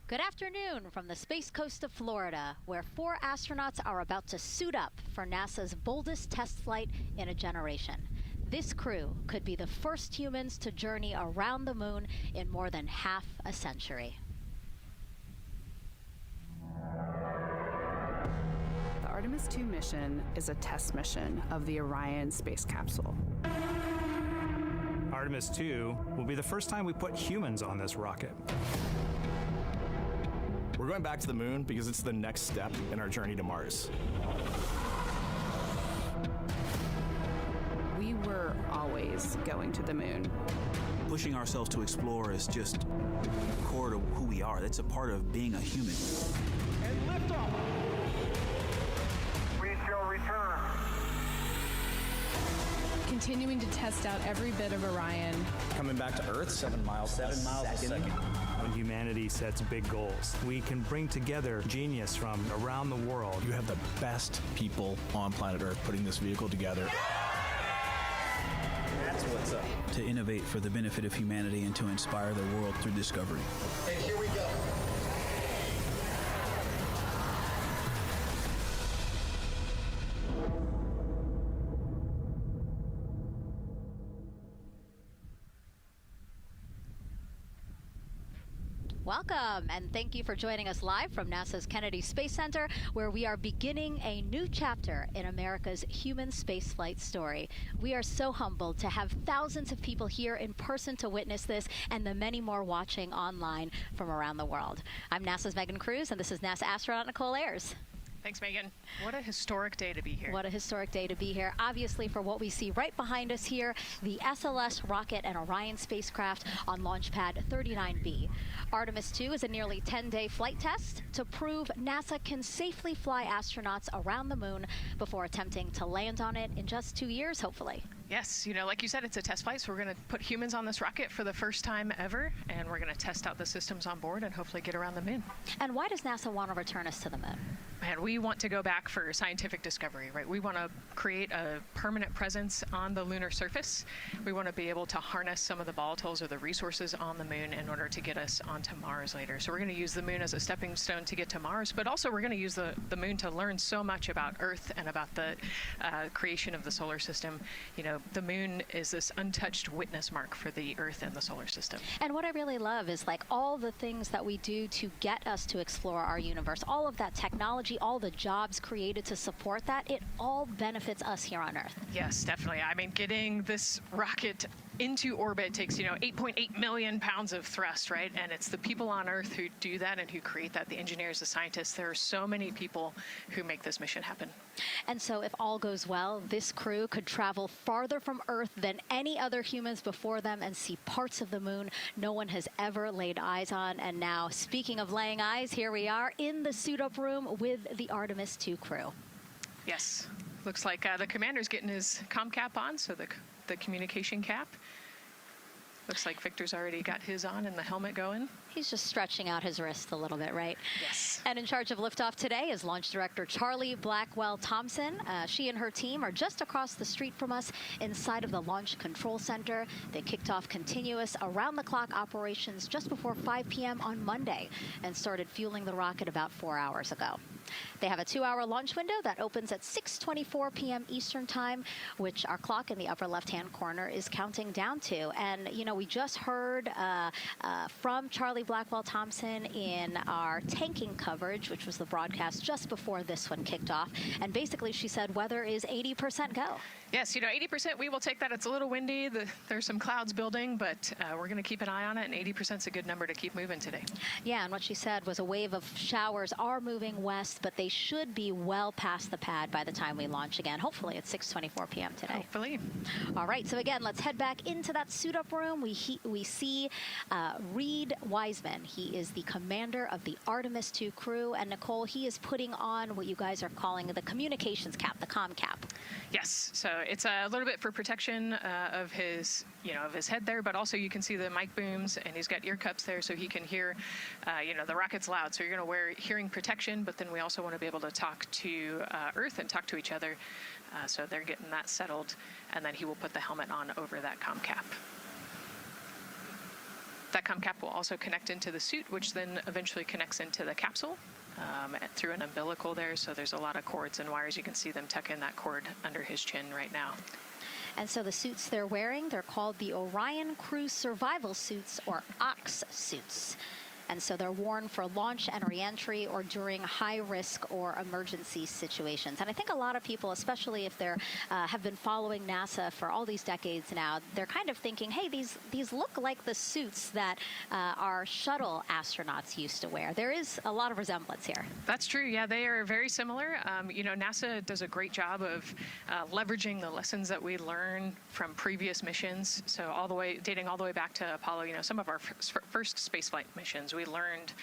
Good afternoon from the Space Coast of Florida, where 4 astronauts are about to suit up for NASA's boldest test flight in a generation. This crew could be the first humans to journey around the moon in more than half a century. The Artemis II mission is a test mission of the Orion space capsule. Artemis II will be the first time we put humans on this rocket. We're going back to the moon because it's the next step in our journey to Mars. We were always going to the moon. Pushing ourselves to explore is just core to who we are. That's a part of being a human. And liftoff. We shall return. Continuing to test out every bit of Orion. Coming back to Earth, 7 miles a second. When humanity sets big goals, we can bring together genius from around the world. You have the best people on planet Earth putting this vehicle together. That's what's up. To innovate for the benefit of humanity and to inspire the world through discovery. And here we go. Welcome, and thank you for joining us live from NASA's Kennedy Space Center, where we are beginning a new chapter in America's human spaceflight story. We are so humbled to have thousands of people here in person to witness this, and the many more watching online from around the world. I'm NASA's Megan Cruz, and this is NASA astronaut Nicole Ayers. Thanks, Megan. What a historic day to be here. What a historic day to be here. Obviously, for what we see right behind us here, the SLS rocket and Orion spacecraft on launch pad 39B. Artemis II is a nearly 10-day flight test to prove NASA can safely fly astronauts around the moon before attempting to land on it in just 2 years, hopefully. Yes, like you said, it's a test flight, so we're going to put humans on this rocket for the first time ever, and we're going to test out the systems on board and hopefully get around the moon. And why does NASA want to return us to the moon? Man, we want to go back for scientific discovery, right? We want to create a permanent presence on the lunar surface. We want to be able to harness some of the volatiles or the resources on the moon in order to get us onto Mars later. So we're going to use the moon as a stepping stone to get to Mars, but also we're going to use the moon to learn so much about Earth and about the creation of the solar system. The moon is this untouched witness mark for the Earth and the solar system. And what I really love is all the things that we do to get us to explore our universe, all of that technology, all the jobs created to support that, it all benefits us here on Earth. Yes, definitely. I mean, getting this rocket into orbit takes, 8.8 million pounds of thrust, right? And it's the people on Earth who do that and who create that, the engineers, the scientists. There are so many people who make this mission happen. And so if all goes well, this crew could travel farther from Earth than any other humans before them and see parts of the moon no one has ever laid eyes on. And now, speaking of laying eyes, here we are in the suit-up room with the Artemis II crew. Yes. Looks like the commander's getting his comm cap on, so the communication cap. Looks like Victor's already got his on and the helmet going. He's just stretching out his wrist a little bit, right? Yes. And in charge of liftoff today is Launch Director Charlie Blackwell Thompson. She and her team are just across the street from us inside of the Launch Control Center. They kicked off continuous around-the-clock operations just before 5 p.m. on Monday and started fueling the rocket about 4 hours ago. They have a 2-hour launch window that opens at 6:24 p.m. Eastern Time, which our clock in the upper left-hand corner is counting down to. And, we just heard from Charlie Blackwell Thompson in our tanking coverage, which was the broadcast just before this one kicked off. And basically, she said weather is 80% go. Yes, 80%, we will take that. It's a little windy. There's some clouds building, but we're going to keep an eye on it, and 80% is a good number to keep moving today. Yeah, and what she said was a wave of showers are moving west, but they should be well past the pad by the time we launch again. Hopefully at 6:24 p.m. today. Hopefully. All right, so again, let's head back into that suit-up room. We see Reed Wiseman. He is the commander of the Artemis II crew, and Nicole, he is putting on what you guys are calling the communications cap, the comm cap. Yes, so it's a little bit for protection of his, of his head there, but also you can see the mic booms, and he's got ear cups there so he can hear, the rocket's loud. So you're going to wear hearing protection, but then we also want to be able to talk to Earth and talk to each other. So they're getting that settled, and then he will put the helmet on over that comm cap. That COM cap will also connect into the suit, which then eventually connects into the capsule through an umbilical there. So there's a lot of cords and wires. You can see them tuck in that cord under his chin right now. And so the suits they're wearing, they're called the Orion Crew Survival Suits, or OX suits. And so they're worn for launch and reentry or during high-risk or emergency situations. And I think a lot of people, especially if they're have been following NASA for all these decades now, they're kind of thinking, hey, these look like the suits that our shuttle astronauts used to wear. There is a lot of resemblance here. That's true. Yeah, they are very similar. NASA does a great job of leveraging the lessons that we learned from previous missions. So dating all the way back to Apollo, some of our first spaceflight missions, we learned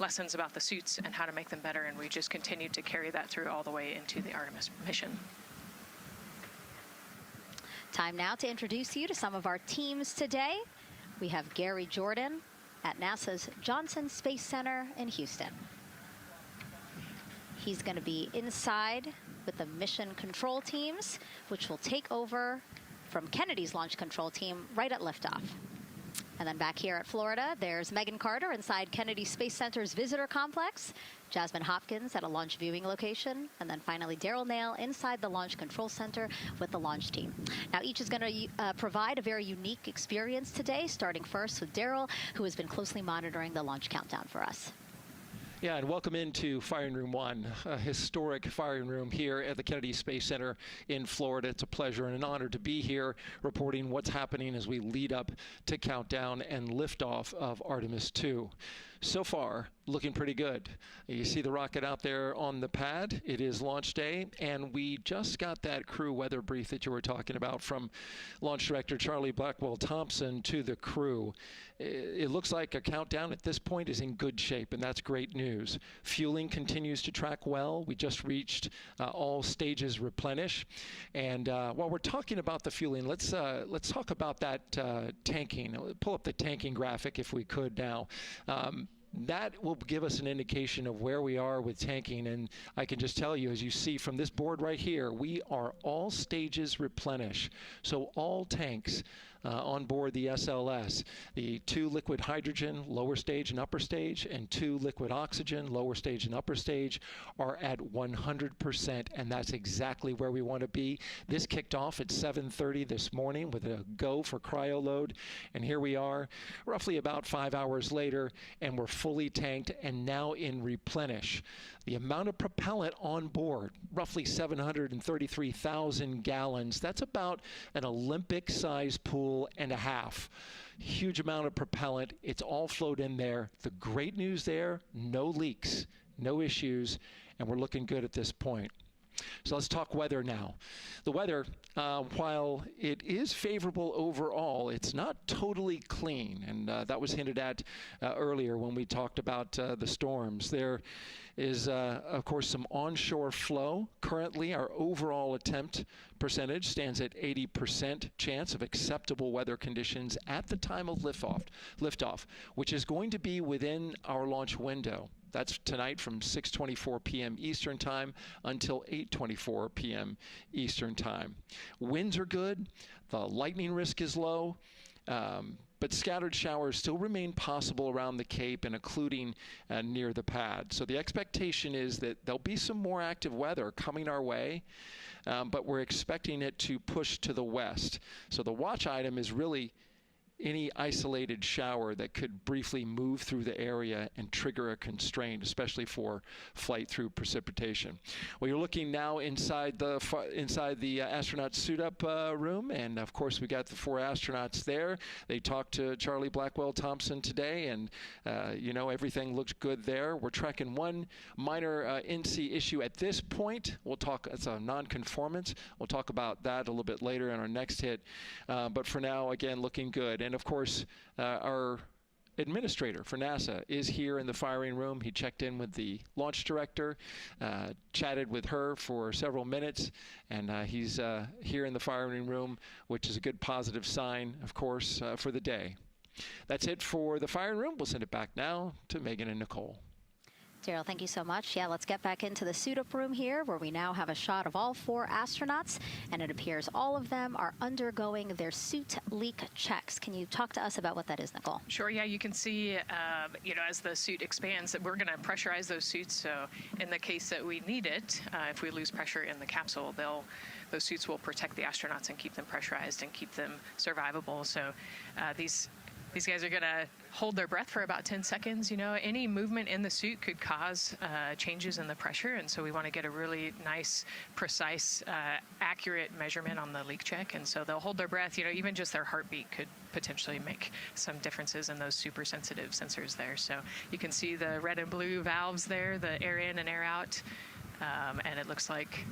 lessons about the suits and how to make them better, and we just continued to carry that through all the way into the Artemis mission. Time now to introduce you to some of our teams today. We have Gary Jordan at NASA's Johnson Space Center in Houston. He's going to be inside with the mission control teams, which will take over from Kennedy's launch control team right at liftoff. And then back here at Florida, there's Megan Carter inside Kennedy Space Center's visitor complex, Jasmine Hopkins at a launch viewing location, and then finally Daryl Nail inside the Launch Control Center with the launch team. Now, each is going to provide a very unique experience today, starting first with Daryl, who has been closely monitoring the launch countdown for us. Yeah, and welcome into Firing Room 1, a historic firing room here at the Kennedy Space Center in Florida. It's a pleasure and an honor to be here reporting what's happening as we lead up to countdown and liftoff of Artemis II. So far, looking pretty good. You see the rocket out there on the pad. It is launch day, and we just got that crew weather brief that you were talking about from Launch Director Charlie Blackwell-Thompson to the crew. It looks like a countdown at this point is in good shape, and that's great news. Fueling continues to track well. We just reached all stages replenish. And while we're talking about the fueling, let's talk about that tanking. Pull up the tanking graphic if we could now. That will give us an indication of where we are with tanking, and I can just tell you, as you see from this board right here, we are all stages replenish. So all tanks on board the SLS, the 2 liquid hydrogen, lower stage and upper stage, and 2 liquid oxygen, lower stage and upper stage, are at 100%, and that's exactly where we want to be. This kicked off at 7:30 this morning with a go for cryo load, and here we are roughly about 5 hours later, and we're fully tanked and now in replenish. The amount of propellant on board, roughly 733,000 gallons. That's about an Olympic-sized pool and a half. Huge amount of propellant. It's all flowed in there. The great news there, no leaks, no issues, and we're looking good at this point. So let's talk weather now. The weather, while it is favorable overall, it's not totally clean, and that was hinted at earlier when we talked about the storms. There is, of course, some onshore flow. Currently, our overall attempt percentage stands at 80% chance of acceptable weather conditions at the time of liftoff, which is going to be within our launch window. That's tonight from 6:24 p.m. Eastern Time until 8:24 p.m. Eastern Time. Winds are good. The lightning risk is low. But scattered showers still remain possible around the Cape and including near the pad. So the expectation is that there'll be some more active weather coming our way, but we're expecting it to push to the west. So the watch item is really any isolated shower that could briefly move through the area and trigger a constraint, especially for flight through precipitation. Well, you're looking now inside the astronaut suit-up room, and of course we got the 4 astronauts there. They talked to Charlie Blackwell-Thompson today, and everything looks good there. We're tracking one minor NC issue at this point. We'll talk. It's a non-conformance. We'll talk about that a little bit later in our next hit. But for now, again, looking good. And of course, our administrator for NASA is here in the firing room. He checked in with the launch director, chatted with her for several minutes, and he's here in the firing room, which is a good positive sign, of course, for the day. That's it for the firing room. We'll send it back now to Megan and Nicole. Daryl, thank you so much. Yeah, let's get back into the suit-up room here, where we now have a shot of all 4 astronauts, and it appears all of them are undergoing their suit leak checks. Can you talk to us about what that is, Nicole? Sure. Yeah, you can see, as the suit expands, that we're going to pressurize those suits. So, in the case that we need it, if we lose pressure in the capsule, those suits will protect the astronauts and keep them pressurized and keep them survivable. So, these guys are going to hold their breath for about 10 seconds. Any movement in the suit could cause changes in the pressure, and so we want to get a really nice, precise, accurate measurement on the leak check. And so they'll hold their breath. Even just their heartbeat could potentially make some differences in those super sensitive sensors there. So you can see the red and blue valves there, the air in and air out, and it looks like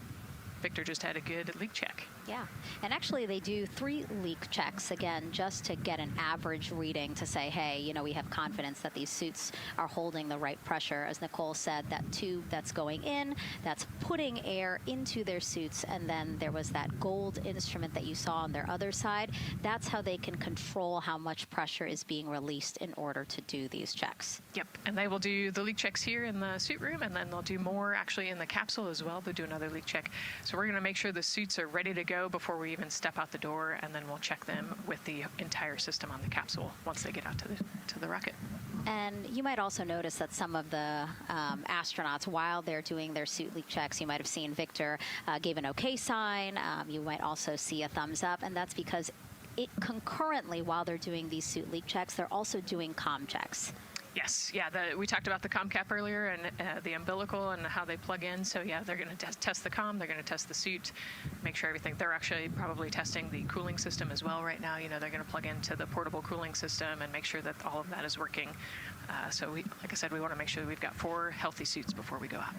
Victor just had a good leak check. Yeah, and actually they do 3 leak checks, again, just to get an average reading to say, hey, we have confidence that these suits are holding the right pressure. As Nicole said, that tube that's going in, that's putting air into their suits, and then there was that gold instrument that you saw on their other side. That's how they can control how much pressure is being released in order to do these checks. Yep, and they will do the leak checks here in the suit room, and then they'll do more actually in the capsule as well. They'll do another leak check. So we're going to make sure the suits are ready to go before we even step out the door, and then we'll check them with the entire system on the capsule once they get out to the rocket. And you might also notice that some of the astronauts, while they're doing their suit leak checks, you might have seen Victor gave an OK sign. You might also see a thumbs up, and that's because concurrently, while they're doing these suit leak checks, they're also doing comm checks. Yes, yeah, we talked about the comm cap earlier and the umbilical and how they plug in. So yeah, they're going to test the comm, they're going to test the suit, make sure everything. They're actually probably testing the cooling system as well right now. They're going to plug into the portable cooling system and make sure that all of that is working. So like I said, we want to make sure that we've got 4 healthy suits before we go out.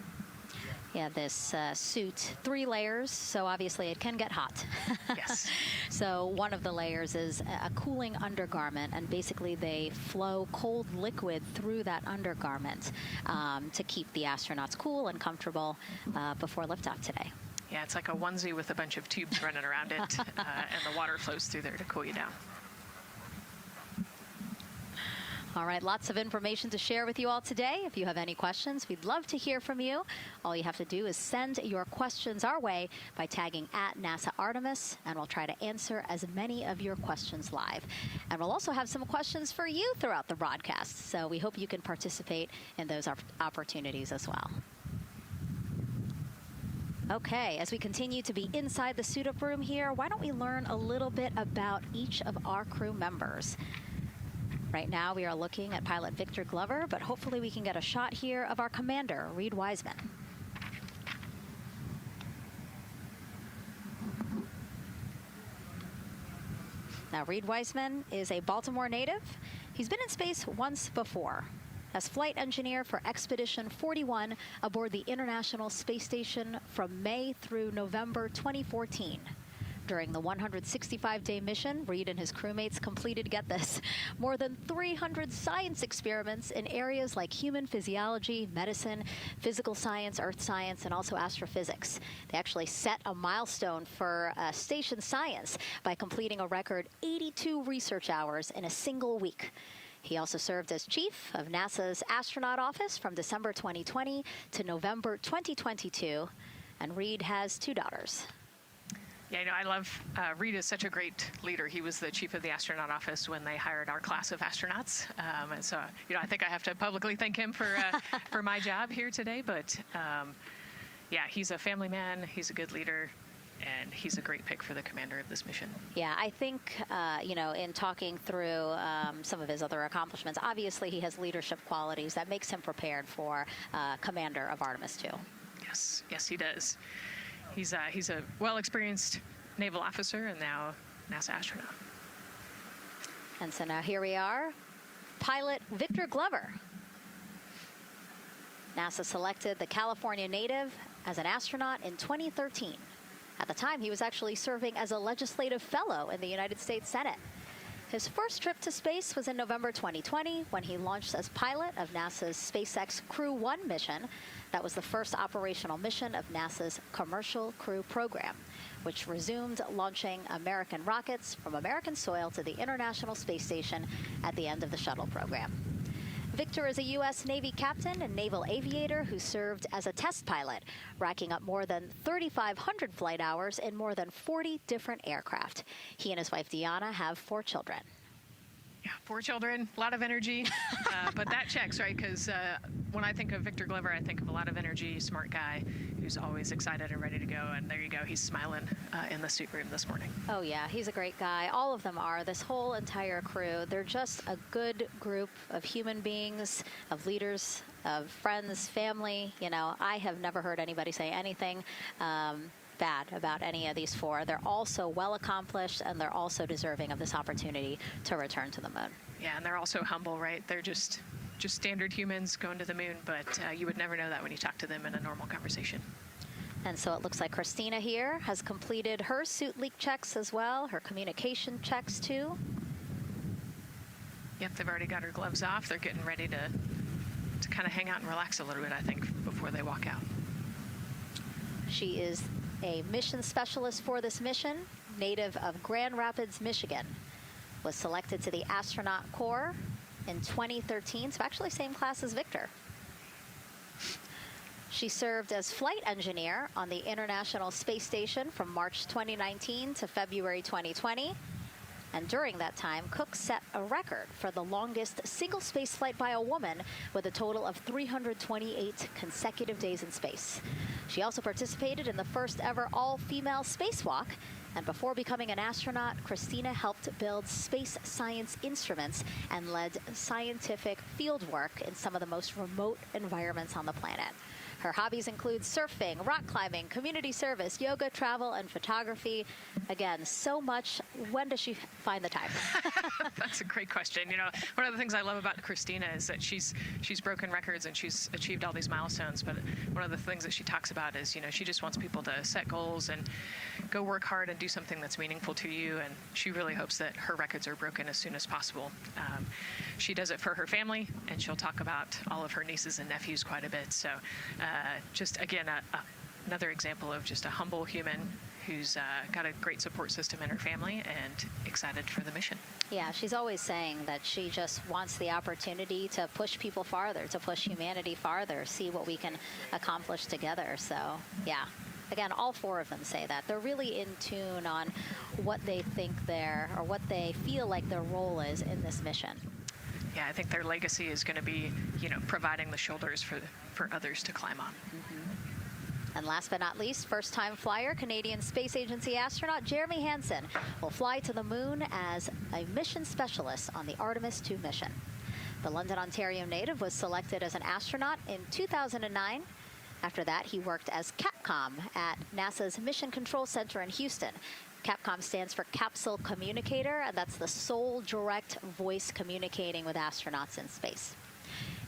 Yeah, this suit, 3 layers, so obviously it can get hot. Yes. So one of the layers is a cooling undergarment, and basically they flow cold liquid through that undergarment to keep the astronauts cool and comfortable before liftoff today. Yeah, it's like a onesie with a bunch of tubes running around it, and the water flows through there to cool you down. All right, lots of information to share with you all today. If you have any questions, we'd love to hear from you. All you have to do is send your questions our way by tagging @NASA Artemis, and we'll try to answer as many of your questions live. And we'll also have some questions for you throughout the broadcast, so we hope you can participate in those opportunities as well. Okay, as we continue to be inside the suit-up room here, why don't we learn a little bit about each of our crew members? Right now, we are looking at pilot Victor Glover, but hopefully we can get a shot here of our commander, Reed Wiseman. Now, Reed Wiseman is a Baltimore native. He's been in space once before as flight engineer for Expedition 41 aboard the International Space Station from May through November 2014. During the 165-day mission, Reed and his crewmates completed, get this, more than 300 science experiments in areas like human physiology, medicine, physical science, earth science, and also astrophysics. They actually set a milestone for station science by completing a record 82 research hours in a single week. He also served as chief of NASA's astronaut office from December 2020 to November 2022, and Reed has 2 daughters. Yeah, I love, Reed is such a great leader. He was the chief of the astronaut office when they hired our class of astronauts. And so, I think I have to publicly thank him for my job here today. But yeah, he's a family man, he's a good leader, and he's a great pick for the commander of this mission. Yeah, I think, in talking through some of his other accomplishments, obviously he has leadership qualities that makes him prepared for commander of Artemis II. Yes, he does. He's a well-experienced naval officer and now NASA astronaut. And so now here we are, pilot Victor Glover. NASA selected the California native as an astronaut in 2013. At the time, he was actually serving as a legislative fellow in the United States Senate. His first trip to space was in November 2020 when he launched as pilot of NASA's SpaceX Crew 1 mission. That was the first operational mission of NASA's Commercial Crew program, which resumed launching American rockets from American soil to the International Space Station at the end of the shuttle program. Victor is a U.S. Navy captain and naval aviator who served as a test pilot, racking up more than 3,500 flight hours in more than 40 different aircraft. He and his wife, Deanna, have 4 children. Yeah, 4 children, a lot of energy, but that checks, right? Because when I think of Victor Glover, I think of a lot of energy, smart guy who's always excited and ready to go. And there you go, he's smiling in the suit room this morning. Oh, yeah, he's a great guy. All of them are. This whole entire crew. They're just a good group of human beings, of leaders, of friends, family. You know, I have never heard anybody say anything bad about any of these 4. They're all so well accomplished, and they're also deserving of this opportunity to return to the moon. Yeah, and they're also humble, right? They're just standard humans going to the moon, but you would never know that when you talk to them in a normal conversation. And so it looks like Christina here has completed her suit leak checks as well, her communication checks too. Yep, they've already got her gloves off. They're getting ready to kind of hang out and relax a little bit, I think, before they walk out. She is a mission specialist for this mission, native of Grand Rapids, Michigan. Was selected to the Astronaut Corps in 2013, so actually same class as Victor. She served as flight engineer on the International Space Station from March 2019 to February 2020. And during that time, Cook set a record for the longest single space flight by a woman with a total of 328 consecutive days in space. She also participated in the first ever all-female spacewalk. And before becoming an astronaut, Christina helped build space science instruments and led scientific field work in some of the most remote environments on the planet. Her hobbies include surfing, rock climbing, community service, yoga, travel, and photography. Again, so much. When does she find the time? That's a great question. You know, one of the things I love about Christina is that she's broken records and she's achieved all these milestones. But one of the things that she talks about is, you know, she just wants people to set goals and go work hard and do something that's meaningful to you. And she really hopes that her records are broken as soon as possible. She does it for her family, and she'll talk about all of her nieces and nephews quite a bit. So just, again, another example of just a humble human who's got a great support system in her family and excited for the mission. Yeah, she's always saying that she just wants the opportunity to push people farther, to push humanity farther, see what we can accomplish together. So, yeah. Again, all 4 of them say that. They're really in tune on what they think or what they feel like their role is in this mission. Yeah, I think their legacy is going to be, you know, providing the shoulders for others to climb on. Mm-hmm. And last but not least, first-time flyer, Canadian Space Agency astronaut Jeremy Hansen will fly to the moon as a mission specialist on the Artemis II mission. The London, Ontario native was selected as an astronaut in 2009. After that, he worked as Capcom at NASA's Mission Control Center in Houston. Capcom stands for Capsule Communicator, and that's the sole direct voice communicating with astronauts in space.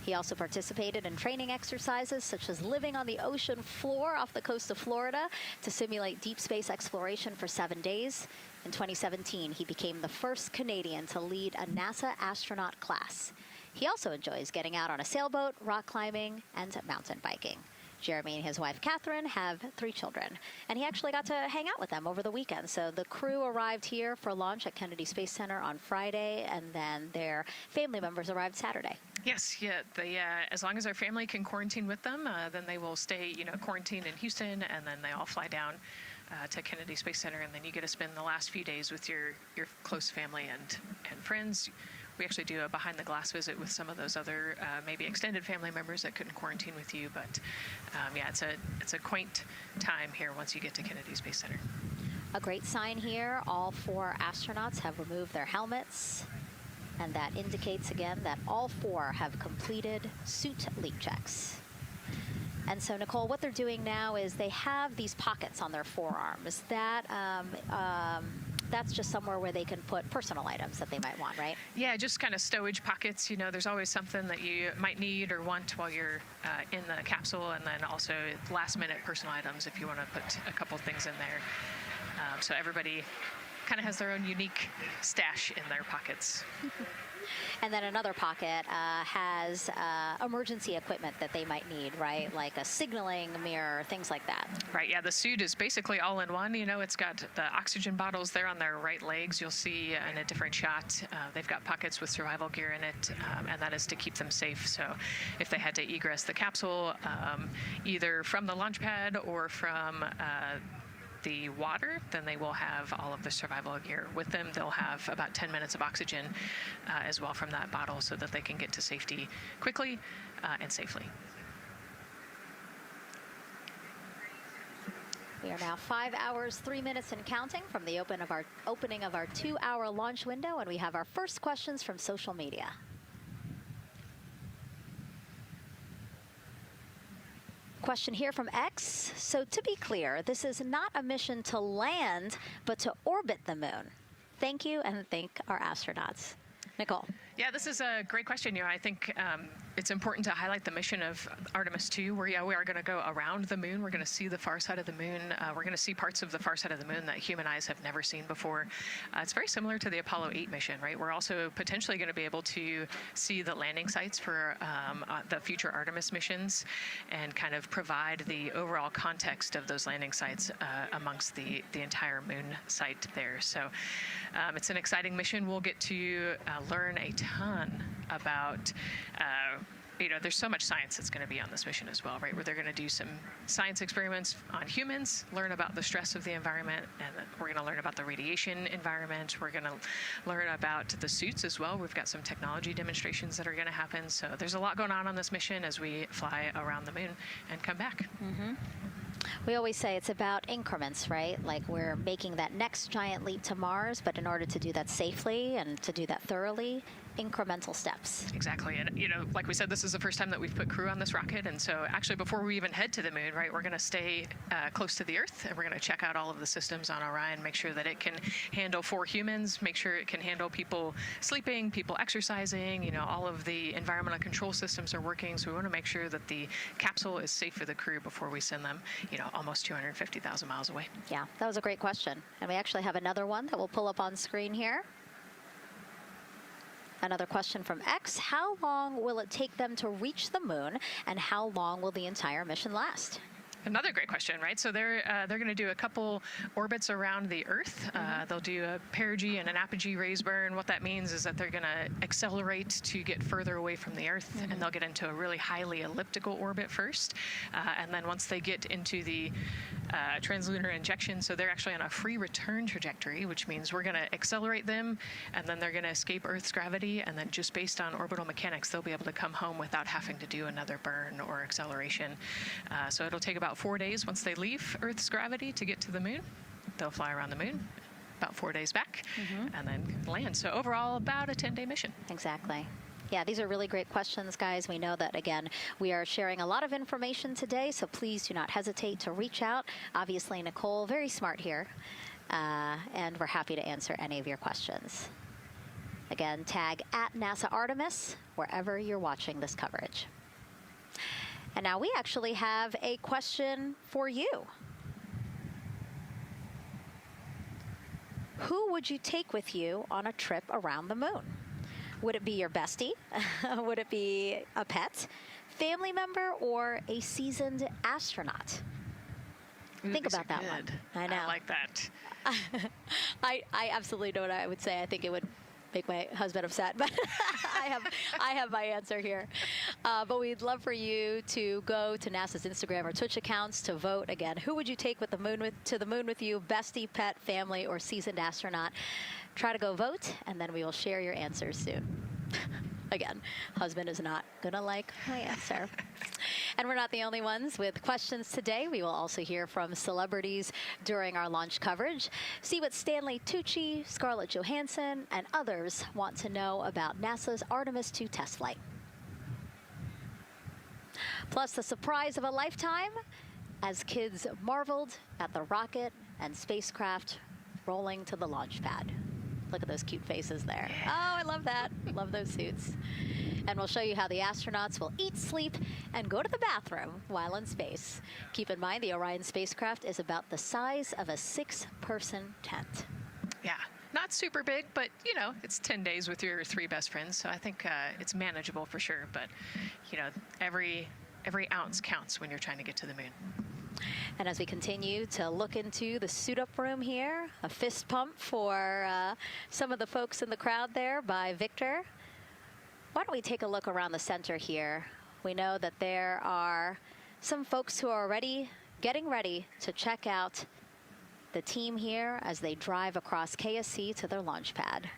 He also participated in training exercises such as living on the ocean floor off the coast of Florida to simulate deep space exploration for 7 days. In 2017, he became the first Canadian to lead a NASA astronaut class. He also enjoys getting out on a sailboat, rock climbing, and mountain biking. Jeremy and his wife, Catherine, have 3 children, and he actually got to hang out with them over the weekend. So the crew arrived here for lunch at Kennedy Space Center on Friday, and then their family members arrived Saturday. Yes, yeah. They, as long as their family can quarantine with them, then they will stay, you know, quarantined in Houston, and then they all fly down to Kennedy Space Center, and then you get to spend the last few days with your close family and friends. We actually do a behind-the-glass visit with some of those other maybe extended family members that couldn't quarantine with you. But yeah, it's a quaint time here once you get to Kennedy Space Center. A great sign here, all 4 astronauts have removed their helmets. And that indicates again that all 4 have completed suit leak checks. And so, Nicole, what they're doing now is they have these pockets on their forearms. That's just somewhere where they can put personal items that they might want, right? Yeah, just kind of stowage pockets. You know, there's always something that you might need or want while you're in the capsule, and then also last-minute personal items if you want to put a couple things in there. So everybody kind of has their own unique stash in their pockets. And then another pocket has emergency equipment that they might need, right? Like a signaling mirror, things like that. Right, yeah, the suit is basically all in one. You know, it's got the oxygen bottles there on their right legs. You'll see in a different shot, they've got pockets with survival gear in it, and that is to keep them safe. So if they had to egress the capsule, either from the launch pad or from the water, then they will have all of the survival gear with them. They'll have about 10 minutes of oxygen as well from that bottle so that they can get to safety quickly and safely. We are now 5 hours, 3 minutes and counting from the opening of our 2-hour launch window, and we have our first questions from social media. Question here from X. So to be clear, this is not a mission to land, but to orbit the moon. Thank you, and thank our astronauts. Nicole. Yeah, this is a great question. You know, I think it's important to highlight the mission of Artemis II, where we are going to go around the moon. We're going to see the far side of the moon. We're going to see parts of the far side of the moon that human eyes have never seen before. It's very similar to the Apollo 8 mission, right? We're also potentially going to be able to see the landing sites for the future Artemis missions and kind of provide the overall context of those landing sites amongst the entire moon site there. So it's an exciting mission. We'll get to learn a ton about you know, there's so much science that's going to be on this mission as well, right? Where they're going to do some science experiments on humans, learn about the stress of the environment, and we're going to learn about the radiation environment. We're going to learn about the suits as well. We've got some technology demonstrations that are going to happen. So there's a lot going on this mission as we fly around the moon and come back. Mm-hmm. We always say it's about increments, right? Like we're making that next giant leap to Mars, but in order to do that safely and to do that thoroughly, incremental steps. Exactly. And, you know, like we said, this is the first time that we've put crew on this rocket. And so actually before we even head to the moon, right, we're going to stay close to the Earth, and we're going to check out all of the systems on Orion, make sure that it can handle 4 humans, make sure it can handle people sleeping, people exercising, you know, all of the environmental control systems are working. So we want to make sure that the capsule is safe for the crew before we send them, you know, almost 250,000 miles away. Yeah, that was a great question. And we actually have another one that we'll pull up on screen here. Another question from X. How long will it take them to reach the moon, and how long will the entire mission last? Another great question, right? So they're going to do a couple orbits around the Earth. They'll do a perigee and an apogee raise burn. What that means is that they're going to accelerate to get further away from the Earth, and they'll get into a really highly elliptical orbit first. And then once they get into the translunar injection, so they're actually on a free return trajectory, which means we're going to accelerate them, and then they're going to escape Earth's gravity, and then just based on orbital mechanics, they'll be able to come home without having to do another burn or acceleration. So it'll take about 4 days once they leave Earth's gravity to get to the moon. They'll fly around the moon, about 4 days back, and then land. So overall, about a 10-day mission. Exactly. Yeah, these are really great questions, guys. We know that, again, we are sharing a lot of information today, so please do not hesitate to reach out. Obviously, Nicole, very smart here, and we're happy to answer any of your questions. Again, tag @NASA Artemis wherever you're watching this coverage. And now we actually have a question for you. Who would you take with you on a trip around the moon? Would it be your bestie? Would it be a pet, family member, or a seasoned astronaut? Think about that one. I know. I like that. I absolutely know what I would say. I think it would make my husband upset, but I have my answer here. But we'd love for you to go to NASA's Instagram or Twitch accounts to vote. Again, who would you take to the moon with you? Bestie, pet, family, or seasoned astronaut? Try to go vote, and then we will share your answers soon. Again, husband is not gonna like my answer. And we're not the only ones with questions today. We will also hear from celebrities during our launch coverage. See what Stanley Tucci, Scarlett Johansson, and others want to know about NASA's Artemis II test flight. Plus the surprise of a lifetime as kids marveled at the rocket and spacecraft rolling to the launch pad. Look at those cute faces there. Oh, I love that. Love those suits. And we'll show you how the astronauts will eat, sleep, and go to the bathroom while in space. Keep in mind, the Orion spacecraft is about the size of a 6-person tent. Yeah. not super big, but it's 10 days with your 3 best friends, so I think it's manageable for sure. But every ounce counts when you're trying to get to the moon. And as we continue to look into the suit-up room here, a fist pump for some of the folks in the crowd there by Victor. Why don't we take a look around the center here? We know that there are some folks who are already getting ready to check out the team here as they drive across KSC to their launch pad.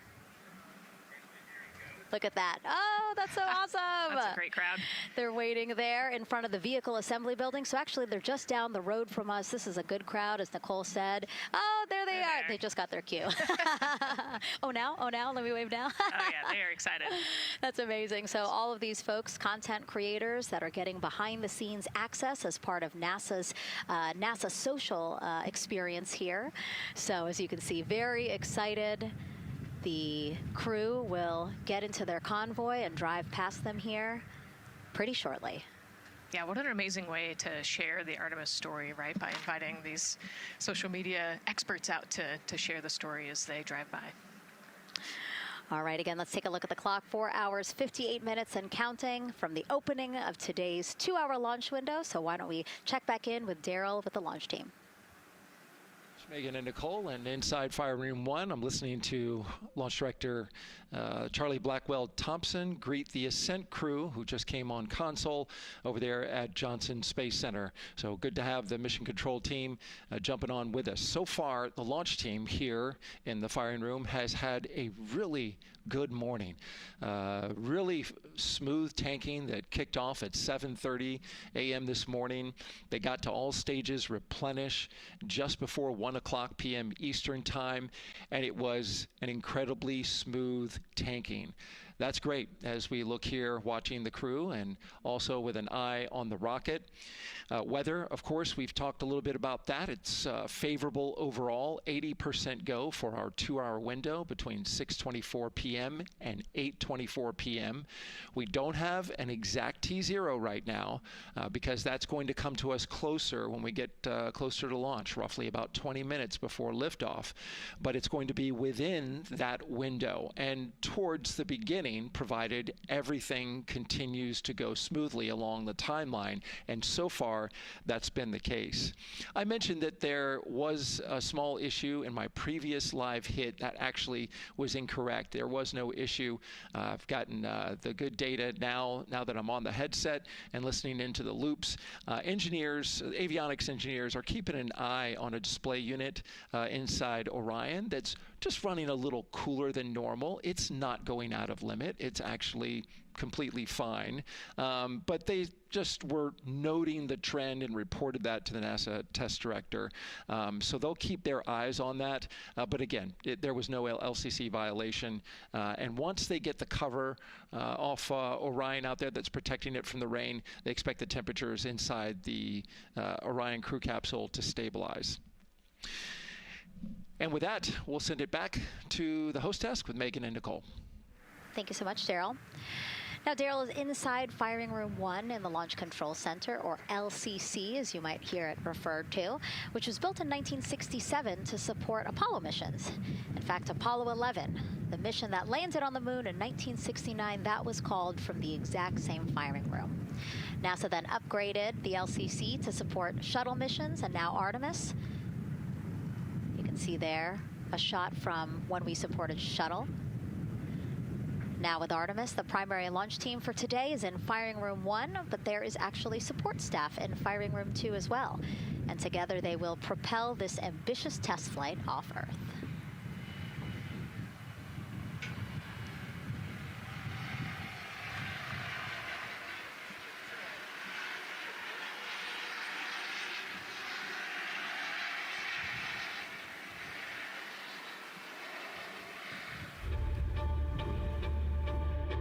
Look at that. Oh, that's so awesome. That's a great crowd. They're waiting there in front of the vehicle assembly building. So actually, they're just down the road from us. This is a good crowd, as Nicole said. Oh, there they are. They just got their cue. Oh, now? Let me wave now. Oh, yeah, they are excited. That's amazing. So all of these folks, content creators that are getting behind-the-scenes access as part of NASA's NASA social experience here. So as you can see, very excited. The crew will get into their convoy and drive past them here pretty shortly. Yeah, what an amazing way to share the Artemis story, right? By inviting these social media experts out to share the story as they drive by. All right, again, let's take a look at the clock. 4 hours, 58 minutes and counting from the opening of today's 2-hour launch window. So why don't we check back in with Daryl with the launch team. Megan and Nicole, and inside Fire Room 1, I'm listening to Launch Director Charlie Blackwell Thompson greet the Ascent crew who just came on console over there at Johnson Space Center. So good to have the Mission Control team jumping on with us. So far, the launch team here in the firing room has had a really good morning. Really smooth tanking that kicked off at 7:30 a.m. this morning. They got to all stages replenish just before 1 o'clock p.m. Eastern time, and it was an incredibly smooth tanking. That's great as we look here watching the crew and also with an eye on the rocket. Weather, of course, we've talked a little bit about that. It's favorable overall, 80% go for our 2-hour window between 6:24 p.m. and 8:24 p.m. We don't have an exact T0 right now because that's going to come to us closer when we get closer to launch, roughly about 20 minutes before liftoff. But it's going to be within that window and towards the beginning, provided everything continues to go smoothly along the timeline, and so far that's been the case. I mentioned that there was a small issue in my previous live hit that actually was incorrect. There was no issue. I've gotten the good data now that I'm on the headset and listening into the loops. Avionics engineers are keeping an eye on a display unit inside Orion that's just running a little cooler than normal. It's not going out of limit. It's actually completely fine. But they just were noting the trend and reported that to the NASA test director. So they'll keep their eyes on that. But again, there was no LCC violation. And once they get the cover off Orion out there that's protecting it from the rain, they expect the temperatures inside the Orion crew capsule to stabilize. And with that, we'll send it back to the host desk with Megan and Nicole. Thank you so much, Daryl. Now, Daryl is inside Firing Room 1 in the Launch Control Center, or LCC, as you might hear it referred to, which was built in 1967 to support Apollo missions. In fact, Apollo 11, the mission that landed on the moon in 1969, that was called from the exact same firing room. NASA then upgraded the LCC to support shuttle missions, and now Artemis. You can see there a shot from when we supported shuttle. Now with Artemis, the primary launch team for today is in Firing Room 1, but there is actually support staff in Firing Room 2 as well. And together they will propel this ambitious test flight off Earth.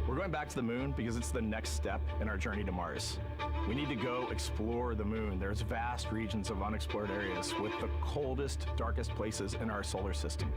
We're going back to the moon because it's the next step in our journey to Mars. We need to go explore the moon. There's vast regions of unexplored areas with the coldest, darkest places in our solar system.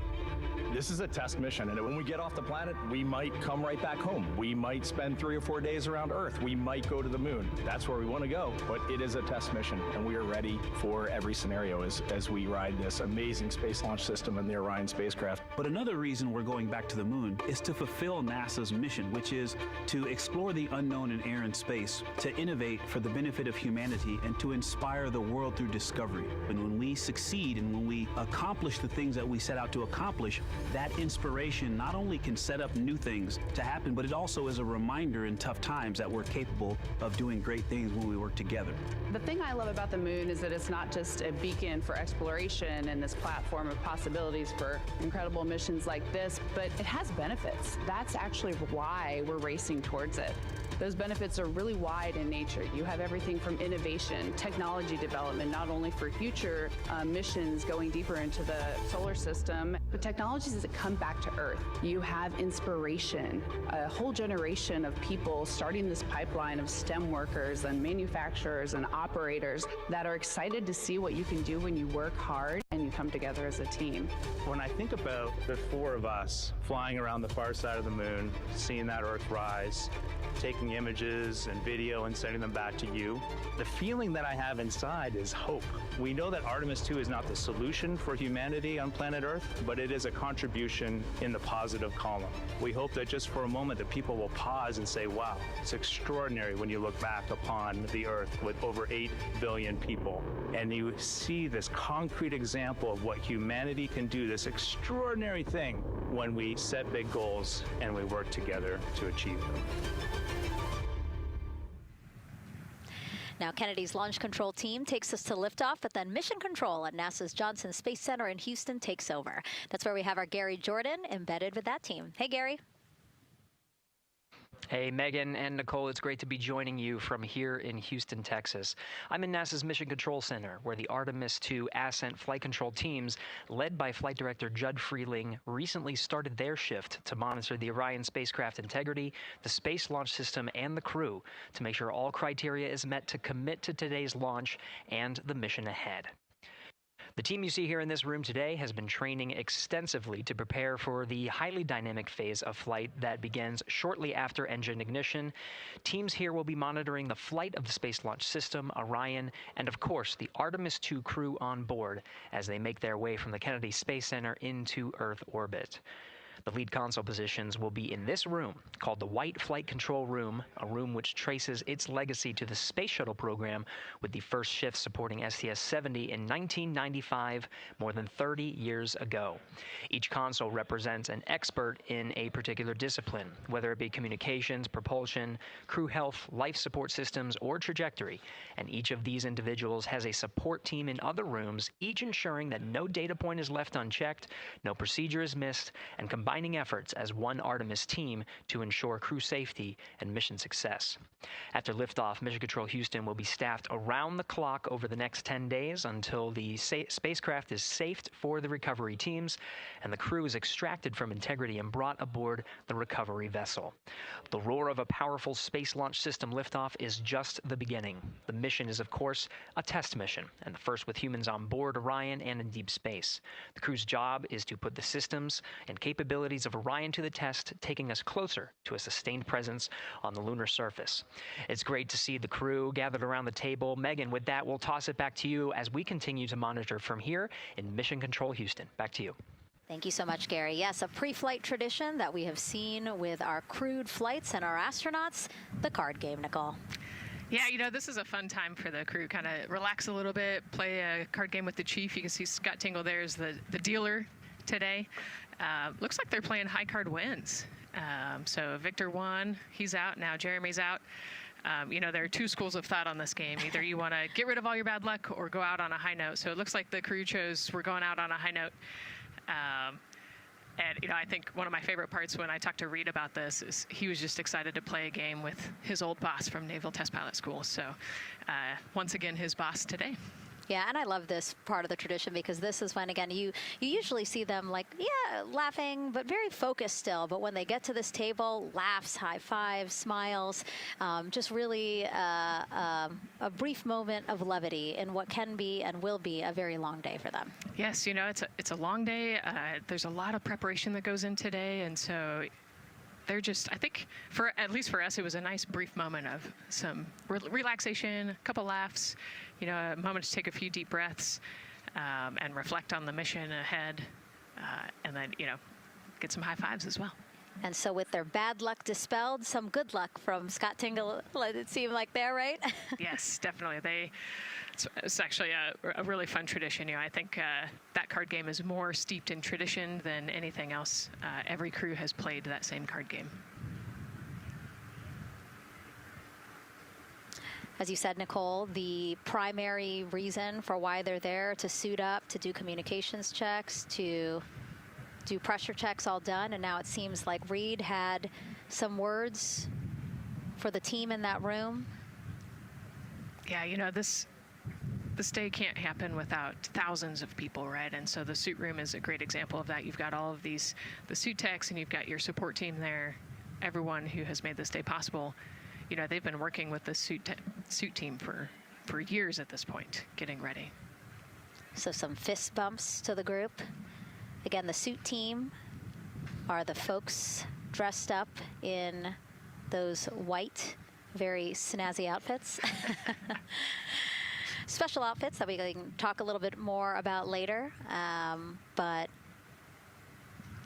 This is a test mission, and when we get off the planet, we might come right back home. We might spend 3 or 4 days around Earth. We might go to the moon. That's where we want to go, but it is a test mission, and we are ready for every scenario as we ride this amazing space launch system in the Orion spacecraft. But another reason we're going back to the moon is to fulfill NASA's mission, which is to explore the unknown in air and space, to innovate for the benefit of humanity, and to inspire the world through discovery. And when we succeed and when we accomplish the things that we set out to accomplish, that inspiration not only can set up new things to happen, but it also is a reminder in tough times that we're capable of doing great things when we work together. The thing I love about the moon is that it's not just a beacon for exploration and this platform of possibilities for incredible missions like this, but it has benefits. That's actually why we're racing towards it. Those benefits are really wide in nature. You have everything from innovation, technology development, not only for future missions going deeper into the solar system, but technologies that come back to Earth. You have inspiration, a whole generation of people starting this pipeline of STEM workers and manufacturers and operators that are excited to see what you can do when you work hard and you come together as a team. When I think about the 4 of us flying around the far side of the moon, seeing that Earth rise, taking images and video and sending them back to you, the feeling that I have inside is hope. We know that Artemis II is not the solution for humanity on planet Earth, but it is a contribution in the positive column. We hope that just for a moment that people will pause and say, wow, it's extraordinary when you look back upon the Earth with over 8 billion people, and you see this concrete example of what humanity can do, this extraordinary thing when we set big goals and we work together to achieve them. Now, Kennedy's launch control team takes us to liftoff, but then mission control at NASA's Johnson Space Center in Houston takes over. That's where we have our Gary Jordan embedded with that team. Hey, Gary. Hey, Megan and Nicole, it's great to be joining you from here in Houston, Texas. I'm in NASA's Mission Control Center, where the Artemis II Ascent flight control teams, led by Flight Director Judd Freeling, recently started their shift to monitor the Orion spacecraft integrity, the Space Launch System, and the crew to make sure all criteria is met to commit to today's launch and the mission ahead. The team you see here in this room today has been training extensively to prepare for the highly dynamic phase of flight that begins shortly after engine ignition. Teams here will be monitoring the flight of the Space Launch System, Orion, and of course the Artemis II crew on board as they make their way from the Kennedy Space Center into Earth orbit. The lead console positions will be in this room, called the White Flight Control Room, a room which traces its legacy to the Space Shuttle program, with the first shift supporting STS-70 in 1995, more than 30 years ago. Each console represents an expert in a particular discipline, whether it be communications, propulsion, crew health, life support systems, or trajectory. And each of these individuals has a support team in other rooms, each ensuring that no data point is left unchecked, no procedure is missed, and combining efforts as one Artemis team to ensure crew safety and mission success. After liftoff, Mission Control Houston will be staffed around the clock over the next 10 days until the spacecraft is safed for the recovery teams and the crew is extracted from integrity and brought aboard the recovery vessel. The roar of a powerful Space Launch System liftoff is just the beginning. The mission is, of course, a test mission, and the first with humans on board Orion and in deep space. The crew's job is to put the systems and capabilities of Orion to the test, taking us closer to a sustained presence on the lunar surface. It's great to see the crew gathered around the table. Megan, with that, we'll toss it back to you as we continue to monitor from here in Mission Control Houston. Back to you. Thank you so much, Gary. Yes, a pre-flight tradition that we have seen with our crewed flights and our astronauts, the card game, Nicole. Yeah, you know, this is a fun time for the crew. Kind of relax a little bit, play a card game with the chief. You can see Scott Tingle there is the dealer today. Looks like they're playing high card wins. So Victor won, he's out, now Jeremy's out. You know, there are two schools of thought on this game. Either you want to get rid of all your bad luck or go out on a high note. So it looks like the crew chose we're going out on a high note. And, you know, I think one of my favorite parts when I talked to Reed about this is he was just excited to play a game with his old boss from Naval Test Pilot School. So once again, his boss today. Yeah, and I love this part of the tradition because this is when, again, you usually see them like, yeah, laughing, but very focused still. But when they get to this table, laughs, high fives, smiles, just really a brief moment of levity in what can be and will be a very long day for them. Yes, you know, it's a long day. There's a lot of preparation that goes in today, and so they're just, I think, at least for us, it was a nice brief moment of some relaxation, a couple laughs, you know, a moment to take a few deep breaths and reflect on the mission ahead, and then, you know, get some high fives as well. And so with their bad luck dispelled, some good luck from Scott Tingle, let it seem like there, right? Yes, definitely. It's actually a really fun tradition. You know, I think that card game is more steeped in tradition than anything else. Every crew has played that same card game. As you said, Nicole, the primary reason for why they're there to suit up, to do communications checks, to do pressure checks all done. And now it seems like Reed had some words for the team in that room. Yeah, you know, this day can't happen without thousands of people, right? And so the suit room is a great example of that. You've got all of the suit techs, and you've got your support team there, everyone who has made this day possible. You know, they've been working with the suit team for years at this point, getting ready. So some fist bumps to the group. Again, the suit team are the folks dressed up in those white, very snazzy outfits. Special outfits that we can talk a little bit more about later. But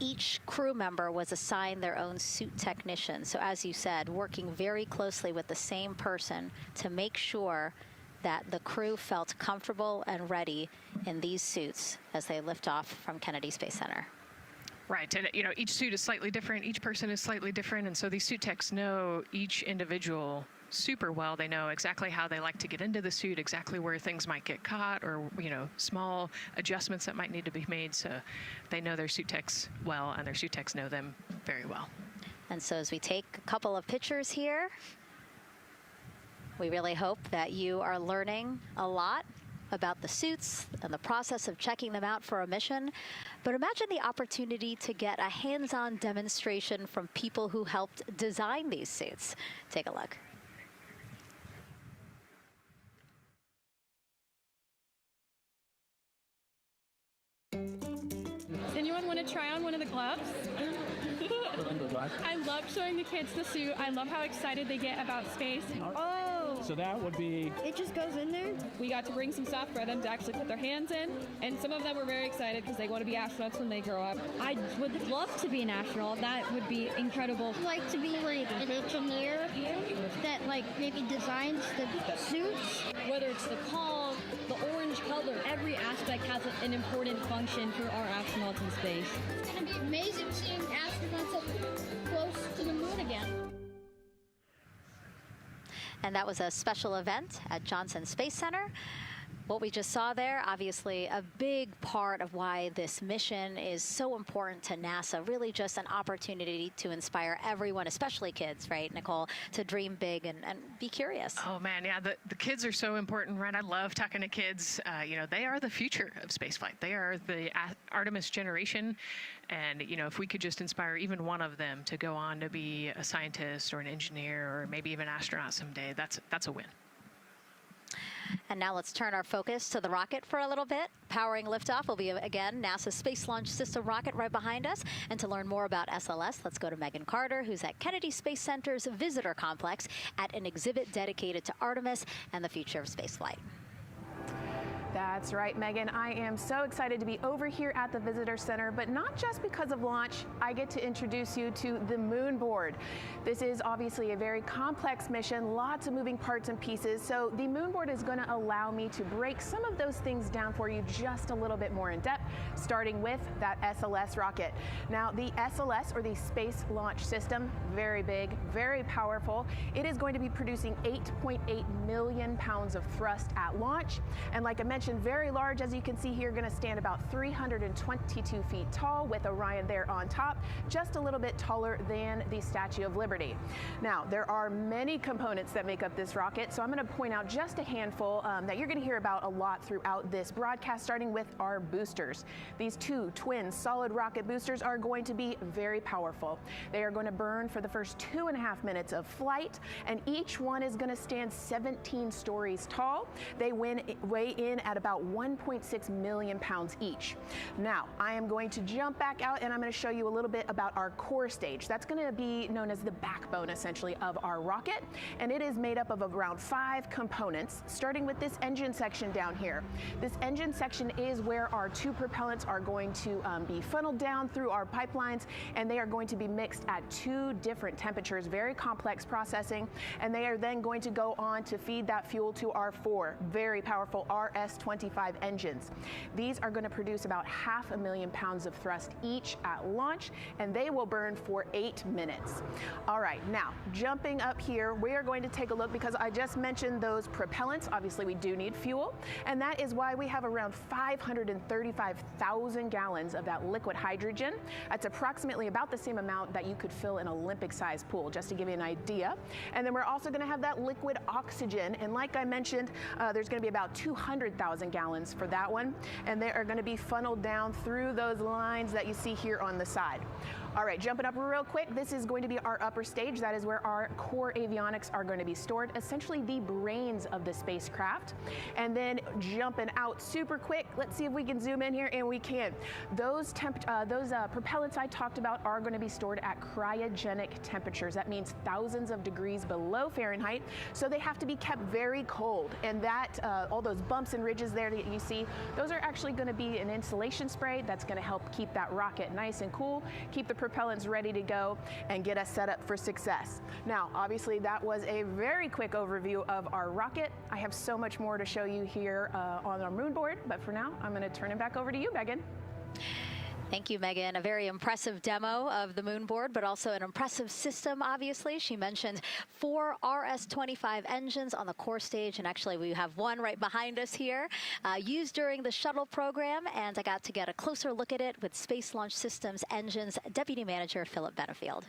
each crew member was assigned their own suit technician. So as you said, working very closely with the same person to make sure that the crew felt comfortable and ready in these suits as they lift off from Kennedy Space Center. Right, and you know, each suit is slightly different, each person is slightly different, and so these suit techs know each individual super well. They know exactly how they like to get into the suit, exactly where things might get caught, or, you know, small adjustments that might need to be made. So they know their suit techs well, and their suit techs know them very well. And so as we take a couple of pictures here, we really hope that you are learning a lot about the suits and the process of checking them out for a mission. But imagine the opportunity to get a hands-on demonstration from people who helped design these suits. Take a look. Does anyone want to try on one of the gloves? I love showing the kids the suit. I love how excited they get about space. Oh! So that would be... It just goes in there? We got to bring some stuff for them to actually put their hands in, and some of them were very excited because they want to be astronauts when they grow up. I would love to be an astronaut. That would be incredible. I'd like to be like an engineer that like maybe designs the suits. Whether it's the call, the orange color, every aspect has an important function for our astronauts in space. It's going to be amazing seeing astronauts up close to the moon again. And that was a special event at Johnson Space Center. What we just saw there, obviously a big part of why this mission is so important to NASA, really just an opportunity to inspire everyone, especially kids, right, Nicole, to dream big and be curious. Oh man, yeah, the kids are so important, right? I love talking to kids. You know, they are the future of spaceflight. They are the Artemis generation. And, you know, if we could just inspire even one of them to go on to be a scientist or an engineer or maybe even an astronaut someday, that's a win. And now let's turn our focus to the rocket for a little bit. Powering liftoff will be, again, NASA's Space Launch System rocket right behind us. And to learn more about SLS, let's go to Megan Carter, who's at Kennedy Space Center's Visitor Complex at an exhibit dedicated to Artemis and the future of spaceflight. That's right, Megan. I am so excited to be over here at the Visitor Center, but not just because of launch. I get to introduce you to the moon board. This is obviously a very complex mission, lots of moving parts and pieces. So the moon board is going to allow me to break some of those things down for you just a little bit more in depth, starting with that SLS rocket. Now, the SLS, or the Space Launch System, very big, very powerful. It is going to be producing 8.8 million pounds of thrust at launch. And like I mentioned, mentioned, very large, as you can see here, going to stand about 322 feet tall with Orion there on top, just a little bit taller than the Statue of Liberty. Now, there are many components that make up this rocket, so I'm going to point out just a handful that you're going to hear about a lot throughout this broadcast, starting with our boosters. These two twin solid rocket boosters are going to be very powerful. They are going to burn for the first 2.5 minutes of flight, and each one is going to stand 17 stories tall. They weigh in at about 1.6 million pounds each. Now, I am going to jump back out and I'm going to show you a little bit about our core stage. That's going to be known as the backbone, essentially, of our rocket, and it is made up of around 5 components, starting with this engine section down here. This engine section is where our 2 propellants are going to be funneled down through our pipelines, and they are going to be mixed at 2 different temperatures, very complex processing, and they are then going to go on to feed that fuel to our 4 very powerful RS-25 engines. These are going to produce about 500,000 pounds of thrust each at launch, and they will burn for 8 minutes. All right, now jumping up here, we are going to take a look, because I just mentioned those propellants. Obviously, we do need fuel, and that is why we have around 535,000 gallons of that liquid hydrogen. That's approximately about the same amount that you could fill an Olympic-sized pool, just to give you an idea. And then we're also going to have that liquid oxygen, and like I mentioned, there's going to be about 200,000 gallons for that one, and they are going to be funneled down through those lines that you see here on the side. All right, jumping up real quick, this is going to be our upper stage. That is where our core avionics are going to be stored, essentially the brains of the spacecraft. And then jumping out super quick, let's see if we can zoom in here, and we can. Those propellants I talked about are going to be stored at cryogenic temperatures. That means thousands of degrees below Fahrenheit, so they have to be kept very cold. And that, all those bumps and ridges there that you see, those are actually going to be an insulation spray that's going to help keep that rocket nice and cool, keep the propellants ready to go, and get us set up for success. Now, obviously, that was a very quick overview of our rocket. I have so much more to show you here on our moon board, but for now, I'm going to turn it back over to you, Megan. Thank you, Megan. A very impressive demo of the moon board, but also an impressive system, obviously. She mentioned 4 RS-25 engines on the core stage, and actually we have one right behind us here, used during the shuttle program, and I got to get a closer look at it with Space Launch Systems Engines Deputy Manager Philip Benefield.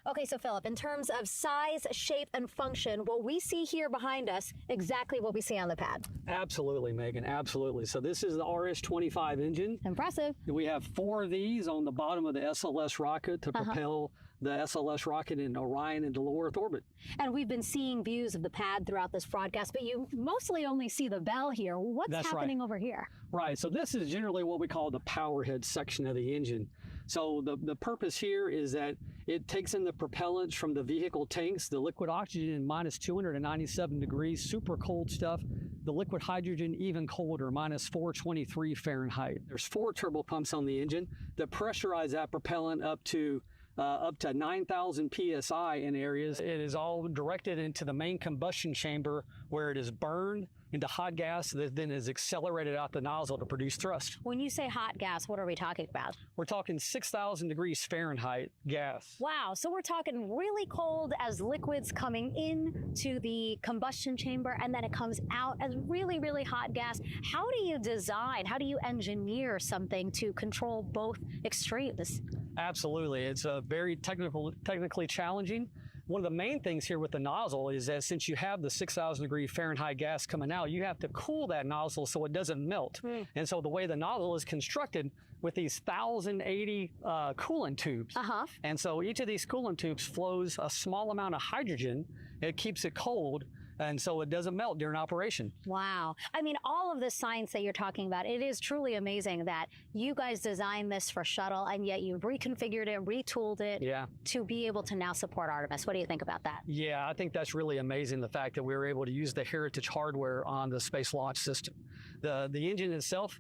Okay, so Philip, in terms of size, shape, and function, will we see here behind us exactly what we see on the pad? Absolutely, Megan, absolutely. So this is the RS-25 engine. Impressive. We have 4 of these on the bottom of the SLS rocket to propel the SLS rocket in Orion into low Earth orbit. And we've been seeing views of the pad throughout this broadcast, but you mostly only see the bell here. What's happening over here? Right, so this is generally what we call the power head section of the engine. So the purpose here is that it takes in the propellants from the vehicle tanks, the liquid oxygen minus 297 degrees, super cold stuff. The liquid hydrogen even colder, minus 423 Fahrenheit. There's 4 turbo pumps on the engine that pressurize that propellant up to 9,000 psi in areas. It is all directed into the main combustion chamber, where it is burned into hot gas that then is accelerated out the nozzle to produce thrust. When you say hot gas, what are we talking about? We're talking 6,000 degrees Fahrenheit gas. Wow, so we're talking really cold as liquids coming into the combustion chamber, and then it comes out as really, really hot gas. How do you design, how do you engineer something to control both extremes? Absolutely, it's very technically challenging. One of the main things here with the nozzle is that since you have the 6,000 degree Fahrenheit gas coming out, you have to cool that nozzle so it doesn't melt. And so the way the nozzle is constructed with these 1,080 coolant tubes. And so each of these coolant tubes flows a small amount of hydrogen. It keeps it cold, and so it doesn't melt during operation. Wow. I mean, all of this science that you're talking about, it is truly amazing that you guys designed this for shuttle, and yet you've reconfigured it, retooled it to be able to now support Artemis. What do you think about that? Yeah, I think that's really amazing, the fact that we were able to use the heritage hardware on the Space Launch System. The engine itself,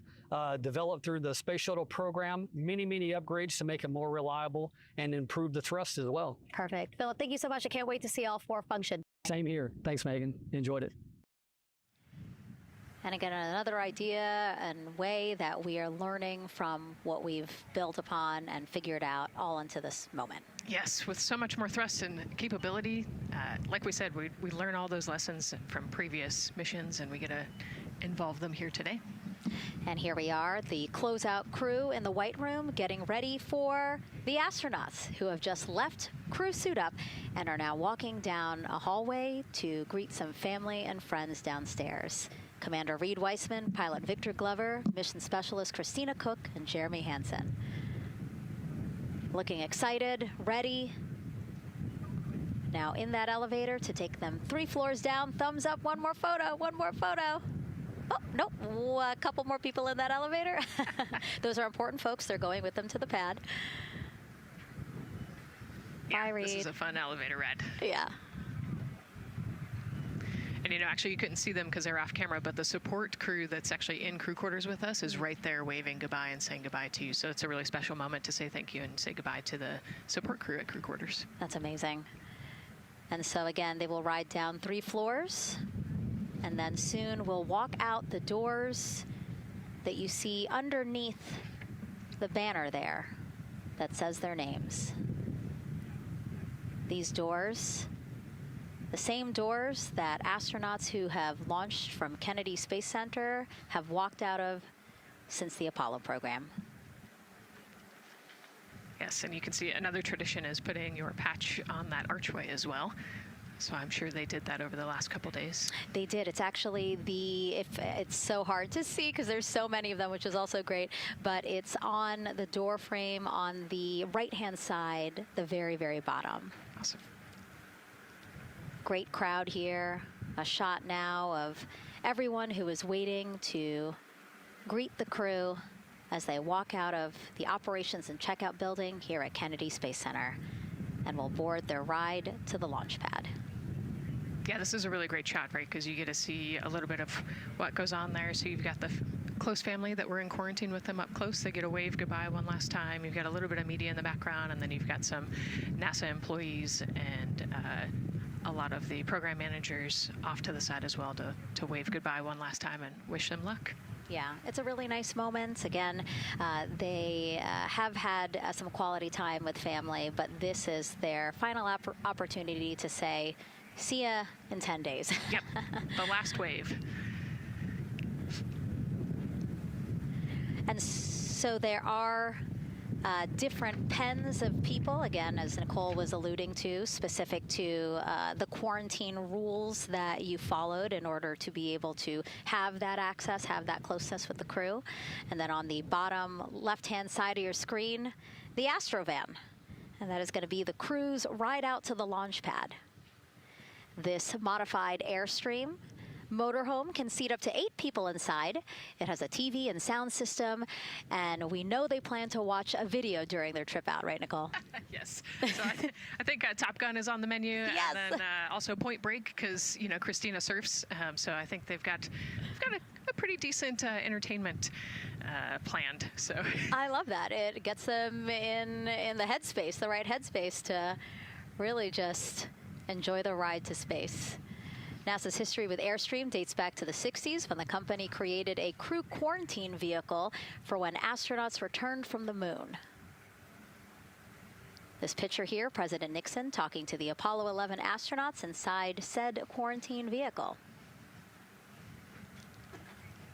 developed through the Space Shuttle program, many upgrades to make it more reliable and improve the thrust as well. Perfect. Philip, thank you so much. I can't wait to see all 4 function. Same here. Thanks, Megan. Enjoyed it. And again, another idea and way that we are learning from what we've built upon and figured out all into this moment. Yes, with so much more thrust and capability. Like we said, we learn all those lessons from previous missions, and we get to involve them here today. And here we are, the closeout crew in the White Room getting ready for the astronauts who have just left crew suit up and are now walking down a hallway to greet some family and friends downstairs. Commander Reed Weissman, Pilot Victor Glover, Mission Specialist Christina Cook, and Jeremy Hansen. Looking excited, ready. Now in that elevator to take them 3 floors down. Thumbs up, one more photo, one more photo. Oh, nope, a couple more people in that elevator. Those are important folks. They're going with them to the pad. Yeah, Bye, Reed. This is a fun elevator ride. Yeah. And, you know, actually you couldn't see them because they're off camera, but the support crew that's actually in crew quarters with us is right there waving goodbye and saying goodbye to you. So it's a really special moment to say thank you and say goodbye to the support crew at crew quarters. That's amazing. And so, again, they will ride down 3 floors. And then soon we'll walk out the doors that you see underneath the banner there that says their names. These doors, the same doors that astronauts who have launched from Kennedy Space Center have walked out of since the Apollo program. Yes, and you can see another tradition is putting your patch on that archway as well. So I'm sure they did that over the last couple days. They did. It's actually it's so hard to see because there's so many of them, which is also great, but it's on the door frame on the right-hand side, the very, very bottom. Awesome. Great crowd here. A shot now of everyone who is waiting to greet the crew as they walk out of the operations and checkout building here at Kennedy Space Center and will board their ride to the launch pad. Yeah, this is a really great shot, right? Because you get to see a little bit of what goes on there. So you've got the close family that were in quarantine with them up close. They get a wave goodbye one last time. You've got a little bit of media in the background, and then you've got some NASA employees and a lot of the program managers off to the side as well to wave goodbye one last time and wish them luck. Yeah, it's a really nice moment. Again, they have had some quality time with family, but this is their final opportunity to say, see ya in 10 days. Yep, the last wave. And so there are different pens of people, again, as Nicole was alluding to, specific to the quarantine rules that you followed in order to be able to have that access, have that closeness with the crew. And then on the bottom left-hand side of your screen, the Astrovan. And that is going to be the crew's ride out to the launch pad. This modified Airstream motorhome can seat up to 8 people inside. It has a TV and sound system, and we know they plan to watch a video during their trip out, right, Nicole? Yes. So I think Top Gun is on the menu, yes. And then also Point Break because you know Christina surfs, so I think they've got a pretty decent entertainment planned. So I love that. It gets them in the headspace, the right headspace to really just enjoy the ride to space. NASA's history with Airstream dates back to the 60s when the company created a crew quarantine vehicle for when astronauts returned from the moon. This picture here, President Nixon talking to the Apollo 11 astronauts inside said quarantine vehicle.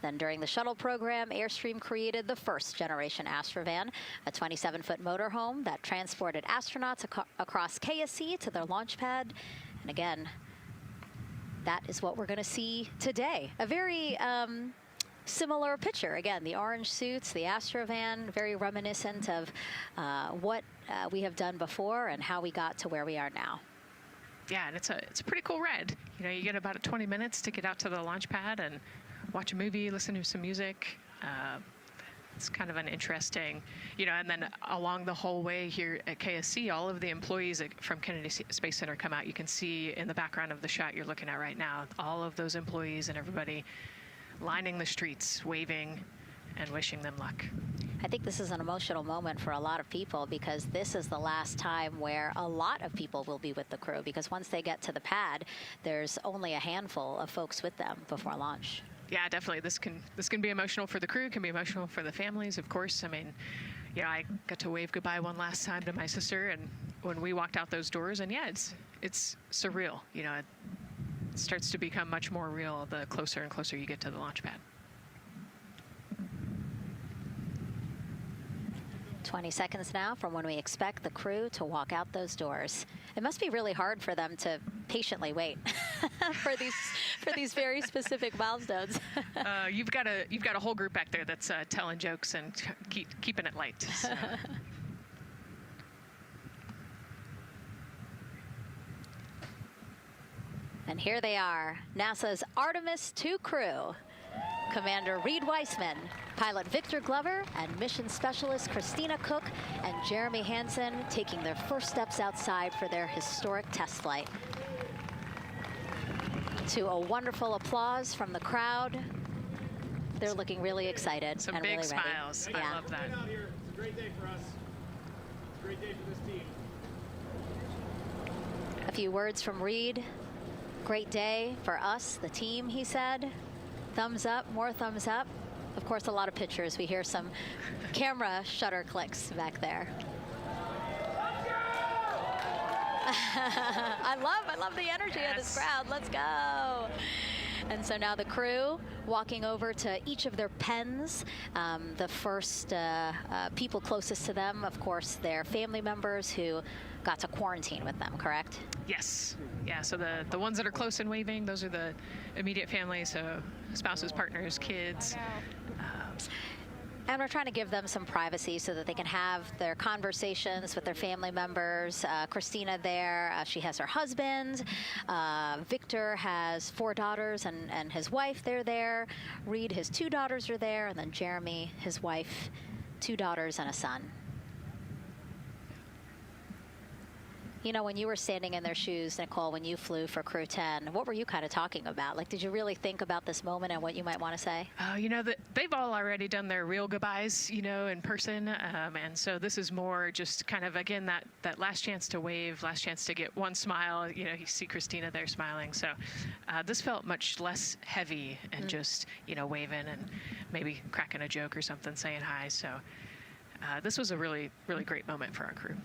Then during the shuttle program, Airstream created the first generation Astrovan, a 27-foot motorhome that transported astronauts across KSC to their launch pad. And again, that is what we're going to see today. A very similar picture. Again, the orange suits, the Astrovan, very reminiscent of what we have done before and how we got to where we are now. Yeah, and it's a pretty cool ride. You know, you get about 20 minutes to get out to the launch pad and watch a movie, listen to some music. It's kind of an interesting, you know, and then along the whole way here at KSC, all of the employees from Kennedy Space Center come out. You can see in the background of the shot you're looking at right now, all of those employees and everybody lining the streets, waving and wishing them luck. I think this is an emotional moment for a lot of people because this is the last time where a lot of people will be with the crew, because once they get to the pad, there's only a handful of folks with them before launch. Yeah, definitely. This can be emotional for the crew, can be emotional for the families, of course. I mean, you know, I got to wave goodbye one last time to my sister, and when we walked out those doors, and yeah, it's surreal. You know, it starts to become much more real the closer and closer you get to the launch pad. 20 seconds now from when we expect the crew to walk out those doors. It must be really hard for them to patiently wait for these very specific milestones. You've got a whole group back there that's telling jokes and keeping it light. So. And here they are, NASA's Artemis II crew. Commander Reed Weissman, pilot Victor Glover, and mission specialist Christina Cook and Jeremy Hansen taking their first steps outside for their historic test flight. To a wonderful applause from the crowd. They're looking really excited Some and big really smiles. ready. I love that. It's a great day for us. It's a great day for this team. A few words from Reed. Great day for us, the team, he said. Thumbs up, more thumbs up. Of course, a lot of pictures. We hear some camera shutter clicks back there. I love the energy of this crowd. Let's go. And so now the crew walking over to each of their pens. The first people closest to them, of course, their family members who got to quarantine with them, correct? Yes. Yeah, so the ones that are close and waving, those are the immediate family, so spouses, partners, kids. And we're trying to give them some privacy so that they can have their conversations with their family members. Christina there, she has her husband. Victor has 4 daughters and his wife, they're there. Reed, his 2 daughters are there. And then Jeremy, his wife, 2 daughters and a son. You know, when you were standing in their shoes, Nicole, when you flew for Crew 10, what were you kind of talking about? Like, did you really think about this moment and what you might want to say? You know, they've all already done their real goodbyes, you know, in person. And so this is more just kind of, again, that last chance to wave, last chance to get one smile. You know, you see Christina there smiling. So this felt much less heavy and just, you know, waving and maybe cracking a joke or something, saying hi. So this was a really, really great moment for our crew.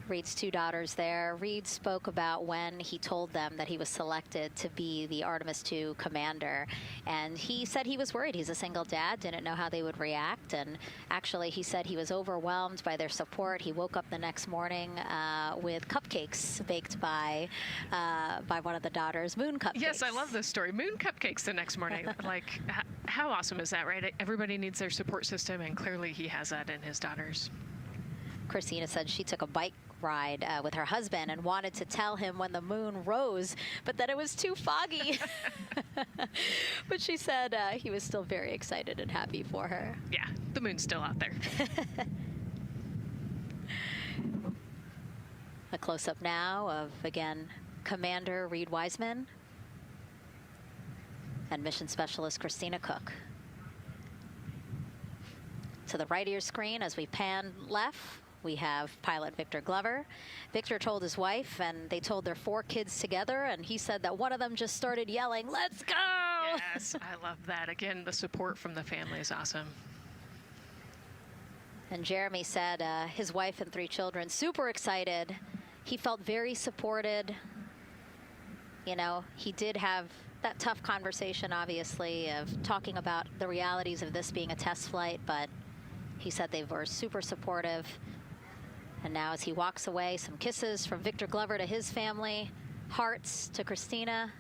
Reed's 2 daughters there. Reed spoke about when he told them that he was selected to be the Artemis II commander. And he said he was worried. He's a single dad, didn't know how they would react. And actually, he said he was overwhelmed by their support. He woke up the next morning with cupcakes baked by one of the daughters, moon cupcakes. Yes, I love this story. Moon cupcakes the next morning. Like, how awesome is that, right? Everybody needs their support system, and clearly he has that in his daughters. Christina said she took a bike ride with her husband and wanted to tell him when the moon rose, but that it was too foggy. But she said he was still very excited and happy for her. Yeah, the moon's still out there. A close-up now of, again, Commander Reed Weissman and Mission Specialist Christina Cook. To the right of your screen, as we pan left, we have pilot Victor Glover. Victor told his wife, and they told their 4 kids together, and he said that one of them just started yelling, "Let's go!" Yes, I love that. Again, the support from the family is awesome. And Jeremy said his wife and 3 children, super excited. He felt very supported. You know, he did have that tough conversation, obviously, of talking about the realities of this being a test flight, but he said they were super supportive. And now as he walks away, some kisses from Victor Glover to his family, hearts to Christina.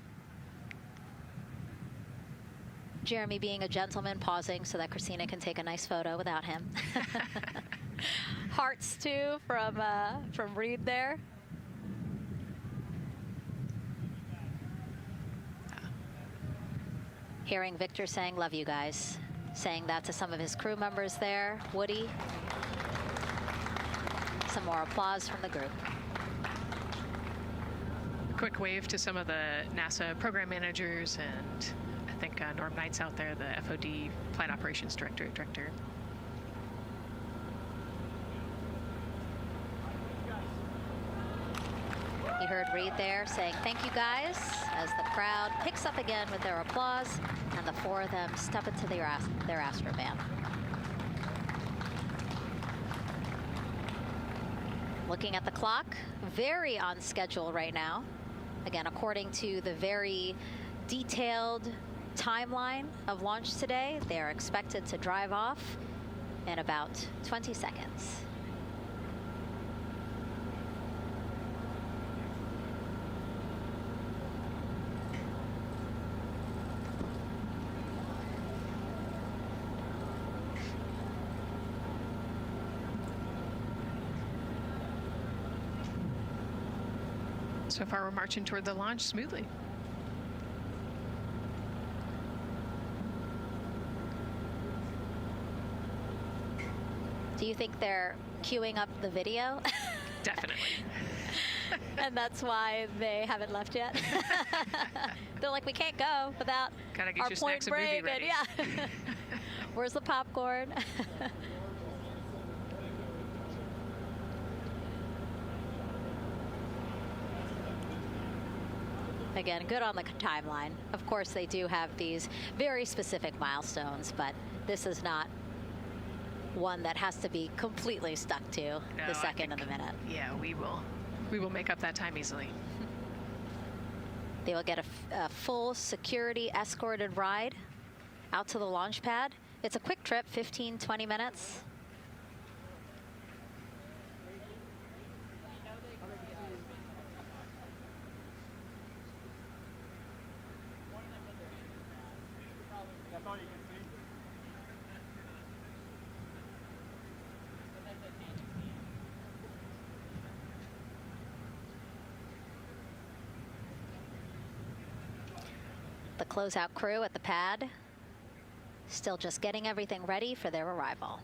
Jeremy being a gentleman, pausing so that Christina can take a nice photo without him. Hearts too from Reed there. Hearing Victor saying, "Love you guys," saying that to some of his crew members there. Woody. Some more applause from the group. Quick wave to some of the NASA program managers, and I think Norm Knight's out there, the FOD Flight Operations Director. You heard Reed there saying, "Thank you guys," as the crowd picks up again with their applause, and the 4 of them step into their Astrovan. Looking at the clock, very on schedule right now. Again, according to the very detailed timeline of launch today, they are expected to drive off in about 20 seconds. So far, we're marching toward the launch smoothly. Do you think they're queuing up the video? Definitely. And that's why they haven't left yet. They're like, we can't go without Gotta get our your point snacks and movie break. ready. And yeah. Where's the popcorn? Again, good on the timeline. Of course, they do have these very specific milestones, but this is not one that has to be completely stuck to the second and the minute. Yeah, we will make up that time easily. They will get a full security escorted ride out to the launch pad. It's a quick trip, 15, 20 minutes. The closeout crew at the pad still just getting everything ready for their arrival.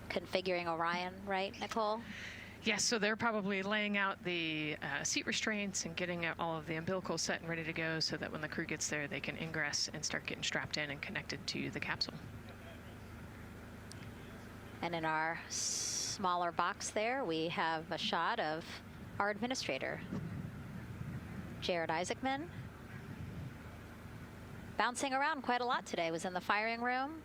Configuring Orion, right, Nicole? Yes, so they're probably laying out the seat restraints and getting all of the umbilicals set and ready to go so that when the crew gets there, they can ingress and start getting strapped in and connected to the capsule. And in our smaller box there, we have a shot of our administrator, Jared Isaacman. Bouncing around quite a lot today, was in the firing room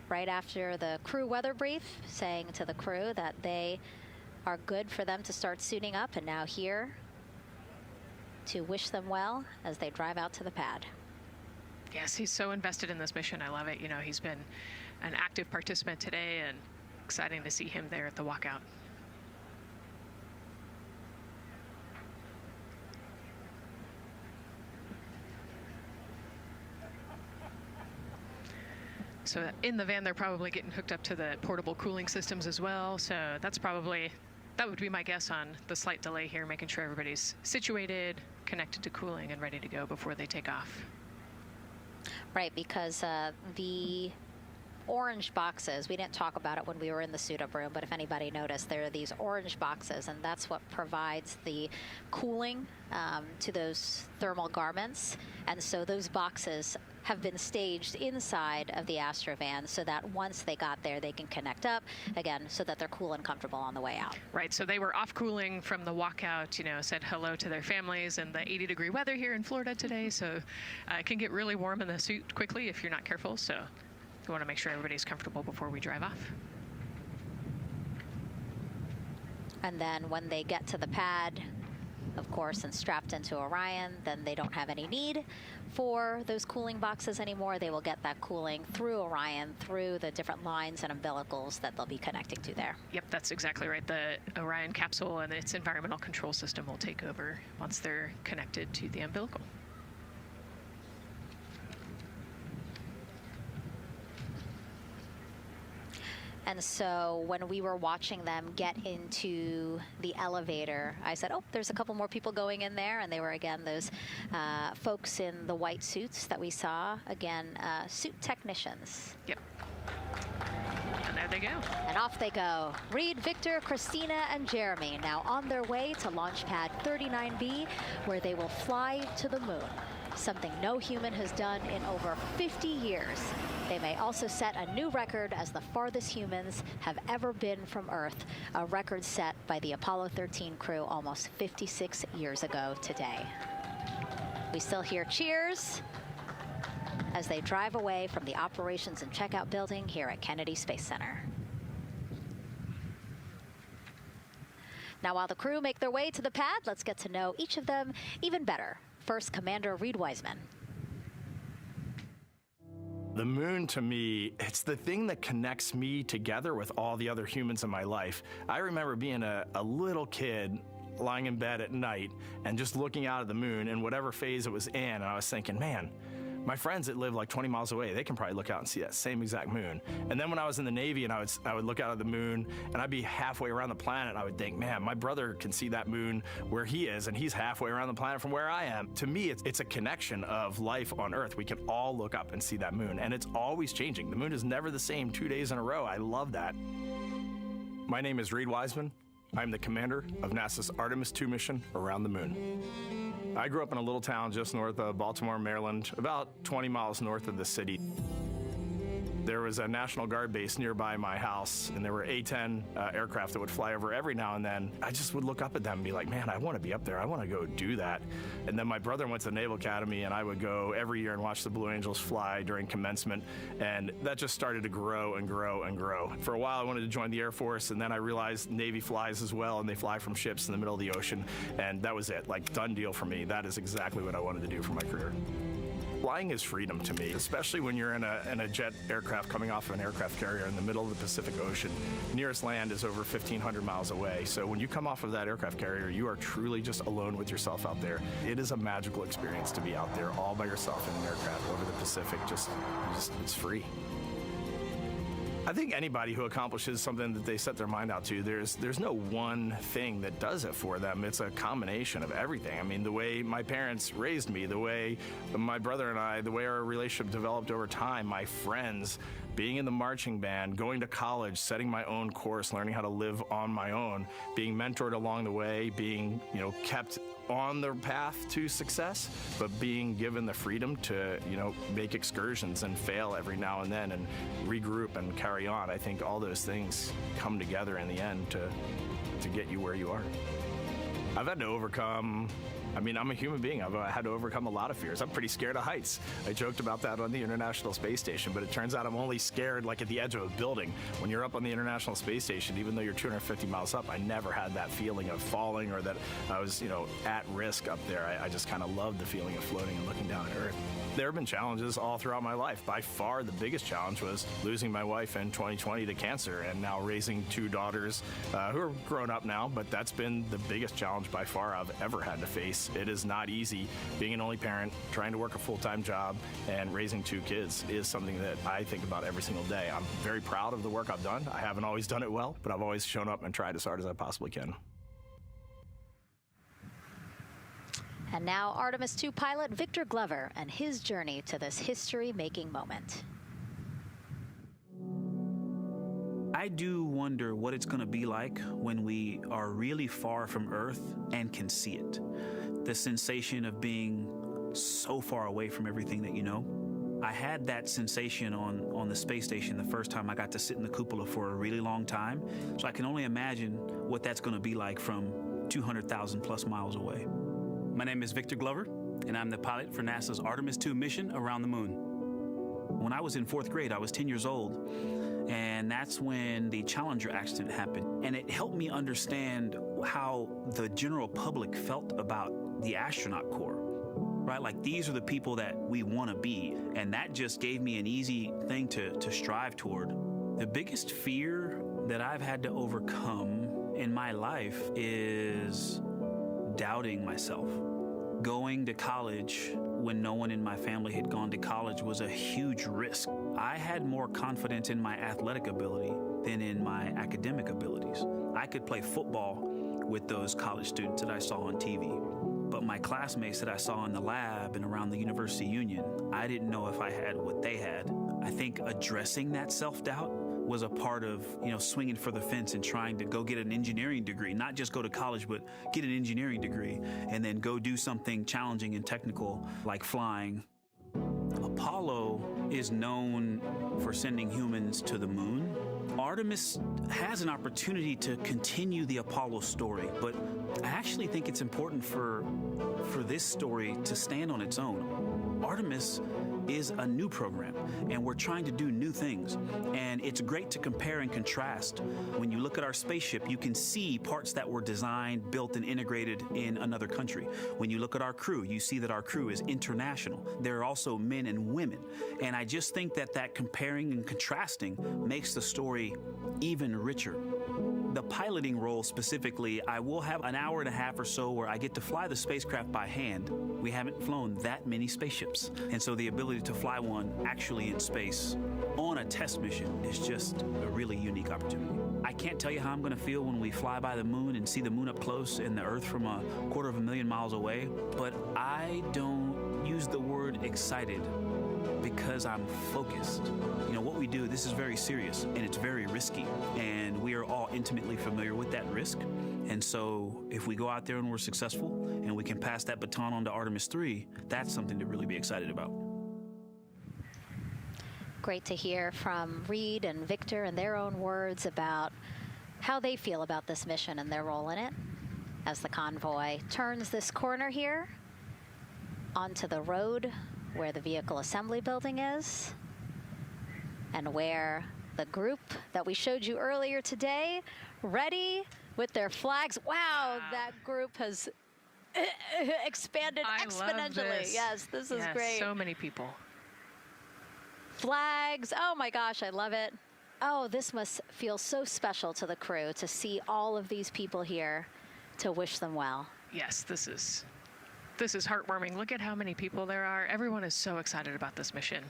right after the crew weather brief, saying to the crew that they are good for them to start suiting up, and now here to wish them well as they drive out to the pad. Yes, he's so invested in this mission. I love it. You know, he's been an active participant today, and exciting to see him there at the walkout. So in the van, they're probably getting hooked up to the portable cooling systems as well. So that would be my guess on the slight delay here, making sure everybody's situated, connected to cooling, and ready to go before they take off. Right, because the orange boxes, we didn't talk about it when we were in the suit-up room, but if anybody noticed, there are these orange boxes, and that's what provides the cooling to those thermal garments. And so those boxes have been staged inside of the Astrovan so that once they got there, they can connect up again so that they're cool and comfortable on the way out. Right, so they were off cooling from the walkout, you know, said hello to their families and the 80-degree weather here in Florida today. So it can get really warm in the suit quickly if you're not careful. So we want to make sure everybody's comfortable before we drive off. And then when they get to the pad, of course, and strapped into Orion, then they don't have any need for those cooling boxes anymore. They will get that cooling through Orion, through the different lines and umbilicals that they'll be connecting to there. Yep, that's exactly right. The Orion capsule and its environmental control system will take over once they're connected to the umbilical. And so when we were watching them get into the elevator, I said, oh, there's a couple more people going in there. And they were, again, those folks in the white suits that we saw. Again, suit technicians. Yep. And there they go. And off they go. Reed, Victor, Christina, and Jeremy now on their way to launch pad 39B, where they will fly to the moon. Something no human has done in over 50 years. They may also set a new record as the farthest humans have ever been from Earth, a record set by the Apollo 13 crew almost 56 years ago today. We still hear cheers as they drive away from the operations and checkout building here at Kennedy Space Center. Now, while the crew make their way to the pad, let's get to know each of them even better. First, Commander Reed Wiseman. The moon, to me, it's the thing that connects me together with all the other humans in my life. I remember being a little kid lying in bed at night and just looking out at the moon in whatever phase it was in, and I was thinking, man, my friends that live like 20 miles away, they can probably look out and see that same exact moon. And then when I was in the Navy and I would look out at the moon and I'd be halfway around the planet, I would think, man, my brother can see that moon where he is and he's halfway around the planet from where I am. To me, it's a connection of life on Earth. We can all look up and see that moon, and it's always changing. The moon is never the same 2 days in a row. I love that. My name is Reed Wiseman. I'm the commander of NASA's Artemis II mission around the moon. I grew up in a little town just north of Baltimore, Maryland, about 20 miles north of the city. There was a National Guard base nearby my house, and there were A-10 aircraft that would fly over every now and then. I just would look up at them and be like, man, I want to be up there. I want to go do that. And then my brother went to the Naval Academy, and I would go every year and watch the Blue Angels fly during commencement, and that just started to grow and grow and grow. For a while, I wanted to join the Air Force, and then I realized Navy flies as well, and they fly from ships in the middle of the ocean, and that was it. Like, done deal for me. That is exactly what I wanted to do for my career. Flying is freedom to me, especially when you're in a jet aircraft coming off of an aircraft carrier in the middle of the Pacific Ocean. Nearest land is over 1,500 miles away. So when you come off of that aircraft carrier, you are truly just alone with yourself out there. It is a magical experience to be out there all by yourself in an aircraft over the Pacific. It's free. I think anybody who accomplishes something that they set their mind out to, there's no one thing that does it for them. It's a combination of everything. I mean, the way my parents raised me, the way my brother and I, the way our relationship developed over time, my friends, being in the marching band, going to college, setting my own course, learning how to live on my own, being mentored along the way, being, kept on the path to success, but being given the freedom to, make excursions and fail every now and then and regroup and carry on. I think all those things come together in the end to get you where you are. I've had to overcome, I'm a human being. I've had to overcome a lot of fears. I'm pretty scared of heights. I joked about that on the International Space Station, but it turns out I'm only scared like at the edge of a building. When you're up on the International Space Station, even though you're 250 miles up, I never had that feeling of falling or that I was, at risk up there. I just kind of loved the feeling of floating and looking down at Earth. There have been challenges all throughout my life. By far, the biggest challenge was losing my wife in 2020 to cancer and now raising two daughters who are grown up now, but that's been the biggest challenge by far I've ever had to face. It is not easy. Being an only parent, trying to work a full-time job, and raising two kids is something that I think about every single day. I'm very proud of the work I've done. I haven't always done it well, but I've always shown up and tried as hard as I possibly can. And now Artemis II pilot Victor Glover and his journey to this history-making moment. I do wonder what it's going to be like when we are really far from Earth and can see it. The sensation of being so far away from everything that you know. I had that sensation on the space station the first time I got to sit in the cupola for a really long time. So I can only imagine what that's going to be like from 200,000 plus miles away. My name is Victor Glover, and I'm the pilot for NASA's Artemis II mission around the moon. When I was in 4th grade, I was 10 years old, and that's when the Challenger accident happened. And it helped me understand how the general public felt about the astronaut corps, right? Like, these are the people that we want to be, and that just gave me an easy thing to strive toward. The biggest fear that I've had to overcome in my life is doubting myself. Going to college when no one in my family had gone to college was a huge risk. I had more confidence in my athletic ability than in my academic abilities. I could play football with those college students that I saw on TV, but my classmates that I saw in the lab and around the University Union, I didn't know if I had what they had. I think addressing that self-doubt was a part of, swinging for the fence and trying to go get an engineering degree, not just go to college, but get an engineering degree and then go do something challenging and technical like flying. Apollo is known for sending humans to the moon. Artemis has an opportunity to continue the Apollo story, but I actually think it's important for this story to stand on its own. Artemis is a new program, and we're trying to do new things. And it's great to compare and contrast. When you look at our spaceship, you can see parts that were designed, built, and integrated in another country. When you look at our crew, you see that our crew is international. There are also men and women. And I just think that comparing and contrasting makes the story even richer. The piloting role specifically, I will have an hour and a half or so where I get to fly the spacecraft by hand. We haven't flown that many spaceships. And so the ability to fly one actually in space on a test mission is just a really unique opportunity. I can't tell you how I'm going to feel when we fly by the moon and see the moon up close and the Earth from 250,000 miles away, but I don't use the word excited because I'm focused. You know, what we do, this is very serious and it's very risky, and we are all intimately familiar with that risk. And so if we go out there and we're successful and we can pass that baton on to Artemis II, that's something to really be excited about. Great to hear from Reed and Victor in their own words about how they feel about this mission and their role in it as the convoy turns this corner here onto the road where the vehicle assembly building is and where the group that we showed you earlier today, ready with their flags. Wow, that group has expanded exponentially. Love this. Yes, this is great. So many people. Flags, oh my gosh, I love it. Oh, this must feel so special to the crew to see all of these people here to wish them well. Yes, this is heartwarming. Look at how many people there are. Everyone is so excited about this mission.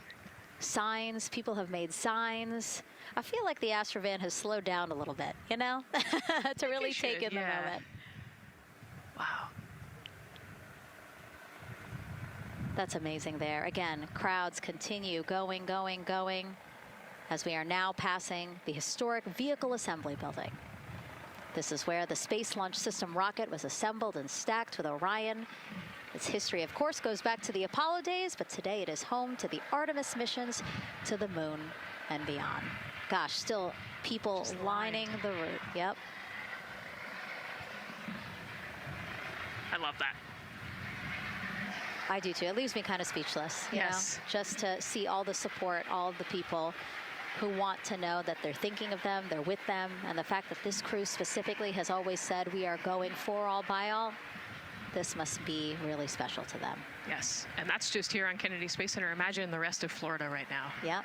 Signs, people have made signs. I feel like the Astrovan has slowed down a little bit, you know, to really take in the moment. Wow. That's amazing there. Again, crowds continue going as we are now passing the historic vehicle assembly building. This is where the Space Launch System rocket was assembled and stacked with Orion. Its history, of course, goes back to the Apollo days, but today it is home to the Artemis missions to the moon and beyond. Gosh, still people lining the route. Yep. I love that. I do too. It leaves me kind of speechless, you know, just to see all the support, all of the people who want to know that they're thinking of them, they're with them, and the fact that this crew specifically has always said we are going for all by all. This must be really special to them. Yes, and that's just here on Kennedy Space Center. Imagine the rest of Florida right now. Yep.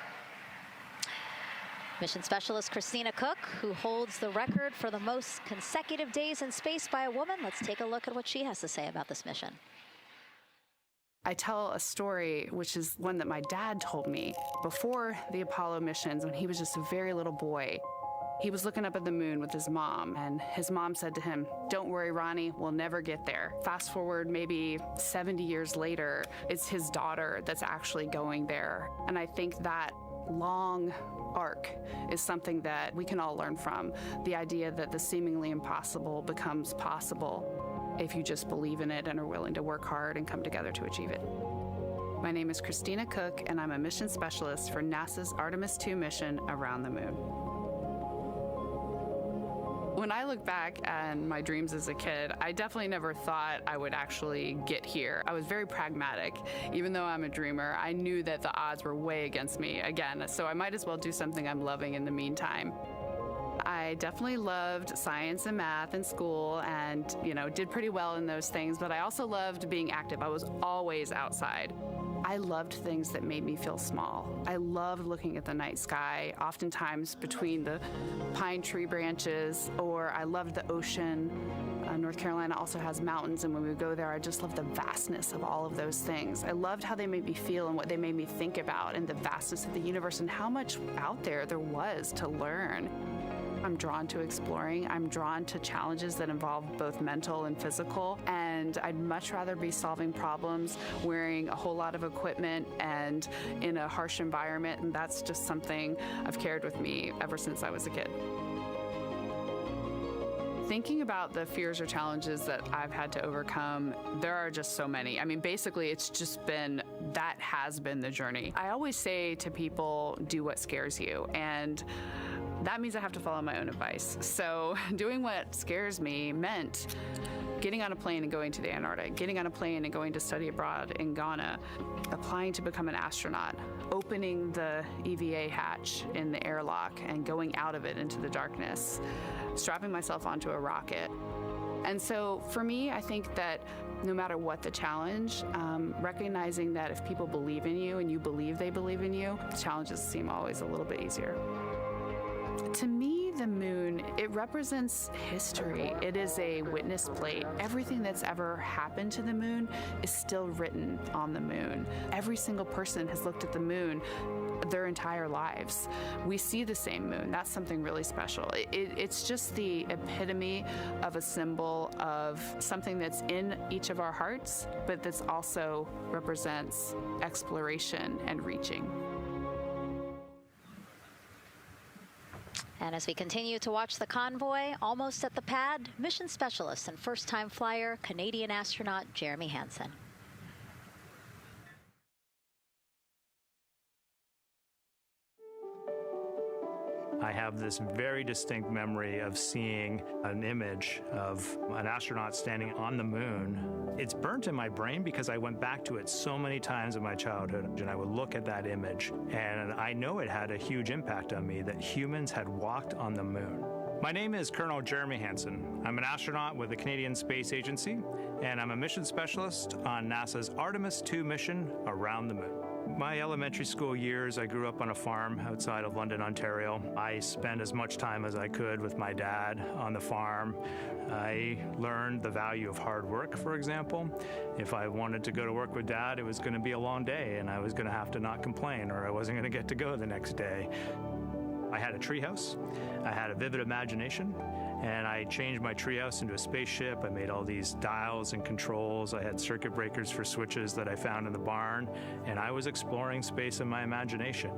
Mission Specialist Christina Cook, who holds the record for the most consecutive days in space by a woman. Let's take a look at what she has to say about this mission. I tell a story, which is one that my dad told me before the Apollo missions when he was just a very little boy. He was looking up at the moon with his mom, and his mom said to him, "Don't worry, Ronnie, we'll never get there." Fast forward maybe 70 years later, it's his daughter that's actually going there. And I think that long arc is something that we can all learn from. The idea that the seemingly impossible becomes possible if you just believe in it and are willing to work hard and come together to achieve it. My name is Christina Cook, and I'm a mission specialist for NASA's Artemis II mission around the moon. When I look back at my dreams as a kid, I definitely never thought I would actually get here. I was very pragmatic. Even though I'm a dreamer, I knew that the odds were way against me again, so I might as well do something I'm loving in the meantime. I definitely loved science and math in school and, did pretty well in those things, but I also loved being active. I was always outside. I loved things that made me feel small. I loved looking at the night sky, oftentimes between the pine tree branches, or I loved the ocean. North Carolina also has mountains, and when we go there, I just loved the vastness of all of those things. I loved how they made me feel and what they made me think about, and the vastness of the universe and how much out there was to learn. I'm drawn to exploring. I'm drawn to challenges that involve both mental and physical, and I'd much rather be solving problems wearing a whole lot of equipment and in a harsh environment, and that's just something I've carried with me ever since I was a kid. Thinking about the fears or challenges that I've had to overcome, there are just so many. I mean, basically, that has been the journey. I always say to people, do what scares you. And that means I have to follow my own advice. So doing what scares me meant getting on a plane and going to the Antarctic, getting on a plane and going to study abroad in Ghana, applying to become an astronaut, opening the EVA hatch in the airlock and going out of it into the darkness, strapping myself onto a rocket. And so for me, I think that no matter what the challenge, recognizing that if people believe in you and you believe they believe in you, the challenges seem always a little bit easier. To me, the moon, it represents history. It is a witness plate. Everything that's ever happened to the moon is still written on the moon. Every single person has looked at the moon their entire lives. We see the same moon. That's something really special. It's just the epitome of a symbol of something that's in each of our hearts, but that's also represents exploration and reaching. And as we continue to watch the convoy, almost at the pad, mission specialist and first-time flyer, Canadian astronaut Jeremy Hansen. I have this very distinct memory of seeing an image of an astronaut standing on the moon. It's burnt in my brain because I went back to it so many times in my childhood, and I would look at that image, and I know it had a huge impact on me that humans had walked on the moon. My name is Colonel Jeremy Hansen. I'm an astronaut with the Canadian Space Agency, and I'm a mission specialist on NASA's Artemis II mission around the moon. My elementary school years, I grew up on a farm outside of London, Ontario. I spent as much time as I could with my dad on the farm. I learned the value of hard work, for example. If I wanted to go to work with Dad, it was going to be a long day, and I was going to have to not complain, or I wasn't going to get to go the next day. I had a treehouse. I had a vivid imagination, and I changed my treehouse into a spaceship. I made all these dials and controls. I had circuit breakers for switches that I found in the barn, and I was exploring space in my imagination.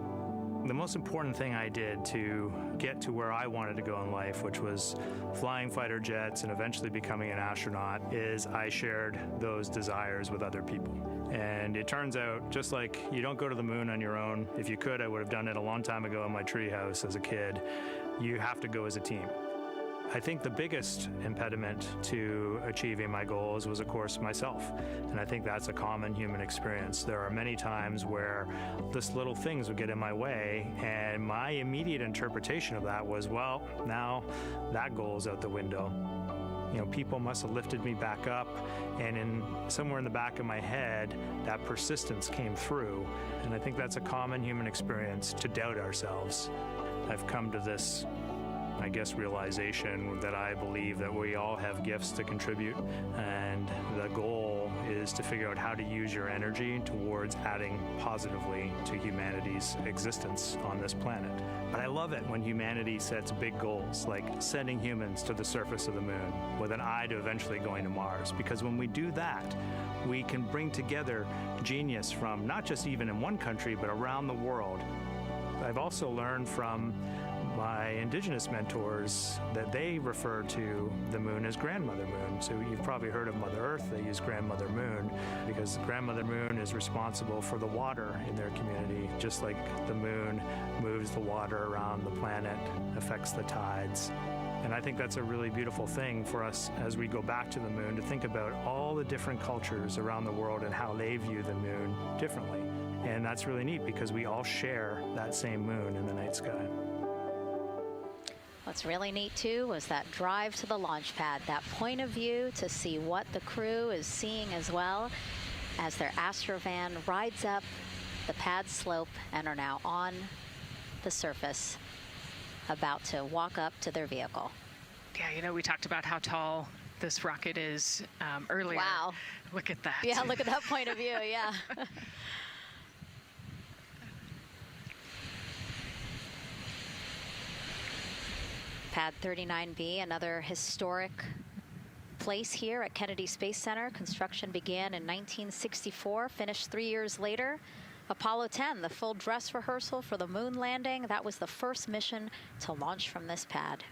The most important thing I did to get to where I wanted to go in life, which was flying fighter jets and eventually becoming an astronaut, is I shared those desires with other people. And it turns out, just like you don't go to the moon on your own, if you could, I would have done it a long time ago in my treehouse as a kid. You have to go as a team. I think the biggest impediment to achieving my goals was, of course, myself. And I think that's a common human experience. There are many times where just little things would get in my way, and my immediate interpretation of that was, well, now that goal's out the window. You know, people must have lifted me back up, and somewhere in the back of my head, that persistence came through. And I think that's a common human experience, to doubt ourselves. I've come to this, I guess, realization that I believe that we all have gifts to contribute, and the goal is to figure out how to use your energy towards adding positively to humanity's existence on this planet. But I love it when humanity sets big goals, like sending humans to the surface of the moon with an eye to eventually going to Mars, because when we do that, we can bring together genius from not just even in one country, but around the world. I've also learned from my indigenous mentors that they refer to the moon as Grandmother Moon. So you've probably heard of Mother Earth. They use Grandmother Moon because Grandmother Moon is responsible for the water in their community, just like the moon moves the water around the planet, affects the tides. And I think that's a really beautiful thing for us as we go back to the moon, to think about all the different cultures around the world and how they view the moon differently. And that's really neat because we all share that same moon in the night sky. What's really neat, too, was that drive to the launch pad, that point of view to see what the crew is seeing as well as their Astrovan rides up the pad slope and are now on the surface, about to walk up to their vehicle. Yeah, you know, we talked about how tall this rocket is earlier. Wow. Look at that. Yeah, look at that point of view, yeah. Pad 39B, another historic place here at Kennedy Space Center. Construction began in 1964, finished 3 years later. Apollo 10, the full dress rehearsal for the moon landing. That was the first mission to launch from this pad.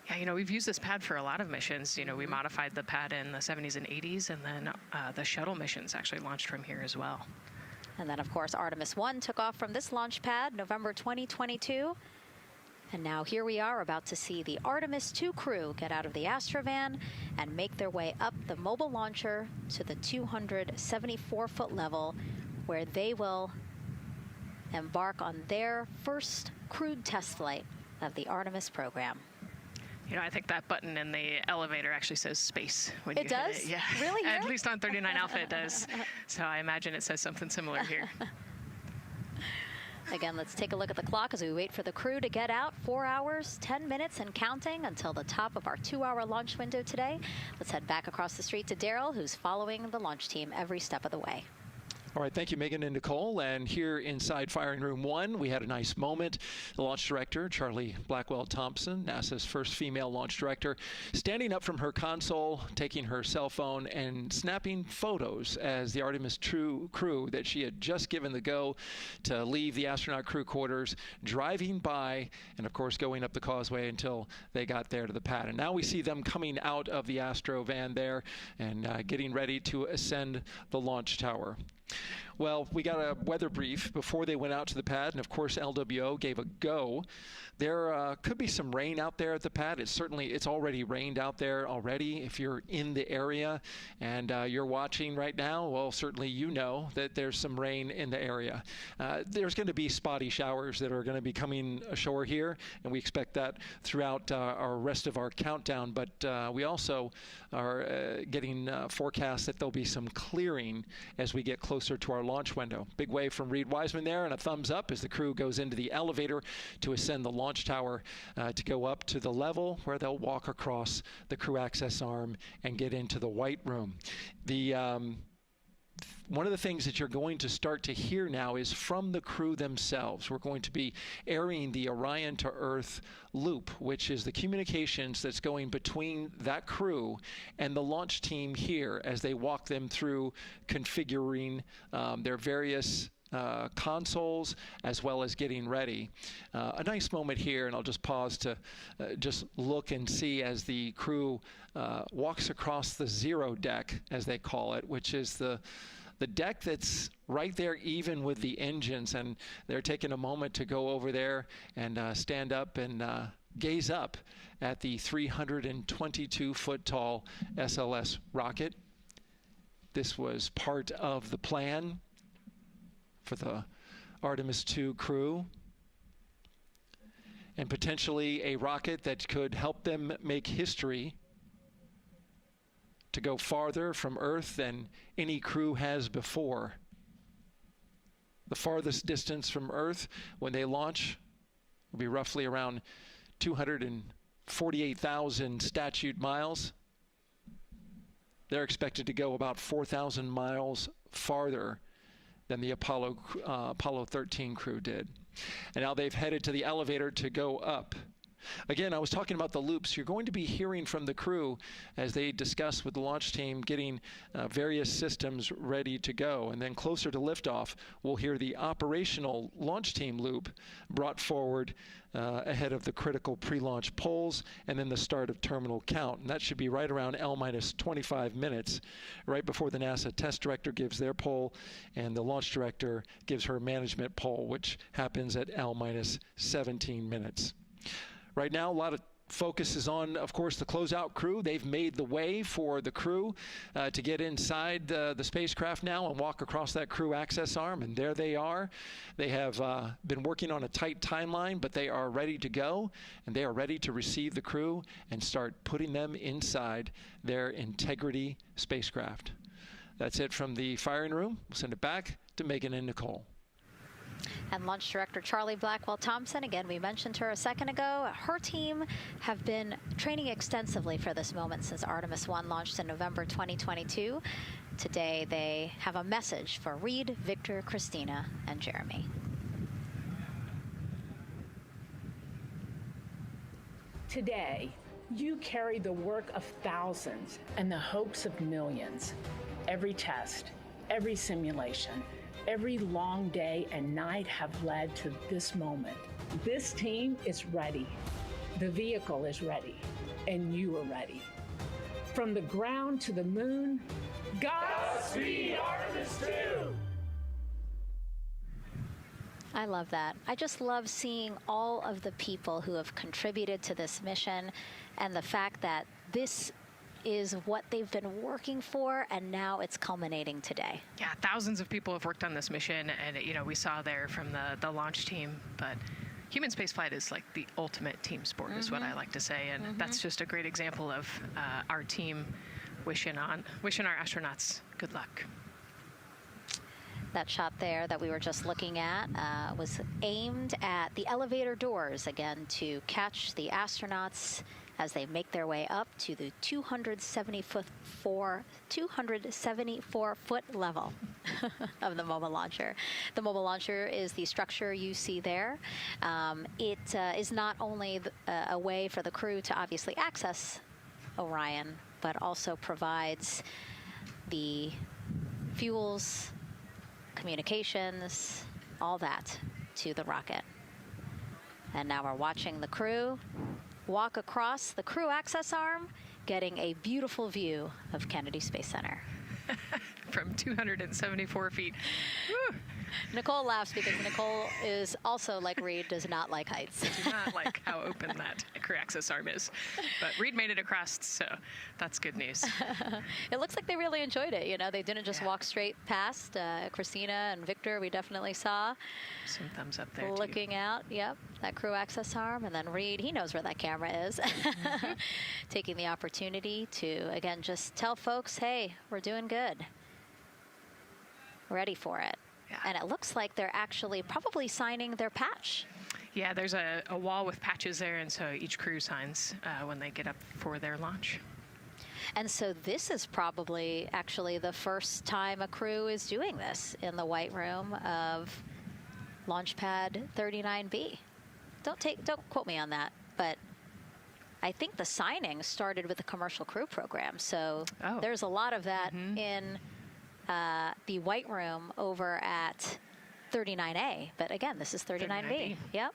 Yeah, you know, we've used this pad for a lot of missions. You know, we modified the pad in the 70s and 80s, and then the shuttle missions actually launched from here as well. And then, of course, Artemis I took off from this launch pad November 2022. And now here we are about to see the Artemis II crew get out of the Astrovan and make their way up the mobile launcher to the 274-foot level, where they will embark on their first crewed test flight of the Artemis program. You know, I think that button in the elevator actually says space when It you does? hit it. Yeah. Really? At least on 39 Alpha it does. So I imagine it says something similar here. Again, let's take a look at the clock as we wait for the crew to get out. 4 hours, 10 minutes and counting until the top of our 2-hour launch window today. Let's head back across the street to Daryl, who's following the launch team every step of the way. All right, thank you, Megan and Nicole. And here inside Firing Room 1, we had a nice moment. The launch director, Charlie Blackwell Thompson, NASA's first female launch director, standing up from her console, taking her cell phone and snapping photos as the Artemis II crew that she had just given the go to leave the astronaut crew quarters, driving by, and of course going up the causeway until they got there to the pad. And now we see them coming out of the Astro van there and getting ready to ascend the launch tower. Well, we got a weather brief before they went out to the pad, and of course LWO gave a go. There could be some rain out there at the pad. It's already rained out there already. If you're in the area and you're watching right now, well, certainly you know that there's some rain in the area. There's going to be spotty showers that are going to be coming ashore here, and we expect that throughout our rest of our countdown. But we also are getting forecasts that there'll be some clearing as we get closer to our launch window. Big wave from Reed Wiseman there, and a thumbs up as the crew goes into the elevator to ascend the launch tower to go up to the level where they'll walk across the crew access arm and get into the white room. One of the things that you're going to start to hear now is from the crew themselves. We're going to be airing the Orion to Earth loop, which is the communications that's going between that crew and the launch team here as they walk them through configuring their various consoles as well as getting ready. A nice moment here, and I'll just pause to just look and see as the crew walks across the zero deck, as they call it, which is the deck that's right there even with the engines, and they're taking a moment to go over there and stand up and gaze up at the 322-foot tall SLS rocket. This was part of the plan for the Artemis II crew, and potentially a rocket that could help them make history to go farther from Earth than any crew has before. The farthest distance from Earth when they launch will be roughly around 248,000 statute miles. They're expected to go about 4,000 miles farther than the Apollo 13 crew did. And now they've headed to the elevator to go up. Again, I was talking about the loops. You're going to be hearing from the crew as they discuss with the launch team getting various systems ready to go. And then closer to liftoff, we'll hear the operational launch team loop brought forward ahead of the critical pre-launch polls and then the start of terminal count. And that should be right around L-25 minutes, right before the NASA test director gives their poll and the launch director gives her management poll, which happens at L-17 minutes. Right now, a lot of focus is on, of course, the closeout crew. They've made the way for the crew to get inside the spacecraft now and walk across that crew access arm, and there they are. They have been working on a tight timeline, but they are ready to go, and they are ready to receive the crew and start putting them inside their Integrity spacecraft. That's it from the firing room. We'll send it back to Megan and Nicole. And Launch Director Charlie Blackwell Thompson, again, we mentioned her a second ago. Her team have been training extensively for this moment since Artemis I launched in November 2022. Today, they have a message for Reed, Victor, Christina, and Jeremy. Today, you carry the work of thousands and the hopes of millions. Every test, every simulation, every long day and night have led to this moment. This team is ready. The vehicle is ready, and you are ready. From the ground to the moon, Godspeed, Artemis II! I love that. I just love seeing all of the people who have contributed to this mission and the fact that this is what they've been working for, and now it's culminating today. Yeah, thousands of people have worked on this mission, and we saw there from the launch team, but human spaceflight is like the ultimate team sport, is what I like to say, and that's just a great example of our team wishing our astronauts good luck. That shot there that we were just looking at was aimed at the elevator doors, again, to catch the astronauts as they make their way up to the 274-foot level of the mobile launcher. The mobile launcher is the structure you see there. It is not only a way for the crew to obviously access Orion, but also provides the fuels, communications, all that to the rocket. And now we're watching the crew walk across the crew access arm, getting a beautiful view of Kennedy Space Center. From 274 feet. Woo. Nicole laughs because Nicole is also, like Reed, does not like heights. Do not like how open that crew access arm is. But Reed made it across, so that's good news. It looks like they really enjoyed it. You know, they didn't just walk straight past. Christina and Victor, we definitely saw. Some thumbs up there, looking out, yep, that crew access arm. And then Reed, he knows where that camera is. Taking the opportunity to, again, just tell folks, hey, we're doing good. Ready for it. Yeah. And it looks like they're actually probably signing their patch. Yeah, there's a wall with patches there, and so each crew signs when they get up for their launch. And so this is probably actually the first time a crew is doing this in the White Room of Launch Pad 39B. Don't quote me on that, but I think the signing started with the commercial crew program. So there's a lot of that in the White Room over at 39A. But again, this is 39B. Yep.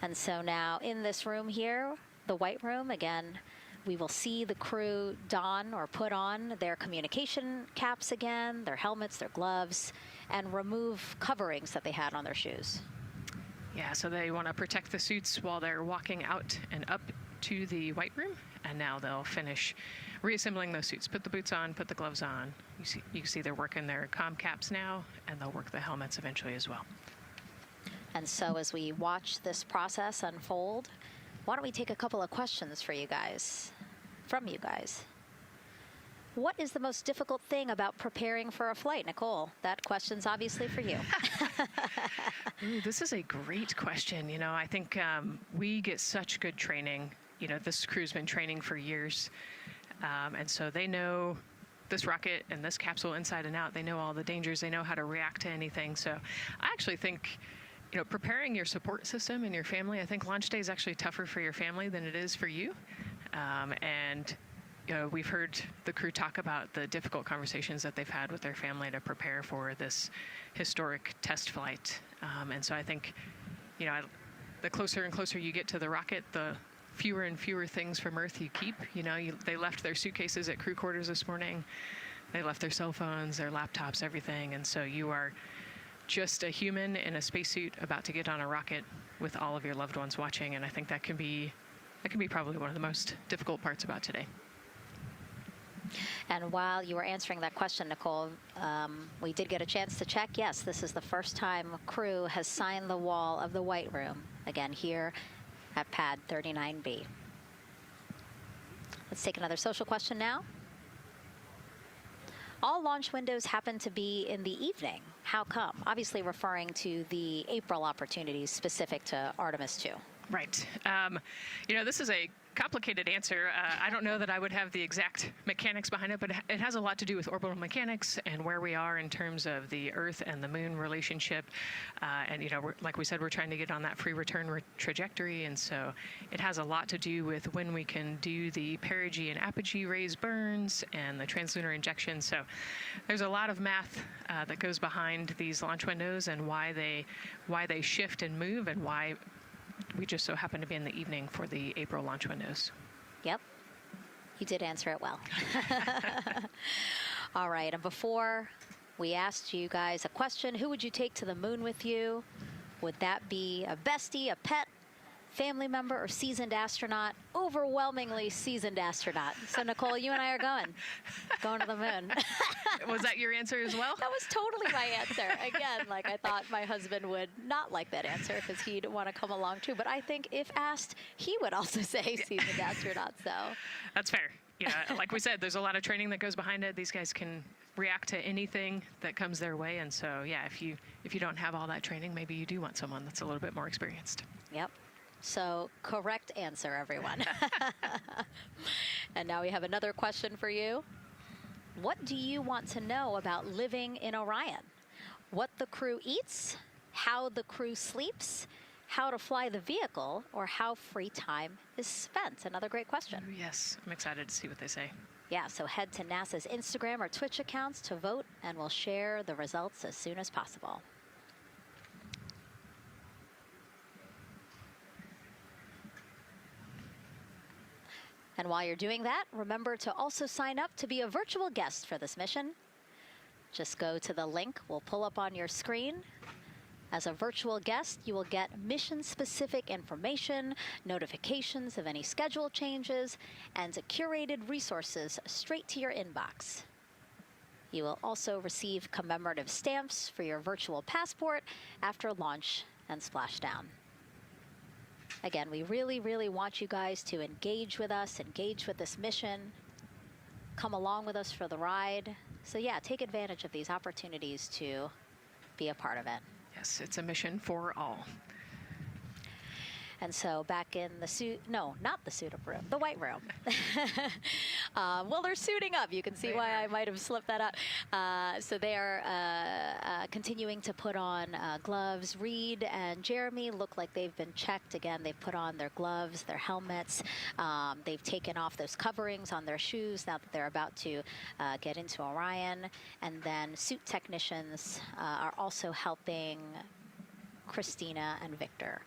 And so now in this room here, the White Room, again, we will see the crew don or put on their communication caps again, their helmets, their gloves, and remove coverings that they had on their shoes. Yeah, so they want to protect the suits while they're walking out and up to the White Room, and now they'll finish reassembling those suits. Put the boots on, put the gloves on. You see they're working their comm caps now, and they'll work the helmets eventually as well. And so as we watch this process unfold, why don't we take a couple of questions from you guys? What is the most difficult thing about preparing for a flight? Nicole, that question's obviously for you. Ooh, this is a great question. You know, I think we get such good training. You know, this crew's been training for years. And so they know this rocket and this capsule inside and out. They know all the dangers. They know how to react to anything. So I actually think, you know, preparing your support system and your family, I think launch day is actually tougher for your family than it is for you. And, you know, we've heard the crew talk about the difficult conversations that they've had with their family to prepare for this historic test flight. And so I think, you know, the closer and closer you get to the rocket, the fewer and fewer things from Earth you keep. You know, they left their suitcases at crew quarters this morning. They left their cell phones, their laptops, everything. And so you are just a human in a spacesuit about to get on a rocket with all of your loved ones watching. And I think that can be probably one of the most difficult parts about today. And while you were answering that question, Nicole, we did get a chance to check. Yes, this is the first time a crew has signed the wall of the White Room, again here at Pad 39B. Let's take another social question now. All launch windows happen to be in the evening. How come? Obviously referring to the April opportunities specific to Artemis II. Right. You know, this is a complicated answer. I don't know that I would have the exact mechanics behind it, but it has a lot to do with orbital mechanics and where we are in terms of the Earth and the Moon relationship. And, you know, like we said, we're trying to get on that free return trajectory. And so it has a lot to do with when we can do the perigee and apogee raised burns and the translunar injection. So there's a lot of math that goes behind these launch windows and why they shift and move and why we just so happen to be in the evening for the April launch windows. Yep. You did answer it well. All right. And before We asked you guys a question. Who would you take to the moon with you? Would that be a bestie, a pet, family member, or seasoned astronaut? Overwhelmingly seasoned astronaut. So Nicole, you and I are going to the moon. Was that your answer as well? That was totally my answer. Again, like I thought my husband would not like that answer because he'd want to come along too. But I think if asked, he would also say seasoned astronaut. So that's fair. Yeah, like we said, there's a lot of training that goes behind it. These guys can react to anything that comes their way. And so, yeah, if you don't have all that training, maybe you do want someone that's a little bit more experienced. Yep. So correct answer, everyone. And now we have another question for you. What do you want to know about living in Orion? What the crew eats, how the crew sleeps, how to fly the vehicle, or how free time is spent? Another great question. Yes, I'm excited to see what they say. Yeah, so head to NASA's Instagram or Twitch accounts to vote, and we'll share the results as soon as possible. And while you're doing that, remember to also sign up to be a virtual guest for this mission. Just go to the link we'll pull up on your screen. As a virtual guest, you will get mission-specific information, notifications of any schedule changes, and curated resources straight to your inbox. You will also receive commemorative stamps for your virtual passport after launch and splashdown. Again, we really, really want you guys to engage with us, engage with this mission, come along with us for the ride. So yeah, take advantage of these opportunities to be a part of it. Yes, it's a mission for all. And so back in the suit, no, not the suit-up room, the white room. Well, they're suiting up. You can see why I might have slipped that up. So they are continuing to put on gloves. Reed and Jeremy look like they've been checked. Again, they've put on their gloves, their helmets. They've taken off those coverings on their shoes now that they're about to get into Orion. And then suit technicians are also helping Christina and Victor.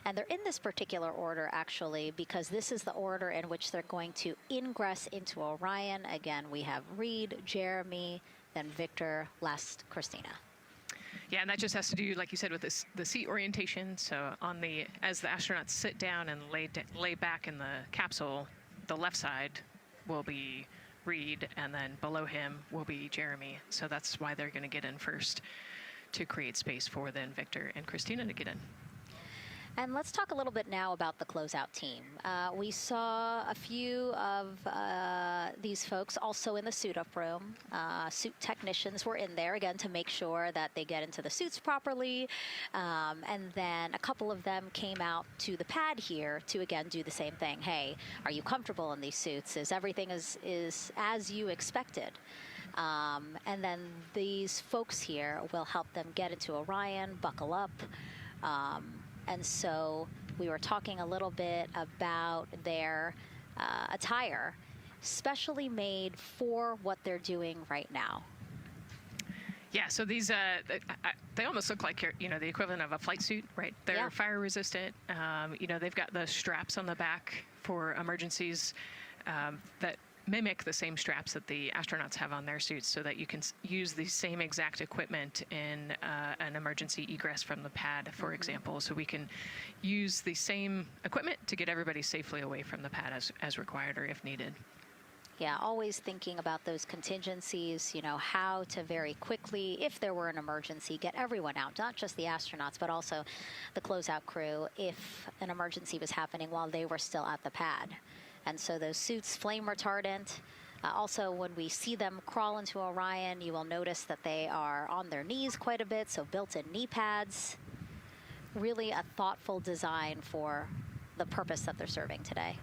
And they're in this particular order, actually, because this is the order in which they're going to ingress into Orion. Again, we have Reed, Jeremy, then Victor, last Christina. Yeah, and that just has to do, like you said, with this, the seat orientation. So as the astronauts sit down and lay back in the capsule, the left side will be Reed, and then below him will be Jeremy. So that's why they're going to get in first, to create space for then Victor and Christina to get in. And let's talk a little bit now about the closeout team. We saw a few of these folks also in the suit-up room. Suit technicians were in there, again, to make sure that they get into the suits properly. And then a couple of them came out to the pad here to, again, do the same thing. Hey, are you comfortable in these suits? Is everything is as you expected? And then these folks here will help them get into Orion, buckle up. And so we were talking a little bit about their attire, specially made for what they're doing right now. Yeah, so these, they almost look like, the equivalent of a flight suit, right? They're fire resistant. They've got the straps on the back for emergencies that mimic the same straps that the astronauts have on their suits, so that you can use the same exact equipment in an emergency egress from the pad, for example. So we can use the same equipment to get everybody safely away from the pad as required or if needed. Yeah, always thinking about those contingencies, how to very quickly, if there were an emergency, get everyone out, not just the astronauts, but also the closeout crew if an emergency was happening while they were still at the pad. And so those suits, flame retardant. Also, when we see them crawl into Orion, you will notice that they are on their knees quite a bit, so built-in knee pads. Really a thoughtful design for the purpose that they're serving today.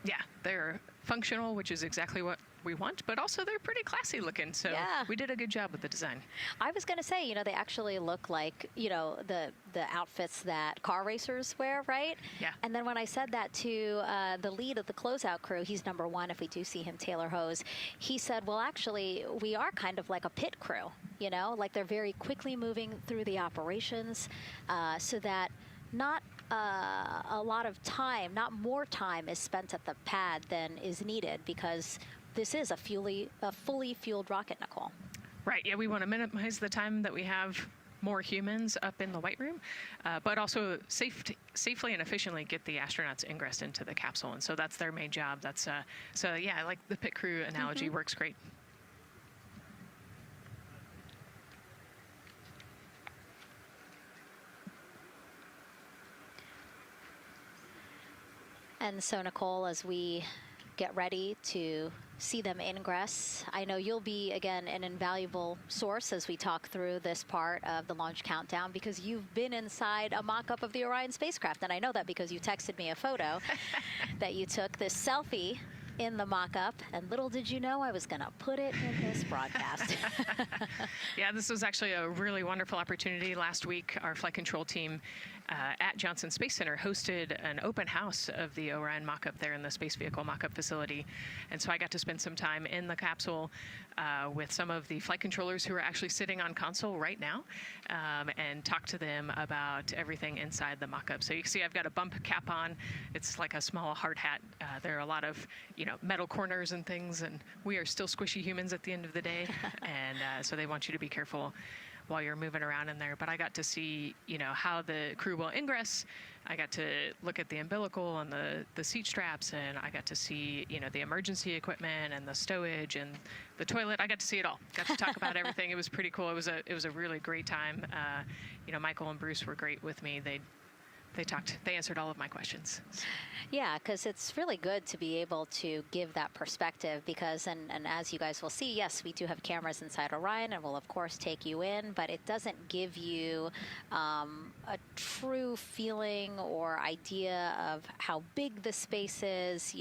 Yeah, they're functional, which is exactly what we want, but also they're pretty classy looking, so we did a good job with the design. I was going to say, they actually look like, the outfits that car racers wear, right? Yeah. And then when I said that to the lead of the closeout crew, he's number one if we do see him, Taylor Hose, he said, well, actually, we are kind of like a pit crew, like they're very quickly moving through the operations so that not a lot of time, not more time is spent at the pad than is needed, because this is a fully fueled rocket, Nicole. Right. Yeah, we want to minimize the time that we have more humans up in the White Room, but also safely and efficiently get the astronauts ingressed into the capsule. And so that's their main job. That's so yeah, I like the pit crew analogy. Works great. And so, Nicole, as we get ready to see them ingress, I know you'll be, again, an invaluable source as we talk through this part of the launch countdown, because you've been inside a mock-up of the Orion spacecraft. And I know that because you texted me a photo that you took, this selfie in the mock-up, and little did you know I was going to put it in this broadcast. Yeah, this was actually a really wonderful opportunity. Last week, our flight control team at Johnson Space Center hosted an open house of the Orion mock-up there in the space vehicle mock-up facility. And so I got to spend some time in the capsule with some of the flight controllers who are actually sitting on console right now and talk to them about everything inside the mock-up. So you can see I've got a bump cap on. It's like a small hard hat. There are a lot of, metal corners and things, and we are still squishy humans at the end of the day. And so they want you to be careful while you're moving around in there. But I got to see, how the crew will ingress. I got to look at the umbilical and the seat straps, and I got to see, the emergency equipment and the stowage and the toilet. I got to see it all. Got to talk about everything. It was pretty cool. It was a really great time. Michael and Bruce were great with me. They answered all of my questions. Yeah, because it's really good to be able to give that perspective because, and as you guys will see, yes, we do have cameras inside Orion and we'll, of course, take you in, but it doesn't give you a true feeling or idea of how big the space is,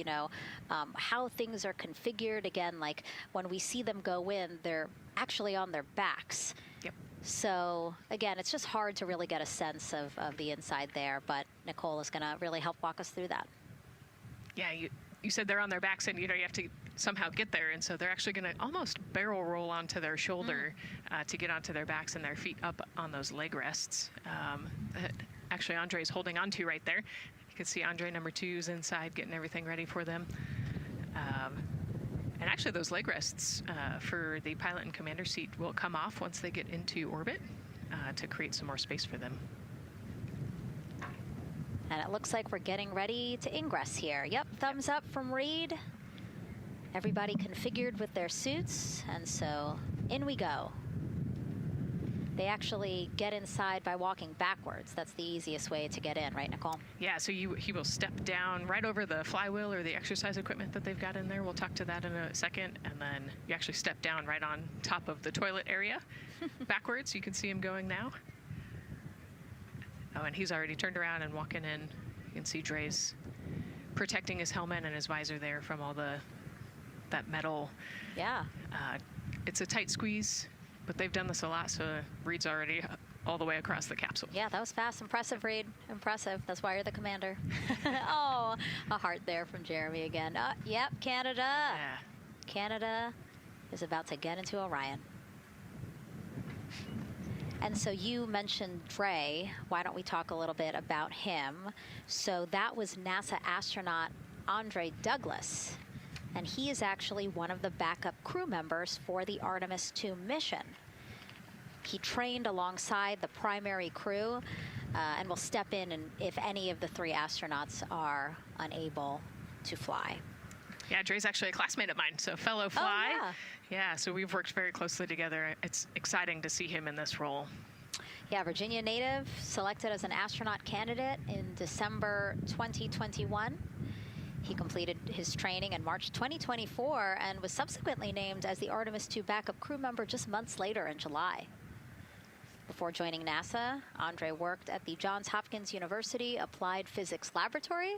how things are configured. Again, like when we see them go in, they're actually on their backs. Yep. So, again, it's just hard to really get a sense of the inside there, but Nicole is going to really help walk us through that. Yeah, you said they're on their backs, and, you have to somehow get there, and so they're actually going to almost barrel roll onto their shoulder to get onto their backs and their feet up on those leg rests. Actually, Andre's holding onto right there. You can see Andre number 2's inside getting everything ready for them. And actually, those leg rests for the pilot and commander seat will come off once they get into orbit to create some more space for them. And it looks like we're getting ready to ingress here. Yep, thumbs up from Reed. Everybody configured with their suits, and so in we go. They actually get inside by walking backwards. That's the easiest way to get in, right, Nicole? Yeah, so he will step down right over the flywheel or the exercise equipment that they've got in there. We'll talk to that in a second. And then you actually step down right on top of the toilet area backwards. You can see him going now. Oh, and he's already turned around and walking in. You can see Dre's protecting his helmet and his visor there from all that metal. Yeah. It's a tight squeeze. But they've done this a lot, so Reed's already all the way across the capsule. Yeah, that was fast. Impressive, Reed. Impressive. That's why you're the commander. Oh, a heart there from Jeremy again. Yep, Canada. Yeah. Canada is about to get into Orion. And so you mentioned Dre. Why don't we talk a little bit about him? So that was NASA astronaut Andre Douglas. And he is actually one of the backup crew members for the Artemis II mission. He trained alongside the primary crew and will step in if any of the 3 astronauts are unable to fly. Yeah, Dre's actually a classmate of mine, so fellow fly. Oh, yeah, so we've worked very closely together. It's exciting to see him in this role. Yeah, Virginia native, selected as an astronaut candidate in December 2021. He completed his training in March 2024 and was subsequently named as the Artemis II backup crew member just months later in July. Before joining NASA, Andre worked at the Johns Hopkins University Applied Physics Laboratory,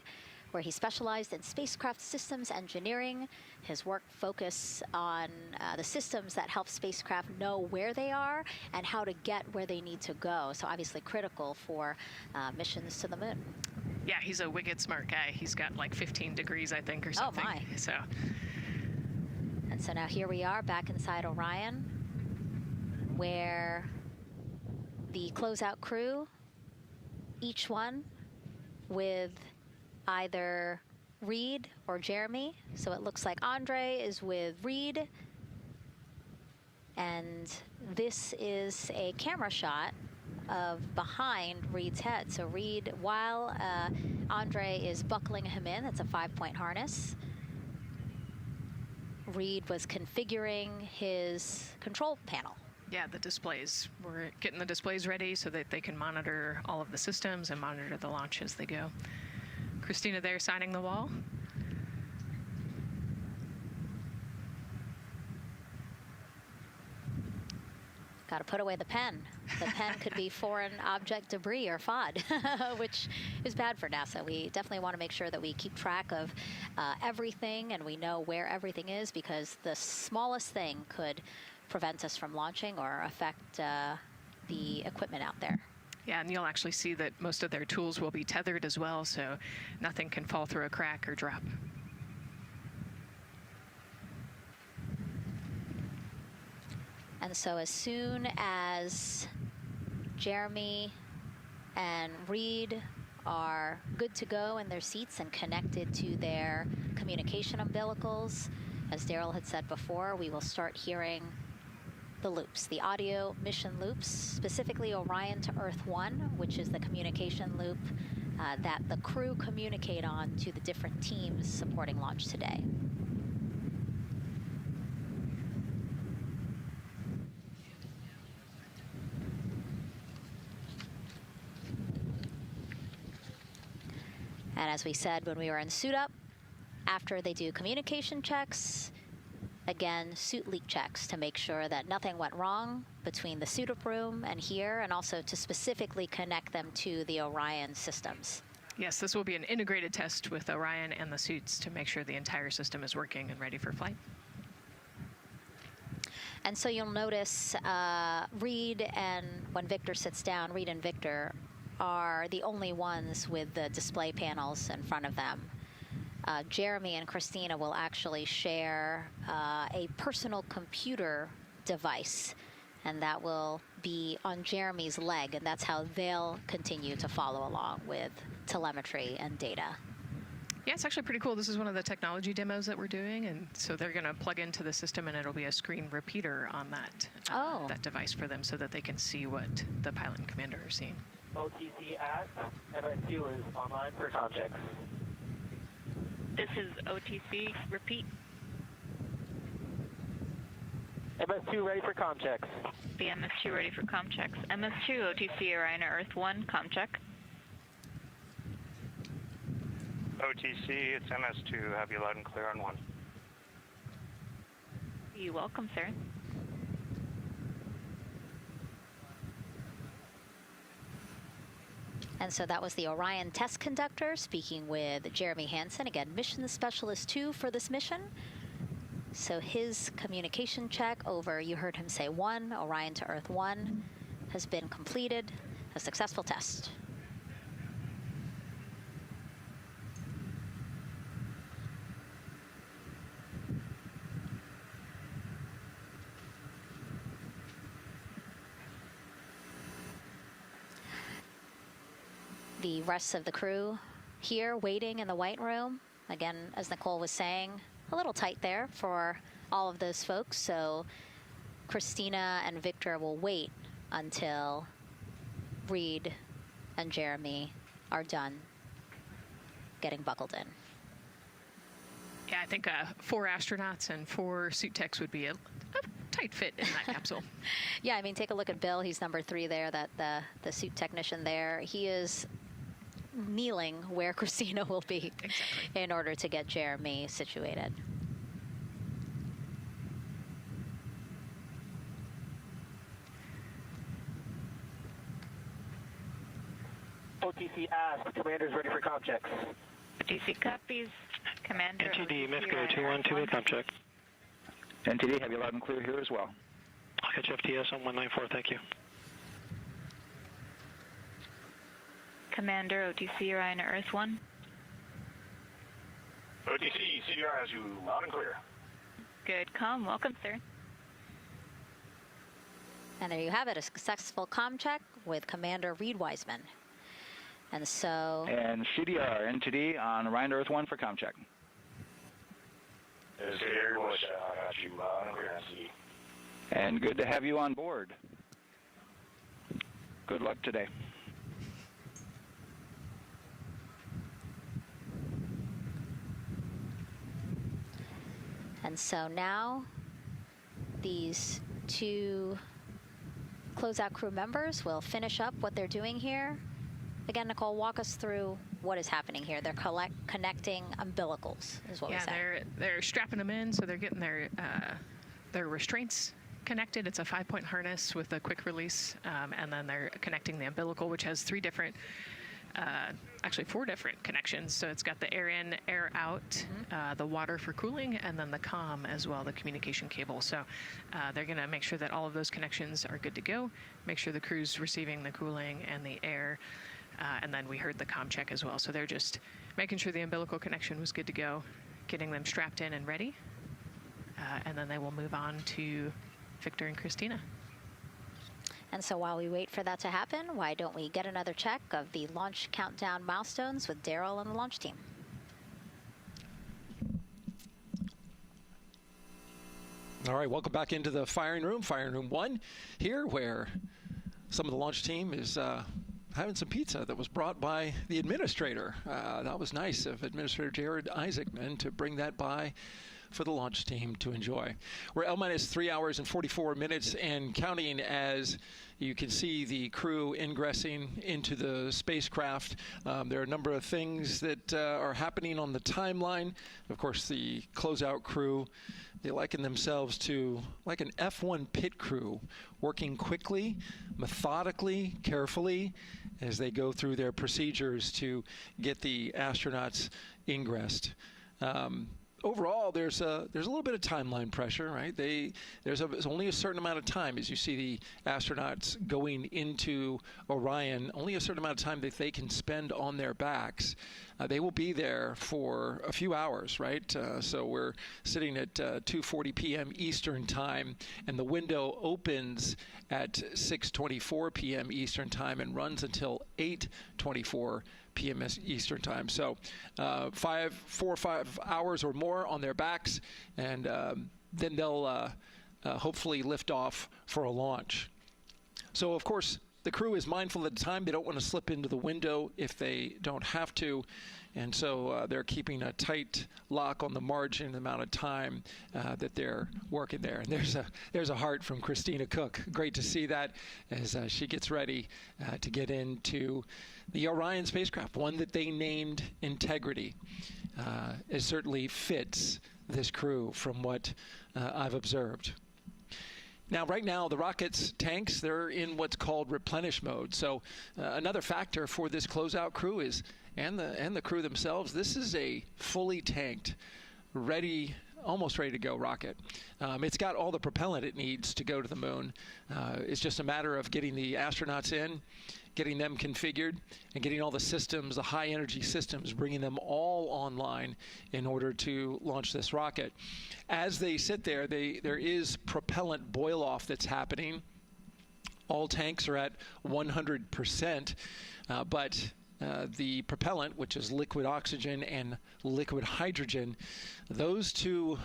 where he specialized in spacecraft systems engineering. His work focused on the systems that help spacecraft know where they are and how to get where they need to go. So obviously critical for missions to the moon. Yeah, he's a wicked smart guy. He's got like 15 degrees, I think, or something. Oh, my. So. And so now here we are back inside Orion, where the closeout crew, each one with either Reed or Jeremy. So it looks like Andre is with Reed, And this is a camera shot of behind Reed's head. So Reed, while Andre is buckling him in, it's a 5-point harness, Reed was configuring his control panel. Yeah, the displays. We're getting the displays ready so that they can monitor all of the systems and monitor the launch as they go. Christina there signing the wall. Got to put away the pen. The pen could be foreign object debris or FOD, which is bad for NASA. We definitely want to make sure that we keep track of everything and we know where everything is, because the smallest thing could prevent us from launching or affect the equipment out there. Yeah, and you'll actually see that most of their tools will be tethered as well, so nothing can fall through a crack or drop. And so as soon as Jeremy and Reed are good to go in their seats and connected to their communication umbilicals, as Daryl had said before, we will start hearing the loops, the audio mission loops, specifically Orion to Earth 1, which is the communication loop that the crew communicate on to the different teams supporting launch today. And as we said when we were in suit up, after they do communication checks, again, suit leak checks to make sure that nothing went wrong between the suit up room and here, and also to specifically connect them to the Orion systems. Yes, this will be an integrated test with Orion and the suits to make sure the entire system is working and ready for flight. And so you'll notice Reed and when Victor sits down, Reed and Victor are the only ones with the display panels in front of them. Jeremy and Christina will actually share a personal computer device, and that will be on Jeremy's leg, and that's how they'll continue to follow along with telemetry and data. Yeah, it's actually pretty cool. This is one of the technology demos that we're doing, and so they're going to plug into the system, and it'll be a screen repeater on that device for them so that they can see what the pilot and commander are seeing. OTC at MS2 is online for context. This is OTC. Repeat. MS2 ready for comm checks. The MS2 ready for comm checks. MS2, OTC Orion Earth 1, comm check. OTC, it's MS2. Have you loud and clear on 1. You're welcome, sir. And so that was the Orion test conductor speaking with Jeremy Hansen, again, mission specialist 2 for this mission. So his communication check over, you heard him say 1, Orion to Earth 1, has been completed, a successful test. The rest of the crew here waiting in the white room. Again, as Nicole was saying, a little tight there for all of those folks. So Christina and Victor will wait until Reed and Jeremy are done getting buckled in. Yeah, I think 4 astronauts and 4 suit techs would be a tight fit in that capsule. Yeah, I mean, take a look at Bill. He's number 3 there, that the suit technician there. He is kneeling where Christina will be in order to get Jeremy situated. OTC asked, commander's ready for comm checks. OTC copies. Commander. NTD, MIFCO 212, comm check. NTD, have you loud and clear here as well. I'll catch FTS on 194, thank you. Commander, OTC Orion Earth 1. OTC, CDR has you loud and clear. Good comm. Welcome, sir. And there you have it, a successful comm check with Commander Reed Wiseman. And so... And CDR, NTD on Orion Earth 1 for comm check. I got you loud and clear, NTD. And good to have you on board. Good luck today. And so now these two closeout crew members will finish up what they're doing here. Again, Nicole, walk us through what is happening here. They're connecting umbilicals, is what we said. Yeah, they're strapping them in, so they're getting their restraints connected. It's a 5-point harness with a quick release, and then they're connecting the umbilical, which has actually 4 different connections. So it's got the air in, air out, the water for cooling, and then the comm as well, the communication cable. So they're going to make sure that all of those connections are good to go, make sure the crew's receiving the cooling and the air, and then we heard the comm check as well. So they're just making sure the umbilical connection was good to go, getting them strapped in and ready, and then they will move on to Victor and Christina. And so while we wait for that to happen, why don't we get another check of the launch countdown milestones with Daryl and the launch team? All right, welcome back into the firing room 1 here, where some of the launch team is having some pizza that was brought by the administrator. That was nice of Administrator Jared Isaacman to bring that by for the launch team to enjoy. We're L-minus 3 hours and 44 minutes and counting as you can see the crew ingressing into the spacecraft. There are a number of things that are happening on the timeline. Of course, the closeout crew, they liken themselves to like an F1 pit crew, working quickly, methodically, carefully, as they go through their procedures to get the astronauts ingressed. Overall, there's a little bit of timeline pressure, right? There's only a certain amount of time as you see the astronauts going into Orion. Only a certain amount of time that they can spend on their backs. They will be there for a few hours, right? So we're sitting at 2:40 p.m. Eastern time, and the window opens at 6:24 p.m. Eastern time and runs until 8:24 p.m. Eastern time. So 4 or 5 hours or more on their backs, and then they'll hopefully lift off for a launch. So, of course, the crew is mindful of the time. They don't want to slip into the window if they don't have to. And so they're keeping a tight lock on the margin, the amount of time that they're working there. And there's a heart from Christina Cook. Great to see that as she gets ready to get into the Orion spacecraft, one that they named Integrity. It certainly fits this crew from what I've observed. Now, right now, the rocket's tanks, they're in what's called replenish mode. So another factor for this closeout crew is, and the crew themselves, this is a fully tanked, almost ready to go rocket. It's got all the propellant it needs to go to the moon. It's just a matter of getting the astronauts in, getting them configured, and getting all the systems, the high energy systems, bringing them all online in order to launch this rocket. As they sit there, there is propellant boil off that's happening. All tanks are at 100%, but the propellant, which is liquid oxygen and liquid hydrogen, those two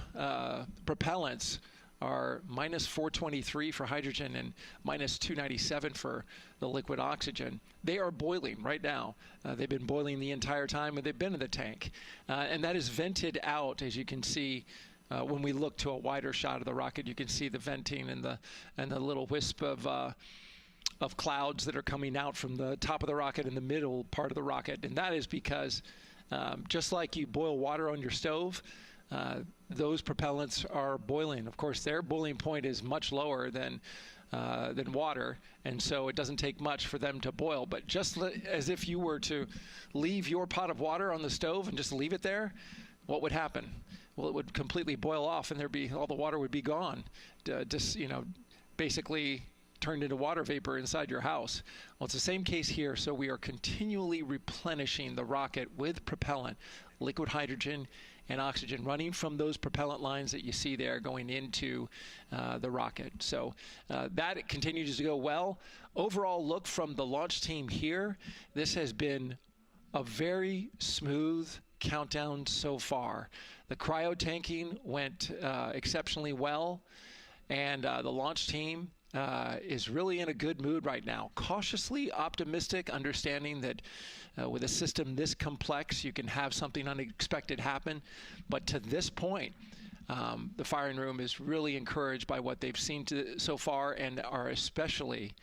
propellants are minus 423 for hydrogen and minus 297 for the liquid oxygen. They are boiling right now. They've been boiling the entire time when they've been in the tank. And that is vented out, as you can see. When we look to a wider shot of the rocket, you can see the venting and the little wisp of clouds that are coming out from the top of the rocket in the middle part of the rocket. And that is because just like you boil water on your stove, those propellants are boiling. Of course, their boiling point is much lower than water, and so it doesn't take much for them to boil. But just as if you were to leave your pot of water on the stove and just leave it there, what would happen? Well, it would completely boil off, and all the water would be gone. Basically turned into water vapor inside your house. Well, it's the same case here. So we are continually replenishing the rocket with propellant, liquid hydrogen and oxygen, running from those propellant lines that you see there going into the rocket. So that continues to go well. Overall look from the launch team here, this has been a very smooth countdown so far. The cryo tanking went exceptionally well. And the launch team is really in a good mood right now. Cautiously optimistic, understanding that with a system this complex, you can have something unexpected happen. But to this point, the firing room is really encouraged by what they've seen so far, and are especially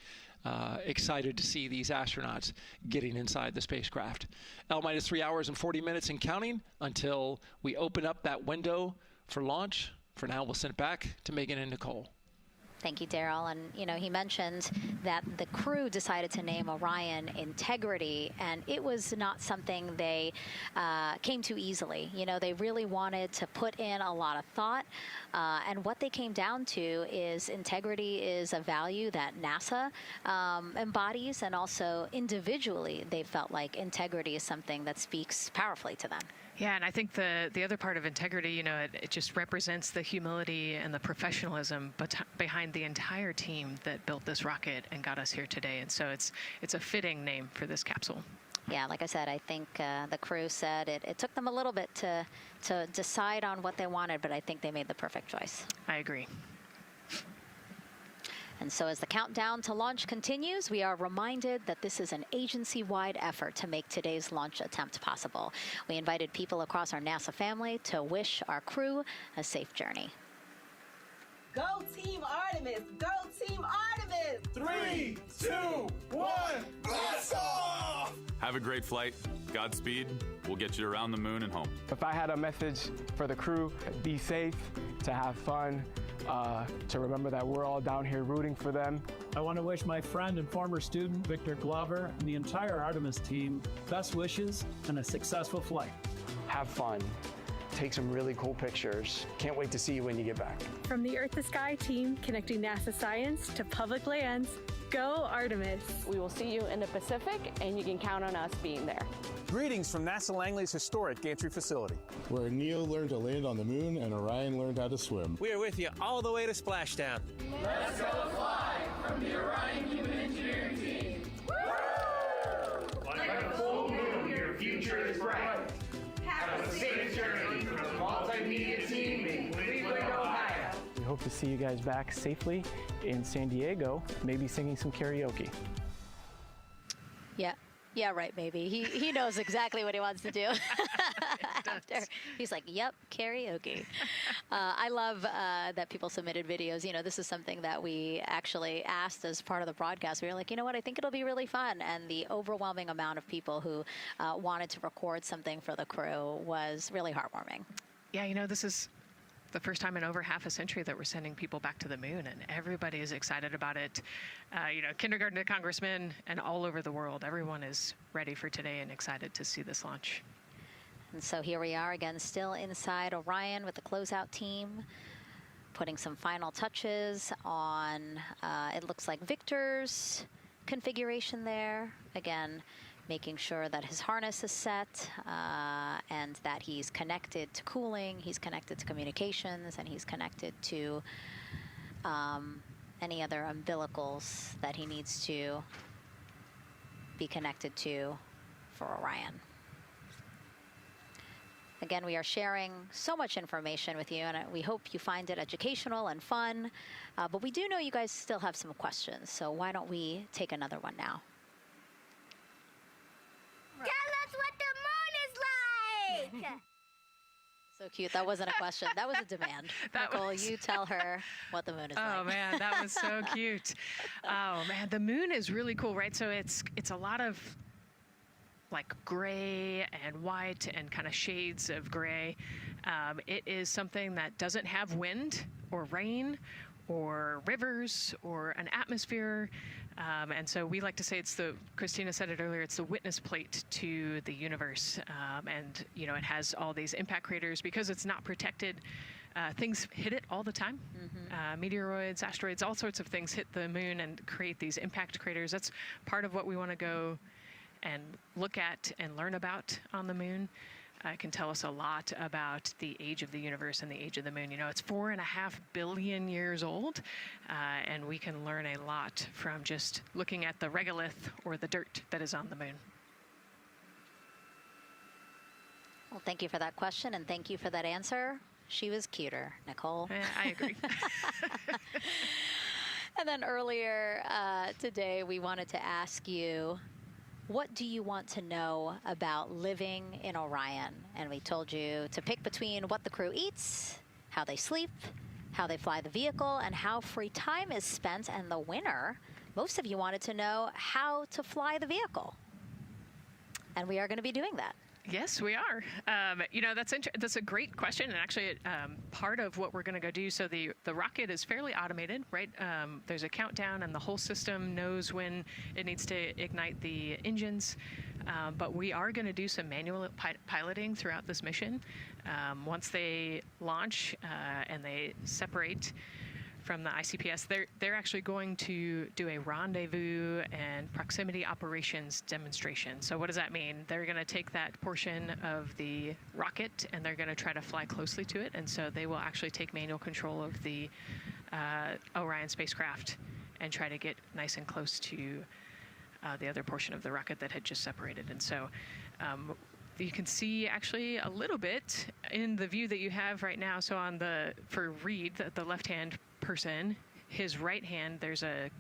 excited to see these astronauts getting inside the spacecraft. L-minus 3 hours and 40 minutes and counting until we open up that window for launch. For now, we'll send it back to Megan and Nicole. Thank you, Daryl. And, you know, he mentioned that the crew decided to name Orion Integrity, and it was not something they came to easily. You know, they really wanted to put in a lot of thought, and what they came down to is integrity is a value that NASA embodies, and also individually they felt like integrity is something that speaks powerfully to them. Yeah, and I think the other part of integrity, you know, it just represents the humility and the professionalism behind the entire team that built this rocket and got us here today. And so it's a fitting name for this capsule. Yeah, like I said, I think the crew said it took them a little bit to decide on what they wanted, but I think they made the perfect choice. I agree. And so as the countdown to launch continues, we are reminded that this is an agency-wide effort to make today's launch attempt possible. We invited people across our NASA family to wish our crew a safe journey. Go Team Artemis! Go Team Artemis! 3, 2, 1, blast off! Have a great flight. Godspeed. We'll get you around the moon and home. If I had a message for the crew, be safe, to have fun, to remember that we're all down here rooting for them. I want to wish my friend and former student, Victor Glover, and the entire Artemis team best wishes and a successful flight. Have fun. Take some really cool pictures. Can't wait to see you when you get back. From the Earth to Sky team, connecting NASA science to public lands, go Artemis. We will see you in the Pacific, and you can count on us being there. Greetings from NASA Langley's historic gantry facility, where Neil learned to land on the moon and Orion learned how to swim. We are with you all the way to splashdown. Let's go fly from the Orion Human Engineering team. Woo! Like a full moon, your future is bright. Have a safe journey from the multimedia team in Cleveland, Ohio. We hope to see you guys back safely in San Diego, maybe singing some karaoke. Yeah, right, maybe. He knows exactly what he wants to do. After he's like, yep, karaoke. I love that people submitted videos. You know, this is something that we actually asked as part of the broadcast. We were like, you know what, I think it'll be really fun. And the overwhelming amount of people who wanted to record something for the crew was really heartwarming. Yeah, you know, this is the first time in over half a century that we're sending people back to the moon, and everybody is excited about it. You know, kindergarten to congressmen and all over the world, everyone is ready for today and excited to see this launch. And so here we are again, still inside Orion with the closeout team, putting some final touches on, it looks like Victor's configuration there. Again, making sure that his harness is set and that he's connected to cooling, he's connected to communications, and he's connected to any other umbilicals that he needs to be connected to for Orion. Again, we are sharing so much information with you, and we hope you find it educational and fun. But we do know you guys still have some questions, so why don't we take another one now? Tell us what the moon is like! So cute. That wasn't a question. That was a demand. Nicole, you tell her what the moon is like. Oh, man, that was so cute. Oh, man, the moon is really cool, right? So it's a lot of like gray and white and kind of shades of gray. It is something that doesn't have wind or rain or rivers or an atmosphere. And so we like to say Christina said it earlier, it's the witness plate to the universe. And, you know, it has all these impact craters because it's not protected. Things hit it all the time. Mm-hmm. Meteoroids, asteroids, all sorts of things hit the moon and create these impact craters. That's part of what we want to go and look at and learn about on the moon. It can tell us a lot about the age of the universe and the age of the moon. You know, it's 4.5 billion years old, and we can learn a lot from just looking at the regolith or the dirt that is on the moon. Well, thank you for that question, and thank you for that answer. she was cuter, Nicole. I agree. And then earlier today, we wanted to ask you, what do you want to know about living in Orion? And we told you to pick between what the crew eats, how they sleep, how they fly the vehicle, and how free time is spent. And the winner, most of you wanted to know how to fly the vehicle. And we are going to be doing that. Yes, we are. You know, that's a great question, and actually, part of what we're going to go do. So the rocket is fairly automated, right? There's a countdown, and the whole system knows when it needs to ignite the engines. But we are going to do some manual piloting throughout this mission. Once they launch and they separate from the ICPS, they're actually going to do a rendezvous and proximity operations demonstration. So what does that mean? They're going to take that portion of the rocket and they're going to try to fly closely to it. And so they will actually take manual control of the Orion spacecraft and try to get nice and close to the other portion of the rocket that had just separated. And so you can see actually a little bit in the view that you have right now. So for Reed, the left-hand person, his right hand, there's a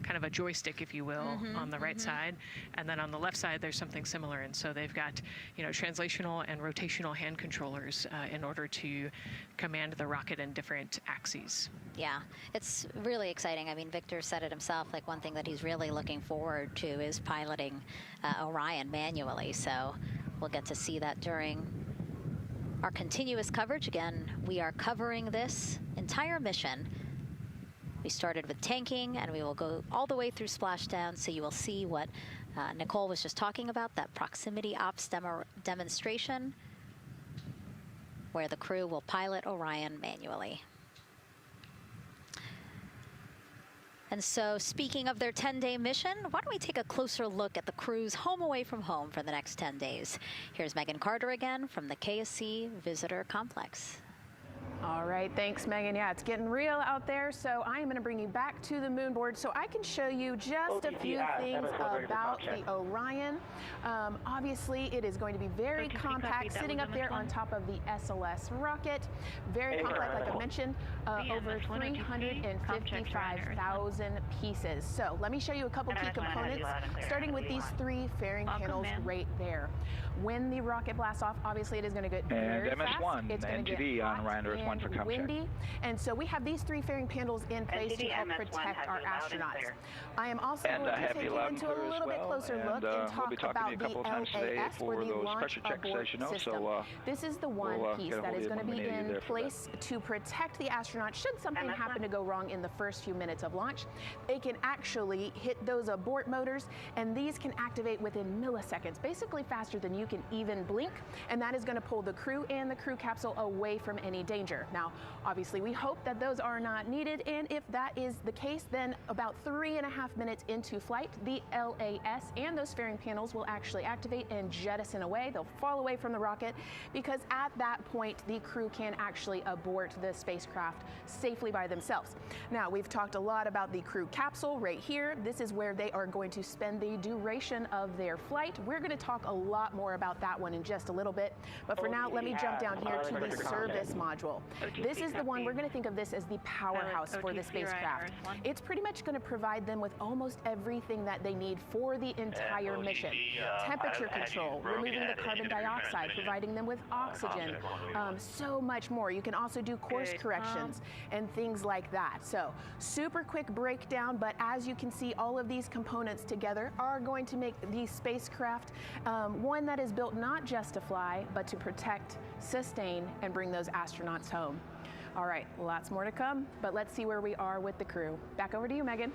kind of a joystick, if you will, on the right side, and then on the left side there's something similar. And so they've got, you know, translational and rotational hand controllers in order to command the rocket in different axes. Yeah, it's really exciting. I mean, Victor said it himself, like one thing that he's really looking forward to is piloting Orion manually. So we'll get to see that during our continuous coverage. Again, we are covering this entire mission. We started with tanking, and we will go all the way through splashdown, so you will see what Nicole was just talking about, that proximity ops demonstration, where the crew will pilot Orion manually. And so, speaking of their 10-day mission, why don't we take a closer look at the crew's home away from home for the next 10 days. Here's Megan Carter again from the KSC Visitor Complex. All right, thanks, Megan. Yeah, it's getting real out there, so I am going to bring you back to the moon board so I can show you just a few things about the Orion. Obviously, it is going to be very compact, sitting up there on top of the SLS rocket. Very compact, like I mentioned, over 355,000 pieces. So let me show you a couple key components, starting with these three fairing panels right there. When the rocket blasts off, obviously it is going to get very fast. MS1, it's going to NTD get on Orion Earth 1 for comp windy, and so we have these three fairing panels in place to help protect our astronauts. I am also going to take you into a little bit closer look and talk about the LAS, or the Launch Abort System. This is the one piece that is going to be in place to protect the astronauts should something happen to go wrong in the first few minutes of launch. They can actually hit those abort motors, and these can activate within milliseconds, basically faster than you can even blink, and that is going to pull the crew and the crew capsule away from any danger. Now, obviously, we hope that those are not needed, and if that is the case, then about 3.5 minutes into flight, the LAS and those fairing panels will actually activate and jettison away. They'll fall away from the rocket, because at that point, the crew can actually abort the spacecraft safely by themselves. Now, we've talked a lot about the crew capsule right here. This is where they are going to spend the duration of their flight. We're going to talk a lot more about that one in just a little bit, but for now, let me jump down here to the service module. This is the one, we're going to think of this as the powerhouse for the spacecraft. It's pretty much going to provide them with almost everything that they need for the entire mission. Temperature control, removing the carbon dioxide, providing them with oxygen, so much more. You can also do course corrections and things like that. So, super quick breakdown, but as you can see, all of these components together are going to make the spacecraft one that is built not just to fly, but to protect, sustain, and bring those astronauts home. All right, lots more to come, but let's see where we are with the crew. Back over to you, Megan.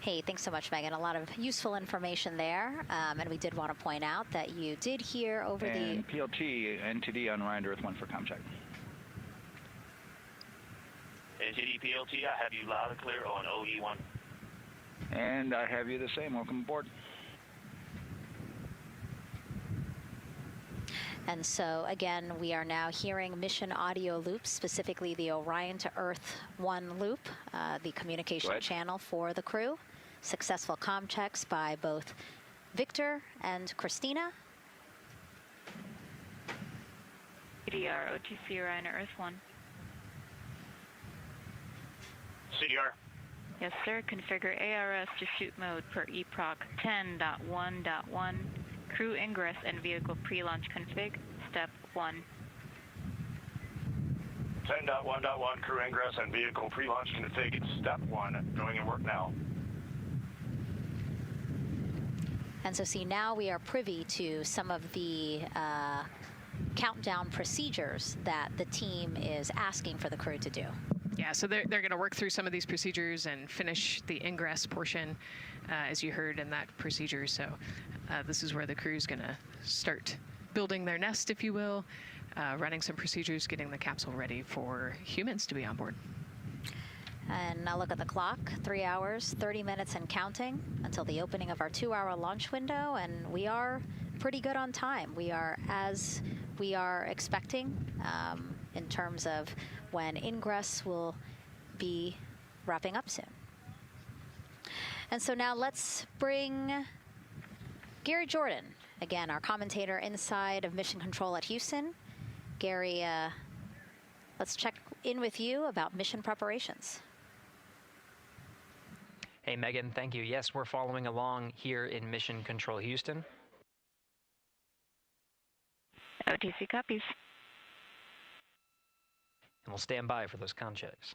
Hey, thanks so much, Megan. A lot of useful information there, and we did want to point out that you did hear over and the PLT NTD on Orion Earth 1 for comm check. NTD PLT, I have you loud and clear on OE1. And I have you the same. Welcome aboard. And so, again, we are now hearing mission audio loops, specifically the Orion to Earth 1 loop, the communication channel for the crew. Successful comm checks by both Victor and Christina. CDR, OTC Orion Earth 1. CDR. Yes, sir. Configure ARS to shoot mode per EPROC 10.1.1. Crew ingress and vehicle pre-launch config. Step 1. 10.1.1 crew ingress and vehicle pre-launch config. Step 1. Going in work now. And so see, now we are privy to some of the countdown procedures that the team is asking for the crew to do. Yeah, so they're going to work through some of these procedures and finish the ingress portion, as you heard in that procedure. So this is where the crew is going to start building their nest, if you will, running some procedures, getting the capsule ready for humans to be on board. And now look at the clock, 3 hours, 30 minutes and counting until the opening of our 2-hour launch window, and we are pretty good on time. We are as we are expecting in terms of when ingress will be wrapping up soon. And so now let's bring Gary Jordan, again, our commentator inside of Mission Control at Houston. Gary, let's check in with you about mission preparations. Hey, Megan, thank you. Yes, we're following along here in Mission Control Houston. OTC copies. And we'll stand by for those con checks.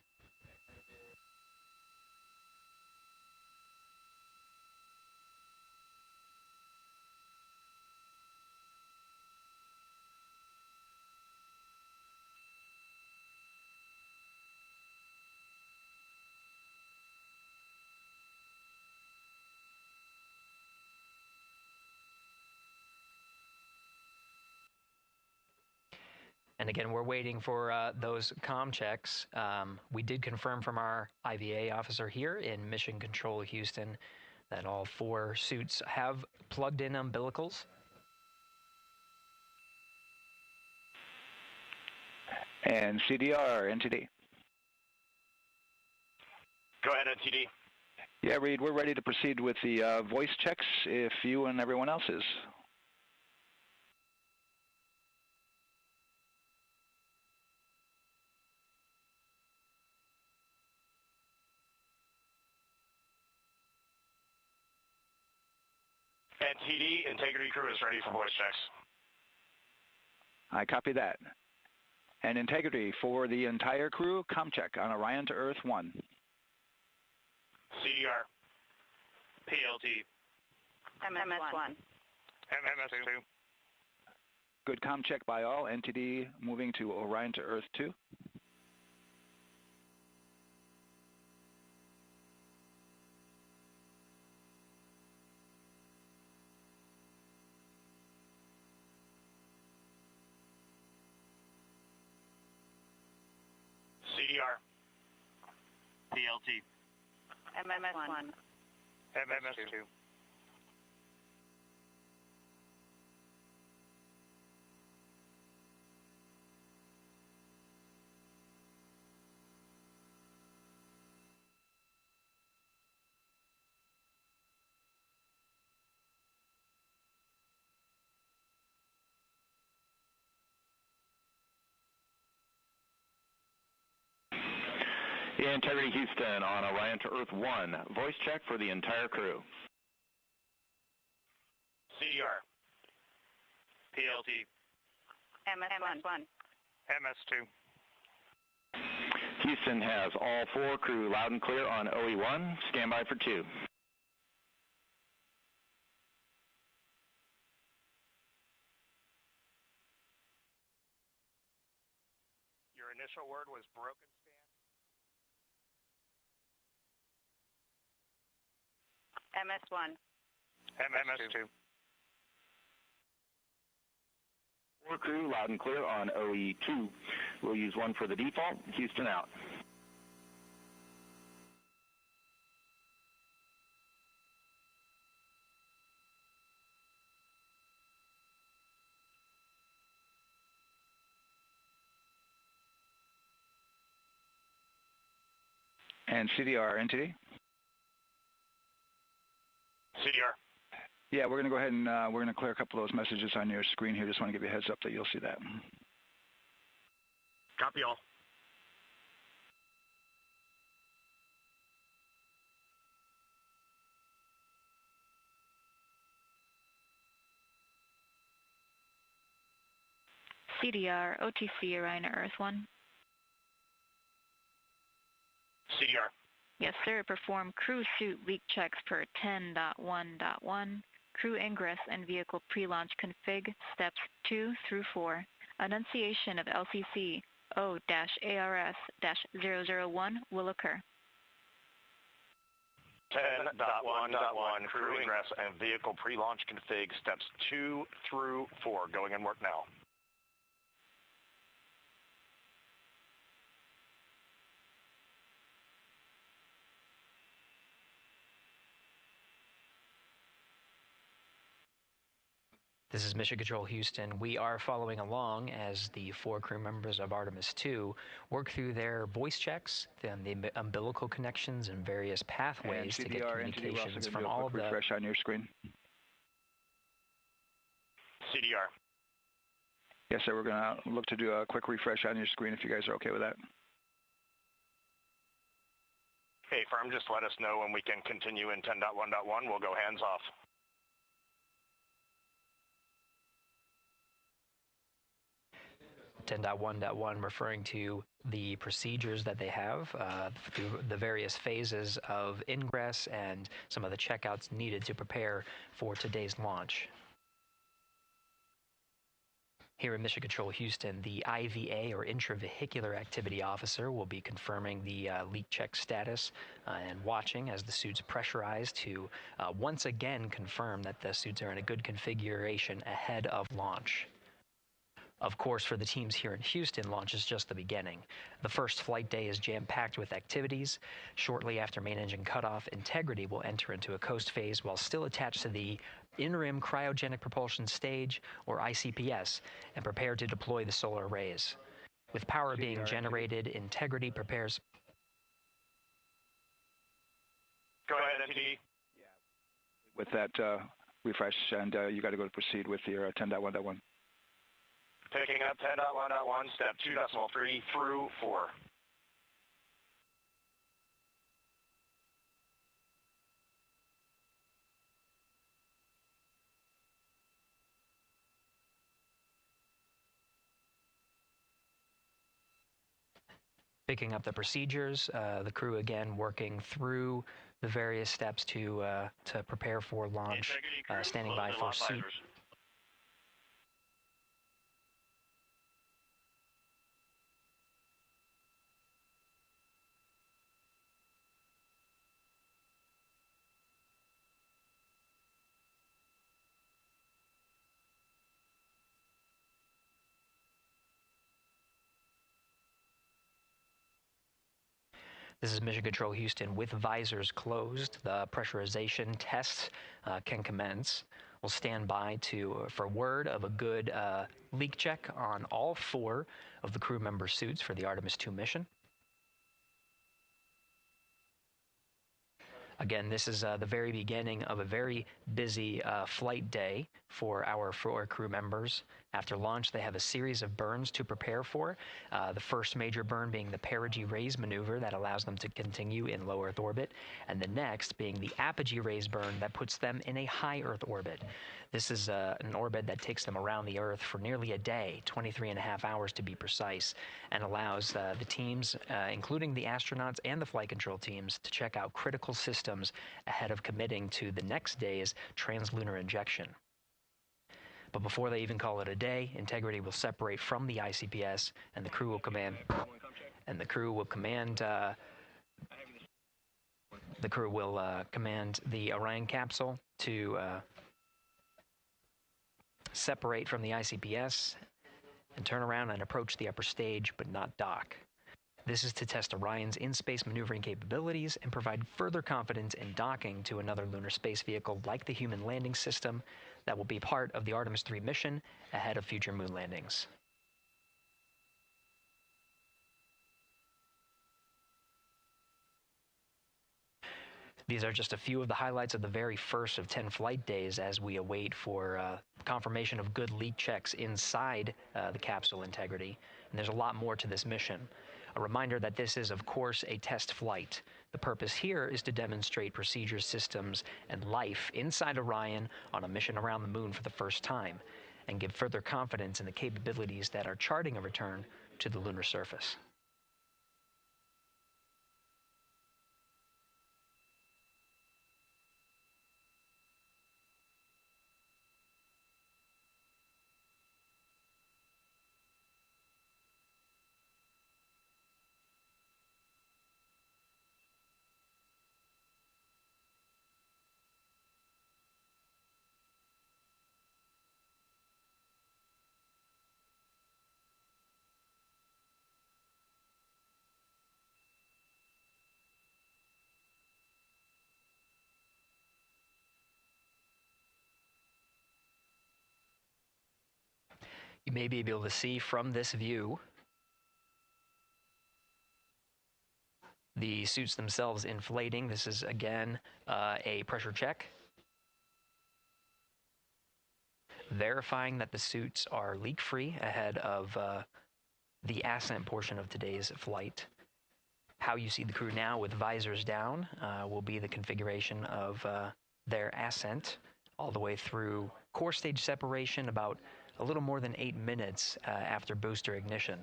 And again, we're waiting for those comm checks. We did confirm from our IVA officer here in Mission Control Houston that all 4 suits have plugged in umbilicals. And CDR, NTD. Go ahead, NTD. Yeah, Reed, we're ready to proceed with the voice checks if you and everyone else is. NTD, Integrity crew is ready for voice checks. I copy that. And Integrity for the entire crew, comm check on Orion to Earth 1. CDR. PLT. MS1. MS2. Good comm check by all. NTD moving to Orion to Earth 2. CDR. PLT. MS1. MS2. Integrity Houston on Orion to Earth 1. Voice check for the entire crew. CDR. PLT. MS1. MS2. Houston has all 4 crew loud and clear on OE1. Stand by for 2. Your initial word was broken. MS1. MS2. 4 crew loud and clear on OE2. We'll use 1 for the default. Houston out. And CDR, NTD? CDR. Yeah, we're going to go ahead and we're going to clear a couple of those messages on your screen here. Just want to give you a heads up that you'll see that. Copy all. CDR, OTC, Orion to Earth 1. CDR. Yes, sir. Perform crew suit leak checks per 10.1.1. Crew ingress and vehicle pre-launch config steps 2 through 4. Annunciation of LCC O-ARS-001 will occur. 10.1.1 crew ingress and vehicle pre-launch config steps 2 through 4. Going in work now. This is Mission Control Houston. We are following along as the 4 crew members of Artemis II work through their voice checks, then the umbilical connections and various pathways to get communications from all of the... Refresh on your screen. CDR. Yes, sir. We're going to look to do a quick refresh on your screen if you guys are okay with that. Okay, firm, just let us know when we can continue in 10.1.1. We'll go hands off. .1.1 referring to the procedures that they have through the various phases of ingress and some of the checkouts needed to prepare for today's launch. Here in Mission Control Houston, the IVA or Intravehicular Activity Officer will be confirming the leak check status and watching as the suits pressurize to once again confirm that the suits are in a good configuration ahead of launch. Of course, for the teams here in Houston, launch is just the beginning. The first flight day is jam-packed with activities. Shortly after main engine cutoff, Integrity will enter into a coast phase while still attached to the interim cryogenic propulsion stage, or ICPS, and prepare to deploy the solar arrays. With power being generated, Integrity prepares... Go ahead, MTD. With that refresh, and you got to go to proceed with your 10.1.1. Picking up 10.1.1, step 2.3 through 4. Picking up the procedures, the crew again working through the various steps to prepare for launch, standing by for suit. This is Mission Control Houston. With visors closed, the pressurization tests can commence. We'll stand by for word of a good leak check on all 4 of the crew member suits for the Artemis II mission. Again, this is the very beginning of a very busy flight day for our 4 crew members. After launch, they have a series of burns to prepare for. The first major burn being the perigee raise maneuver that allows them to continue in low Earth orbit, and the next being the apogee raise burn that puts them in a high Earth orbit. This is an orbit that takes them around the Earth for nearly a day, 23.5 hours to be precise, and allows the teams, including the astronauts and the flight control teams, to check out critical systems ahead of committing to the next day's translunar injection. But before they even call it a day, Integrity will separate from the ICPS, and the crew will command the Orion capsule to separate from the ICPS and turn around and approach the upper stage, but not dock. This is to test Orion's in-space maneuvering capabilities and provide further confidence in docking to another lunar space vehicle like the Human Landing System that will be part of the Artemis III mission ahead of future moon landings. These are just a few of the highlights of the very first of 10 flight days as we await for confirmation of good leak checks inside the capsule integrity. And there's a lot more to this mission. A reminder that this is, of course, a test flight. The purpose here is to demonstrate procedures, systems, and life inside Orion on a mission around the moon for the first time, and give further confidence in the capabilities that are charting a return to the lunar surface. You may be able to see from this view the suits themselves inflating. This is, again, a pressure check, verifying that the suits are leak-free ahead of the ascent portion of today's flight. How you see the crew now with visors down will be the configuration of their ascent all the way through core stage separation, about a little more than 8 minutes after booster ignition.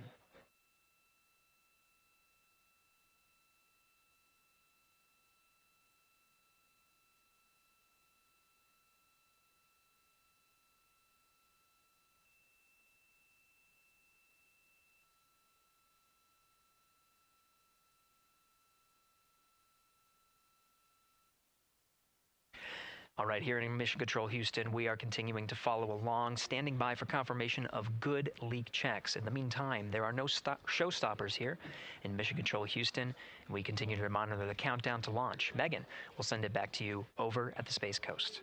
All right, here in Mission Control Houston, we are continuing to follow along, standing by for confirmation of good leak checks. In the meantime, there are no showstoppers here in Mission Control Houston, and we continue to monitor the countdown to launch. Megan, we'll send it back to you over at the Space Coast.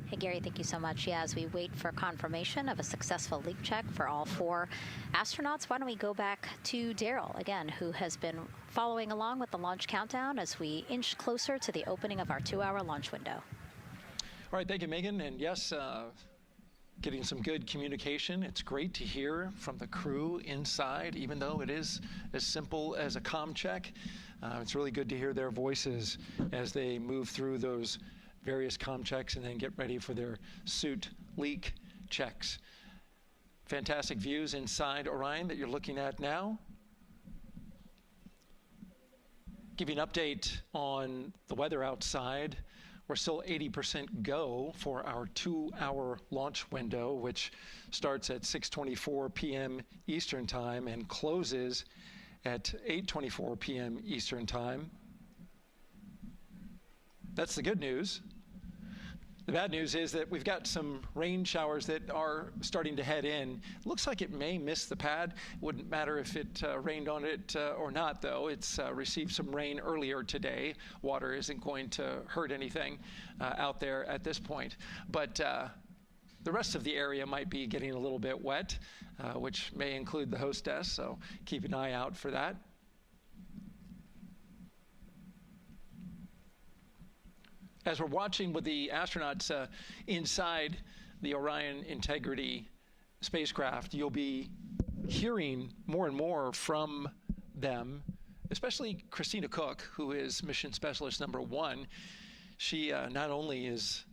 Hey, Gary, thank you so much. Yeah, as we wait for confirmation of a successful leak check for all 4 astronauts, why don't we go back to Daryl, again, who has been following along with the launch countdown as we inch closer to the opening of our 2-hour launch window. All right, thank you, Megan. And yes, getting some good communication. It's great to hear from the crew inside, even though it is as simple as a comm check. It's really good to hear their voices as they move through those various comm checks and then get ready for their suit leak checks. Fantastic views inside Orion that you're looking at now. Give you an update on the weather outside. We're still 80% go for our 2-hour launch window, which starts at 6:24 p.m. Eastern Time and closes at 8:24 p.m. Eastern Time. That's the good news. The bad news is that we've got some rain showers that are starting to head in. Looks like it may miss the pad. Wouldn't matter if it rained on it or not, though. It's received some rain earlier today. Water isn't going to hurt anything out there at this point. But the rest of the area might be getting a little bit wet, which may include the hostess, so keep an eye out for that. As we're watching with the astronauts inside the Orion Integrity spacecraft, you'll be hearing more and more from them, especially Christina Cook, who is Mission Specialist number 1. She not only is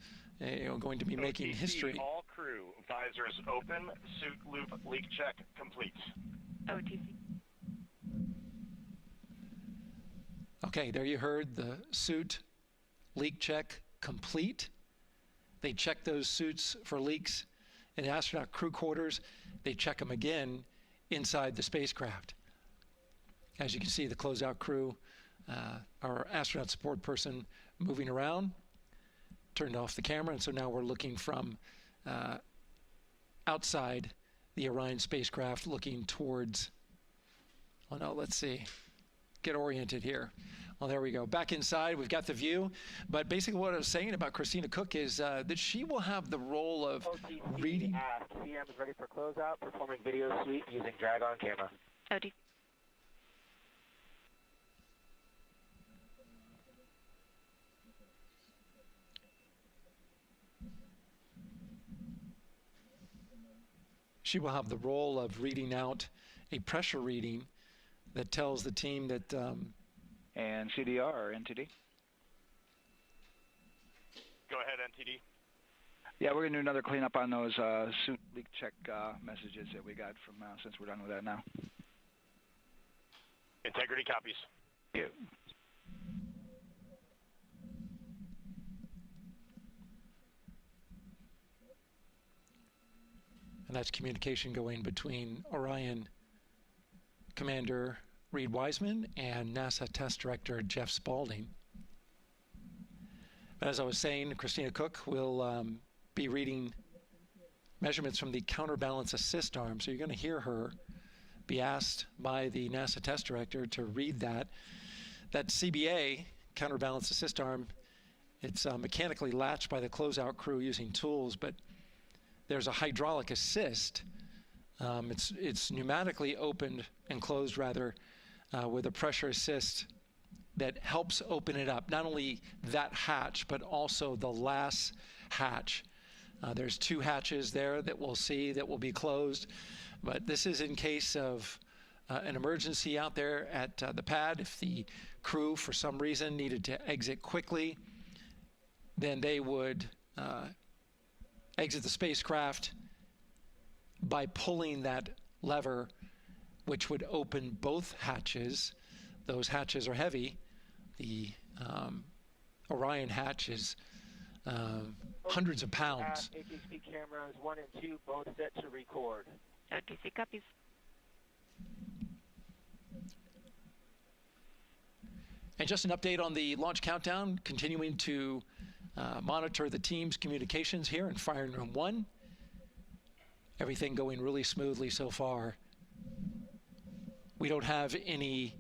going to be making history. All crew, visors open, suit loop leak check complete. OTC. Okay, there you heard the suit leak check complete. They check those suits for leaks in astronaut crew quarters. They check them again inside the spacecraft. As you can see, the closeout crew, our astronaut support person moving around, turned off the camera, and so now we're looking from outside the Orion spacecraft looking towards, oh no, let's see, get oriented here. Well, there we go. Back inside, we've got the view. But basically what I was saying about Christina Cook is that she will have the role of reading. CM is ready for closeout, performing video sweep using drag-on camera. OT. she will have the role of reading out a pressure reading that tells the team that... and CDR or NTD? Go ahead, NTD. Yeah, we're going to do another cleanup on those suit leak check messages that we got from since we're done with that now. Integrity copies. Yeah. And that's communication going between Orion Commander Reed Wiseman and NASA Test Director Jeff Spaulding. As I was saying, Christina Cook will be reading measurements from the counterbalance assist arm. So you're going to hear her be asked by the NASA Test Director to read that. That CBA, counterbalance assist arm, it's mechanically latched by the closeout crew using tools, but there's a hydraulic assist. It's pneumatically opened and closed, rather, with a pressure assist that helps open it up. Not only that hatch, but also the last hatch. There's 2 hatches there that we'll see that will be closed. But this is in case of an emergency out there at the pad. If the crew, for some reason, needed to exit quickly, then they would exit the spacecraft by pulling that lever, which would open both hatches. Those hatches are heavy. The Orion hatch is hundreds of pounds. ATC cameras 1 and 2 both set to record. ATC copies. And just an update on the launch countdown, continuing to monitor the team's communications here in Firing Room 1. Everything going really smoothly so far. We don't have any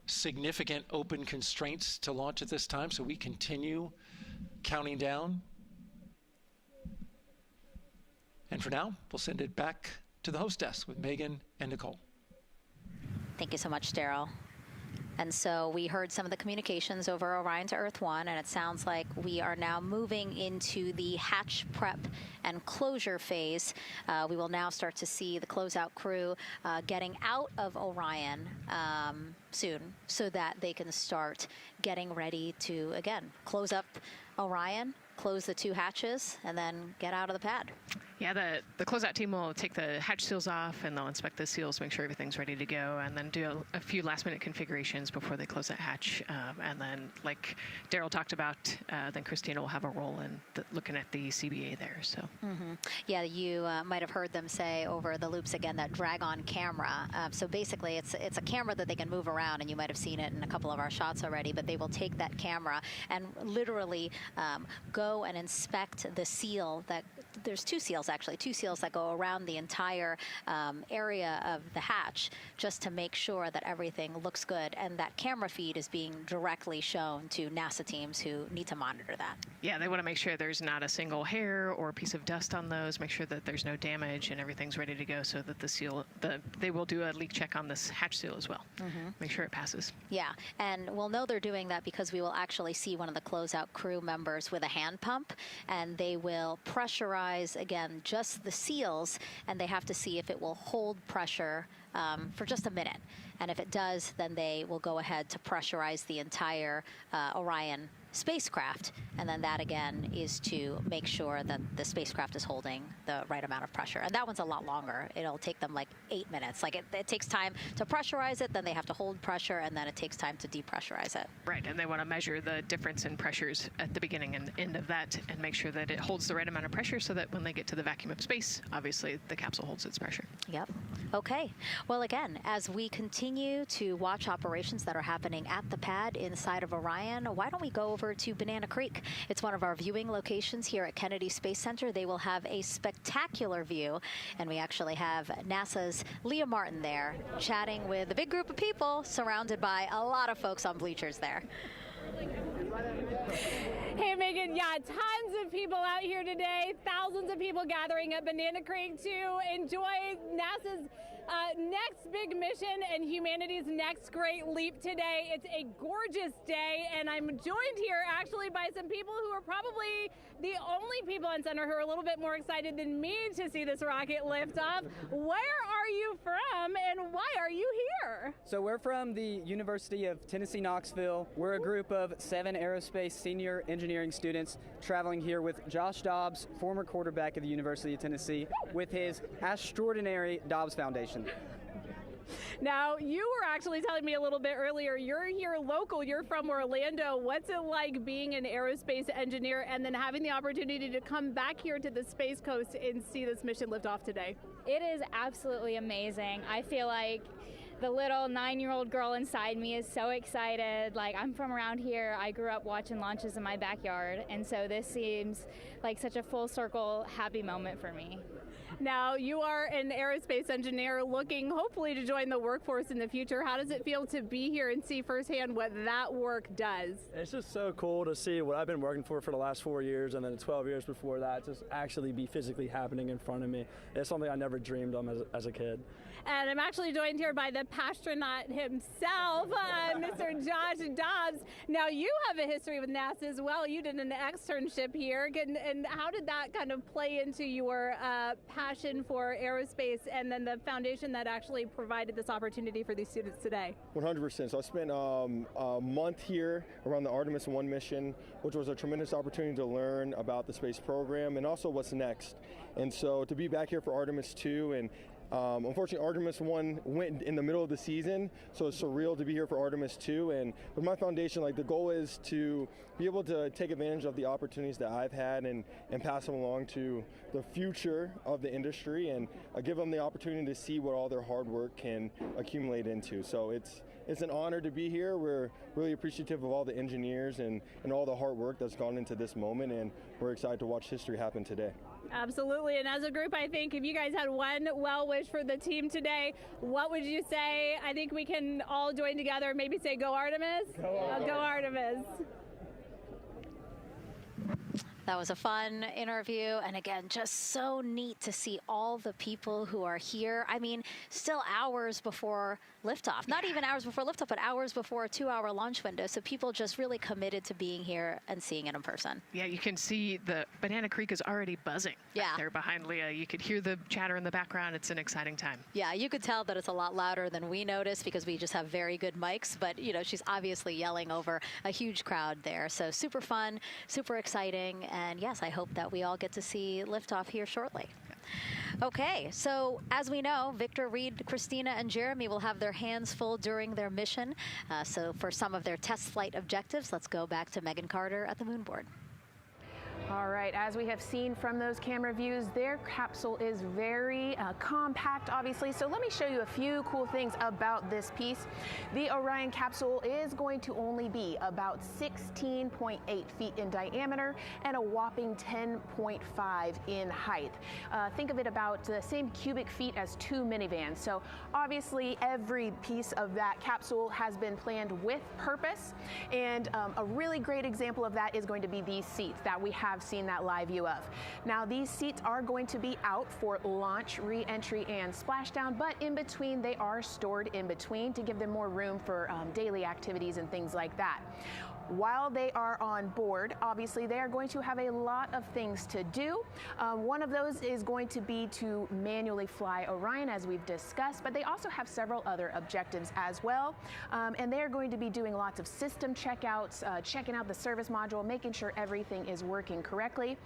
significant open constraints to launch at this time, so we continue counting down. And for now, we'll send it back to the host desk with Megan and Nicole. Thank you so much, Daryl. And so we heard some of the communications over Orion to Earth 1, and it sounds like we are now moving into the hatch prep and closure phase. We will now start to see the closeout crew getting out of Orion soon so that they can start getting ready to, again, close up Orion, close the 2 hatches, and then get out of the pad. Yeah, the closeout team will take the hatch seals off, and they'll inspect the seals, make sure everything's ready to go, and then do a few last-minute configurations before they close that hatch. And then, like Daryl talked about, then Christina will have a role in looking at the CBA there. So. Yeah, you might have heard them say over the loops again that drag-on camera. So basically, it's a camera that they can move around, and you might have seen it in a couple of our shots already. But they will take that camera and literally go and inspect the seal that. There's 2 seals, actually, 2 seals that go around the entire area of the hatch just to make sure that everything looks good. And that camera feed is being directly shown to NASA teams who need to monitor that. Yeah, they want to make sure there's not a single hair or piece of dust on those, make sure that there's no damage and everything's ready to go so that the seal, they will do a leak check on this hatch seal as well. Make sure it passes. Yeah, and we'll know they're doing that because we will actually see one of the closeout crew members with a hand pump, and they will pressurize, again, just the seals, and they have to see if it will hold pressure for just a minute. And if it does, then they will go ahead to pressurize the entire Orion spacecraft, and then that again is to make sure that the spacecraft is holding the right amount of pressure. And that one's a lot longer. It'll take them like 8 minutes. Like it takes time to pressurize it, then they have to hold pressure, and then it takes time to depressurize it. Right, and they want to measure the difference in pressures at the beginning and end of that and make sure that it holds the right amount of pressure so that when they get to the vacuum of space, obviously the capsule holds its pressure. Yep. Okay. Well, again, as we continue to watch operations that are happening at the pad inside of Orion, why don't we go over to Banana Creek? It's one of our viewing locations here at Kennedy Space Center. They will have a spectacular view, and we actually have NASA's Leah Martin there chatting with a big group of people surrounded by a lot of folks on bleachers there. Hey, Megan, yeah, tons of people out here today, thousands of people gathering at Banana Creek to enjoy NASA's Next big mission and humanity's next great leap today. It's a gorgeous day, and I'm joined here actually by some people who are probably the only people on center who are a little bit more excited than me to see this rocket lift off. Where are you from, and why are you here? So we're from the University of Tennessee, Knoxville. We're a group of 7 aerospace senior engineering students traveling here with Josh Dobbs, former quarterback of the University of Tennessee, with his extraordinary Dobbs Foundation. Now, you were actually telling me a little bit earlier, you're here local, you're from Orlando. What's it like being an aerospace engineer and then having the opportunity to come back here to the Space Coast and see this mission lift off today? It is absolutely amazing. I feel like the little 9-year-old girl inside me is so excited. Like, I'm from around here. I grew up watching launches in my backyard, and so this seems like such a full circle happy moment for me. Now, you are an aerospace engineer looking hopefully to join the workforce in the future. How does it feel to be here and see firsthand what that work does? It's just so cool to see what I've been working for the last 4 years and then 12 years before that just actually be physically happening in front of me. It's something I never dreamed of as a kid. And I'm actually joined here by the pastronaut himself, Mr. Josh Dobbs. Now, you have a history with NASA as well. You did an externship here. And how did that kind of play into your passion for aerospace and then the foundation that actually provided this opportunity for these students today? 100%. So I spent a month here around the Artemis I mission, which was a tremendous opportunity to learn about the space program and also what's next. And so to be back here for Artemis II, and unfortunately, Artemis I went in the middle of the season, so it's surreal to be here for Artemis II. And with my foundation, like, the goal is to be able to take advantage of the opportunities that I've had and pass them along to the future of the industry and give them the opportunity to see what all their hard work can accumulate into. So it's an honor to be here. We're really appreciative of all the engineers and all the hard work that's gone into this moment, and we're excited to watch history happen today. Absolutely, and as a group, I think if you guys had one well wish for the team today, what would you say? I think we can all join together and maybe say, go Artemis. Go Artemis. That was a fun interview, and again, just so neat to see all the people who are here. I mean, still hours before liftoff. Not even hours before liftoff, but hours before a 2-hour launch window. So people just really committed to being here and seeing it in person. Yeah, you can see the Banana Creek is already buzzing. Yeah. There behind Leah. You could hear the chatter in the background. It's an exciting time. Yeah, you could tell that it's a lot louder than we noticed because we just have very good mics. But, you know, she's obviously yelling over a huge crowd there. So super fun, super exciting. And yes, I hope that we all get to see liftoff here shortly. Okay, so as we know, Victor, Reed, Christina, and Jeremy will have their hands full during their mission. So for some of their test flight objectives, let's go back to Megan Carter at the moon board. All right, as we have seen from those camera views, their capsule is very compact, obviously. So let me show you a few cool things about this piece. The Orion capsule is going to only be about 16.8 feet in diameter and a whopping 10.5 in height. Think of it about the same cubic feet as 2 minivans. So obviously every piece of that capsule has been planned with purpose. And a really great example of that is going to be these seats that we have seen that live view of. Now, these seats are going to be out for launch, re-entry, and splashdown, but in between, they are stored in between to give them more room for daily activities and things like that. While they are on board, obviously they are going to have a lot of things to do. One of those is going to be to manually fly Orion, as we've discussed, but they also have several other objectives as well. And they are going to be doing lots of system checkouts, checking out the service module, making sure everything is working correctly.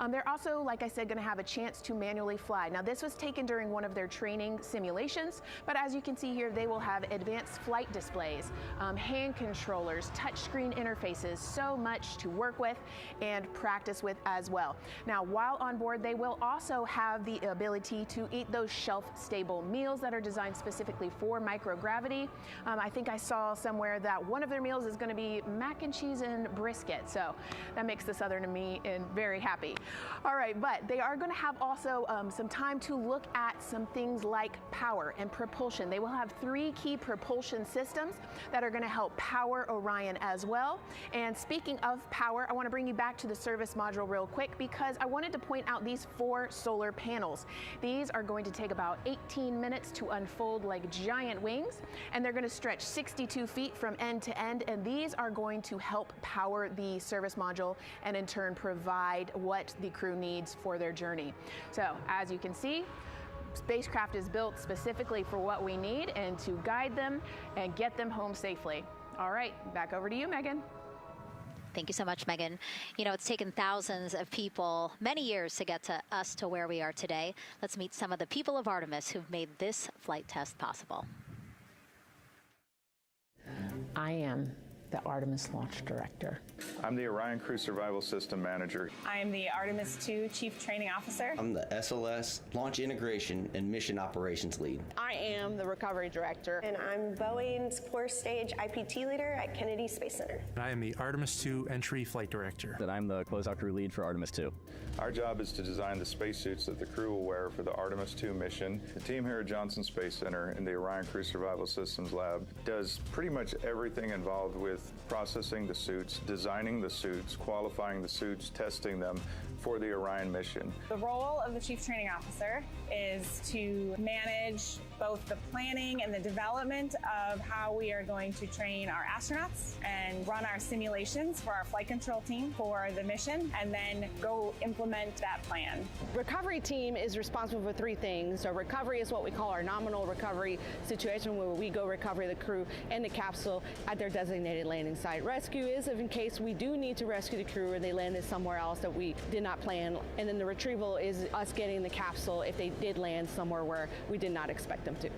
They're also, like I said, going to have a chance to manually fly. Now, this was taken during one of their training simulations, but as you can see here, they will have advanced flight displays, hand controllers, touchscreen interfaces, so much to work with and practice with as well. Now, while on board, they will also have the ability to eat those shelf-stable meals that are designed specifically for microgravity. I think I saw somewhere that one of their meals is going to be mac and cheese and brisket, so that makes the Southern me very happy. All right, but they are going to have also some time to look at some things like power and propulsion. They will have 3 key propulsion systems that are going to help power Orion as well. And speaking of power, I want to bring you back to the service module real quick because I wanted to point out these 4 solar panels. These are going to take about 18 minutes to unfold like giant wings, and they're going to stretch 62 feet from end to end, and these are going to help power the service module and in turn provide what the crew needs for their journey. So as you can see, spacecraft is built specifically for what we need and to guide them and get them home safely. All right, back over to you, Megan. Thank you so much, Megan. You know, it's taken thousands of people many years to get to us to where we are today. Let's meet some of the people of Artemis who've made this flight test possible. I am the Artemis Launch Director. I'm the Orion Crew Survival System Manager. I am the Artemis II Chief Training Officer. I'm the SLS Launch Integration and Mission Operations Lead. I am the Recovery Director. And I'm Boeing's Core Stage IPT Leader at Kennedy Space Center. And I am the Artemis II Entry Flight Director. And I'm the Closeout Crew Lead for Artemis II. Our job is to design the spacesuits that the crew will wear for the Artemis II mission. The team here at Johnson Space Center in the Orion Crew Survival Systems Lab does pretty much everything involved with processing the suits, designing the suits, qualifying the suits, testing them for the Orion mission. The role of the Chief Training Officer is to manage both the planning and the development of how we are going to train our astronauts and run our simulations for our flight control team for the mission, and then go implement that plan. Recovery team is responsible for 3 things. So recovery is what we call our nominal recovery situation, where we go recover the crew and the capsule at their designated landing site. Rescue is in case we do need to rescue the crew or they landed somewhere else that we did not plan. And then the retrieval is us getting the capsule if they did land somewhere where we did not expect them to.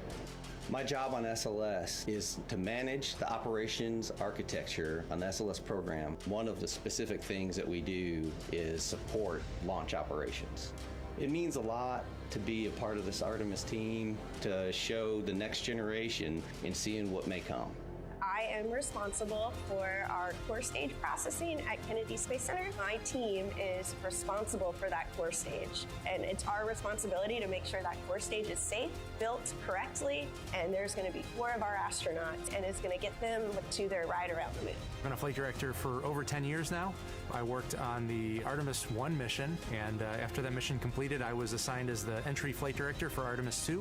My job on SLS is to manage the operations architecture on the SLS program. One of the specific things that we do is support launch operations. It means a lot to be a part of this Artemis team, to show the next generation in seeing what may come. I am responsible for our core stage processing at Kennedy Space Center. My team is responsible for that core stage, and it's our responsibility to make sure that core stage is safe, built correctly, and there's going to be 4 of our astronauts, and it's going to get them to their ride around the moon. I've been a flight director for over 10 years now. I worked on the Artemis I mission, and after that mission completed, I was assigned as the entry flight director for Artemis II.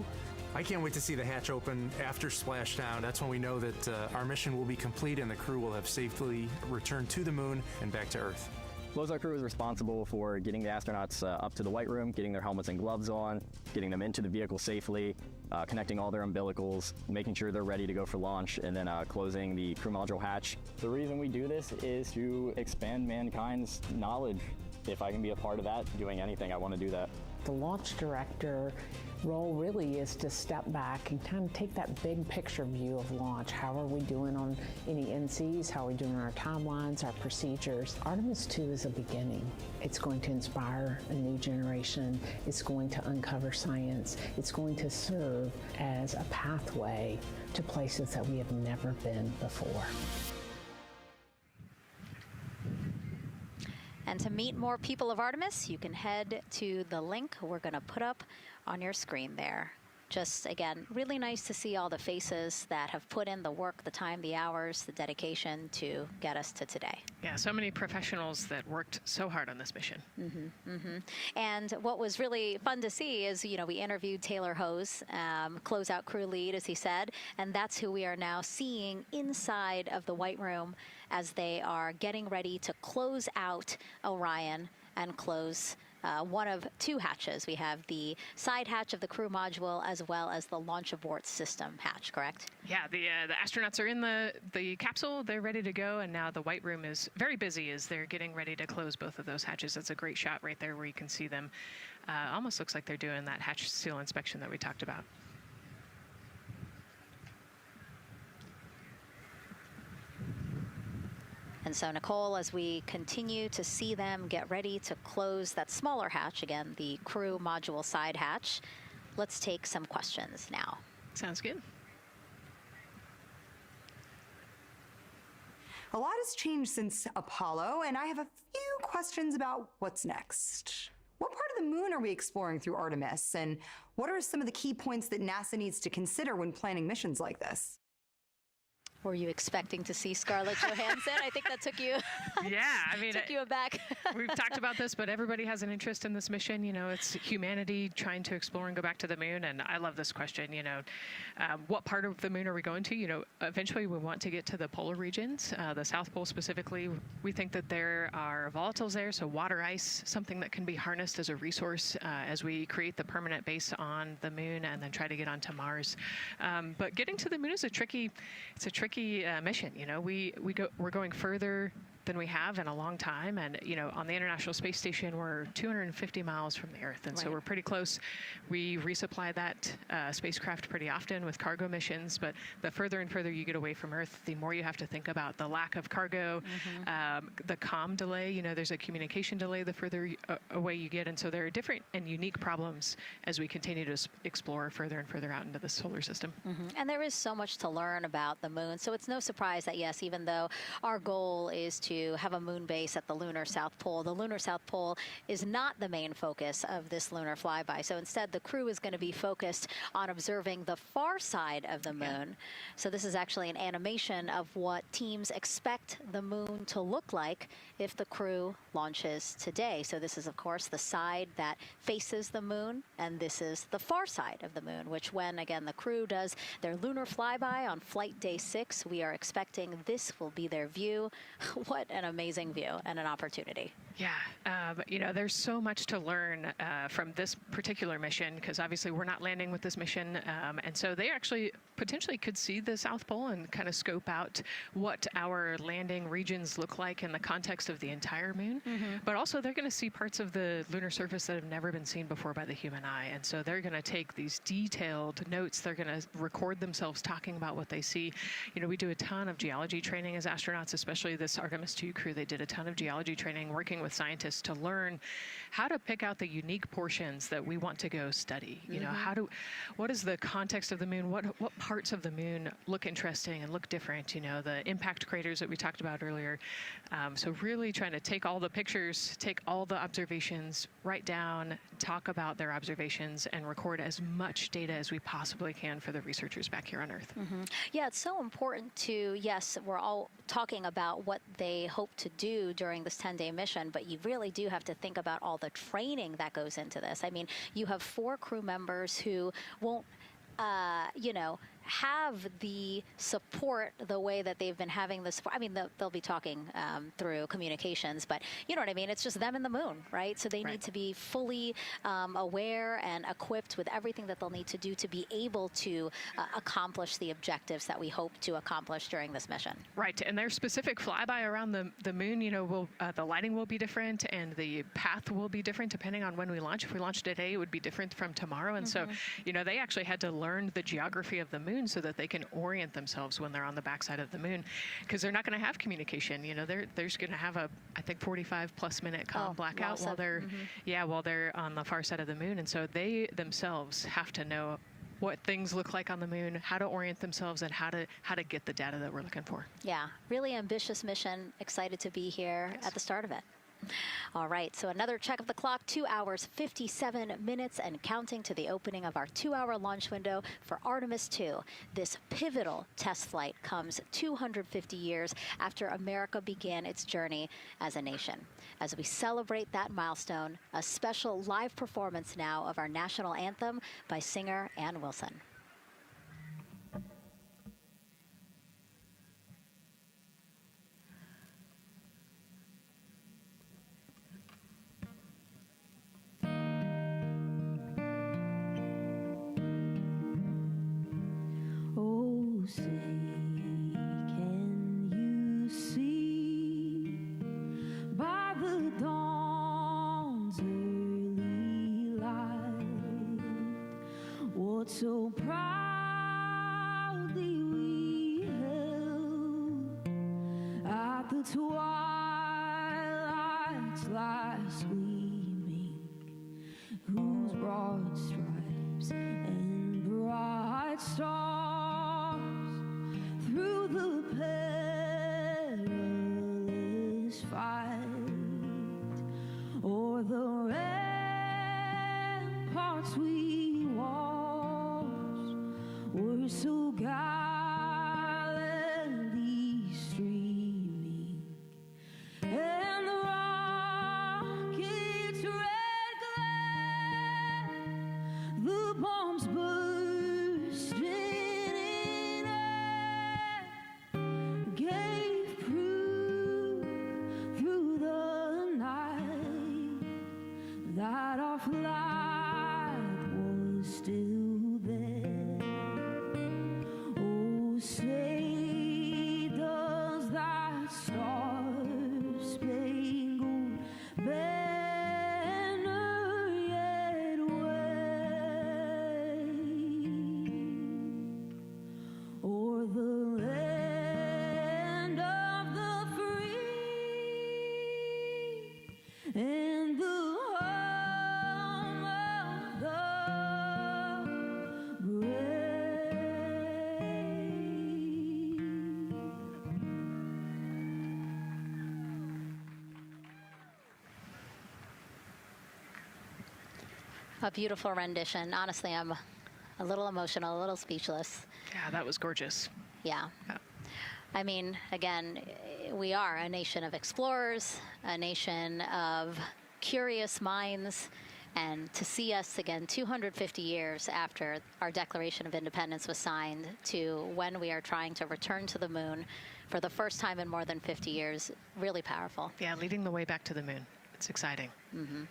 I can't wait to see the hatch open after splashdown. That's when we know that our mission will be complete and the crew will have safely returned to the moon and back to Earth. Closeout Crew is responsible for getting the astronauts up to the white room, getting their helmets and gloves on, getting them into the vehicle safely, connecting all their umbilicals, making sure they're ready to go for launch, and then closing the crew module hatch. The reason we do this is to expand mankind's knowledge. If I can be a part of that, doing anything, I want to do that. The launch director role really is to step back and kind of take that big picture view of launch. How are we doing on any NCs? How are we doing on our timelines, our procedures? Artemis II is a beginning. It's going to inspire a new generation. It's going to uncover science. It's going to serve as a pathway to places that we have never been before. And to meet more people of Artemis, you can head to the link we're going to put up on your screen there. Just, again, really nice to see all the faces that have put in the work, the time, the hours, the dedication to get us to today. Yeah, so many professionals that worked so hard on this mission. And what was really fun to see is, you know, we interviewed Taylor Hose, closeout crew lead, as he said, and that's who we are now seeing inside of the White Room as they are getting ready to close out Orion and close one of 2 hatches. We have the side hatch of the crew module as well as the launch abort system hatch, correct? Yeah, the astronauts are in the capsule. They're ready to go, and now the White Room is very busy as they're getting ready to close both of those hatches. That's a great shot right there where you can see them. Almost looks like they're doing that hatch seal inspection that we talked about. And so, Nicole, as we continue to see them get ready to close that smaller hatch, again, the crew module side hatch, let's take some questions now. Sounds good. A lot has changed since Apollo, and I have a few questions about what's next. What part of the moon are we exploring through Artemis, and what are some of the key points that NASA needs to consider when planning missions like this? Were you expecting to see Scarlett Johansson? I think that took you. Yeah, I mean, took you aback. We've talked about this, but everybody has an interest in this mission. You know, it's humanity trying to explore and go back to the moon. And I love this question. You know, what part of the moon are we going to? You know, eventually we want to get to the polar regions, the South Pole specifically. We think that there are volatiles there, so water ice, something that can be harnessed as a resource as we create the permanent base on the moon and then try to get onto Mars. But getting to the moon is a tricky mission. You know, we're going further than we have in a long time. And, you know, on the International Space Station, we're 250 miles from the Earth. And so we're pretty close. We resupply that spacecraft pretty often with cargo missions. But the further and further you get away from Earth, the more you have to think about the lack of cargo, the comm delay. You know, there's a communication delay the further away you get. And so there are different and unique problems as we continue to explore further and further out into the solar system. And there is so much to learn about the moon. So it's no surprise that, yes, even though our goal is to have a moon base at the lunar South Pole, the lunar South Pole is not the main focus of this lunar flyby. So instead, the crew is going to be focused on observing the far side of the moon. So this is actually an animation of what teams expect the moon to look like if the crew launches today. So this is, of course, the side that faces the moon, and this is the far side of the moon, which when, again, the crew does their lunar flyby on flight day 6, we are expecting this will be their view. What an amazing view and an opportunity. Yeah, you know, there's so much to learn from this particular mission, because obviously we're not landing with this mission. And so they actually potentially could see the South Pole and kind of scope out what our landing regions look like in the context of the entire moon. But also they're going to see parts of the lunar surface that have never been seen before by the human eye. And so they're going to take these detailed notes. They're going to record themselves talking about what they see. You know, we do a ton of geology training as astronauts, especially this Artemis II crew. They did a ton of geology training working with scientists to learn how to pick out the unique portions that we want to go study. You know, what is the context of the moon? What parts of the moon look interesting and look different? You know, the impact craters that we talked about earlier. So really trying to take all the pictures, take all the observations, write down, talk about their observations, and record as much data as we possibly can for the researchers back here on Earth. Yeah, it's so important to, yes, we're all talking about what they hope to do during this 10-day mission, but you really do have to think about all the training that goes into this. I mean, you have 4 crew members who won't, you know, have the support the way that they've been having the support. I mean, they'll be talking through communications, but you know what I mean? It's just them and the moon, right? So they need to be fully aware and equipped with everything that they'll need to do to be able to accomplish the objectives that we hope to accomplish during this mission. Right, and their specific flyby around the moon, you know, the lighting will be different and the path will be different depending on when we launch. If we launch today, it would be different from tomorrow. And so, you know, they actually had to learn the geography of the moon so that they can orient themselves when they're on the backside of the moon, because they're not going to have communication. You know, they're just going to have a, I think, 45+ minute blackout while they're, while they're on the far side of the moon. And so they themselves have to know what things look like on the moon, how to orient themselves, and how to get the data that we're looking for. Yeah, really ambitious mission. Excited to be here at the start of it. All right, so another check of the clock, 2 hours, 57 minutes and counting to the opening of our 2-hour launch window for Artemis II. This pivotal test flight comes 250 years after America began its journey as a nation. As we celebrate that milestone, a special live performance now of our national anthem by singer Ann Wilson. Say, can you see by the dawn's early light what so proudly we held at the twilight's last gleaming, whose broad stripes and bright stars through the perilous fight, o'er the ramparts we watched, were so gallantly A beautiful rendition. Honestly, I'm a little emotional, a little speechless. Yeah, that was gorgeous. Yeah. I mean, again, we are a nation of explorers, a nation of curious minds, and to see us again 250 years after our Declaration of Independence was signed to when we are trying to return to the moon for the first time in more than 50 years, really powerful. Yeah, leading the way back to the moon. It's exciting. Mm-hmm.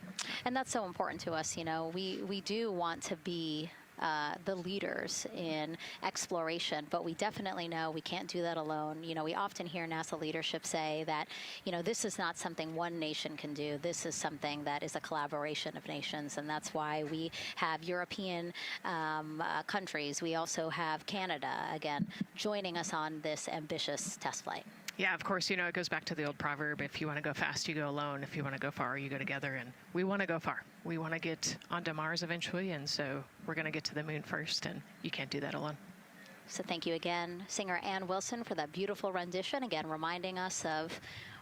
And that's so important to us. You know, we do want to be the leaders in exploration, but we definitely know we can't do that alone. You know, we often hear NASA leadership say that, you know, this is not something one nation can do. This is something that is a collaboration of nations, and that's why we have European countries. We also have Canada, again, joining us on this ambitious test flight. Yeah, of course, you know, it goes back to the old proverb, if you want to go fast, you go alone. If you want to go far, you go together. And we want to go far. We want to get onto Mars eventually, and so we're going to get to the moon first, and you can't do that alone. So thank you again, singer Ann Wilson, for that beautiful rendition, again, reminding us of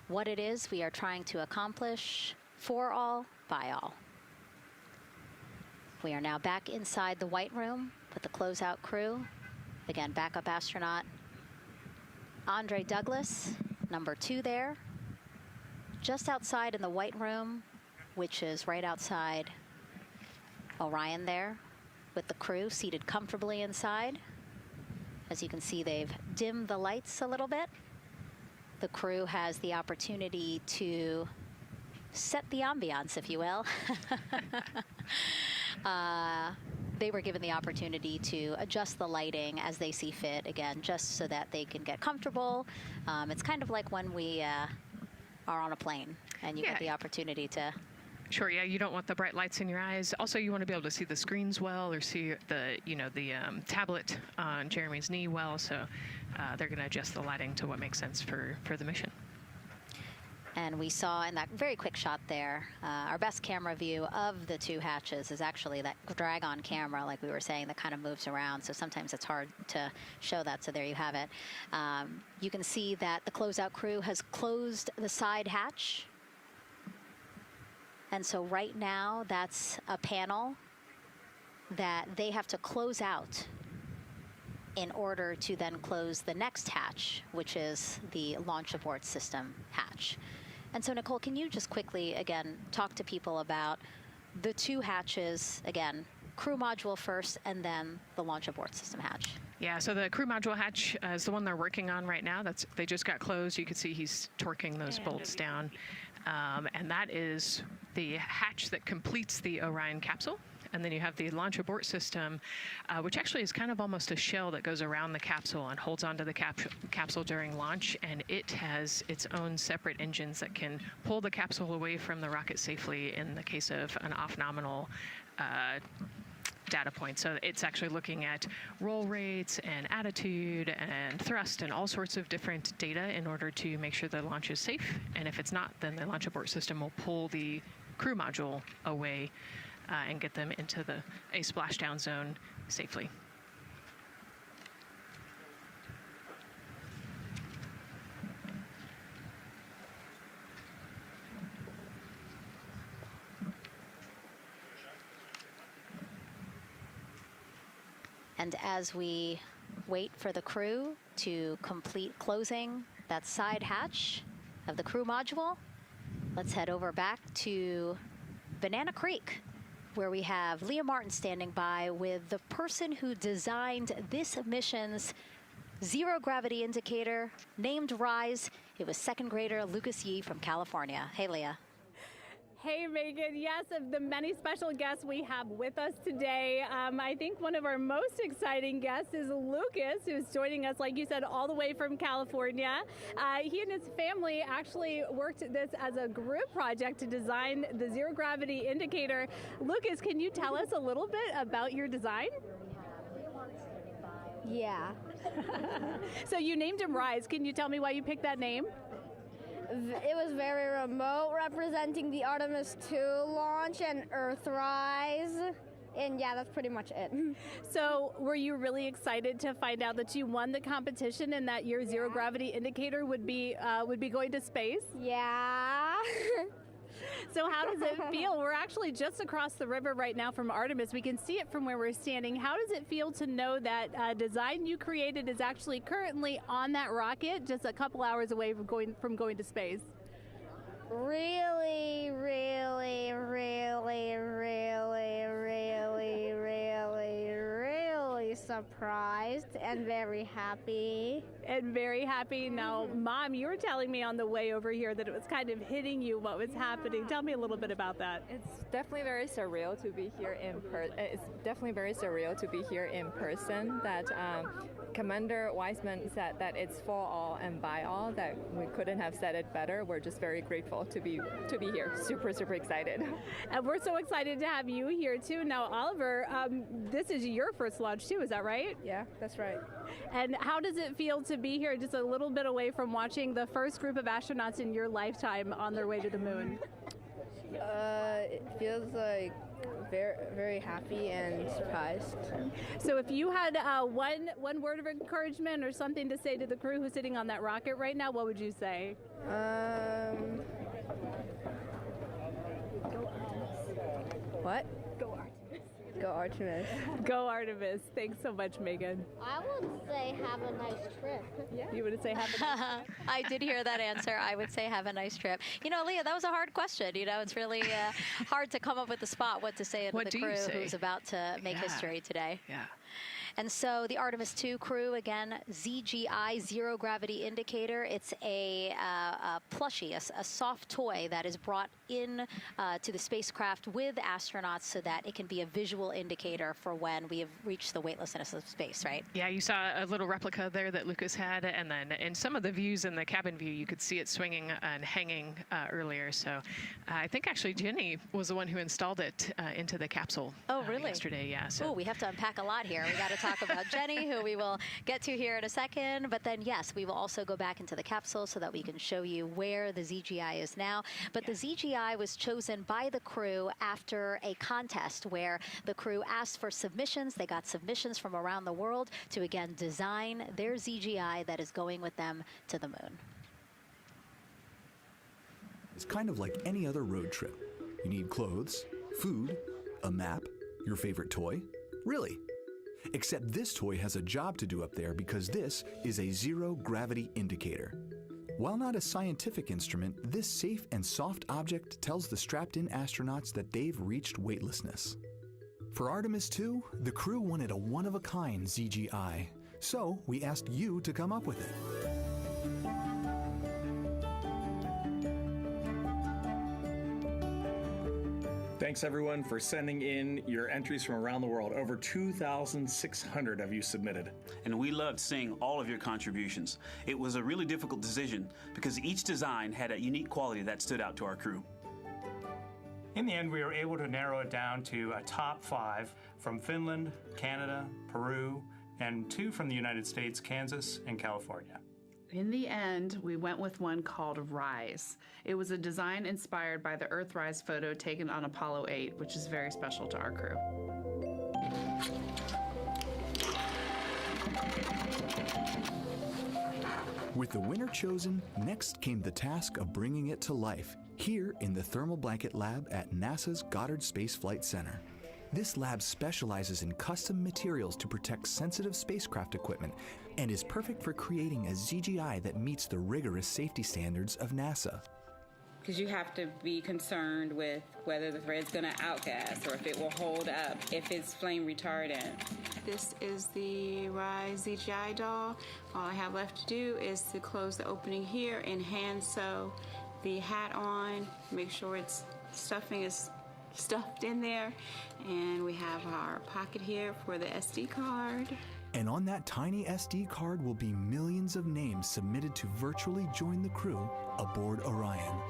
what it is we are trying to accomplish for all, by all. We are now back inside the White Room with the closeout crew. Again, backup astronaut Andre Douglas, number 2 there, just outside in the White Room, which is right outside Orion there, with the crew seated comfortably inside. As you can see, they've dimmed the lights a little bit. The crew has the opportunity to set the ambiance, if you will. They were given the opportunity to adjust the lighting as they see fit, again, just so that they can get comfortable. It's kind of like when we are on a plane and you get the opportunity to... Sure, yeah, you don't want the bright lights in your eyes. Also, you want to be able to see the screens well, or see the, you know, the tablet on Jeremy's knee well, so they're going to adjust the lighting to what makes sense for the mission. And we saw in that very quick shot there, our best camera view of the 2 hatches is actually that drag-on camera, like we were saying, that kind of moves around. So sometimes it's hard to show that. So there you have it. You can see that the closeout crew has closed the side hatch. And so right now, that's a panel that they have to close out in order to then close the next hatch, which is the launch abort system hatch. And so, Nicole, can you just quickly, again, talk to people about the 2 hatches, again, crew module first, and then the launch abort system hatch? Yeah, so the crew module hatch is the one they're working on right now. They just got closed. You can see he's torquing those bolts down. And that is the hatch that completes the Orion capsule. And then you have the launch abort system, which actually is kind of almost a shell that goes around the capsule and holds onto the capsule during launch. And it has its own separate engines that can pull the capsule away from the rocket safely in the case of an off-nominal data point. So it's actually looking at roll rates and attitude and thrust and all sorts of different data in order to make sure the launch is safe. And if it's not, then the launch abort system will pull the crew module away and get them into a splashdown zone safely. And as we wait for the crew to complete closing that side hatch of the crew module, let's head over back to Banana Creek, where we have Leah Martin standing by with the person who designed this mission's zero gravity indicator, named RISE. It was 2nd grader Lucas Yee from California. Hey, Leah. Hey, Megan. Yes, of the many special guests we have with us today, I think one of our most exciting guests is Lucas, who's joining us, like you said, all the way from California. He and his family actually worked this as a group project to design the zero gravity indicator. Lucas, can you tell us a little bit about your design? Yeah. So you named him RISE. Can you tell me why you picked that name? It was very remote, representing the Artemis II launch and Earthrise. And yeah, that's pretty much it. So were you really excited to find out that you won the competition and that your zero gravity indicator would be going to space? Yeah. So how does it feel? We're actually just across the river right now from Artemis. We can see it from where we're standing. How does it feel to know that design you created is actually currently on that rocket just a couple hours away from going to space? Really, really, really, really, really, really, really surprised and very happy. And very happy. Now, Mom, you were telling me on the way over here that it was kind of hitting you what was happening. Tell me a little bit about that. It's definitely very surreal to be here in person. That Commander Weissman said that it's for all and by all. That we couldn't have said it better. We're just very grateful to be here. Super, super excited. And we're so excited to have you here too. Now, Oliver, this is your first launch too. Is that right? Yeah, that's right. And how does it feel to be here just a little bit away from watching the first group of astronauts in your lifetime on their way to the moon? It feels like very, very happy and surprised. So if you had one word of encouragement or something to say to the crew who's sitting on that rocket right now, what would you say? What? Go Artemis. Go Artemis. Go Artemis. Thanks so much, Megan. I would say have a nice trip. Yeah. You would say have a nice trip? I did hear that answer. I would say have a nice trip. You know, Leah, that was a hard question. You know, it's really hard to come up with the spot what to say to the crew who's about to make history today. Yeah. And so the Artemis II crew, again, ZGI, Zero Gravity Indicator. It's a plushie, a soft toy that is brought in to the spacecraft with astronauts so that it can be a visual indicator for when we have reached the weightlessness of space, right? Yeah, you saw a little replica there that Lucas had, and then in some of the views in the cabin view, you could see it swinging and hanging earlier. So I think actually Jenny was the one who installed it into the capsule. Oh, really? Yesterday, yeah. So. Oh, we have to unpack a lot here. We got to talk about Jenny, who we will get to here in a second. But then, yes, we will also go back into the capsule so that we can show you where the ZGI is now. But the ZGI was chosen by the crew after a contest where the crew asked for submissions. They got submissions from around the world to, again, design their ZGI that is going with them to the moon. It's kind of like any other road trip. You need clothes, food, a map, your favorite toy. Really. Except this toy has a job to do up there because this is a zero gravity indicator. While not a scientific instrument, this safe and soft object tells the strapped-in astronauts that they've reached weightlessness. For Artemis II, the crew wanted a one-of-a-kind ZGI, so we asked you to come up with it. Thanks everyone for sending in your entries from around the world. Over 2,600 of you submitted. And we loved seeing all of your contributions. It was a really difficult decision because each design had a unique quality that stood out to our crew. In the end, we were able to narrow it down to a top 5 from Finland, Canada, Peru, and 2 from the United States, Kansas, and California. In the end, we went with one called Rise. It was a design inspired by the Earthrise photo taken on Apollo 8, which is very special to our crew. With the winner chosen, next came the task of bringing it to life here in the Thermal Blanket Lab at NASA's Goddard Space Flight Center. This lab specializes in custom materials to protect sensitive spacecraft equipment and is perfect for creating a ZGI that meets the rigorous safety standards of NASA. Because you have to be concerned with whether the thread's going to outgas or if it will hold up, if it's flame retardant. This is the Rise ZGI doll. All I have left to do is to close the opening here and hand sew the hat on, make sure its stuffing is stuffed in there, and we have our pocket here for the SD card. And on that tiny SD card will be millions of names submitted to virtually join the crew aboard Orion.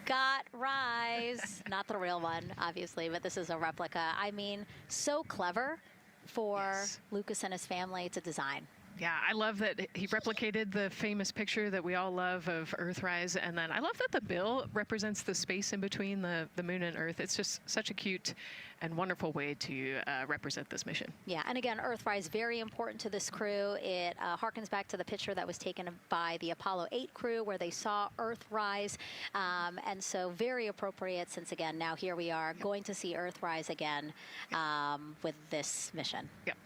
Got Rise. Not the real one, obviously, but this is a replica. I mean, so clever for Lucas and his family to design. Yeah, I love that he replicated the famous picture that we all love of Earthrise. And then I love that the bill represents the space in between the moon and Earth. It's just such a cute and wonderful way to represent this mission. Yeah, and again, Earthrise, very important to this crew. It harkens back to the picture that was taken by the Apollo 8 crew where they saw Earthrise. And so very appropriate since, again, now here we are going to see Earthrise again with this mission. Yep.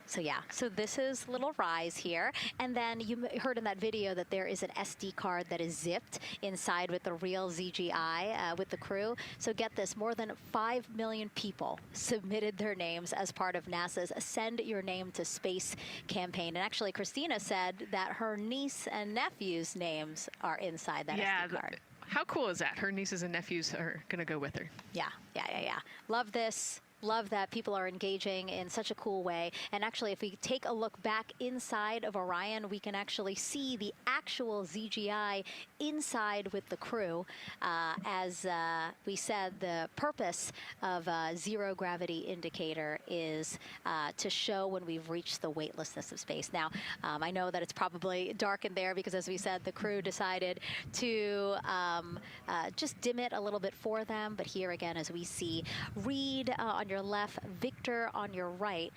So yeah, so this is little Rise here. And then you heard in that video that there is an SD card that is zipped inside with the real ZGI with the crew. So get this, more than 5 million people submitted their names as part of NASA's Send Your Name to Space campaign. And actually, Christina said that her niece and nephew's names are inside that SD card. How cool is that? Her nieces and nephews are going to go with her. Yeah. Love this. Love that people are engaging in such a cool way. And actually, if we take a look back inside of Orion, we can actually see the actual ZGI inside with the crew. As we said, the purpose of zero gravity indicator is to show when we've reached the weightlessness of space. Now, I know that it's probably dark in there because, as we said, the crew decided to just dim it a little bit for them. But here again, as we see, Reed on your left, Victor on your right.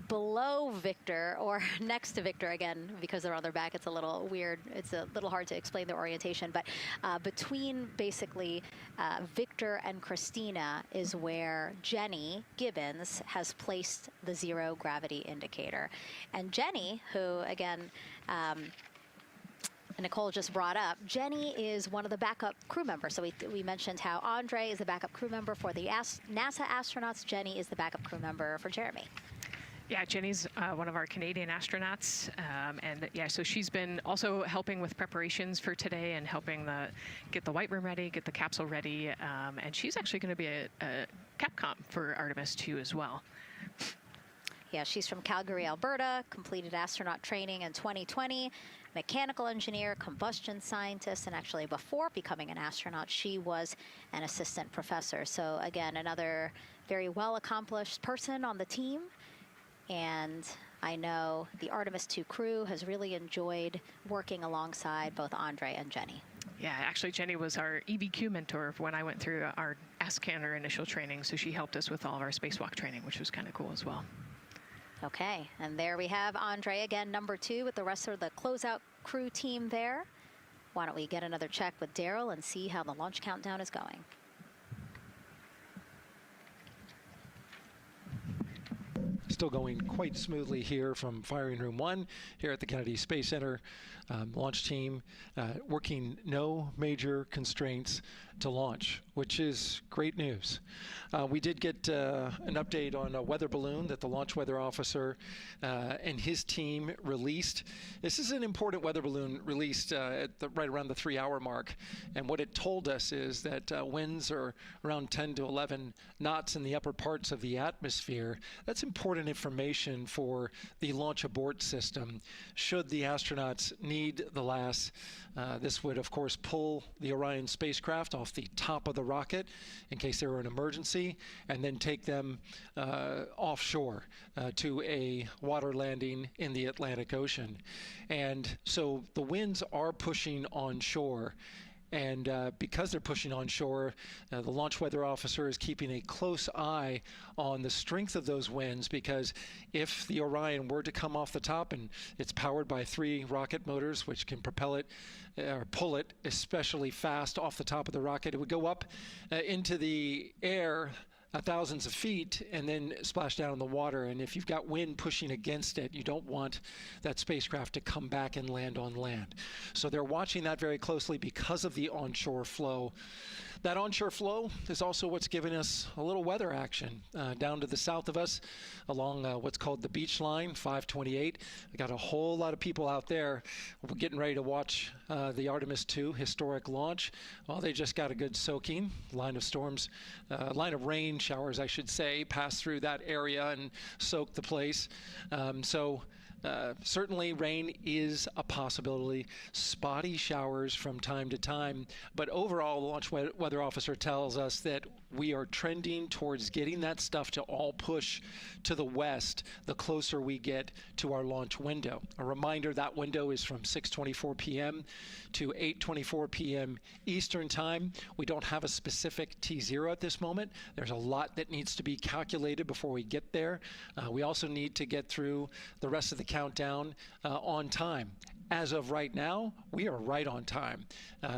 Below Victor, or next to Victor, again, because they're on their back, it's a little weird. It's a little hard to explain their orientation. But between basically Victor and Christina is where Jenny Gibbons has placed the zero gravity indicator. And Jenny, who, again, Nicole just brought up, Jenny is one of the backup crew members. So we mentioned how Andre is the backup crew member for the NASA astronauts. Jenny is the backup crew member for Jeremy. Yeah, Jenny's one of our Canadian astronauts. And yeah, so she's been also helping with preparations for today and helping get the White Room ready, get the capsule ready. And she's actually going to be a Capcom for Artemis II as well. Yeah, she's from Calgary, Alberta, completed astronaut training in 2020. Mechanical engineer, combustion scientist, and actually before becoming an astronaut, she was an assistant professor. So again, another very well-accomplished person on the team. And I know the Artemis II crew has really enjoyed working alongside both Andre and Jenny. Yeah, actually, Jenny was our EBQ mentor when I went through our AskCanner initial training. So she helped us with all of our spacewalk training, which was kind of cool as well. Okay, and there we have Andre again, number 2, with the rest of the closeout crew team there. Why don't we get another check with Daryl and see how the launch countdown is going. Still going quite smoothly here from Firing Room 1 here at the Kennedy Space Center. Launch team working no major constraints to launch, which is great news. We did get an update on a weather balloon that the launch weather officer and his team released. This is an important weather balloon released at right around the 3-hour mark. And what it told us is that winds are around 10 to 11 knots in the upper parts of the atmosphere. That's important information for the launch abort system should the astronauts need the LAS. This would, of course, pull the Orion spacecraft off the top of the rocket in case there were an emergency, and then take them offshore to a water landing in the Atlantic Ocean. And so the winds are pushing onshore. And because they're pushing onshore, the launch weather officer is keeping a close eye on the strength of those winds, because if the Orion were to come off the top, and it's powered by 3 rocket motors which can propel it or pull it especially fast off the top of the rocket, it would go up into the air thousands of feet and then splash down in the water. And if you've got wind pushing against it, you don't want that spacecraft to come back and land on land. So they're watching that very closely because of the onshore flow. That onshore flow is also what's giving us a little weather action down to the south of us along what's called the beach line, 528. We got a whole lot of people out there. We're getting ready to watch the Artemis II historic launch. Well, they just got a good soaking. Line of rain showers, I should say, passed through that area and soaked the place. So Certainly, rain is a possibility. Spotty showers from time to time. But overall, the launch weather officer tells us that we are trending towards getting that stuff to all push to the west the closer we get to our launch window. A reminder, that window is from 6:24 p.m. to 8:24 p.m. Eastern Time. We don't have a specific T0 at this moment. There's a lot that needs to be calculated before we get there. We also need to get through the rest of the countdown on time. As of right now, we are right on time.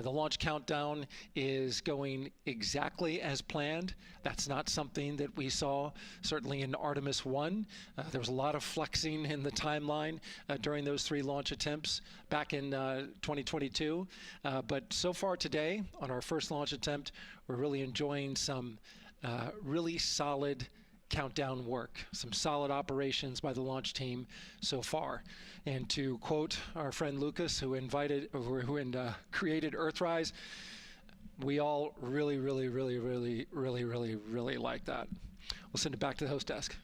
The launch countdown is going exactly as planned. That's not something that we saw certainly in Artemis I. There was a lot of flexing in the timeline during those 3 launch attempts back in 2022. But so far today, on our first launch attempt, we're really enjoying some really solid countdown work, some solid operations by the launch team so far. And to quote our friend Lucas, who created Earthrise, we all really like that. We'll send it back to the host desk.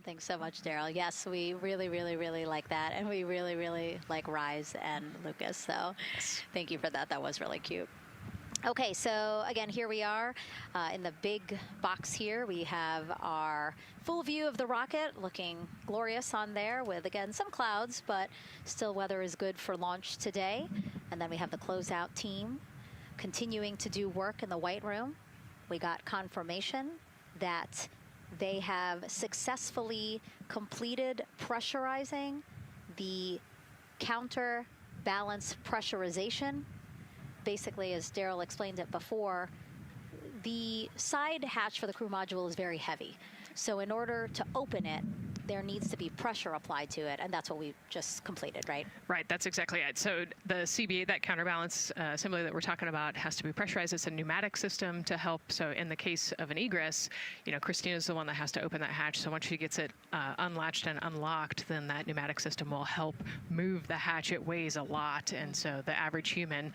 Thanks so much, Daryl. Yes, we really like that, and we really like Rise and Lucas. So thank you for that. That was really cute. Okay, so again, here we are in the big box here. We have our full view of the rocket, looking glorious on there with, again, some clouds, but still weather is good for launch today. And then we have the closeout team continuing to do work in the White Room. We got confirmation that they have successfully completed pressurizing the counterbalance pressurization. Basically, as Daryl explained it before, the side hatch for the crew module is very heavy. So in order to open it, there needs to be pressure applied to it, and that's what we just completed, right? Right, that's exactly it. So the CBA, that counterbalance assembly that we're talking about, has to be pressurized. It's a pneumatic system to help. So in the case of an egress, Christina's the one that has to open that hatch. So once she gets it unlatched and unlocked, then that pneumatic system will help move the hatch. It weighs a lot, and so the average human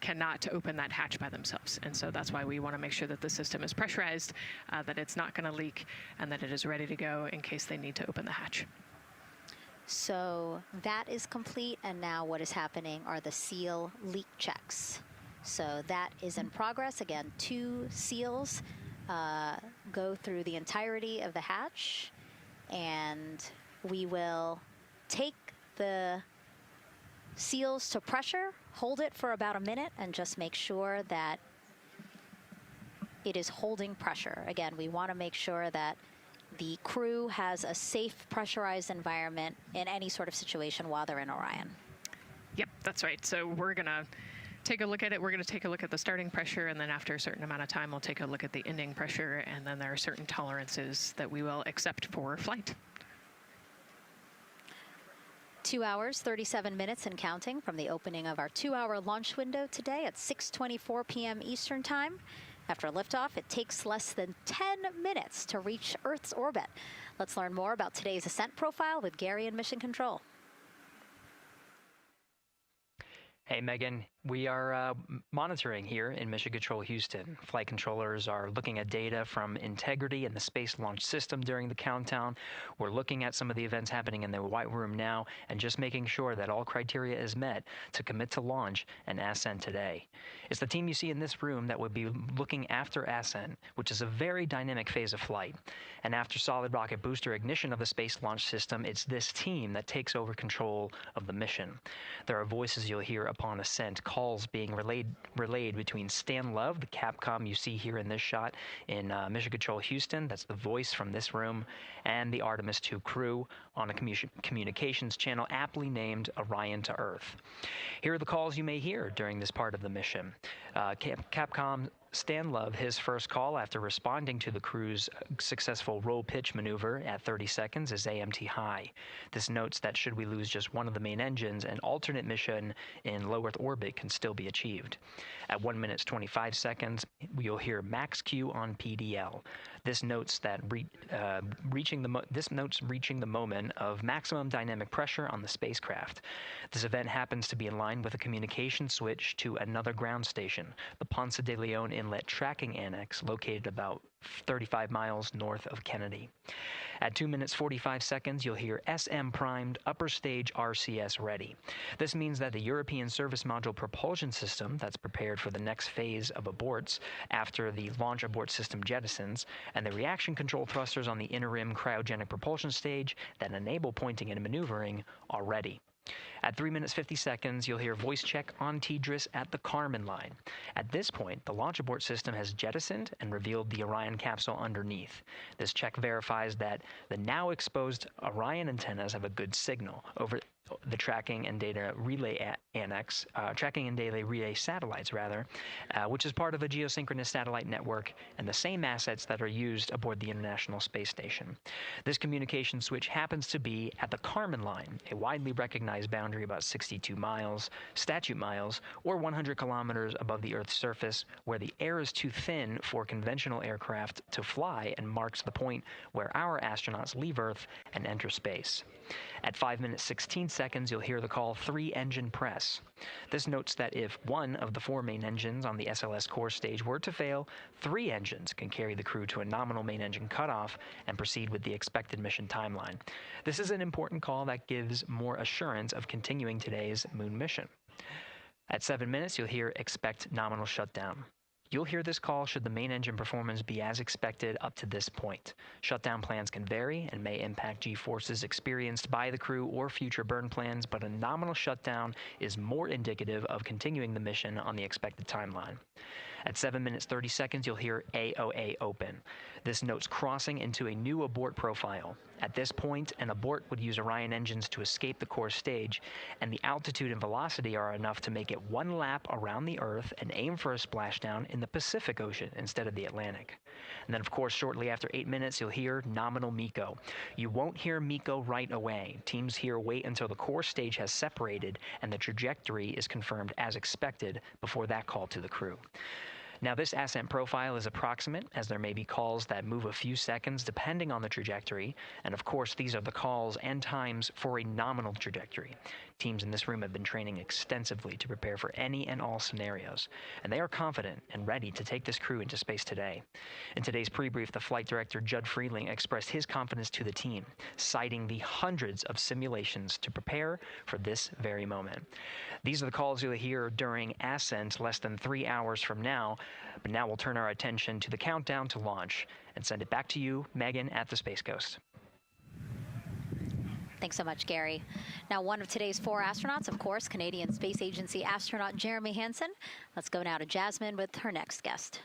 cannot open that hatch by themselves. And so that's why we want to make sure that the system is pressurized, that it's not going to leak, and that it is ready to go in case they need to open the hatch. So that is complete, and now what is happening are the seal leak checks. So that is in progress. Again, 2 seals go through the entirety of the hatch, and we will take the seals to pressure, hold it for about a minute, and just make sure that it is holding pressure. Again, we want to make sure that the crew has a safe, pressurized environment in any sort of situation while they're in Orion. Yep, that's right. So we're going to take a look at it. We're going to take a look at the starting pressure, and then after a certain amount of time, we'll take a look at the ending pressure, and then there are certain tolerances that we will accept for flight. 2 hours, 37 minutes and counting from the opening of our 2-hour launch window today at 6:24 p.m. Eastern Time. After liftoff, it takes less than 10 minutes to reach Earth's orbit. Let's learn more about today's ascent profile with Gary in Mission Control. Hey, Megan. We are monitoring here in Mission Control Houston. Flight controllers are looking at data from integrity in the Space Launch System during the countdown. We're looking at some of the events happening in the White Room now and just making sure that all criteria is met to commit to launch and ascent today. It's the team you see in this room that would be looking after ascent, which is a very dynamic phase of flight. And after solid rocket booster ignition of the Space Launch System, it's this team that takes over control of the mission. There are voices you'll hear upon ascent, calls being relayed between Stan Love, the Capcom you see here in this shot in Mission Control Houston, that's the voice from this room, and the Artemis II crew on a communications channel aptly named Orion to Earth. Here are the calls you may hear during this part of the mission. Capcom Stan Love, his first call after responding to the crew's successful roll pitch maneuver at 30 seconds is AMT high. This notes that should we lose just one of the main engines, an alternate mission in low Earth orbit can still be achieved. At 1 minute 25 seconds, you'll hear max Q on PDL. This notes that reaching the moment of maximum dynamic pressure on the spacecraft. This event happens to be in line with a communication switch to another ground station, the Ponce de Leon Inlet Tracking Annex located about 35 miles north of Kennedy. At 2 minutes 45 seconds, you'll hear SM primed, upper stage RCS ready. This means that the European Service Module propulsion system that's prepared for the next phase of aborts after the launch abort system jettisons, and the reaction control thrusters on the inner rim cryogenic propulsion stage that enable pointing and maneuvering are ready. At 3 minutes 50 seconds, you'll hear voice check on TDRS at the Kármán line. At this point, the launch abort system has jettisoned and revealed the Orion capsule underneath. This check verifies that the now exposed Orion antennas have a good signal over the tracking and data relay annex, tracking and data relay satellites which is part of a geosynchronous satellite network and the same assets that are used aboard the International Space Station. This communication switch happens to be at the Kármán line, a widely recognized boundary about 62 miles, statute miles, or 100 kilometers above the Earth's surface, where the air is too thin for conventional aircraft to fly and marks the point where our astronauts leave Earth and enter space. At 5 minutes 16 seconds, you'll hear the call 3-engine press. This notes that if one of the 4 main engines on the SLS core stage were to fail, 3 engines can carry the crew to a nominal main engine cutoff and proceed with the expected mission timeline. This is an important call that gives more assurance of continuing today's moon mission. At 7 minutes, you'll hear expect nominal shutdown. You'll hear this call should the main engine performance be as expected up to this point. Shutdown plans can vary and may impact G-forces experienced by the crew or future burn plans, but a nominal shutdown is more indicative of continuing the mission on the expected timeline. At 7 minutes 30 seconds, you'll hear AOA open. This notes crossing into a new abort profile. At this point, an abort would use Orion engines to escape the core stage, and the altitude and velocity are enough to make it 1 lap around the Earth and aim for a splashdown in the Pacific Ocean instead of the Atlantic. And then, of course, shortly after 8 minutes, you'll hear nominal MECO. You won't hear MECO right away. Teams here wait until the core stage has separated and the trajectory is confirmed as expected before that call to the crew. Now, this ascent profile is approximate, as there may be calls that move a few seconds depending on the trajectory, and of course these are the calls and times for a nominal trajectory. Teams in this room have been training extensively to prepare for any and all scenarios, and they are confident and ready to take this crew into space today. In today's pre-brief, the flight director, Judd Freeling, expressed his confidence to the team, citing the hundreds of simulations to prepare for this very moment. These are the calls you'll hear during ascent less than 3 hours from now, but now we'll turn our attention to the countdown to launch and send it back to you, Megan, at the Space Coast. Thanks so much, Gary. Now, one of today's 4 astronauts, of course, Canadian Space Agency astronaut Jeremy Hansen. Let's go now to Jasmine with her next guest.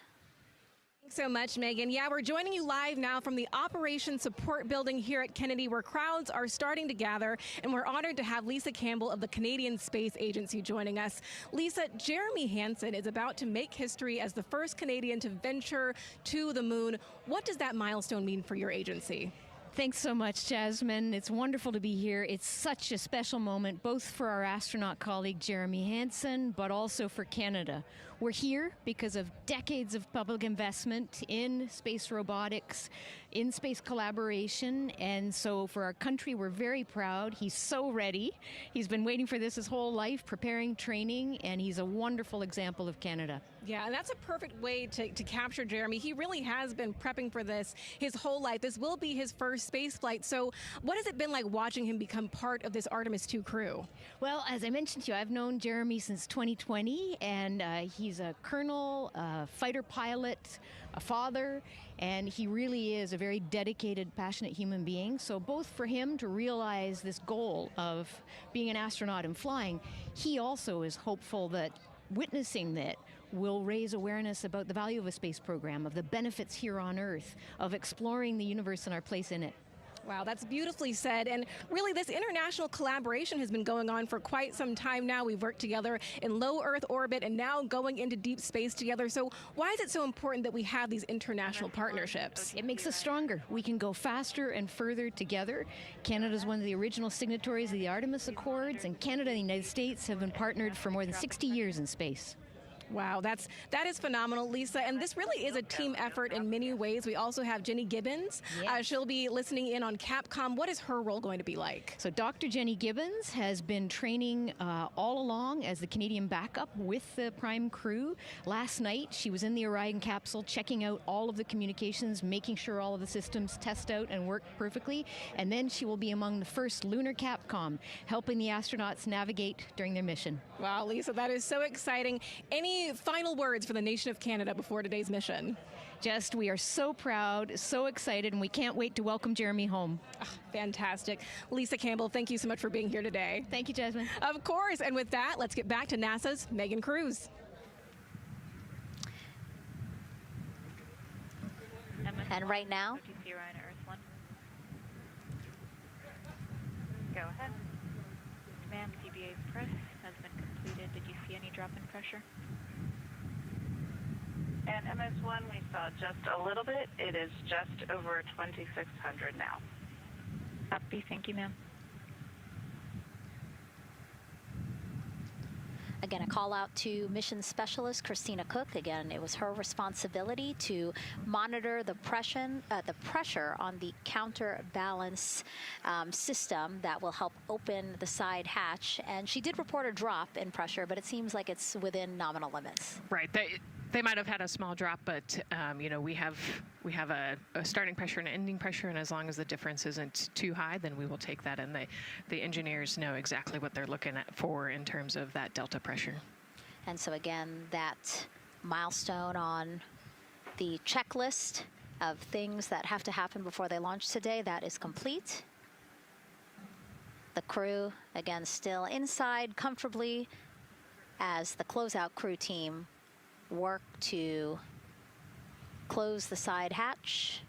Thanks so much, Megan. Yeah, we're joining you live now from the Operations Support Building here at Kennedy, where crowds are starting to gather, and we're honored to have Lisa Campbell of the Canadian Space Agency joining us. Lisa, Jeremy Hansen is about to make history as the first Canadian to venture to the moon. What does that milestone mean for your agency? Thanks so much, Jasmine. It's wonderful to be here. It's such a special moment, both for our astronaut colleague Jeremy Hansen, but also for Canada. We're here because of decades of public investment in space robotics, in space collaboration, and so for our country, we're very proud. He's so ready. He's been waiting for this his whole life, preparing, training, and he's a wonderful example of Canada. Yeah, and that's a perfect way to capture Jeremy. He really has been prepping for this his whole life. This will be his first space flight. So what has it been like watching him become part of this Artemis II crew? Well, as I mentioned to you, I've known Jeremy since 2020, and he's a colonel, a fighter pilot, a father, and he really is a very dedicated, passionate human being. So both for him to realize this goal of being an astronaut and flying, he also is hopeful that witnessing that will raise awareness about the value of a space program, of the benefits here on Earth, of exploring the universe and our place in it. Wow, that's beautifully said. And really, this international collaboration has been going on for quite some time now. We've worked together in low Earth orbit and now going into deep space together. So why is it so important that we have these international partnerships? It makes us stronger. We can go faster and further together. Canada is one of the original signatories of the Artemis Accords, and Canada and the United States have been partnered for more than 60 years in space. Wow, that is phenomenal, Lisa. And this really is a team effort in many ways. We also have Jenny Gibbons. Yes. She'll be listening in on Capcom. What is her role going to be like? So Dr. Jenny Gibbons has been training all along as the Canadian backup with the Prime crew. Last night, she was in the Orion capsule checking out all of the communications, making sure all of the systems test out and work perfectly. And then she will be among the first lunar Capcom, helping the astronauts navigate during their mission. Wow, Lisa, that is so exciting. Any final words for the nation of Canada before today's mission? Just, we are so proud, so excited, and we can't wait to welcome Jeremy home. Fantastic. Lisa Campbell, thank you so much for being here today. Thank you, Jasmine. Of course. And with that, let's get back to NASA's Megan Cruz. And right now, Go ahead. Ma'am, CBA press has been completed. Did you see any drop in pressure? And MS1, we saw just a little bit. It is just over 2,600 now. Copy. Thank you, ma'am. again, a call out to mission specialist Christina Cook. Again, it was her responsibility to monitor the pressure on the counterbalance system that will help open the side hatch. And she did report a drop in pressure, but it seems like it's within nominal limits. Right. They might have had a small drop, but you know, we have a starting pressure and an ending pressure, and as long as the difference isn't too high, then we will take that. And the engineers know exactly what they're looking for in terms of that delta pressure. And so again, that milestone on the checklist of things that have to happen before they launch today, that is complete. The crew, again, still inside comfortably as the closeout crew team work to close the side hatch.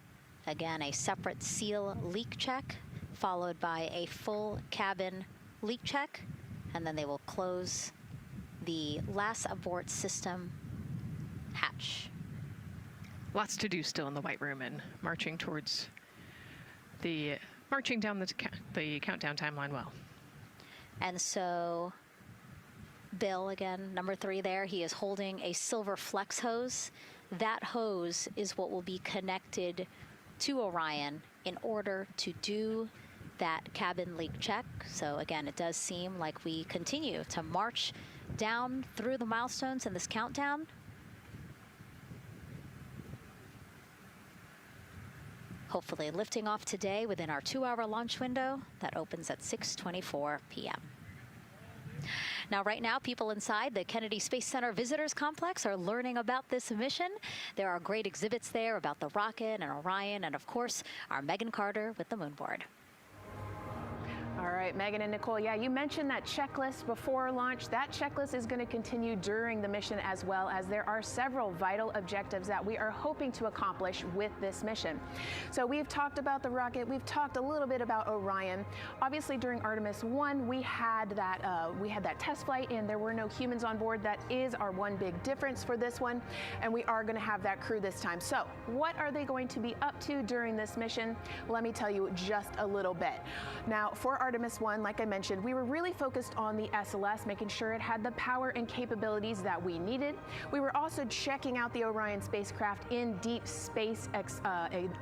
Again, a separate seal leak check, followed by a full cabin leak check, and then they will close the last abort system hatch. Lots to do still in the White Room and marching down the countdown timeline well. And so Bill, again, number 3 there, he is holding a silver flex hose. That hose is what will be connected to Orion in order to do that cabin leak check. So again, it does seem like we continue to march down through the milestones in this countdown. Hopefully lifting off today within our 2-hour launch window that opens at 6:24 p.m. Now, right now, people inside the Kennedy Space Center Visitors Complex are learning about this mission. There are great exhibits there about the rocket and Orion, and of course, our Megan Carter with the moon board. All right, Megan and Nicole, yeah, you mentioned that checklist before launch. That checklist is going to continue during the mission, as well as there are several vital objectives that we are hoping to accomplish with this mission. So we've talked about the rocket. We've talked a little bit about Orion. Obviously, during Artemis I, we had that test flight, and there were no humans on board. That is our one big difference for this one, and we are going to have that crew this time. So what are they going to be up to during this mission? Let me tell you just a little bit. Now, for Artemis I, like I mentioned, we were really focused on the SLS, making sure it had the power and capabilities that we needed. We were also checking out the Orion spacecraft in deep space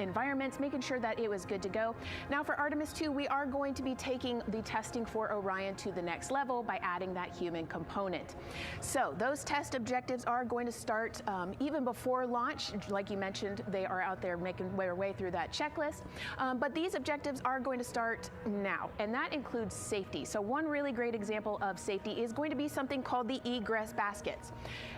environments, making sure that it was good to go. Now for Artemis II, we are going to be taking the testing for Orion to the next level by adding that human component. So those test objectives are going to start even before launch. Like you mentioned, they are out there making their way through that checklist. But these objectives are going to start now, and that includes safety. So one really great example of safety is going to be something called the egress baskets.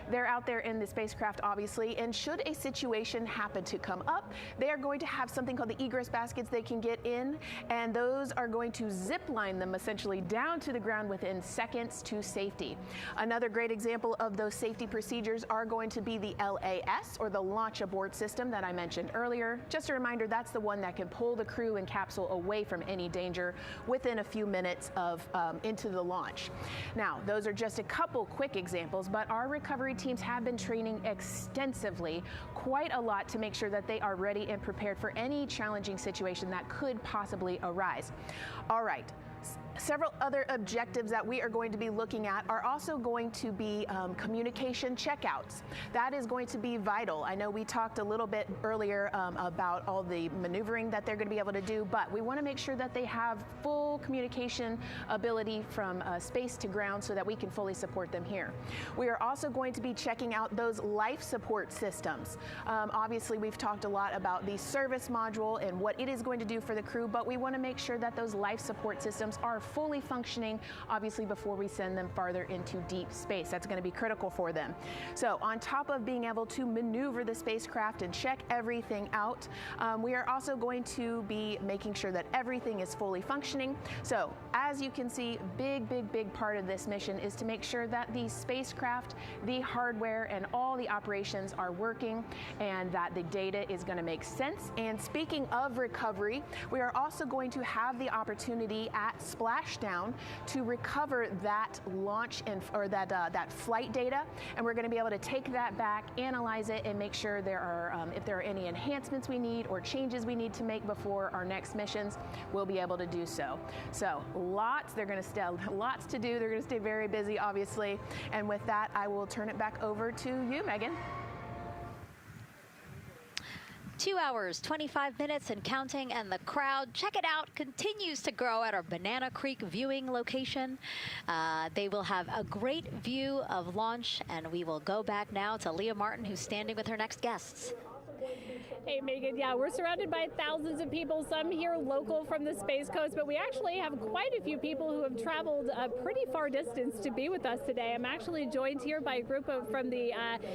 They're out there in the spacecraft, obviously, and should a situation happen to come up, they are going to have something called the egress baskets they can get in, and those are going to zip line them essentially down to the ground within seconds to safety. Another great example of those safety procedures are going to be the LAS, or the launch abort system that I mentioned earlier. Just a reminder, that's the one that can pull the crew and capsule away from any danger within a few minutes of into the launch. Now, those are just a couple quick examples, but our recovery teams have been training extensively, quite a lot, to make sure that they are ready and prepared for any challenging situation that could possibly arise. All right. Several other objectives that we are going to be looking at are also going to be communication checkouts. That is going to be vital. I know we talked a little bit earlier about all the maneuvering that they're going to be able to do, but we want to make sure that they have full communication ability from space to ground so that we can fully support them here. We are also going to be checking out those life support systems. Obviously, we've talked a lot about the service module and what it is going to do for the crew, but we want to make sure that those life support systems are fully functioning, obviously, before we send them farther into deep space. That's going to be critical for them. So on top of being able to maneuver the spacecraft and check everything out, we are also going to be making sure that everything is fully functioning. So as you can see, big part of this mission is to make sure that the spacecraft, the hardware, and all the operations are working and that the data is going to make sense. And speaking of recovery, we are also going to have the opportunity at Splashdown to recover that launch or that flight data, and we're going to be able to take that back, analyze it, and make sure there are if there are any enhancements we need or changes we need to make before our next missions, we'll be able to do so. So lots to do. They're going to stay very busy, obviously. And with that, I will turn it back over to you, Megan. 2 hours, 25 minutes and counting, and the crowd, check it out, continues to grow at our Banana Creek viewing location. They will have a great view of launch, and we will go back now to Leah Martin, who's standing with her next guests. Hey, Megan, yeah, we're surrounded by thousands of people, some here local from the Space Coast, but we actually have quite a few people who have traveled a pretty far distance to be with us today. I'm actually joined here by a group from the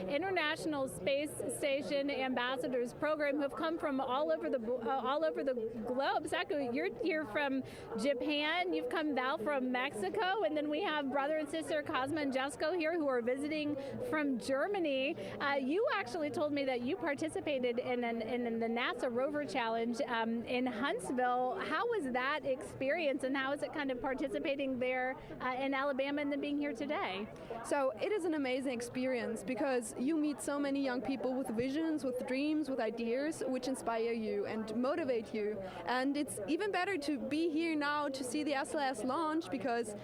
International Space Station Ambassadors Program who have come from all over the globe. Saku, you're here from Japan, you've come Val from Mexico, and then we have brother and sister Cosma and Jesko here who are visiting from Germany. You actually told me that you participated in the NASA Rover Challenge in Huntsville. How was that experience, and how is it kind of participating there in Alabama and then being here today? So it is an amazing experience because you meet so many young people with visions, with dreams, with ideas which inspire you and motivate you. And it's even better to be here now to see the SLS launch because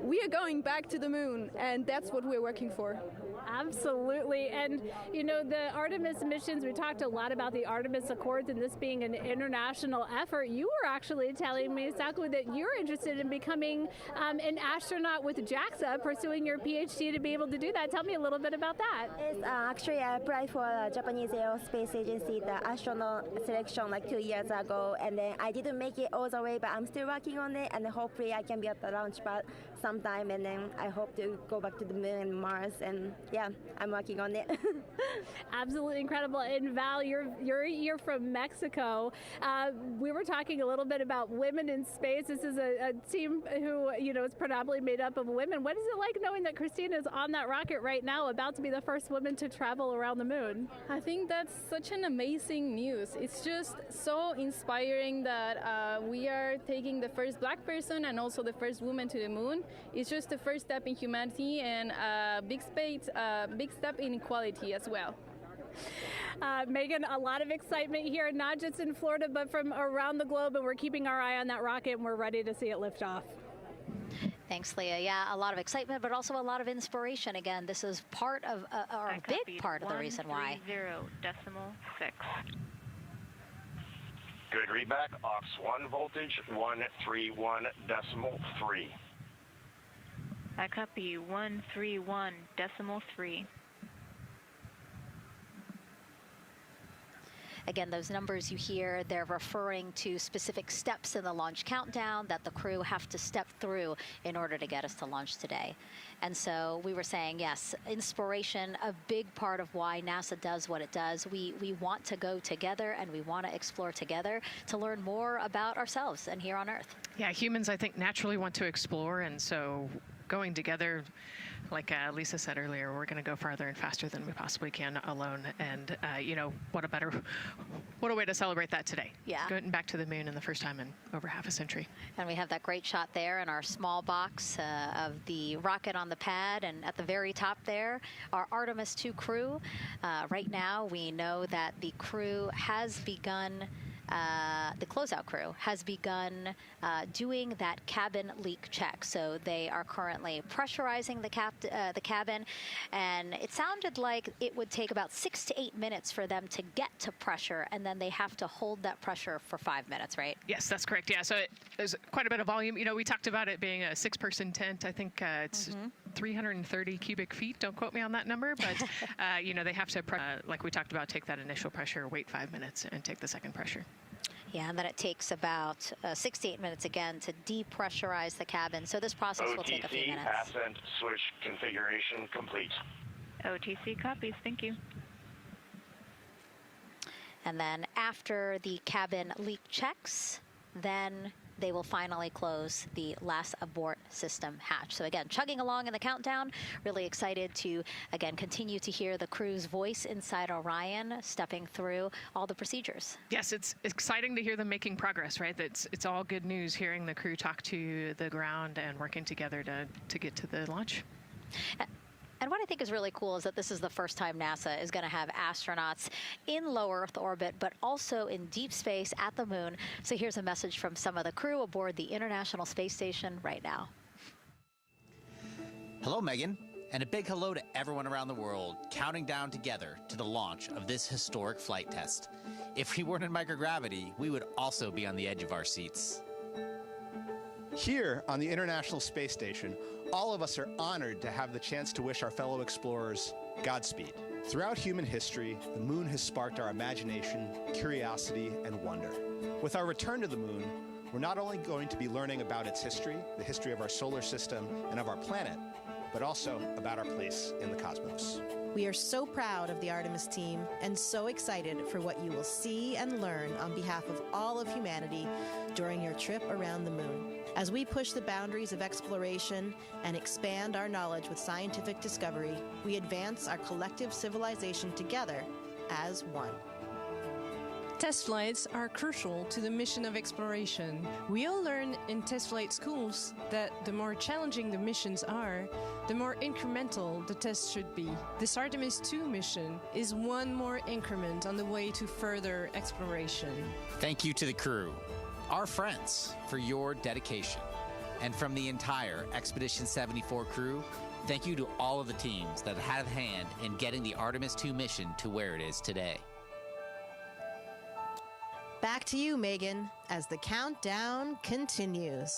we are going back to the moon, and that's what we're working for. Absolutely. And, you know, the Artemis missions, we talked a lot about the Artemis Accords and this being an international effort. You were actually telling me, Saku, that you're interested in becoming an astronaut with JAXA, pursuing your PhD to be able to do that. Tell me a little bit about that. Yes, actually, I applied for the Japanese Aerospace Agency, the astronaut selection like 2 years ago, and then I didn't make it all the way, but I'm still working on it, and hopefully I can be at the launch pad sometime, and then I hope to go back to the moon and Mars, and yeah, I'm working on it. Absolutely incredible. And Val, you're from Mexico. We were talking a little bit about women in space. This is a team who, you know, is predominantly made up of women. What is it like knowing that Christina is on that rocket right now, about to be the first woman to travel around the moon? I think that's such an amazing news. It's just so inspiring that we are taking the first black person and also the first woman to the moon. It's just the first step in humanity and a big step in equality as well. Megan, a lot of excitement here, not just in Florida, but from around the globe, and we're keeping our eye on that rocket, and we're ready to see it lift off. Thanks, Leah. Yeah, a lot of excitement, but also a lot of inspiration. Again, this is part of, or a big part of the reason why. 130.6. Good readback. Aux 1 voltage, 131.3. I copy 131.3. Again, those numbers you hear, they're referring to specific steps in the launch countdown that the crew have to step through in order to get us to launch today. And so we were saying, yes, inspiration, a big part of why NASA does what it does. We want to go together, and we want to explore together to learn more about ourselves and here on Earth. Yeah, humans, I think, naturally want to explore, and so going together, like Lisa said earlier, we're going to go farther and faster than we possibly can alone. And, you know, what a way to celebrate that today. Yeah. Going back to the moon in the first time in over half a century. And we have that great shot there in our small box of the rocket on the pad. And at the very top there, our Artemis II crew. Right now, we know that the crew has begun the closeout crew has begun doing that cabin leak check. So they are currently pressurizing the cabin, and it sounded like it would take about 6 to 8 minutes for them to get to pressure, and then they have to hold that pressure for 5 minutes, right? Yes, that's correct. Yeah, so there's quite a bit of volume. You know, we talked about it being a 6-person tent. I think it's 330 cubic feet. Don't quote me on that number, but you know, they have to, like we talked about, take that initial pressure, wait 5 minutes, and take the second pressure. Yeah, and then it takes about 6 to 8 minutes again to depressurize the cabin. So this process will take a few minutes. Ascent switch configuration complete. OTC copies. Thank you. And then after the cabin leak checks, then they will finally close the last abort system hatch. So again, chugging along in the countdown, really excited to, again, continue to hear the crew's voice inside Orion, stepping through all the procedures. Yes, it's exciting to hear them making progress, right? It's all good news hearing the crew talk to the ground and working together to get to the launch. And what I think is really cool is that this is the first time NASA is going to have astronauts in low Earth orbit, but also in deep space at the moon. So here's a message from some of the crew aboard the International Space Station right now. Hello, Megan, and a big hello to everyone around the world counting down together to the launch of this historic flight test. If we weren't in microgravity, we would also be on the edge of our seats. Here on the International Space Station, all of us are honored to have the chance to wish our fellow explorers Godspeed. Throughout human history, the moon has sparked our imagination, curiosity, and wonder. With our return to the moon, we're not only going to be learning about its history, the history of our solar system and of our planet, but also about our place in the cosmos. We are so proud of the Artemis team and so excited for what you will see and learn on behalf of all of humanity during your trip around the moon. As we push the boundaries of exploration and expand our knowledge with scientific discovery, we advance our collective civilization together as one. Test flights are crucial to the mission of exploration. We all learn in test flight schools that the more challenging the missions are, the more incremental the tests should be. This Artemis II mission is one more increment on the way to further exploration. Thank you to the crew, our friends, for your dedication. And from the entire Expedition 74 crew, thank you to all of the teams that had a hand in getting the Artemis II mission to where it is today. Back to you, Megan, as the countdown continues.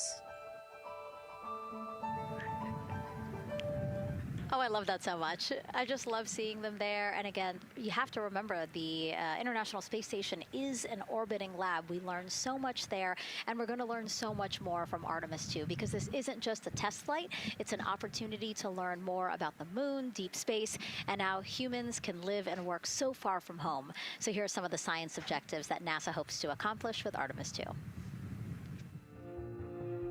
Oh, I love that so much. I just love seeing them there. And again, you have to remember the International Space Station is an orbiting lab. We learn so much there, and we're going to learn so much more from Artemis II, because this isn't just a test flight. It's an opportunity to learn more about the moon, deep space, and how humans can live and work so far from home. So here are some of the science objectives that NASA hopes to accomplish with Artemis II.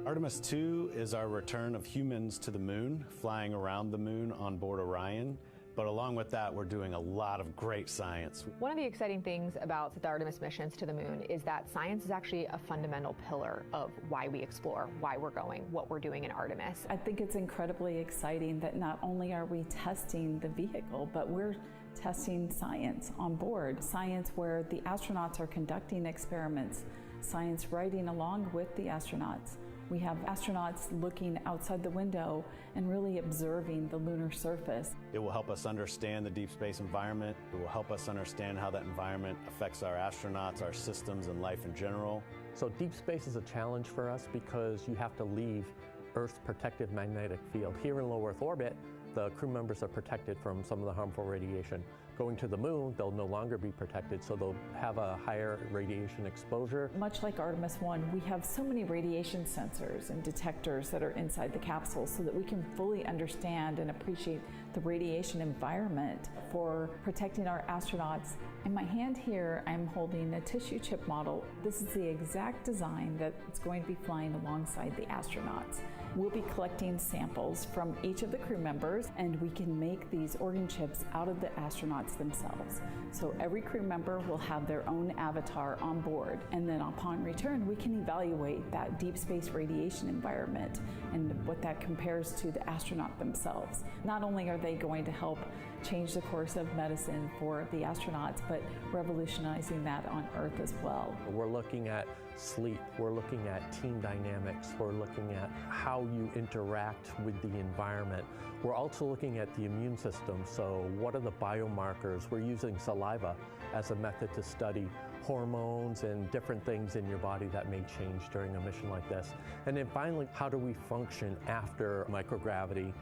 Artemis II is our return of humans to the moon, flying around the moon on board Orion. But along with that, we're doing a lot of great science. One of the exciting things about the Artemis missions to the moon is that science is actually a fundamental pillar of why we explore, why we're going, what we're doing in Artemis. I think it's incredibly exciting that not only are we testing the vehicle, but we're testing science on board. Science where the astronauts are conducting experiments, science riding along with the astronauts. We have astronauts looking outside the window and really observing the lunar surface. It will help us understand the deep space environment. It will help us understand how that environment affects our astronauts, our systems, and life in general. So deep space is a challenge for us because you have to leave Earth's protective magnetic field. Here in low Earth orbit, the crew members are protected from some of the harmful radiation. Going to the moon, they'll no longer be protected, so they'll have a higher radiation exposure. Much like Artemis I, we have so many radiation sensors and detectors that are inside the capsule so that we can fully understand and appreciate the radiation environment for protecting our astronauts. In my hand here, I'm holding a tissue chip model. This is the exact design that's going to be flying alongside the astronauts. We'll be collecting samples from each of the crew members, and we can make these organ chips out of the astronauts themselves. So every crew member will have their own avatar on board, and then upon return, we can evaluate that deep space radiation environment and what that compares to the astronaut themselves. Not only are they going to help change the course of medicine for the astronauts, but revolutionizing that on Earth as well. We're looking at sleep, we're looking at team dynamics, we're looking at how you interact with the environment. We're also looking at the immune system, so what are the biomarkers? We're using saliva as a method to study hormones and different things in your body that may change during a mission like this. And then finally, how do we function after microgravity,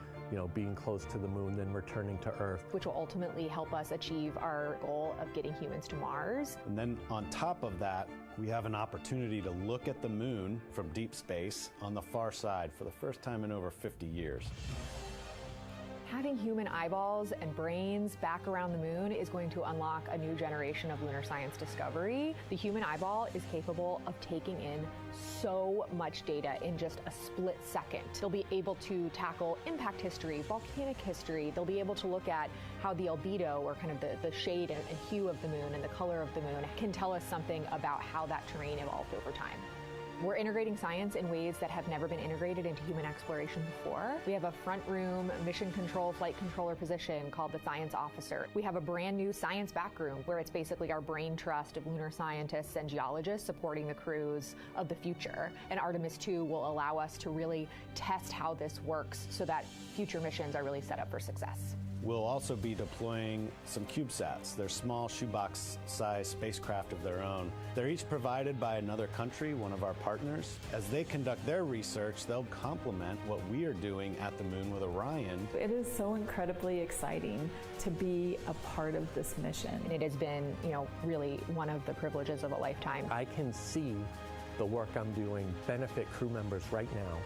being close to the moon, then returning to Earth. Which will ultimately help us achieve our goal of getting humans to Mars. And then on top of that, we have an opportunity to look at the moon from deep space on the far side for the first time in over 50 years. Having human eyeballs and brains back around the moon is going to unlock a new generation of lunar science discovery. The human eyeball is capable of taking in so much data in just a split second. They'll be able to tackle impact history, volcanic history. They'll be able to look at how the albedo, or kind of the shade and hue of the moon and the color of the moon, can tell us something about how that terrain evolved over time. We're integrating science in ways that have never been integrated into human exploration before. We have a front room mission control flight controller position called the Science Officer. We have a brand new science back room where it's basically our brain trust of lunar scientists and geologists supporting the crews of the future. And Artemis II will allow us to really test how this works so that future missions are really set up for success. We'll also be deploying some CubeSats. They're small shoebox-sized spacecraft of their own. They're each provided by another country, one of our partners. As they conduct their research, they'll complement what we are doing at the moon with Orion. It is so incredibly exciting to be a part of this mission. And it has been, really one of the privileges of a lifetime. I can see the work I'm doing benefit crew members right now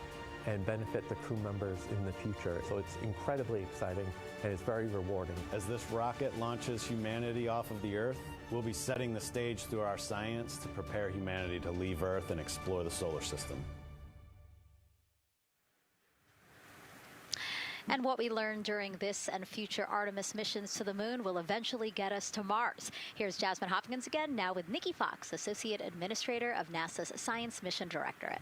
and benefit the crew members in the future. So it's incredibly exciting and it's very rewarding. As this rocket launches humanity off of the Earth, we'll be setting the stage through our science to prepare humanity to leave Earth and explore the solar system. And what we learn during this and future Artemis missions to the moon will eventually get us to Mars. Here's Jasmine Hopkins again, now with Nikki Fox, Associate Administrator of NASA's Science Mission Directorate.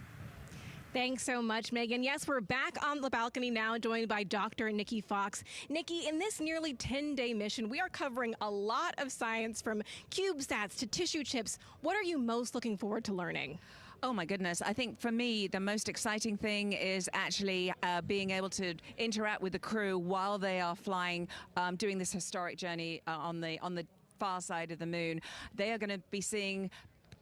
Thanks so much, Megan. Yes, we're back on the balcony now, joined by Dr. Nikki Fox. Nikki, in this nearly 10-day mission, we are covering a lot of science, from CubeSats to tissue chips. What are you most looking forward to learning? Oh my goodness. I think for me, the most exciting thing is actually being able to interact with the crew while they are flying, doing this historic journey on the far side of the moon. They are going to be seeing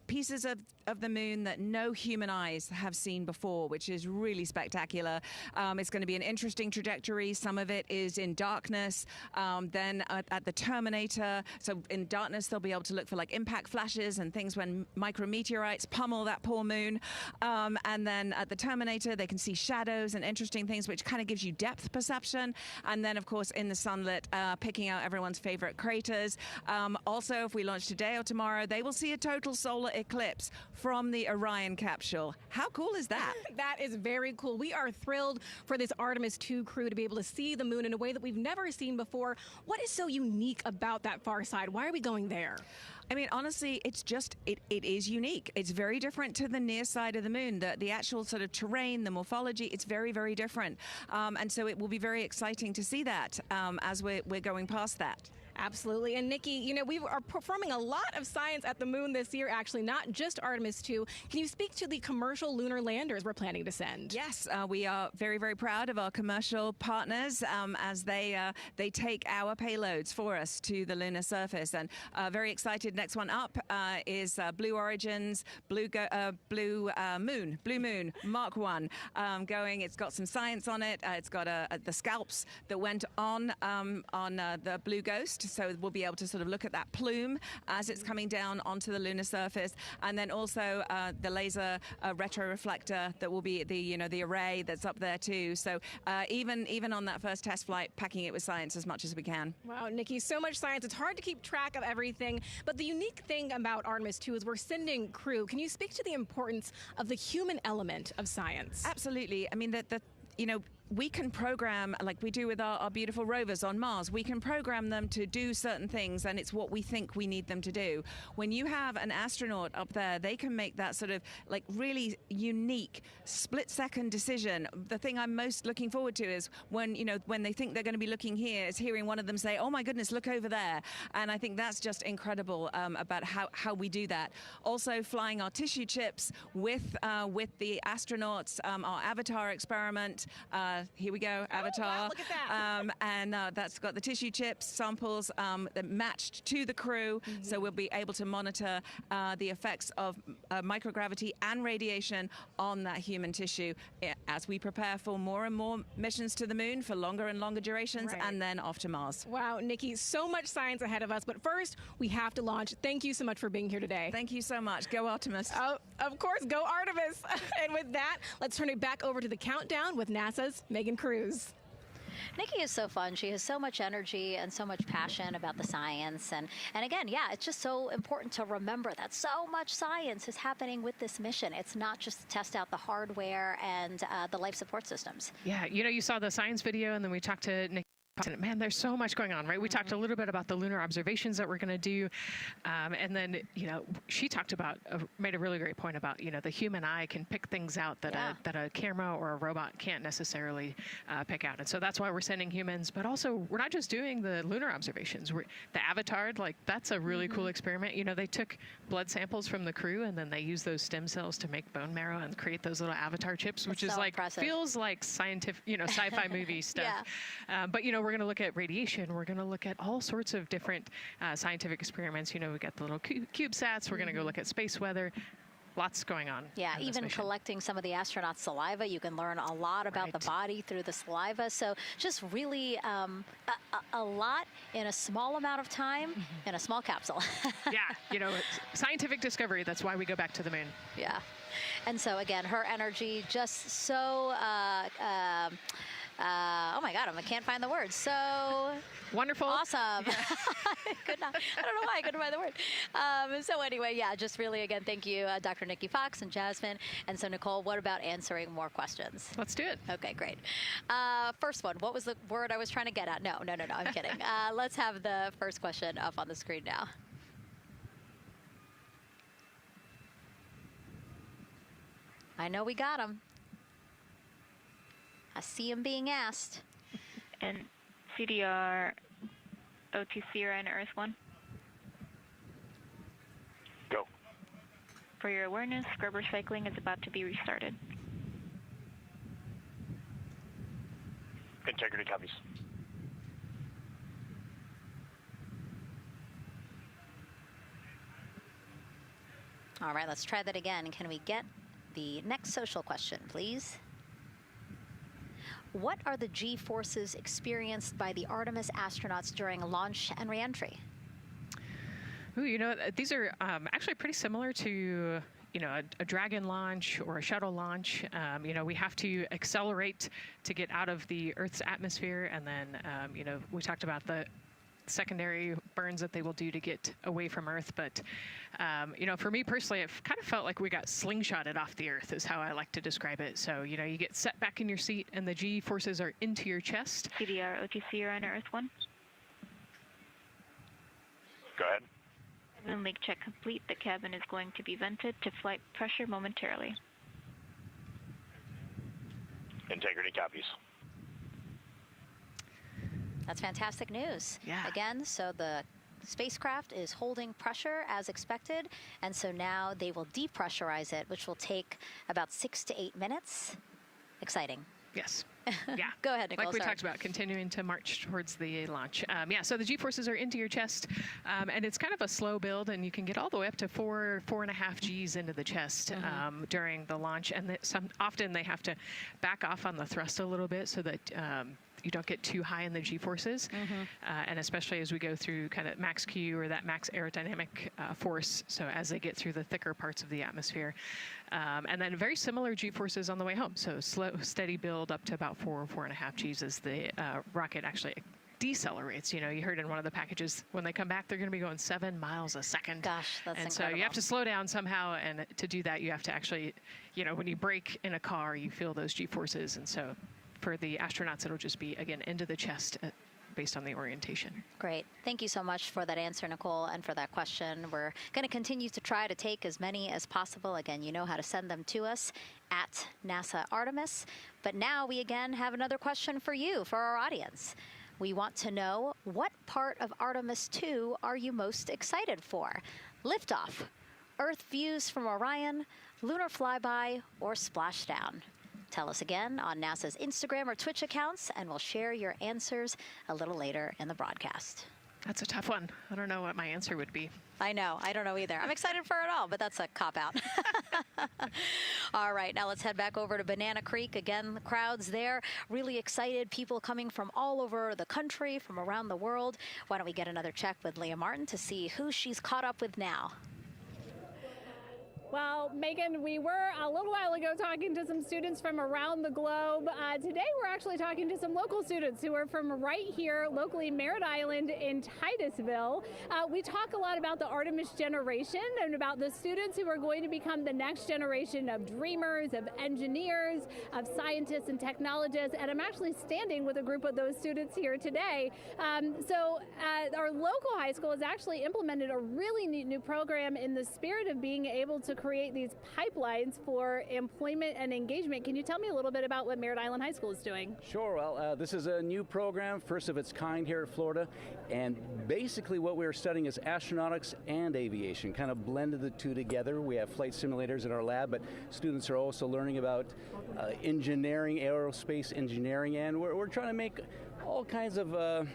pieces of the moon that no human eyes have seen before, which is really spectacular. It's going to be an interesting trajectory. Some of it is in darkness. Then at the Terminator, so in darkness, they'll be able to look for like impact flashes and things when micrometeorites pummel that poor moon. And then at the Terminator, they can see shadows and interesting things, which kind of gives you depth perception. And then, of course, in the sunlit, picking out everyone's favorite craters. Also, if we launch today or tomorrow, they will see a total solar eclipse from the Orion capsule. How cool is that? That is very cool. We are thrilled for this Artemis II crew to be able to see the moon in a way that we've never seen before. What is so unique about that far side? Why are we going there? I mean, honestly, it's just, it is unique. It's very different to the near side of the moon. The actual sort of terrain, the morphology, it's very, very different. And so it will be very exciting to see that as we're going past that. Absolutely. And Nikki, we are performing a lot of science at the moon this year, actually, not just Artemis II. Can you speak to the commercial lunar landers we're planning to send? Yes, we are very, very proud of our commercial partners as they take our payloads for us to the lunar surface. And very excited. Next one up is Blue Origin's Blue Moon Mark 1 going. It's got some science on it. It's got the scalps that went on the Blue Ghost. So we'll be able to sort of look at that plume as it's coming down onto the lunar surface, and then also the laser retroreflector that will be the array that's up there too. So even on that first test flight, packing it with science as much as we can. Wow, Nikki, so much science. It's hard to keep track of everything. But the unique thing about Artemis II is we're sending crew. Can you speak to the importance of the human element of science? Absolutely. I mean, we can program, like we do with our beautiful rovers on Mars, we can program them to do certain things, and it's what we think we need them to do. When you have an astronaut up there, they can make that sort of like really unique split-second decision. The thing I'm most looking forward to is when they think they're going to be looking here, is hearing one of them say, "Oh my goodness, look over there." And I think that's just incredible about how we do that. Also, flying our tissue chips with the astronauts, our Avatar experiment. Here we go, Avatar. Wow, look at that. And that's got the tissue chips samples that matched to the crew, so we'll be able to monitor the effects of microgravity and radiation on that human tissue as we prepare for more and more missions to the moon for longer and longer durations, and then off to Mars. Wow, Nikki, so much science ahead of us, but first we have to launch. Thank you so much for being here today. Thank you so much. Go Artemis. Oh, of course, go Artemis. And with that, let's turn it back over to the countdown with NASA's Megan Cruz. Nikki is so fun. She has so much energy and so much passion about the science. And again, yeah, it's just so important to remember that so much science is happening with this mission. It's not just to test out the hardware and the life support systems. Yeah, you saw the science video, and then we talked to Nikki. Man, there's so much going on, right? We talked a little bit about the lunar observations that we're going to do. And then, she talked about, made a really great point about, the human eye can pick things out that, that a camera or a robot can't necessarily pick out. And so that's why we're sending humans. But also, we're not just doing the lunar observations. The Avatar, that's a really cool experiment. They took blood samples from the crew, and then they used those stem cells to make bone marrow and create those little Avatar chips, which is feels like scientific, sci-fi movie stuff. But, we're going to look at radiation. We're going to look at all sorts of different scientific experiments. We got the little CubeSats. We're going to go look at space weather. Lots going on. Yeah, even collecting some of the astronauts' saliva. You can learn a lot about the body through the saliva. So just really a lot in a small amount of time in a small capsule. Yeah, scientific discovery. That's why we go back to the moon. Yeah. And so, again, her energy just so... oh my God, I can't find the word. So wonderful. Awesome. I don't know why I couldn't find the word. So anyway, yeah, just really, again, thank you, Dr. Nikki Fox and Jasmine. And so, Nicole, what about answering more questions? Let's do it. Okay, great. First one, what was the word I was trying to get at? No, I'm kidding. Let's have the first question up on the screen now. I know we got them. I see him being asked. And CDR, OTC, or Earth 1? Go. For your awareness, scrubber cycling is about to be restarted. Integrity copies. All right, let's try that again. Can we get the next social question, please? What are the G-forces experienced by the Artemis astronauts during launch and reentry? Ooh, these are actually pretty similar to, a Dragon launch or a shuttle launch. We have to accelerate to get out of the Earth's atmosphere, and then, we talked about the secondary burns that they will do to get away from Earth. But, for me personally, it kind of felt like we got slingshotted off the Earth is how I like to describe it. So, you get set back in your seat and the G forces are into your chest. CDR, OTC, or Earth 1? Go ahead. Cabin leak check complete. The cabin is going to be vented to flight pressure momentarily. Integrity copies. That's fantastic news. Yeah. Again, so the spacecraft is holding pressure as expected, and so now they will depressurize it, which will take about 6 to 8 minutes. Exciting. Yes. Yeah. Go ahead, Nicole. Like we talked about, continuing to march towards the launch. So the G-forces are into your chest, and it's kind of a slow build, and you can get all the way up to 4.5 Gs into the chest during the launch, and often they have to back off on the thrust a little bit so that you don't get too high in the G-forces, and especially as we go through kind of max Q or that max aerodynamic force, so as they get through the thicker parts of the atmosphere. And then very similar G-forces on the way home, so slow, steady build up to about 4.5 Gs as the rocket actually decelerates. You heard in one of the packages, when they come back, they're going to be going 7 miles a second. Gosh, that's and incredible. So you have to slow down somehow, and to do that, you have to actually, when you brake in a car, you feel those G-forces, and so for the astronauts, it'll just be, again, into the chest based on the orientation. Great. Thank you so much for that answer, Nicole, and for that question. We're going to continue to try to take as many as possible. Again, you know how to send them to us at NASA Artemis. But now we again have another question for you, for our audience. We want to know, what part of Artemis II are you most excited for? Liftoff, Earth views from Orion, lunar flyby, or splashdown? Tell us again on NASA's Instagram or Twitch accounts, and we'll share your answers a little later in the broadcast. That's a tough one. I don't know what my answer would be. I know. I don't know either. I'm excited for it all, but that's a cop-out. All right, now let's head back over to Banana Creek. Again, the crowds there, really excited. People coming from all over the country, from around the world. Why don't we get another check with Leah Martin to see who she's caught up with now? Well, Megan, we were a little while ago talking to some students from around the globe. Today, we're actually talking to some local students who are from right here, locally, Merritt Island in Titusville. We talk a lot about the Artemis generation and about the students who are going to become the next generation of dreamers, of engineers, of scientists and technologists. And I'm actually standing with a group of those students here today. Our local high school has actually implemented a really neat new program in the spirit of being able to create these pipelines for employment and engagement. Can you tell me a little bit about what Merritt Island High School is doing? Sure. Well, this is a new program, first of its kind here at Florida, and basically what we're studying is astronautics and aviation, kind of blended the two together. We have flight simulators in our lab, but students are also learning about engineering, aerospace engineering, and we're trying to make all kinds of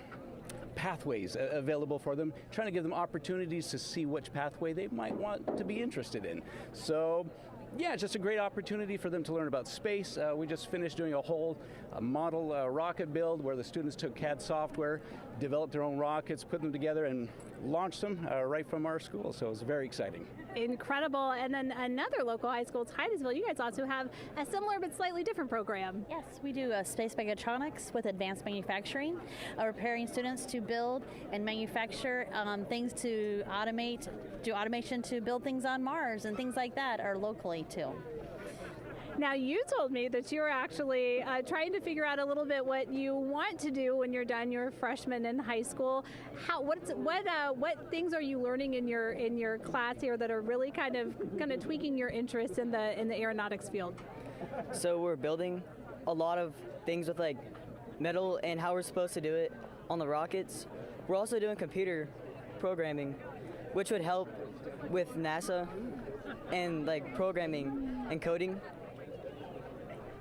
pathways available for them, trying to give them opportunities to see which pathway they might want to be interested in. So, yeah, just a great opportunity for them to learn about space. We just finished doing a whole model rocket build where the students took CAD software, developed their own rockets, put them together, and launched them right from our school. So it was very exciting. Incredible. And then another local high school, Titusville, you guys also have a similar but slightly different program. Yes, we do space mechatronics with advanced manufacturing, preparing students to build and manufacture things to automate, do automation to build things on Mars and things like that, or locally too. Now, you told me that you're actually trying to figure out a little bit what you want to do when you're done your freshman in high school. What things are you learning in your class here that are really kind of tweaking your interest in the aeronautics field? So we're building a lot of things with like metal and how we're supposed to do it on the rockets. We're also doing computer programming, which would help with NASA and like programming and coding.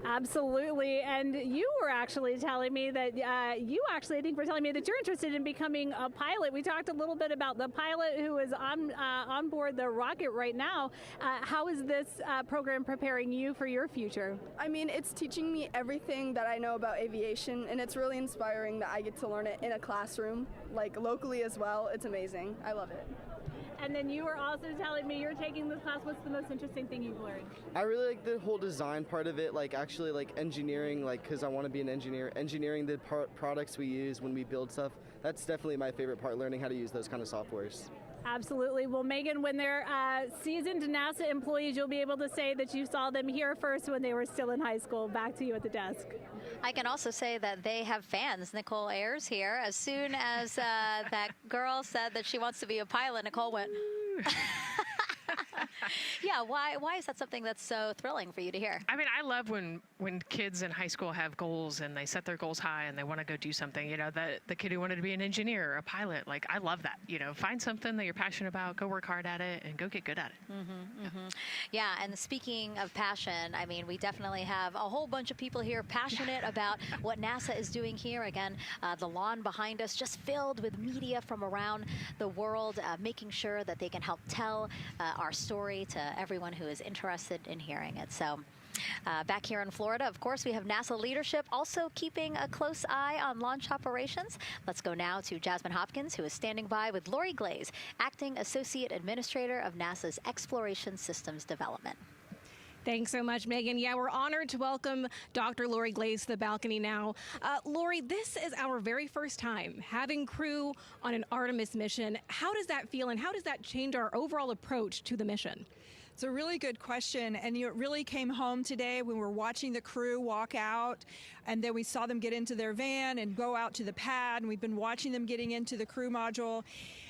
Absolutely. And you were actually telling me that I think were telling me that you're interested in becoming a pilot. We talked a little bit about the pilot who is on board the rocket right now. How is this program preparing you for your future? I mean, it's teaching me everything that I know about aviation, and it's really inspiring that I get to learn it in a classroom, like locally as well. It's amazing. I love it. And then you were also telling me you're taking this class. What's the most interesting thing you've learned? I really like the whole design part of it, like actually like engineering, like because I want to be an engineer. Engineering the products we use when we build stuff, that's definitely my favorite part, learning how to use those kind of softwares. Absolutely. Well, Megan, when they're seasoned NASA employees, you'll be able to say that you saw them here first when they were still in high school. Back to you at the desk. I can also say that they have fans. Nicole Ayers here. As soon as that girl said that she wants to be a pilot, Nicole went, yeah, why is that something that's so thrilling for you to hear? I mean, I love when kids in high school have goals and they set their goals high and they want to go do something. You know, the kid who wanted to be an engineer or a pilot, like, I love that. You know, find something that you're passionate about, go work hard at it, and go get good at it. Yeah, and speaking of passion, I mean, we definitely have a whole bunch of people here passionate about what NASA is doing here. Again, the lawn behind us just filled with media from around the world, making sure that they can help tell our story to everyone who is interested in hearing it. So back here in Florida, of course, we have NASA leadership also keeping a close eye on launch operations. Let's go now to Jasmine Hopkins, who is standing by with Lori Glaze, Acting Associate Administrator of NASA's Exploration Systems Development. Thanks so much, Megan. Yeah, we're honored to welcome Dr. Lori Glaze to the balcony now. Lori, this is our very first time having crew on an Artemis mission. How does that feel, and how does that change our overall approach to the mission? It's a really good question, and it really came home today when we were watching the crew walk out, and then we saw them get into their van and go out to the pad, and we've been watching them getting into the crew module.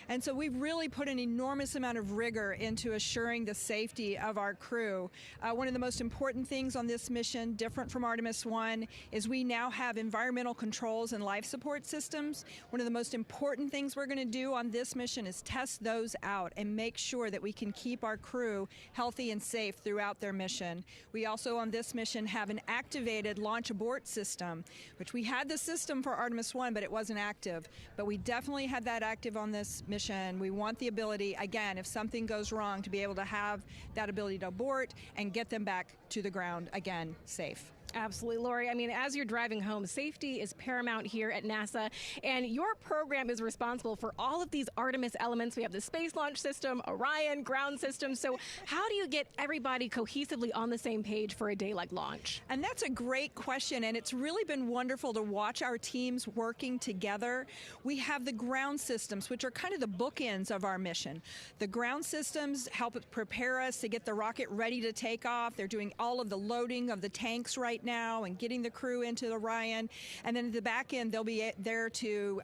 And so we've really put an enormous amount of rigor into assuring the safety of our crew. One of the most important things on this mission, different from Artemis I, is we now have environmental controls and life support systems. One of the most important things we're going to do on this mission is test those out and make sure that we can keep our crew healthy and safe throughout their mission. We also on this mission have an activated launch abort system, which we had the system for Artemis I, but it wasn't active. But we definitely had that active on this mission. We want the ability, again, if something goes wrong, to be able to have that ability to abort and get them back to the ground again, safe. Absolutely, Lori. I mean, as you're driving home, safety is paramount here at NASA, and your program is responsible for all of these Artemis elements. We have the Space Launch System, Orion, ground system. So how do you get everybody cohesively on the same page for a day like launch? And that's a great question, and it's really been wonderful to watch our teams working together. We have the ground systems, which are kind of the bookends of our mission. The ground systems help prepare us to get the rocket ready to take off. They're doing all of the loading of the tanks right now and getting the crew into Orion. And then at the back end, they'll be there to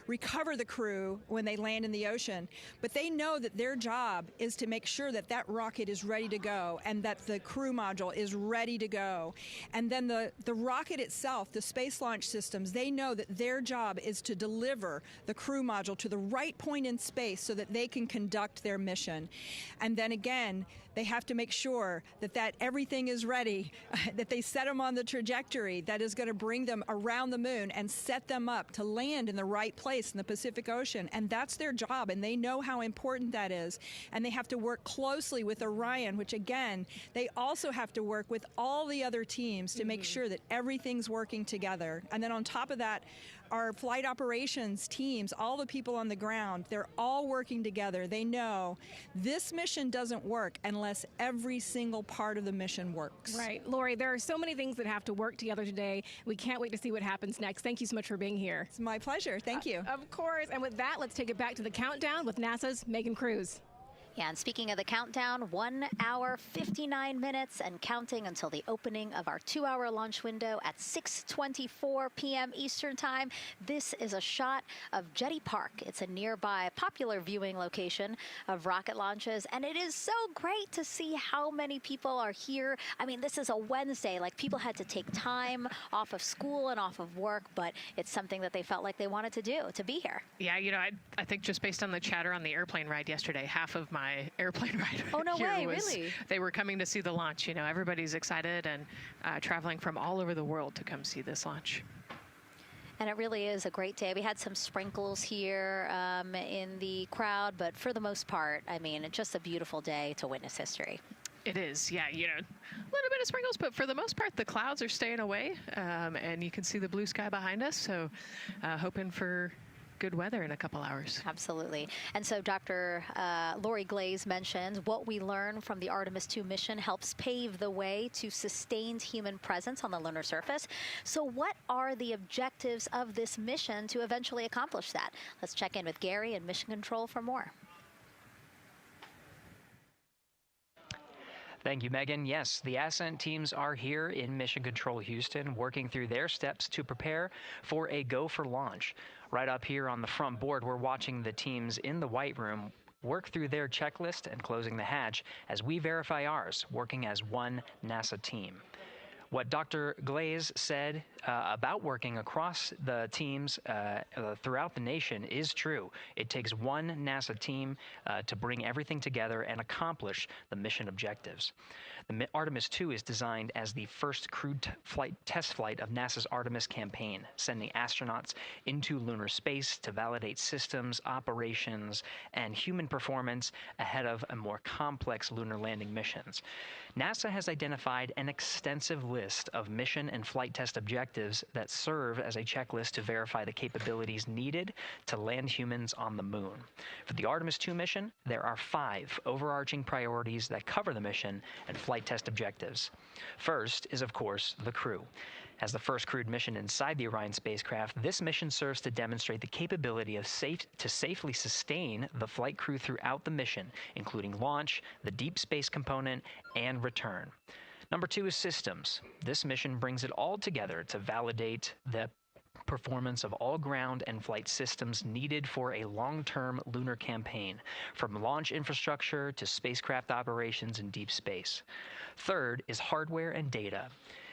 recover the crew when they land in the ocean. But they know that their job is to make sure that that rocket is ready to go and that the crew module is ready to go. And then the rocket itself, the space launch systems, they know that their job is to deliver the crew module to the right point in space so that they can conduct their mission. And then again, they have to make sure that everything is ready, that they set them on the trajectory that is going to bring them around the moon and set them up to land in the right place in the Pacific Ocean. And that's their job, and they know how important that is. And they have to work closely with Orion, which again, they also have to work with all the other teams to make sure that everything's working together. And then on top of that, our flight operations teams, all the people on the ground, they're all working together. They know this mission doesn't work unless every single part of the mission works. Right. Lori, there are so many things that have to work together today. We can't wait to see what happens next. Thank you so much for being here. It's my pleasure. Thank you. Of course. And with that, let's take it back to the countdown with NASA's Megan Cruz. Yeah, and speaking of the countdown, 1 hour, 59 minutes and counting until the opening of our 2-hour launch window at 6:24 p.m. Eastern Time. This is a shot of Jetty Park. It's a nearby popular viewing location of rocket launches, and it is so great to see how many people are here. I mean, this is a Wednesday. Like, people had to take time off of school and off of work, but it's something that they felt like they wanted to do, to be here. Yeah, you know, I think just based on the chatter on the airplane ride yesterday, half of my airplane ride oh, no here way, was really? They were coming to see the launch. You know, everybody's excited and traveling from all over the world to come see this launch. And it really is a great day. We had some sprinkles here in the crowd, but for the most part, I mean, it's just a beautiful day to witness history. It is, yeah, you know, a little bit of sprinkles, but for the most part, the clouds are staying away, and you can see the blue sky behind us, so hoping for good weather in a couple hours. Absolutely. And so Dr. Lori Glaze mentioned what we learned from the Artemis II mission helps pave the way to sustained human presence on the lunar surface. So what are the objectives of this mission to eventually accomplish that? Let's check in with Gary in Mission Control for more. Thank you, Megan. Yes, the Ascent teams are here in Mission Control Houston, working through their steps to prepare for a go for launch. Right up here on the front board, we're watching the teams in the White Room work through their checklist and closing the hatch as we verify ours, working as one NASA team. What Dr. Glaze said about working across the teams throughout the nation is true. It takes one NASA team to bring everything together and accomplish the mission objectives. The Artemis II is designed as the first crewed test flight of NASA's Artemis campaign, sending astronauts into lunar space to validate systems, operations, and human performance ahead of a more complex lunar landing missions. NASA has identified an extensive list list of mission and flight test objectives that serve as a checklist to verify the capabilities needed to land humans on the moon. For the Artemis II mission, there are 5 overarching priorities that cover the mission and flight test objectives. First is, of course, the crew. As the first crewed mission inside the Orion spacecraft, this mission serves to demonstrate the capability of safely sustain the flight crew throughout the mission, including launch, the deep space component, and return. Number 2 is systems. This mission brings it all together to validate the performance of all ground and flight systems needed for a long-term lunar campaign, from launch infrastructure to spacecraft operations in deep space. Third is hardware and data.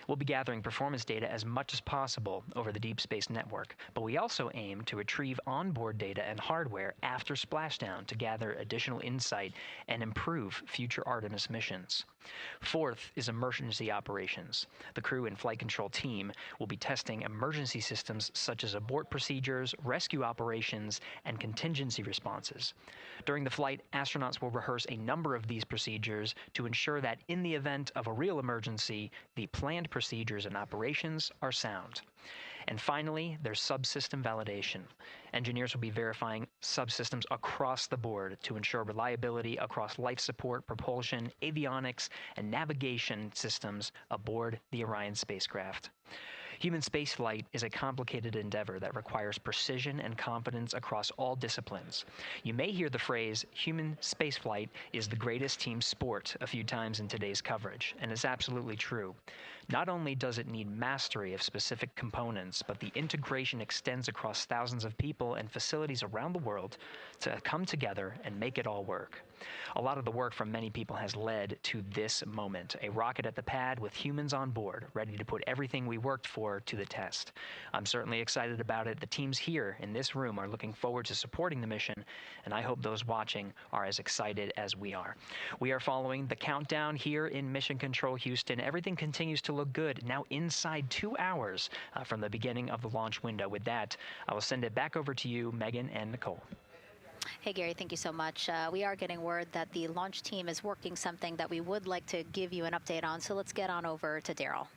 We'll be gathering performance data as much as possible over the Deep Space Network, but we also aim to retrieve onboard data and hardware after splashdown to gather additional insight and improve future Artemis missions. Fourth is emergency operations. The crew and flight control team will be testing emergency systems such as abort procedures, rescue operations, and contingency responses. During the flight, astronauts will rehearse a number of these procedures to ensure that in the event of a real emergency, the planned procedures and operations are sound. And finally, there's subsystem validation. Engineers will be verifying subsystems across the board to ensure reliability across life support, propulsion, avionics, and navigation systems aboard the Orion spacecraft. Human spaceflight is a complicated endeavor that requires precision and confidence across all disciplines. You may hear the phrase, human spaceflight is the greatest team sport, a few times in today's coverage, and it's absolutely true. Not only does it need mastery of specific components, but the integration extends across thousands of people and facilities around the world to come together and make it all work. A lot of the work from many people has led to this moment, a rocket at the pad with humans on board, ready to put everything we worked for to the test. I'm certainly excited about it. The teams here in this room are looking forward to supporting the mission, and I hope those watching are as excited as we are. We are following the countdown here in Mission Control Houston. Everything continues to look good. Now inside 2 hours from the beginning of the launch window. With that, I will send it back over to you, Megan and Nicole. Hey, Gary, thank you so much. We are getting word that the launch team is working something that we would like to give you an update on. So let's get on over to Daryl.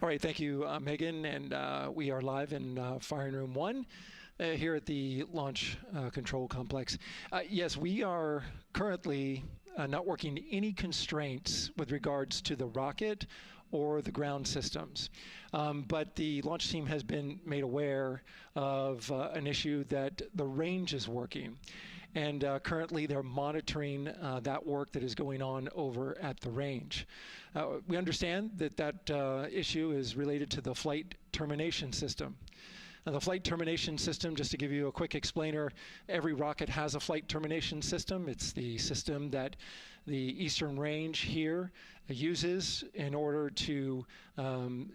All right, thank you, Megan. And we are live in Firing Room 1 here at the Launch Control Complex. Yes, we are currently not working any constraints with regards to the rocket or the ground systems. But the launch team has been made aware of an issue that the range is working. And currently they're monitoring that work that is going on over at the range. We understand that that issue is related to the flight termination system. Now, the flight termination system, just to give you a quick explainer, every rocket has a flight termination system. It's the system that the Eastern Range here uses in order to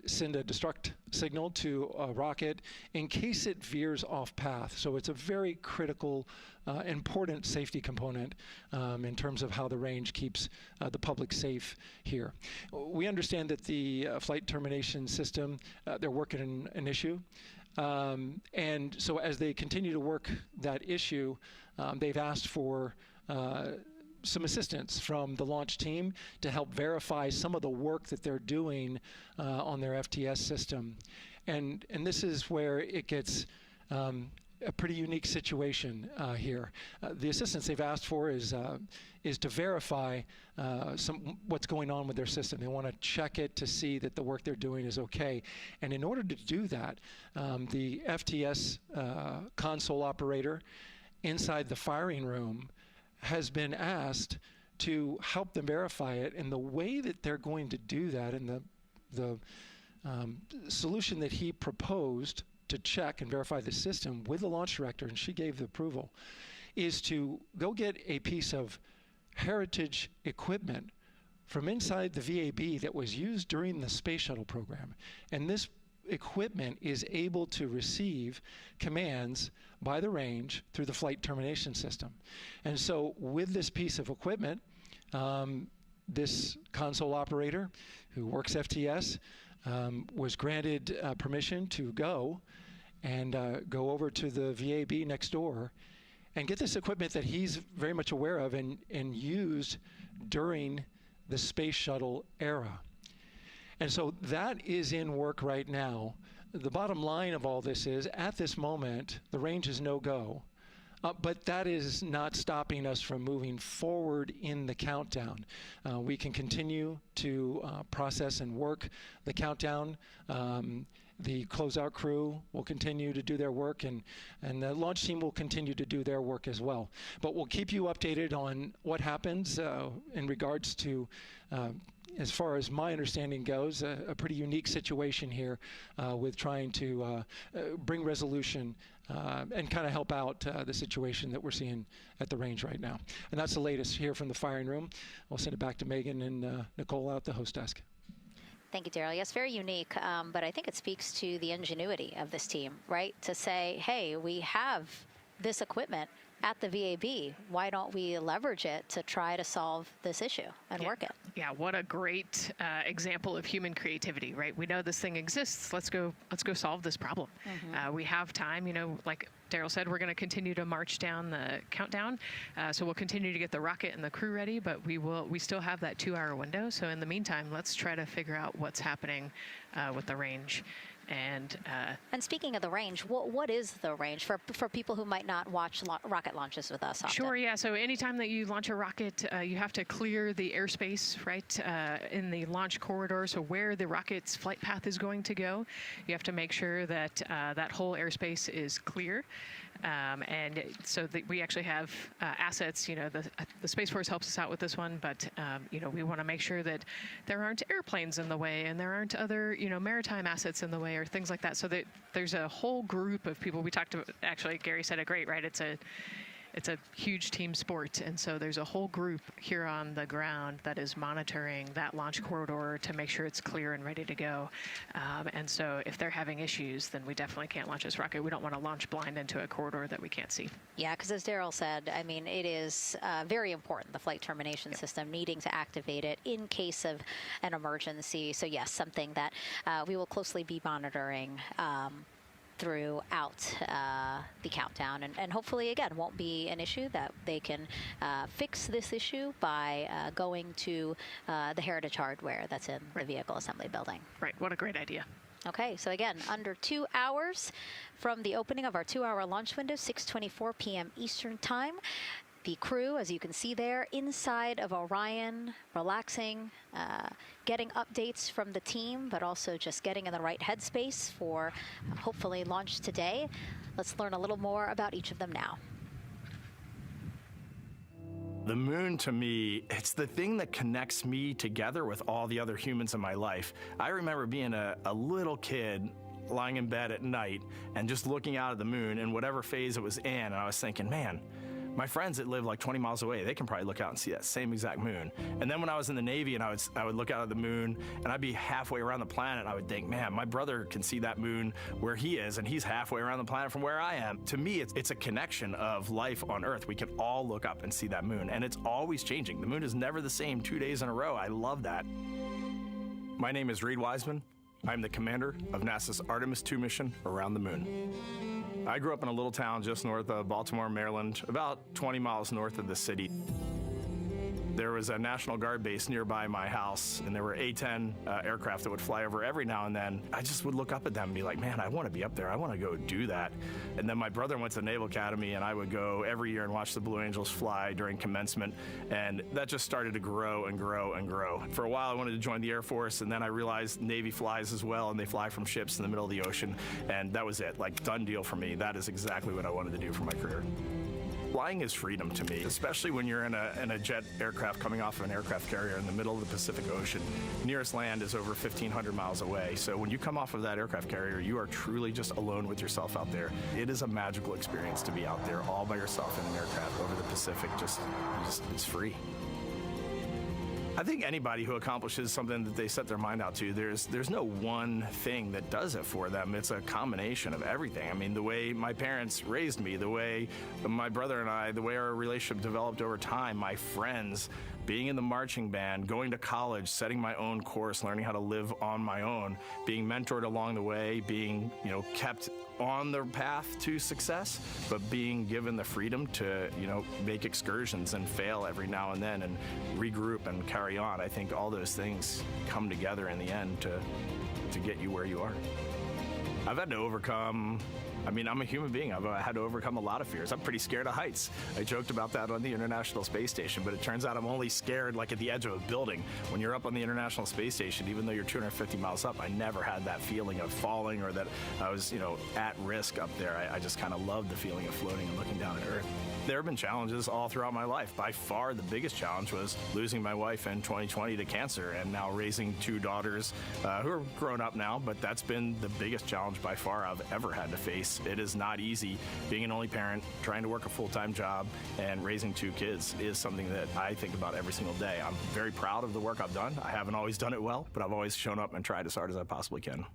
send a destruct signal to a rocket in case it veers off path. So it's a very critical, important safety component in terms of how the range keeps the public safe here. We understand that the flight termination system, they're working an issue. And so as they continue to work that issue, they've asked for some assistance from the launch team to help verify some of the work that they're doing on their FTS system. And this is where it gets a pretty unique situation here. The assistance they've asked for is to verify what's going on with their system. They want to check it to see that the work they're doing is okay. And in order to do that, the FTS console operator inside the firing room has been asked to help them verify it. And the way that they're going to do that, and the solution that he proposed to check and verify the system with the launch director, and she gave the approval, is to go get a piece of heritage equipment from inside the VAB that was used during the space shuttle program. And this equipment is able to receive commands by the range through the flight termination system. And so with this piece of equipment, this console operator who works FTS was granted permission to go go over to the VAB next door and get this equipment that he's very much aware of and used during the space shuttle era. And so that is in work right now. The bottom line of all this is, at this moment, the range is no-go. But that is not stopping us from moving forward in the countdown. We can continue to process and work the countdown. The closeout crew will continue to do their work, and the launch team will continue to do their work as well. But we'll keep you updated on what happens in regards to, as far as my understanding goes, a pretty unique situation here with trying to bring resolution and kind of help out the situation that we're seeing at the range right now. And that's the latest here from the firing room. I'll send it back to Megan and Nicole out the host desk. Thank you, Daryl. Yes, very unique, but I think it speaks to the ingenuity of this team, right? To say, hey, we have this equipment at the VAB. Why don't we leverage it to try to solve this issue and work it? Yeah, what a great example of human creativity, right? We know this thing exists. Let's go solve this problem. We have time, like Daryl said, we're going to continue to march down the countdown. So we'll continue to get the rocket and the crew ready, but we still have that 2-hour window. So in the meantime, let's try to figure out what's happening with the range. And speaking of the range, what is the range for people who might not watch rocket launches with us often? Sure, yeah. So anytime that you launch a rocket, you have to clear the airspace, right, in the launch corridor. So where the rocket's flight path is going to go, you have to make sure that that whole airspace is clear. And so we actually have assets, the Space Force helps us out with this one, but, we want to make sure that there aren't airplanes in the way and there aren't other, maritime assets in the way or things like that. So that there's a whole group of people. We talked to, actually, Gary said it great, right? It's a huge team sport, and so there's a whole group here on the ground that is monitoring that launch corridor to make sure it's clear and ready to go. And so if they're having issues, then we definitely can't launch this rocket. We don't want to launch blind into a corridor that we can't see. Yeah, because as Daryl said, I mean, it is very important, the flight termination system, needing to activate it in case of an emergency. So yes, something that we will closely be monitoring throughout the countdown, and hopefully again won't be an issue, that they can fix this issue by going to the heritage hardware that's in the vehicle assembly building. Right, what a great idea. Okay, so again, under 2 hours from the opening of our 2-hour launch window, 6:24 p.m. Eastern Time. The crew, as you can see there, inside of Orion, relaxing, getting updates from the team, but also just getting in the right headspace for hopefully launch today. Let's learn a little more about each of them now. The moon, to me, it's the thing that connects me together with all the other humans in my life. I remember being a little kid lying in bed at night and just looking out at the moon in whatever phase it was in, and I was thinking, man, my friends that live like 20 miles away, they can probably look out and see that same exact moon. And then when I was in the Navy and I would look out at the moon and I'd be halfway around the planet, I would think, man, my brother can see that moon where he is, and he's halfway around the planet from where I am. To me, it's a connection of life on Earth. We can all look up and see that moon, and it's always changing. The moon is never the same 2 days in a row. I love that. My name is Reed Wiseman. I'm the commander of NASA's Artemis II mission around the moon. I grew up in a little town just north of Baltimore, Maryland, about 20 miles north of the city. There was a National Guard base nearby my house, and there were A-10 aircraft that would fly over every now and then. I just would look up at them and be like, man, I want to be up there. I want to go do that. And then my brother went to the Naval Academy, and I would go every year and watch the Blue Angels fly during commencement, and that just started to grow and grow and grow. For a while, I wanted to join the Air Force, and then I realized Navy flies as well, and they fly from ships in the middle of the ocean, and that was it. Like, done deal for me. That is exactly what I wanted to do for my career. Flying is freedom to me, especially when you're in a jet aircraft coming off of an aircraft carrier in the middle of the Pacific Ocean. Nearest land is over 1,500 miles away. So when you come off of that aircraft carrier, you are truly just alone with yourself out there. It is a magical experience to be out there all by yourself in an aircraft over the Pacific. Just it's free. I think anybody who accomplishes something that they set their mind out to, there's no one thing that does it for them. It's a combination of everything. I mean, the way my parents raised me, the way my brother and I, the way our relationship developed over time, my friends, being in the marching band, going to college, setting my own course, learning how to live on my own, being mentored along the way, being, kept on the path to success, but being given the freedom to, make excursions and fail every now and then and regroup and carry on. I think all those things come together in the end to get you where you are. I've had to overcome, I'm a human being. I've had to overcome a lot of fears. I'm pretty scared of heights. I joked about that on the International Space Station, but it turns out I'm only scared like at the edge of a building. When you're up on the International Space Station, even though you're 250 miles up, I never had that feeling of falling or that I was, at risk up there. I just kind of loved the feeling of floating and looking down at Earth. There have been challenges all throughout my life. By far, the biggest challenge was losing my wife in 2020 to cancer and now raising two daughters who are grown up now, but that's been the biggest challenge by far I've ever had to face. It is not easy. Being an only parent, trying to work a full-time job, and raising two kids is something that I think about every single day. I'm very proud of the work I've done. I haven't always done it well, but I've always shown up and tried as hard as I possibly can.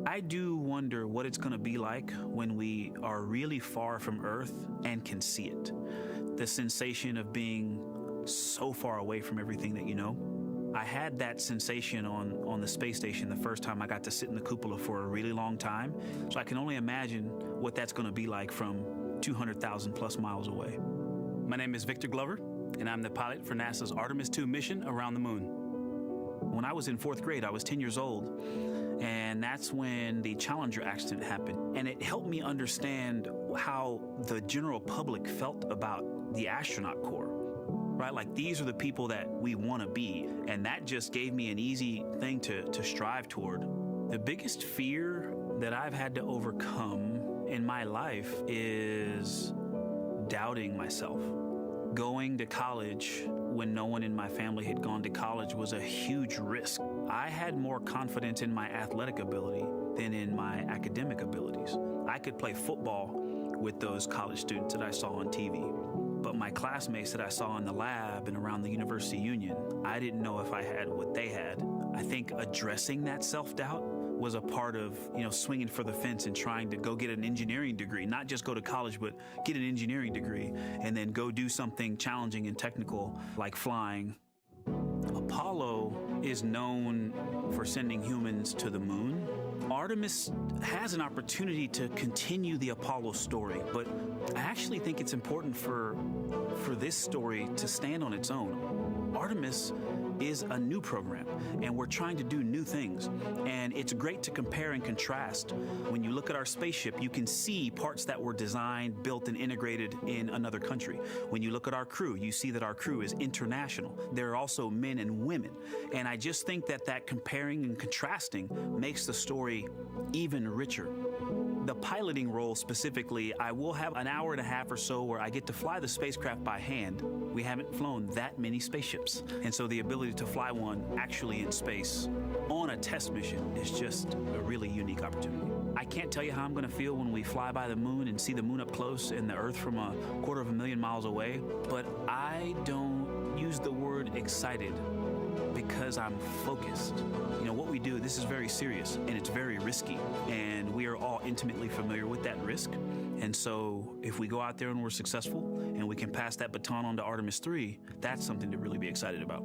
I do wonder what it's going to be like when we are really far from Earth and can see it. The sensation of being so far away from everything that you know. I had that sensation on the space station the first time I got to sit in the cupola for a really long time. So I can only imagine what that's going to be like from 200,000 plus miles away. My name is Victor Glover, and I'm the pilot for NASA's Artemis II mission around the moon. When I was in 4th grade, I was 10 years old, and that's when the Challenger accident happened. And it helped me understand how the general public felt about the astronaut corps, right? Like, these are the people that we want to be, and that just gave me an easy thing to strive toward. The biggest fear that I've had to overcome in my life is doubting myself. Going to college when no one in my family had gone to college was a huge risk. I had more confidence in my athletic ability than in my academic abilities. I could play football with those college students that I saw on TV, but my classmates that I saw in the lab and around the University Union, I didn't know if I had what they had. I think addressing that self-doubt was a part of, swinging for the fence and trying to go get an engineering degree, not just go to college, but get an engineering degree and then go do something challenging and technical like flying. Apollo is known for sending humans to the moon. Artemis has an opportunity to continue the Apollo story, but I actually think it's important for this story to stand on its own. Artemis is a new program, and we're trying to do new things. And it's great to compare and contrast. When you look at our spaceship, you can see parts that were designed, built, and integrated in another country. When you look at our crew, you see that our crew is international. There are also men and women. And I just think that comparing and contrasting makes the story even richer. The piloting role specifically, I will have an hour and a half or so where I get to fly the spacecraft by hand. We haven't flown that many spaceships. And so the ability to fly one actually in space on a test mission is just a really unique opportunity. I can't tell you how I'm going to feel when we fly by the moon and see the moon up close and the Earth from 250,000 miles away, but I don't use the word excited because I'm focused. What we do, this is very serious and it's very risky, and we are all intimately familiar with that risk. And so if we go out there and we're successful and we can pass that baton on to Artemis III, that's something to really be excited about.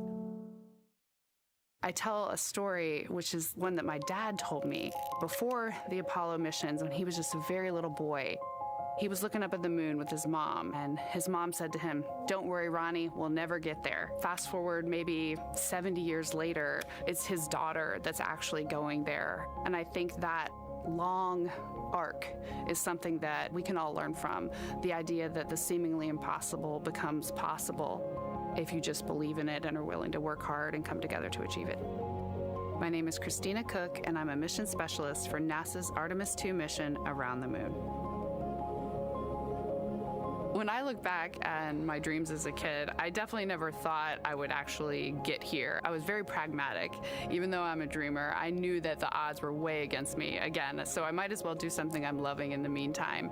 I tell a story, which is one that my dad told me before the Apollo missions when he was just a very little boy. He was looking up at the moon with his mom, and his mom said to him, "Don't worry, Ronnie, we'll never get there." Fast forward maybe 70 years later, it's his daughter that's actually going there. And I think that long arc is something that we can all learn from. The idea that the seemingly impossible becomes possible if you just believe in it and are willing to work hard and come together to achieve it. My name is Christina Cook, and I'm a mission specialist for NASA's Artemis II mission around the moon. When I look back at my dreams as a kid, I definitely never thought I would actually get here. I was very pragmatic. Even though I'm a dreamer, I knew that the odds were way against me again, so I might as well do something I'm loving in the meantime.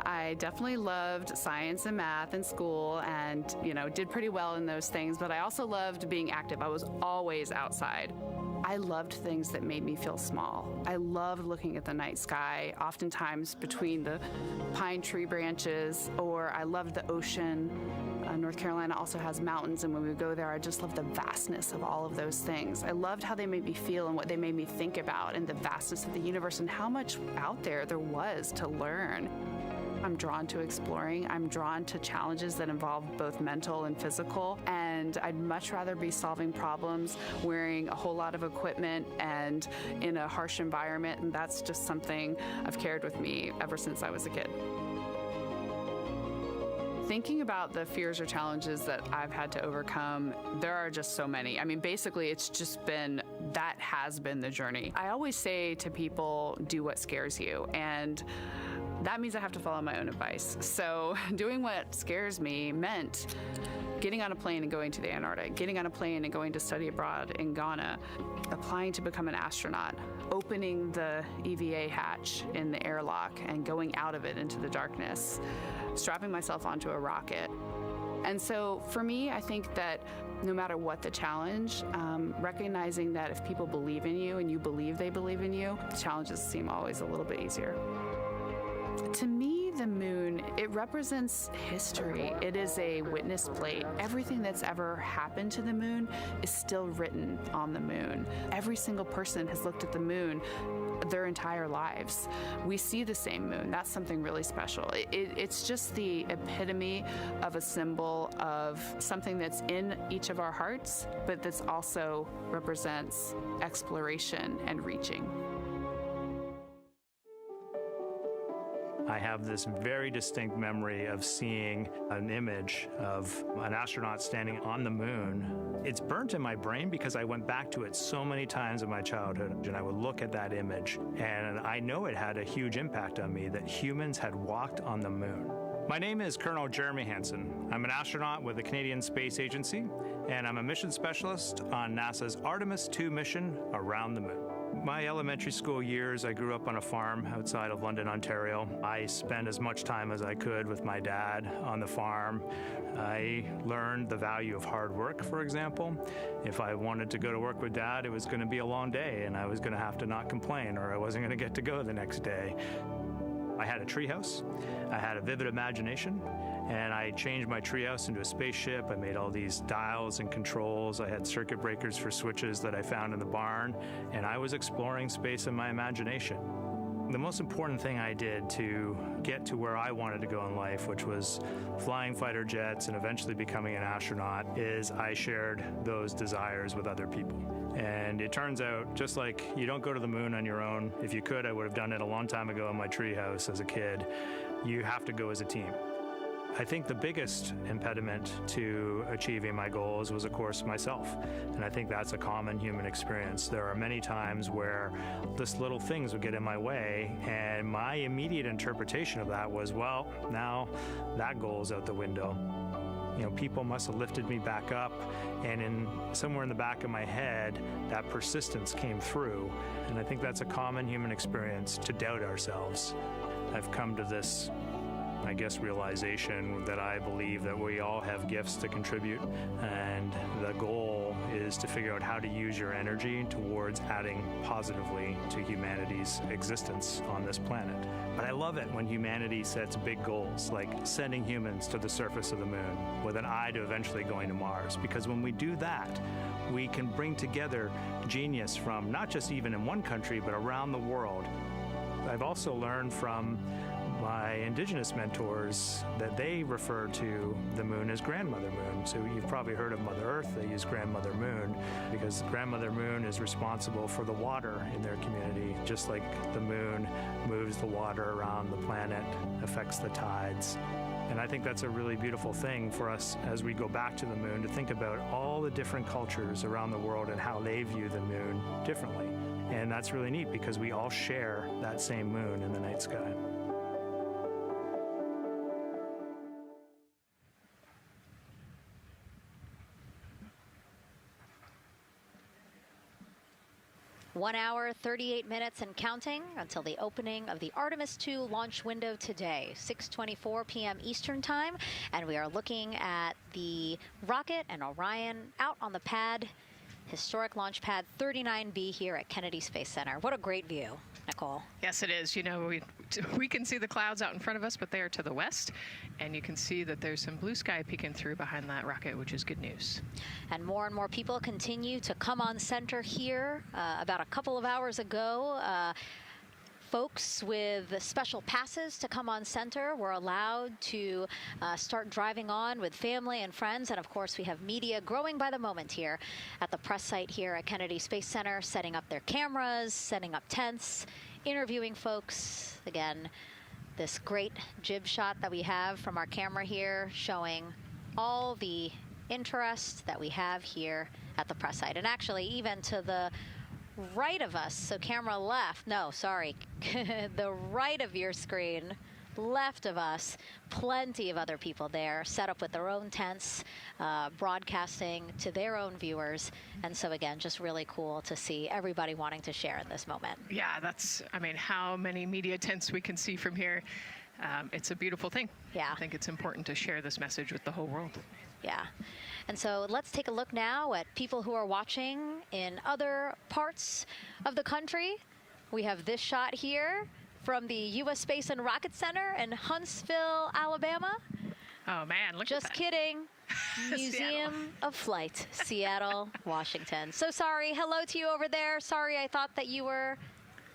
I I definitely loved science and math in school and, did pretty well in those things, but I also loved being active. I was always outside. I loved things that made me feel small. I loved looking at the night sky, oftentimes between the pine tree branches, or I loved the ocean. North Carolina also has mountains, and when we go there, I just love the vastness of all of those things. I loved how they made me feel and what they made me think about, and the vastness of the universe and how much out there was to learn. I'm drawn to exploring. I'm drawn to challenges that involve both mental and physical, and I'd much rather be solving problems wearing a whole lot of equipment and in a harsh environment, and that's just something I've carried with me ever since I was a kid. Thinking about the fears or challenges that I've had to overcome, there are just so many. I mean, basically, that has been the journey. I always say to people, do what scares you, and that means I have to follow my own advice. So doing what scares me meant getting on a plane and going to the Antarctic, getting on a plane and going to study abroad in Ghana, applying to become an astronaut, opening the EVA hatch in the airlock and going out of it into the darkness, strapping myself onto a rocket. And so for me, I think that no matter what the challenge, recognizing that if people believe in you and you believe they believe in you, the challenges seem always a little bit easier. To me, the moon, it represents history. It is a witness plate. Everything that's ever happened to the moon is still written on the moon. Every single person has looked at the moon their entire lives. We see the same moon. That's something really special. It's just the epitome of a symbol of something that's in each of our hearts, but that's also represents exploration and reaching. I have this very distinct memory of seeing an image of an astronaut standing on the moon. It's burnt in my brain because I went back to it so many times in my childhood, and I would look at that image, and I know it had a huge impact on me that humans had walked on the moon. My name is Colonel Jeremy Hansen. I'm an astronaut with the Canadian Space Agency, and I'm a mission specialist on NASA's Artemis II mission around the moon. My elementary school years, I grew up on a farm outside of London, Ontario. I spent as much time as I could with my dad on the farm. I learned the value of hard work, for example. If I wanted to go to work with Dad, it was going to be a long day, and I was going to have to not complain, or I wasn't going to get to go the next day. I had a treehouse. I had a vivid imagination, and I changed my treehouse into a spaceship. I made all these dials and controls. I had circuit breakers for switches that I found in the barn, and I was exploring space in my imagination. The most important thing I did to get to where I wanted to go in life, which was flying fighter jets and eventually becoming an astronaut, is I shared those desires with other people. And it turns out, just like you don't go to the moon on your own, if you could, I would have done it a long time ago in my treehouse as a kid. You have to go as a team. I think the biggest impediment to achieving my goals was, of course, myself. And I think that's a common human experience. There are many times where just little things would get in my way, and my immediate interpretation of that was, well, now that goal's out the window. You know, people must have lifted me back up, and somewhere in the back of my head, that persistence came through. And I think that's a common human experience, to doubt ourselves. I've come to this, I guess, realization that I believe that we all have gifts to contribute, and the goal is to figure out how to use your energy towards adding positively to humanity's existence on this planet. But I love it when humanity sets big goals, like sending humans to the surface of the moon with an eye to eventually going to Mars, because when we do that, we can bring together genius from not just even in one country, but around the world. I've also learned from my indigenous mentors that they refer to the moon as Grandmother Moon. So you've probably heard of Mother Earth. They use Grandmother Moon because Grandmother Moon is responsible for the water in their community, just like the moon moves the water around the planet, affects the tides. And I think that's a really beautiful thing for us as we go back to the moon, to think about all the different cultures around the world and how they view the moon differently. And that's really neat because we all share that same moon in the night sky. 1 hour, 38 minutes and counting until the opening of the Artemis II launch window today, 6:24 p.m. Eastern Time. And we are looking at the rocket and Orion out on the pad, historic launch pad 39B here at Kennedy Space Center. What a great view, Nicole. Yes, it is. You know, we can see the clouds out in front of us, but they are to the west. And you can see that there's some blue sky peeking through behind that rocket, which is good news. And more people continue to come on center here. About a couple of hours ago, folks with special passes to come on center were allowed to start driving on with family and friends. And of course, we have media growing by the moment here at the press site here at Kennedy Space Center, setting up their cameras, setting up tents, interviewing folks. Again, this great jib shot that we have from our camera here showing all the interest that we have here at the press site. And actually, even to the right of us, so camera left, no, sorry, the right of your screen, left of us, plenty of other people there, set up with their own tents, broadcasting to their own viewers. And so again, just really cool to see everybody wanting to share in this moment. Yeah, that's, I mean, how many media tents we can see from here. It's a beautiful thing. Yeah. I think it's important to share this message with the whole world. Yeah. And so let's take a look now at people who are watching in other parts of the country. We have this shot here from the U.S. Space and Rocket Center in Huntsville, Alabama. Oh, man, look Just at that. kidding. Museum of Flight, Seattle, Washington. So sorry. Hello to you over there. Sorry, I thought that you were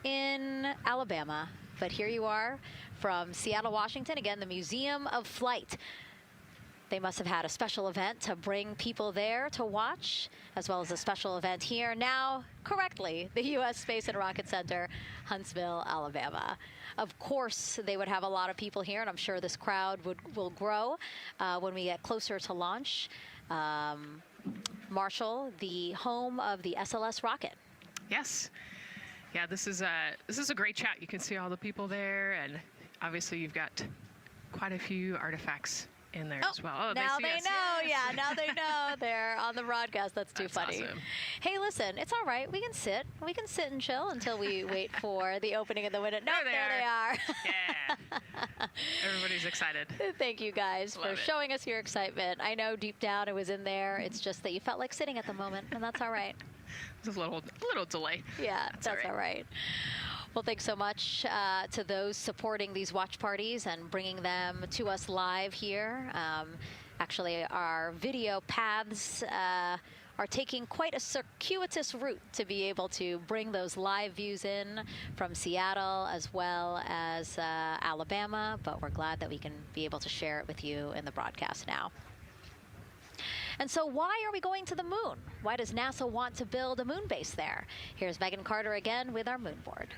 in Alabama. But here you are from Seattle, Washington. Again, the Museum of Flight. They must have had a special event to bring people there to watch, as well as a special event here. Now, correctly, the U.S. Space and Rocket Center, Huntsville, Alabama. Of course, they would have a lot of people here, and I'm sure this crowd will grow when we get closer to launch. Marshall, the home of the SLS rocket. Yes. Yeah, this is a great shot. You can see all the people there, and obviously you've got quite a few artifacts in there as well. Oh, now they us. know. Yes. Yeah, now they know. They're on the broadcast. That's funny. Awesome. Hey, listen, it's all right. We can sit. We can sit and chill until we wait for the opening of the window. No, there they are. Yeah. Everybody's excited. Thank you guys for showing us your excitement. I know deep down it was in there. It's just that you felt like sitting at the moment, and that's all right. There's a little delay. Yeah, that's all right. Well, thanks so much to those supporting these watch parties and bringing them to us live here. Actually, our video paths are taking quite a circuitous route to be able to bring those live views in from Seattle as well as Alabama, but we're glad that we can be able to share it with you in the broadcast now. And so why are we going to the moon? Why does NASA want to build a moon base there? Here's Megan Carter again with our moon board.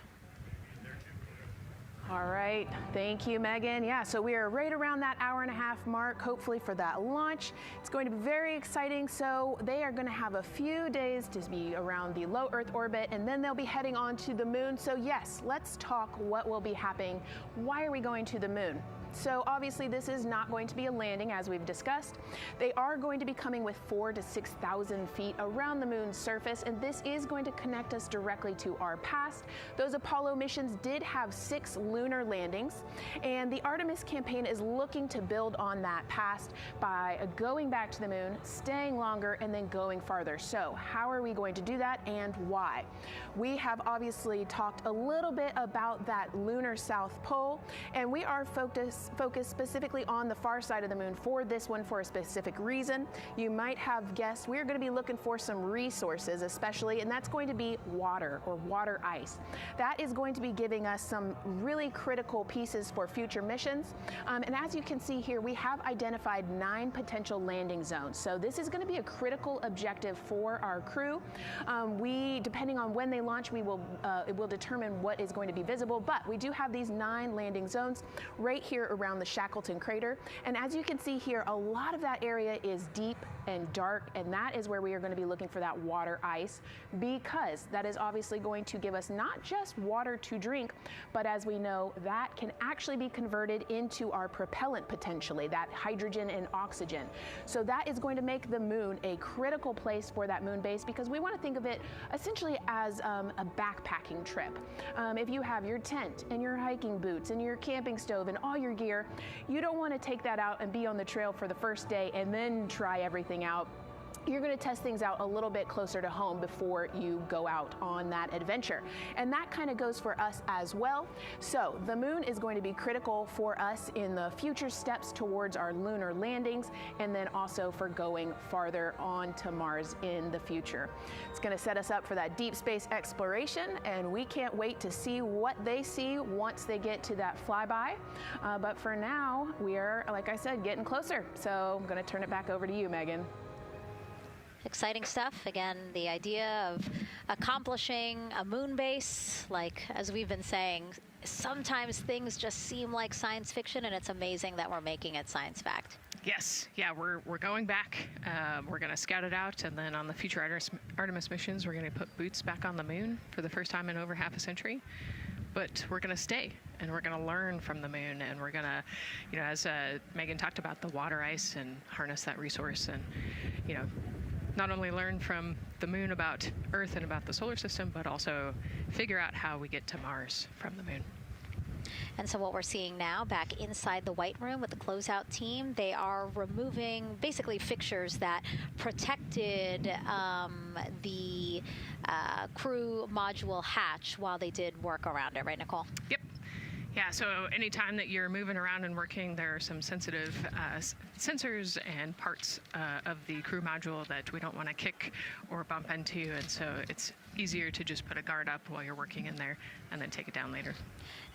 All right, thank you, Megan. Yeah, so we are right around that hour-and-a-half mark, hopefully for that launch. It's going to be very exciting. So they are going to have a few days to be around the low Earth orbit, and then they'll be heading on to the moon. So yes, let's talk what will be happening. Why are we going to the moon? So obviously this is not going to be a landing, as we've discussed. They are going to be coming with 4,000 to 6,000 feet around the moon's surface, and this is going to connect us directly to our past. Those Apollo missions did have 6 lunar landings, and the Artemis campaign is looking to build on that past by going back to the moon, staying longer, and then going farther. So how are we going to do that, and why? We have obviously talked a little bit about that lunar South Pole, and we are focused specifically on the far side of the moon for this one for a specific reason. You might have guessed we're going to be looking for some resources especially, and that's going to be water or water ice. That is going to be giving us some really critical pieces for future missions. And as you can see here, we have identified 9 potential landing zones. So this is going to be a critical objective for our crew. Depending on when they launch, it will determine what is going to be visible, but we do have these 9 landing zones right here around the Shackleton crater. And as you can see here, a lot of that area is deep and dark, and that is where we are going to be looking for that water ice, because that is obviously going to give us not just water to drink, but as we know, that can actually be converted into our propellant potentially, that hydrogen and oxygen. So that is going to make the moon a critical place for that moon base, because we want to think of it essentially as a backpacking trip. If you have your tent and your hiking boots and your camping stove and all your gear, you don't want to take that out and be on the trail for the first day and then try everything out. You're going to test things out a little bit closer to home before you go out on that adventure. And that kind of goes for us as well. So the moon is going to be critical for us in the future steps towards our lunar landings, and then also for going farther on to Mars in the future. It's going to set us up for that deep space exploration, and we can't wait to see what they see once they get to that flyby. But for now, we are, like I said, getting closer. So I'm going to turn it back over to you, Megan. Exciting stuff. Again, the idea of accomplishing a moon base, like as we've been saying, sometimes things just seem like science fiction, and it's amazing that we're making it science fact. Yes, yeah, we're going back. We're going to scout it out, and then on the future Artemis missions, we're going to put boots back on the moon for the first time in over half a century. But we're going to stay, and we're going to learn from the moon, and we're going to, as Megan talked about, the water ice, and harness that resource, and, not only learn from the moon about Earth and about the solar system, but also figure out how we get to Mars from the moon. And so what we're seeing now back inside the White Room with the closeout team, they are removing basically fixtures that protected the crew module hatch while they did work around it, right, Nicole? Yep. Yeah, so anytime that you're moving around and working, there are some sensitive sensors and parts of the crew module that we don't want to kick or bump into, and so it's easier to just put a guard up while you're working in there and then take it down later.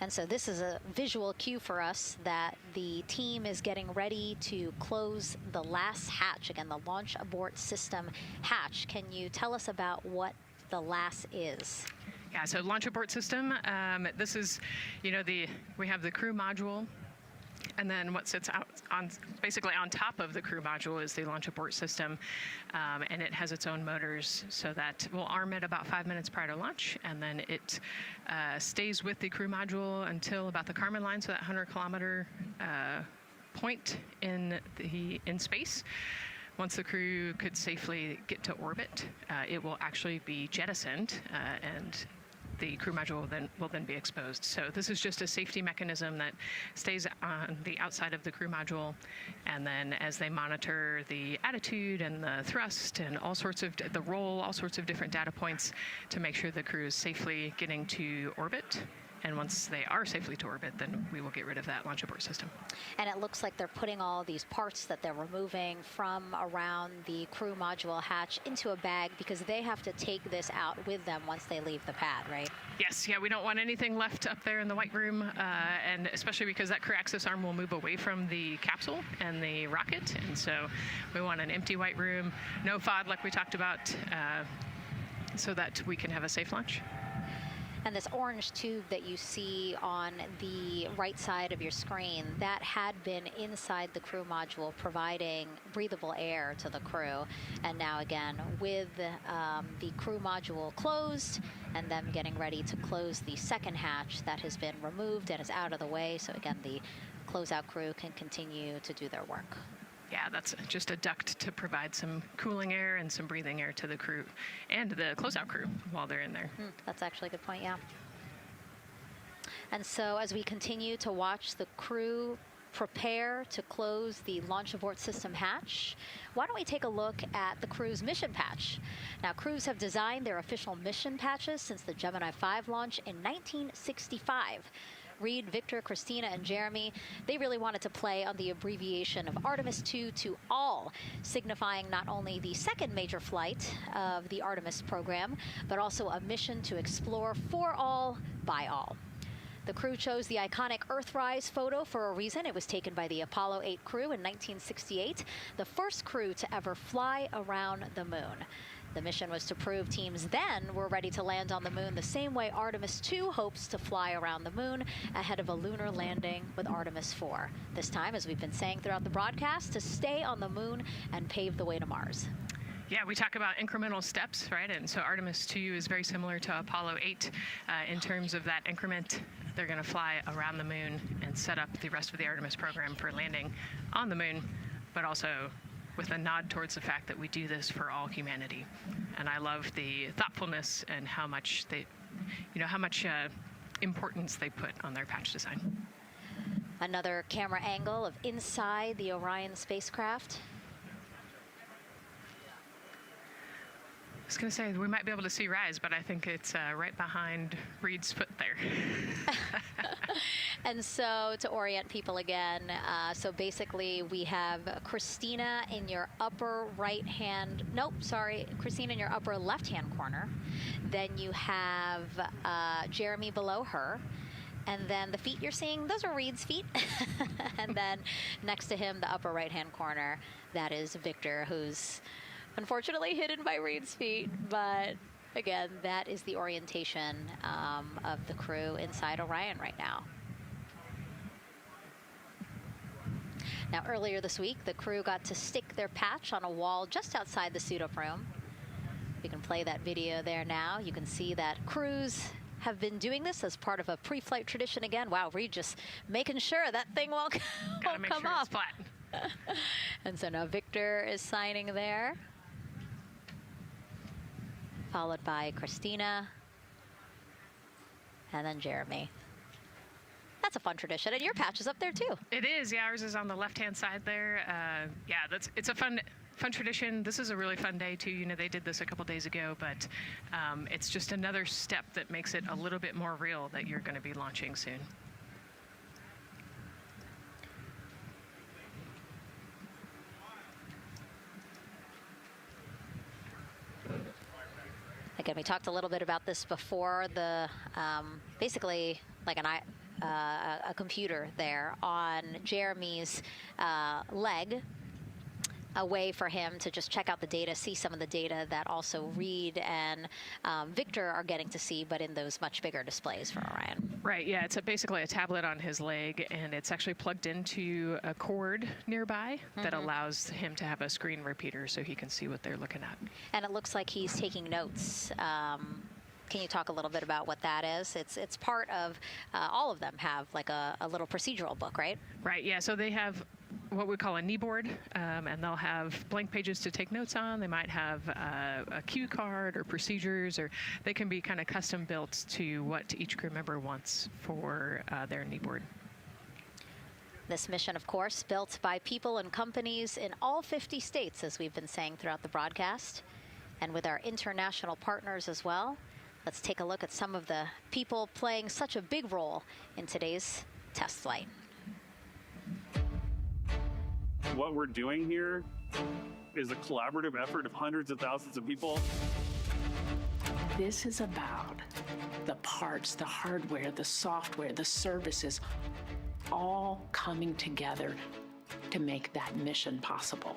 And so this is a visual cue for us that the team is getting ready to close the last hatch, again, the launch abort system hatch. Can you tell us about what the LAS is? Yeah, so launch abort system, this is, we have the crew module, and then what sits out basically on top of the crew module is the launch abort system, and it has its own motors, so that we'll arm it about 5 minutes prior to launch, and then it stays with the crew module until about the Kármán line, so that 100-kilometer point in space. Once the crew could safely get to orbit, it will actually be jettisoned, and the crew module will then be exposed. So this is just a safety mechanism that stays on the outside of the crew module, and then as they monitor the attitude and the thrust and all sorts of the roll, all sorts of different data points to make sure the crew is safely getting to orbit. And once they are safely to orbit, then we will get rid of that launch abort system. And it looks like they're putting all these parts that they're removing from around the crew module hatch into a bag, because they have to take this out with them once they leave the pad, right? Yes, yeah, we don't want anything left up there in the White Room, and especially because that crew access arm will move away from the capsule and the rocket, and so we want an empty White Room, no FOD like we talked about, so that we can have a safe launch. And this orange tube that you see on the right side of your screen, that had been inside the crew module providing breathable air to the crew. And now again, with the crew module closed and them getting ready to close the second hatch, that has been removed and is out of the way. So again, the closeout crew can continue to do their work. Yeah, that's just a duct to provide some cooling air and some breathing air to the crew and the closeout crew while they're in there. That's actually a good point, yeah. And so as we continue to watch the crew prepare to close the launch abort system hatch, why don't we take a look at the crew's mission patch? Now, crews have designed their official mission patches since the Gemini 5 launch in 1965. Reed, Victor, Christina, and Jeremy, they really wanted to play on the abbreviation of Artemis II to all, signifying not only the second major flight of the Artemis program, but also a mission to explore for all, by all. The crew chose the iconic Earthrise photo for a reason. It was taken by the Apollo 8 crew in 1968, the first crew to ever fly around the moon. The mission was to prove teams then were ready to land on the moon the same way Artemis II hopes to fly around the moon ahead of a lunar landing with Artemis IV. This time, as we've been saying throughout the broadcast, to stay on the moon and pave the way to Mars. Yeah, we talk about incremental steps, right? And so Artemis II is very similar to Apollo 8 in terms of that increment. They're going to fly around the moon and set up the rest of the Artemis program for landing on the moon, but also with a nod towards the fact that we do this for all humanity. And I love the thoughtfulness and how much importance they put on their patch design. Another camera angle of inside the Orion spacecraft. I was going to say, we might be able to see Rise, but I think it's right behind Reed's foot there. And so to orient people again, so basically we have Christina in your upper right hand, Christina in your upper left hand corner. Then you have Jeremy below her. And then the feet you're seeing, those are Reed's feet. And then next to him, the upper right hand corner, that is Victor, who's unfortunately hidden by Reed's feet, but again, that is the orientation of the crew inside Orion right now. Now, earlier this week, the crew got to stick their patch on a wall just outside the suit-up room. We can play that video there now. You can see that crews have been doing this as part of a pre-flight tradition again. Wow, Reed just making sure that thing won't come sure up. It's flat. And so now Victor is signing there, followed by Christina, and then Jeremy. That's a fun tradition, and your patch is up there too. It is, yeah, ours is on the left-hand side there. It's a fun tradition. This is a really fun day too. You know, they did this a couple days ago, but it's just another step that makes it a little bit more real that you're going to be launching soon. Again, we talked a little bit about this before. The basically like a computer there on Jeremy's leg, a way for him to just check out the data, see some of the data that also Reed and Victor are getting to see, but in those much bigger displays for Orion. Right, yeah, it's basically a tablet on his leg, and it's actually plugged into a cord nearby that allows him to have a screen repeater so he can see what they're looking at. And it looks like he's taking notes. Can you talk a little bit about what that is? It's part of, all of them have like a little procedural book, right? Right, yeah, so they have what we call a knee board, and they'll have blank pages to take notes on. They might have a cue card or procedures, or they can be kind of custom built to what each crew member wants for their knee board. This mission, of course, built by people and companies in all 50 states, as we've been saying throughout the broadcast, and with our international partners as well. Let's take a look at some of the people playing such a big role in today's test flight. What we're doing here is a collaborative effort of hundreds of thousands of people. This is about the parts, the hardware, the software, the services, all coming together to make that mission possible.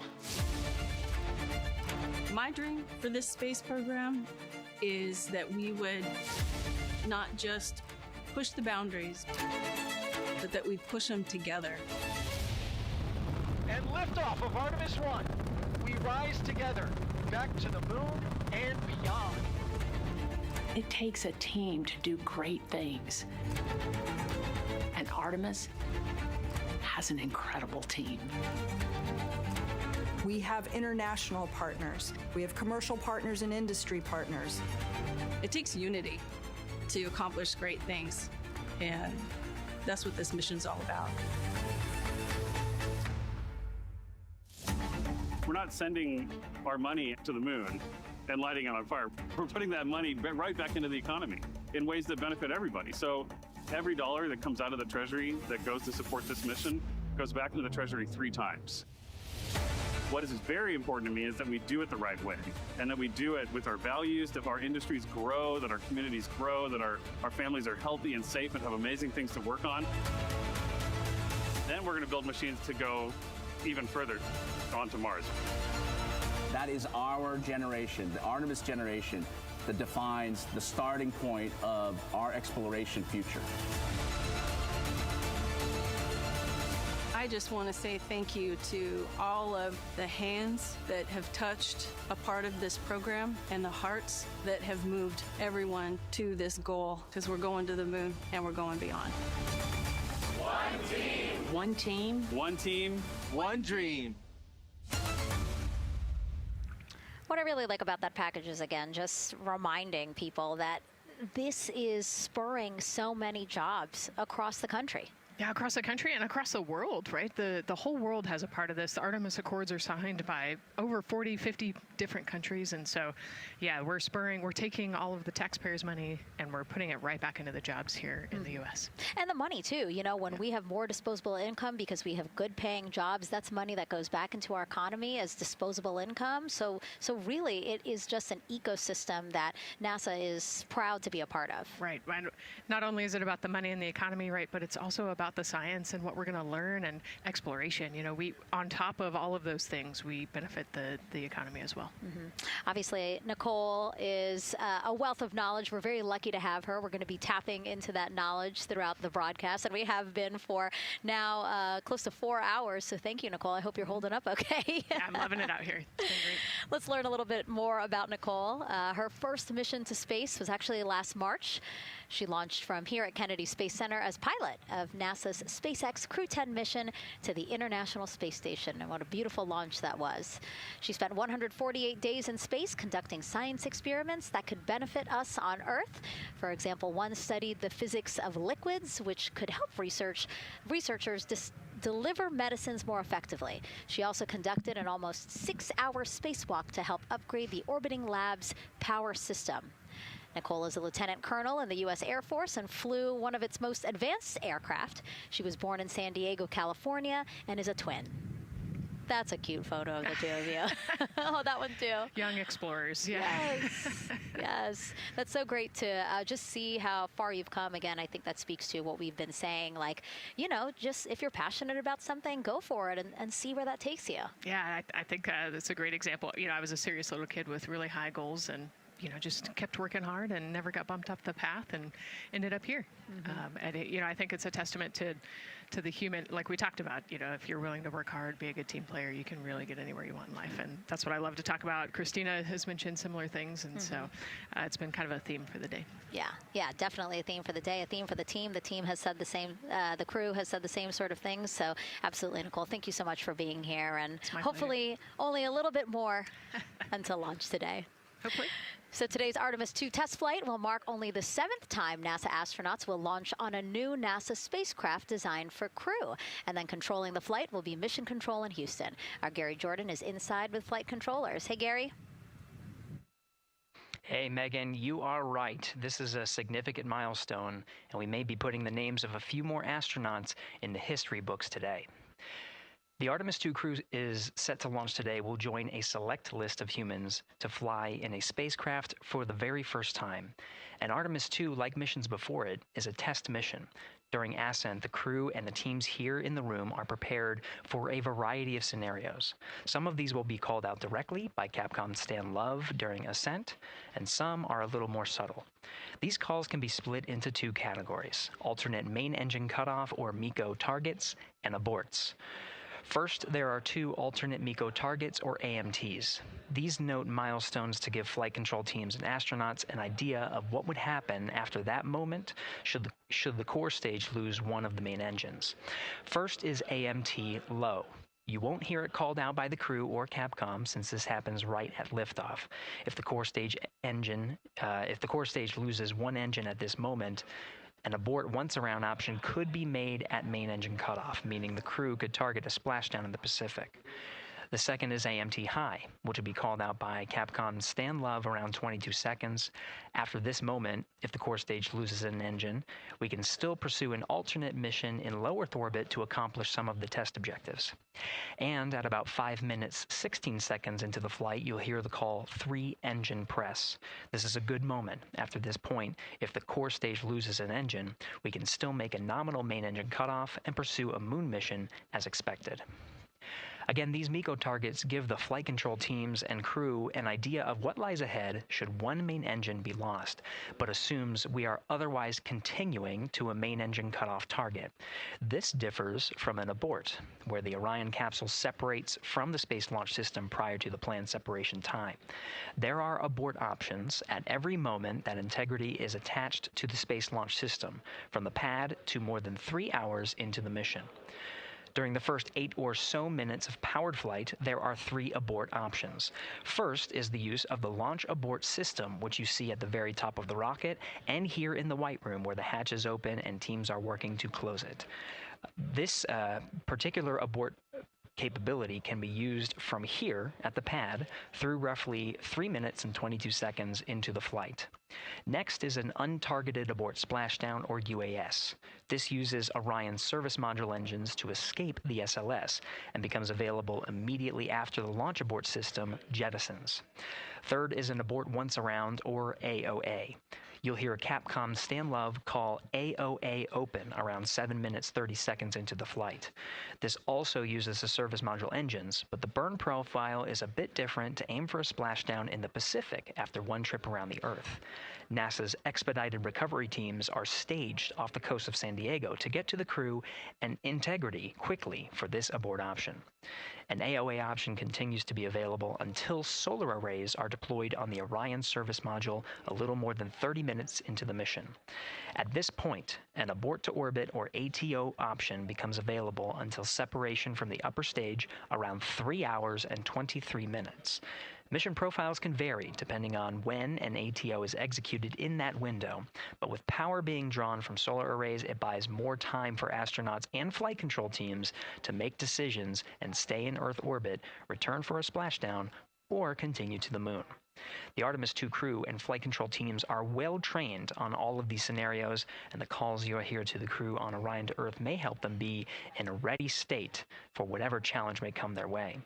My dream for this space program is that we would not just push the boundaries, but that we push them together. And liftoff of Artemis I. We rise together, back to the moon and beyond. It takes a team to do great things. And Artemis has an incredible team. We have international partners. We have commercial partners and industry partners. It takes unity to accomplish great things, and that's what this mission's all about. We're not sending our money to the moon and lighting it on fire. We're putting that money right back into the economy in ways that benefit everybody. So every dollar that comes out of the Treasury that goes to support this mission goes back into the Treasury 3 times. What is very important to me is that we do it the right way, and that we do it with our values, that our industries grow, that our communities grow, that our families are healthy and safe and have amazing things to work on. Then we're going to build machines to go even further onto Mars. That is our generation, the Artemis generation, that defines the starting point of our exploration future. I just want to say thank you to all of the hands that have touched a part of this program and the hearts that have moved everyone to this goal, because we're going to the moon and we're going beyond. One team. One team. One team. One dream. What I really like about that package is, again, just reminding people that this is spurring so many jobs across the country. Yeah, across the country and across the world, right? The whole world has a part of this. The Artemis Accords are signed by over 40, 50 different countries. And so, yeah, we're taking all of the taxpayers' money and we're putting it right back into the jobs here in the U.S. And the money, too. You know, when we have more disposable income because we have good paying jobs, that's money that goes back into our economy as disposable income. So really, it is just an ecosystem that NASA is proud to be a part of. Right. Not only is it about the money and the economy, right, but it's also about the science and what we're going to learn and exploration. You know, on top of all of those things, we benefit the economy as well. Obviously, Nicole is a wealth of knowledge. We're very lucky to have her. We're going to be tapping into that knowledge throughout the broadcast, and we have been for now close to 4 hours. So thank you, Nicole. I hope you're holding up okay. Yeah, I'm loving it out here. It's been great. Let's learn a little bit more about Nicole. Her first mission to space was actually last March. She launched from here at Kennedy Space Center as pilot of NASA's SpaceX Crew 10 mission to the International Space Station. And what a beautiful launch that was. She spent 148 days in space conducting science experiments that could benefit us on Earth. For example, one studied the physics of liquids, which could help researchers deliver medicines more effectively. She also conducted an almost 6-hour spacewalk to help upgrade the orbiting lab's power system. Nicole is a lieutenant colonel in the U.S. Air Force and flew one of its most advanced aircraft. She was born in San Diego, California, and is a twin. That's a cute photo of the two of you. Oh, that one too. Young explorers, yeah. Yes, yes. That's so great to just see how far you've come. Again, I think that speaks to what we've been saying. Like, you know, just if you're passionate about something, go for it and see where that takes you. Yeah, I think that's a great example. You know, I was a serious little kid with really high goals and, you know, just kept working hard and never got bumped up the path and ended up here. You know, I think it's a testament to the human, like we talked about, you know, if you're willing to work hard, be a good team player, you can really get anywhere you want in life. And that's what I love to talk about. Christina has mentioned similar things. And so it's been kind of a theme for the day. Yeah, definitely a theme for the day, a theme for the team. The team has said the same, the crew has said the same sort of things. So absolutely, Nicole, thank you so much for being here. And hopefully only a little bit more until launch today. Hopefully. So today's Artemis II test flight will mark only the 7th time NASA astronauts will launch on a new NASA spacecraft designed for crew. And then controlling the flight will be Mission Control in Houston. Our Gary Jordan is inside with flight controllers. Hey, Gary. Hey, Megan, you are right. This is a significant milestone, and we may be putting the names of a few more astronauts in the history books today. The Artemis II crew is set to launch today will join a select list of humans to fly in a spacecraft for the very first time. And Artemis II, like missions before it, is a test mission. During ascent, the crew and the teams here in the room are prepared for a variety of scenarios. Some of these will be called out directly by Capcom Stan Love during ascent, and some are a little more subtle. These calls can be split into 2 categories: alternate main engine cutoff or MECO targets and aborts. First, there are 2 alternate MECO targets, or AMTs. These note milestones to give flight control teams and astronauts an idea of what would happen after that moment should the core stage lose one of the main engines. First is AMT low. You won't hear it called out by the crew or Capcom since this happens right at liftoff. If the core stage loses one engine at this moment, an abort once around option could be made at main engine cutoff, meaning the crew could target a splashdown in the Pacific. The second is AMT high, which would be called out by Capcom's Stan Love around 22 seconds. After this moment, if the core stage loses an engine, we can still pursue an alternate mission in low Earth orbit to accomplish some of the test objectives. And at about 5 minutes, 16 seconds into the flight, you'll hear the call 3-engine press. This is a good moment. After this point, if the core stage loses an engine, we can still make a nominal main engine cutoff and pursue a moon mission as expected. Again, these MECO targets give the flight control teams and crew an idea of what lies ahead should one main engine be lost, but assumes we are otherwise continuing to a main engine cutoff target. This differs from an abort, where the Orion capsule separates from the Space Launch System prior to the planned separation time. There are abort options at every moment that integrity is attached to the Space Launch System, from the pad to more than 3 hours into the mission. During the first 8 or so minutes of powered flight, there are 3 abort options. First is the use of the launch abort system, which you see at the very top of the rocket, and here in the White Room where the hatch is open and teams are working to close it. This particular abort capability can be used from here at the pad through roughly 3 minutes and 22 seconds into the flight. Next is an untargeted abort splashdown, or UAS. This uses Orion's service module engines to escape the SLS and becomes available immediately after the launch abort system jettisons. Third is an abort once around, or AOA. You'll hear a Capcom Stan Love call AOA open around 7 minutes 30 seconds into the flight. This also uses the service module engines, but the burn profile is a bit different to aim for a splashdown in the Pacific after one trip around the Earth. NASA's expedited recovery teams are staged off the coast of San Diego to get to the crew and integrity quickly for this abort option. An AOA option continues to be available until solar arrays are deployed on the Orion service module a little more than 30 minutes into the mission. At this point, an abort to orbit, or ATO option, becomes available until separation from the upper stage around 3 hours and 23 minutes. Mission profiles can vary depending on when an ATO is executed in that window, but with power being drawn from solar arrays, it buys more time for astronauts and flight control teams to make decisions and stay in Earth orbit, return for a splashdown, or continue to the moon. The Artemis II crew and flight control teams are well trained on all of these scenarios, and the calls you hear to the crew on Orion to Earth may help them be in a ready state for whatever challenge may come their way.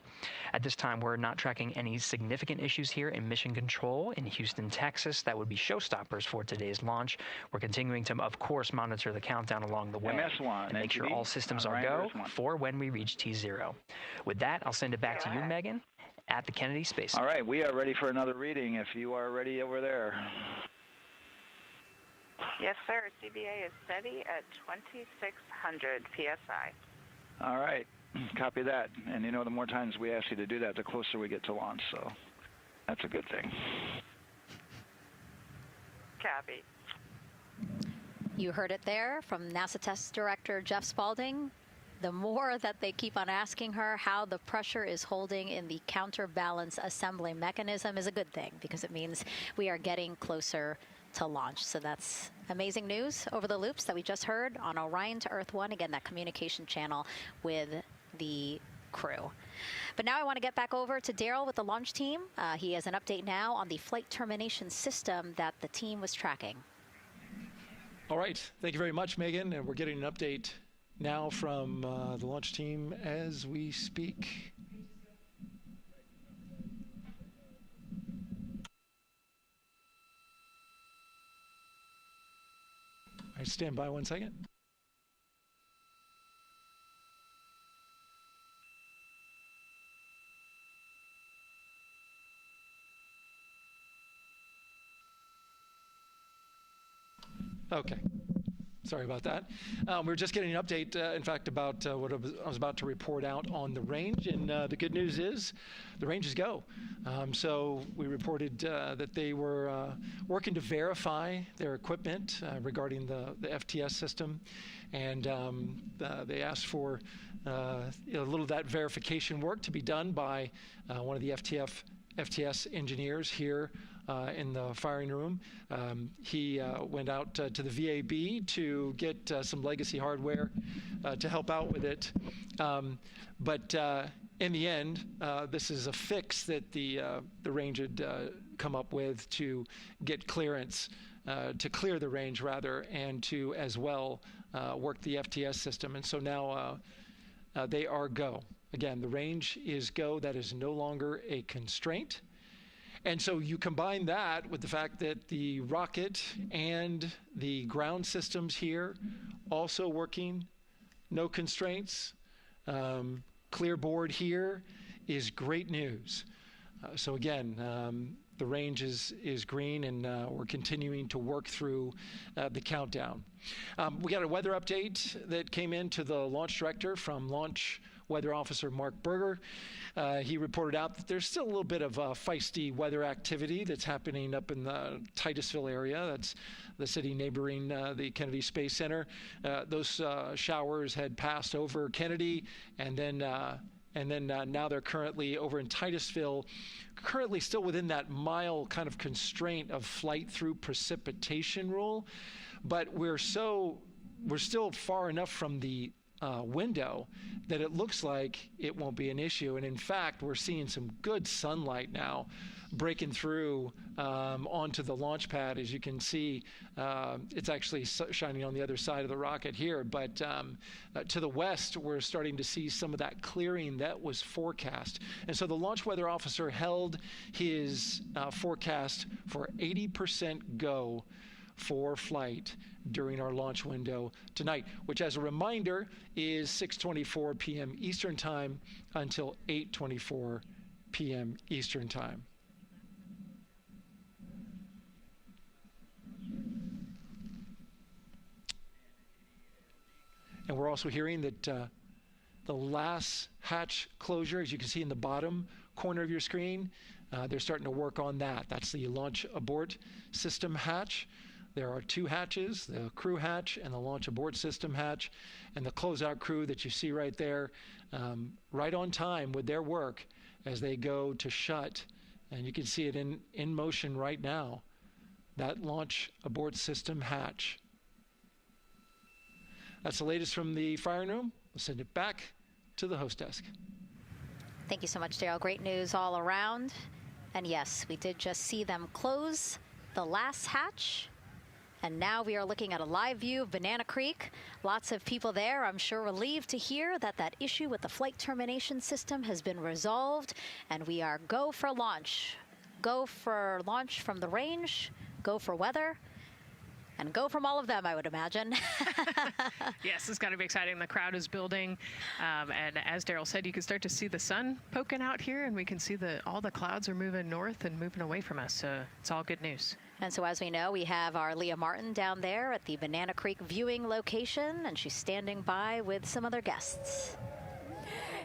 At this time, we're not tracking any significant issues here in mission control in Houston, Texas. That would be showstoppers for today's launch. We're continuing to, of course, monitor the countdown along the way and make sure all systems are go for when we reach T0. With that, I'll send it back to you, Megan, at the Kennedy Space Center. All right, we are ready for another reading if you are ready over there. Yes, sir. CBA is steady at 2,600 PSI. All right, copy that. And you know, the more times we ask you to do that, the closer we get to launch, so that's a good thing. Copy. You heard it there from NASA Test Director Jeff Spaulding. The more that they keep on asking her how the pressure is holding in the counterbalance assembly mechanism is a good thing, because it means we are getting closer to launch. So that's amazing news over the loops that we just heard on Orion to Earth 1. Again, that communication channel with the crew. But now I want to get back over to Daryl with the launch team. He has an update now on the flight termination system that the team was tracking. All right. Thank you very much, Megan. And we're getting an update now from the launch team as we speak. All right, stand by 1 second. Okay. Sorry about that. We're just getting an update, in fact, about what I was about to report out on the range. And the good news is the range is go. So we reported that they were working to verify their equipment regarding the FTS system. And they asked for a little of that verification work to be done by one of the FTS engineers here in the firing room. He went out to the VAB to get some legacy hardware to help out with it. But in the end, this is a fix that the range had come up with to get clearance, to clear the range rather, and to as well work the FTS system. And so now they are go. Again, the range is go. That is no longer a constraint. And so you combine that with the fact that the rocket and the ground systems here also working, no constraints. clear board here is great news. So again, the range is green, and we're continuing to work through the countdown. We got a weather update that came in to the launch director from Launch Weather Officer Mark Berger. He reported out that there's still a little bit of feisty weather activity that's happening up in the Titusville area. That's the city neighboring the Kennedy Space Center. Those showers had passed over Kennedy, and then now they're currently over in Titusville, currently still within that mile kind of constraint of flight through precipitation rule. But we're still far enough from the window that it looks like it won't be an issue. And in fact, we're seeing some good sunlight now breaking through onto the launch pad. As you can see, it's actually shining on the other side of the rocket here. But to the west, we're starting to see some of that clearing that was forecast. And so the launch weather officer held his forecast for 80% go for flight during our launch window tonight, which, as a reminder, is 6:24 p.m. Eastern Time until 8:24 p.m. Eastern Time. And we're also hearing that the last hatch closure, as you can see in the bottom corner of your screen, they're starting to work on that. That's the launch abort system hatch. There are two hatches, the crew hatch and the launch abort system hatch, and the closeout crew that you see right there, right on time with their work as they go to shut. And you can see it in motion right now, that launch abort system hatch. That's the latest from the firing room. We'll send it back to the host desk. Thank you so much, Daryl. Great news all around. And yes, we did just see them close the last hatch. And now we are looking at a live view of Banana Creek. Lots of people there, I'm sure, relieved to hear that that issue with the flight termination system has been resolved. And we are go for launch. Go for launch from the range, go for weather, and go from all of them, I would imagine. Yes, it's got to be exciting. The crowd is building. And as Daryl said, you can start to see the sun poking out here, and we can see all the clouds are moving north and moving away from us. So it's all good news. And so as we know, we have our Leah Martin down there at the Banana Creek viewing location, and she's standing by with some other guests.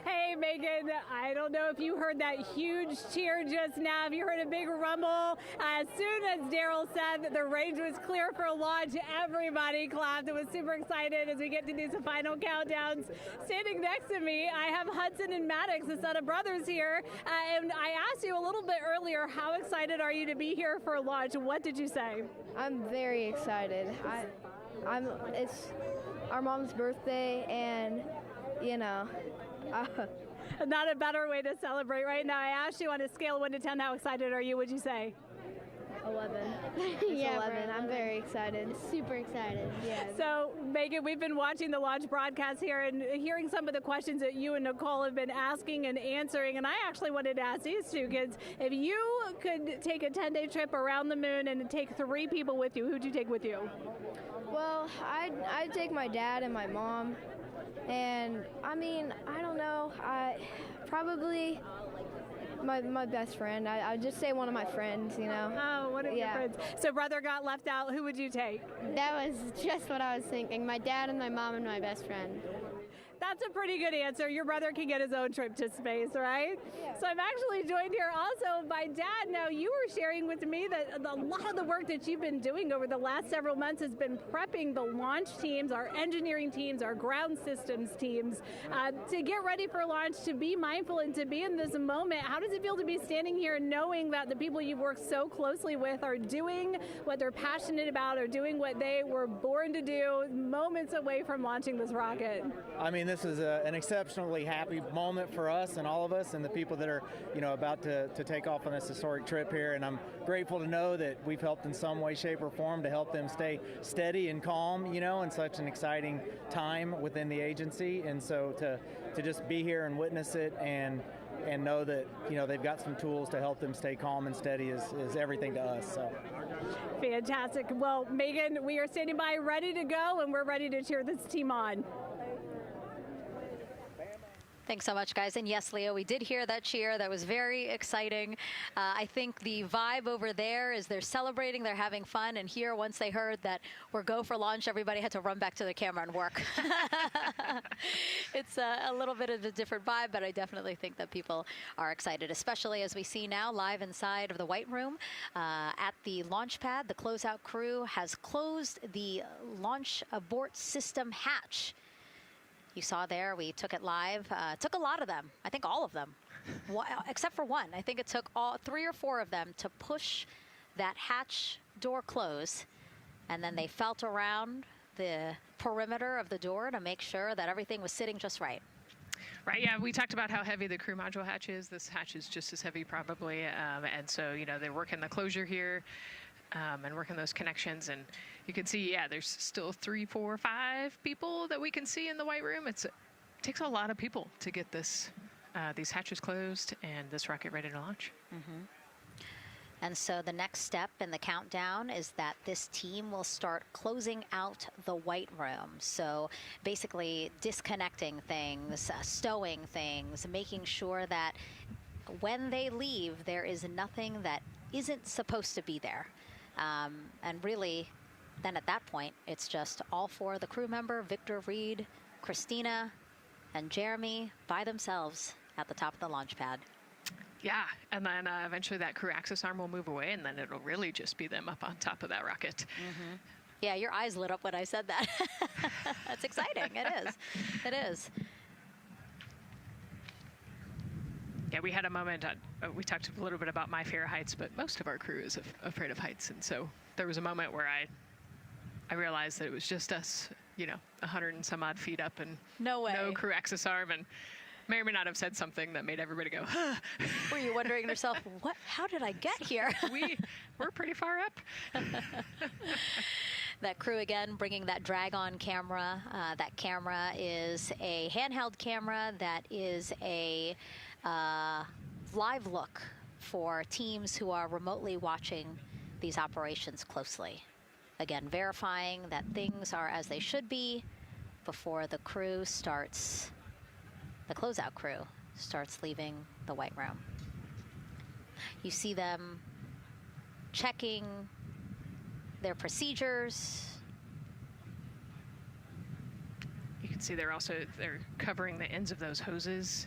Hey, Megan, I don't know if you heard that huge cheer just now. If you heard a big rumble, as soon as Daryl said that the range was clear for launch, everybody clapped. It was super excited as we get to do some final countdowns. Standing next to me, I have Hudson and Maddox, the son of brothers here. And I asked you a little bit earlier, how excited are you to be here for launch? What did you say? I'm very excited. It's our mom's birthday, and not a better way to celebrate right now. I asked you on a scale of 1 to 10, how excited are you? Would you say? 11. Yeah, 11. I'm very excited. Super excited. Yeah. So, Megan, we've been watching the launch broadcast here and hearing some of the questions that you and Nicole have been asking and answering. And I actually wanted to ask these two kids, if you could take a 10-day trip around the moon and take 3 people with you, who'd you take with you? Well, I'd take my dad and my mom. And I don't know. Probably my best friend. I'd just say one of my friends, Oh, one of your friends. So brother got left out. Who would you take? That was just what I was thinking. My dad and my mom and my best friend. That's a pretty good answer. Your brother can get his own trip to space, right? Yeah. So I'm actually joined here also by Dad. Now, you were sharing with me that a lot of the work that you've been doing over the last several months has been prepping the launch teams, our engineering teams, our ground systems teams, to get ready for launch, to be mindful and to be in this moment. How does it feel to be standing here knowing that the people you've worked so closely with are doing what they're passionate about, or doing what they were born to do, moments away from launching this rocket? This is an exceptionally happy moment for us and all of us and the people that are, about to take off on this historic trip here. And I'm grateful to know that we've helped in some way, shape, or form to help them stay steady and calm, in such an exciting time within the agency. And so to just be here and witness it and know that, they've got some tools to help them stay calm and steady is everything to us. So. Fantastic. Well, Megan, we are standing by ready to go, and we're ready to cheer this team on. Thanks so much, guys. And yes, Leo, we did hear that cheer. That was very exciting. I think the vibe over there is they're celebrating, they're having fun. And here, once they heard that we're go for launch, everybody had to run back to the camera and work. It's a little bit of a different vibe, but I definitely think that people are excited, especially as we see now live inside of the White Room at the launch pad. The closeout crew has closed the launch abort system hatch. You saw there, we took it live. Took a lot of them. I think all of them, except for one. I think it took all 3 or 4 of them to push that hatch door close. And then they felt around the perimeter of the door to make sure that everything was sitting just right. Right, yeah, we talked about how heavy the crew module hatch is. This hatch is just as heavy probably. And so, you know, they're working the closure here and working those connections. And you can see, yeah, there's still 3, 4, 5 people that we can see in the White Room. It takes a lot of people to get this these hatches closed and this rocket ready to launch. Mm-hmm. And so the next step in the countdown is that this team will start closing out the White Room. So basically disconnecting things, stowing things, making sure that when they leave, there is nothing that isn't supposed to be there. And really, then at that point, it's just all 4 of the crew member, Victor, Reed, Christina, and Jeremy by themselves at the top of the launch pad. Yeah, and then eventually that crew access arm will move away, and then it'll really just be them up on top of that rocket. Mm-hmm. Yeah, your eyes lit up when I said that. That's exciting. It is. It is. Yeah, we had a moment, we talked a little bit about my fear of heights, but most of our crew is afraid of heights. And so there was a moment where I realized that it was just us, you know, 100 and some odd feet up and no crew access arm, and may or may not have said something that made everybody go, huh. Were you wondering to yourself, how did I get here? We're pretty far up. That crew again bringing that drag-on camera. That camera is a handheld camera that is a live look for teams who are remotely watching these operations closely. Again, verifying that things are as they should be before the crew starts, the closeout crew starts leaving the White Room. You see them checking their procedures. You can see they're covering the ends of those hoses.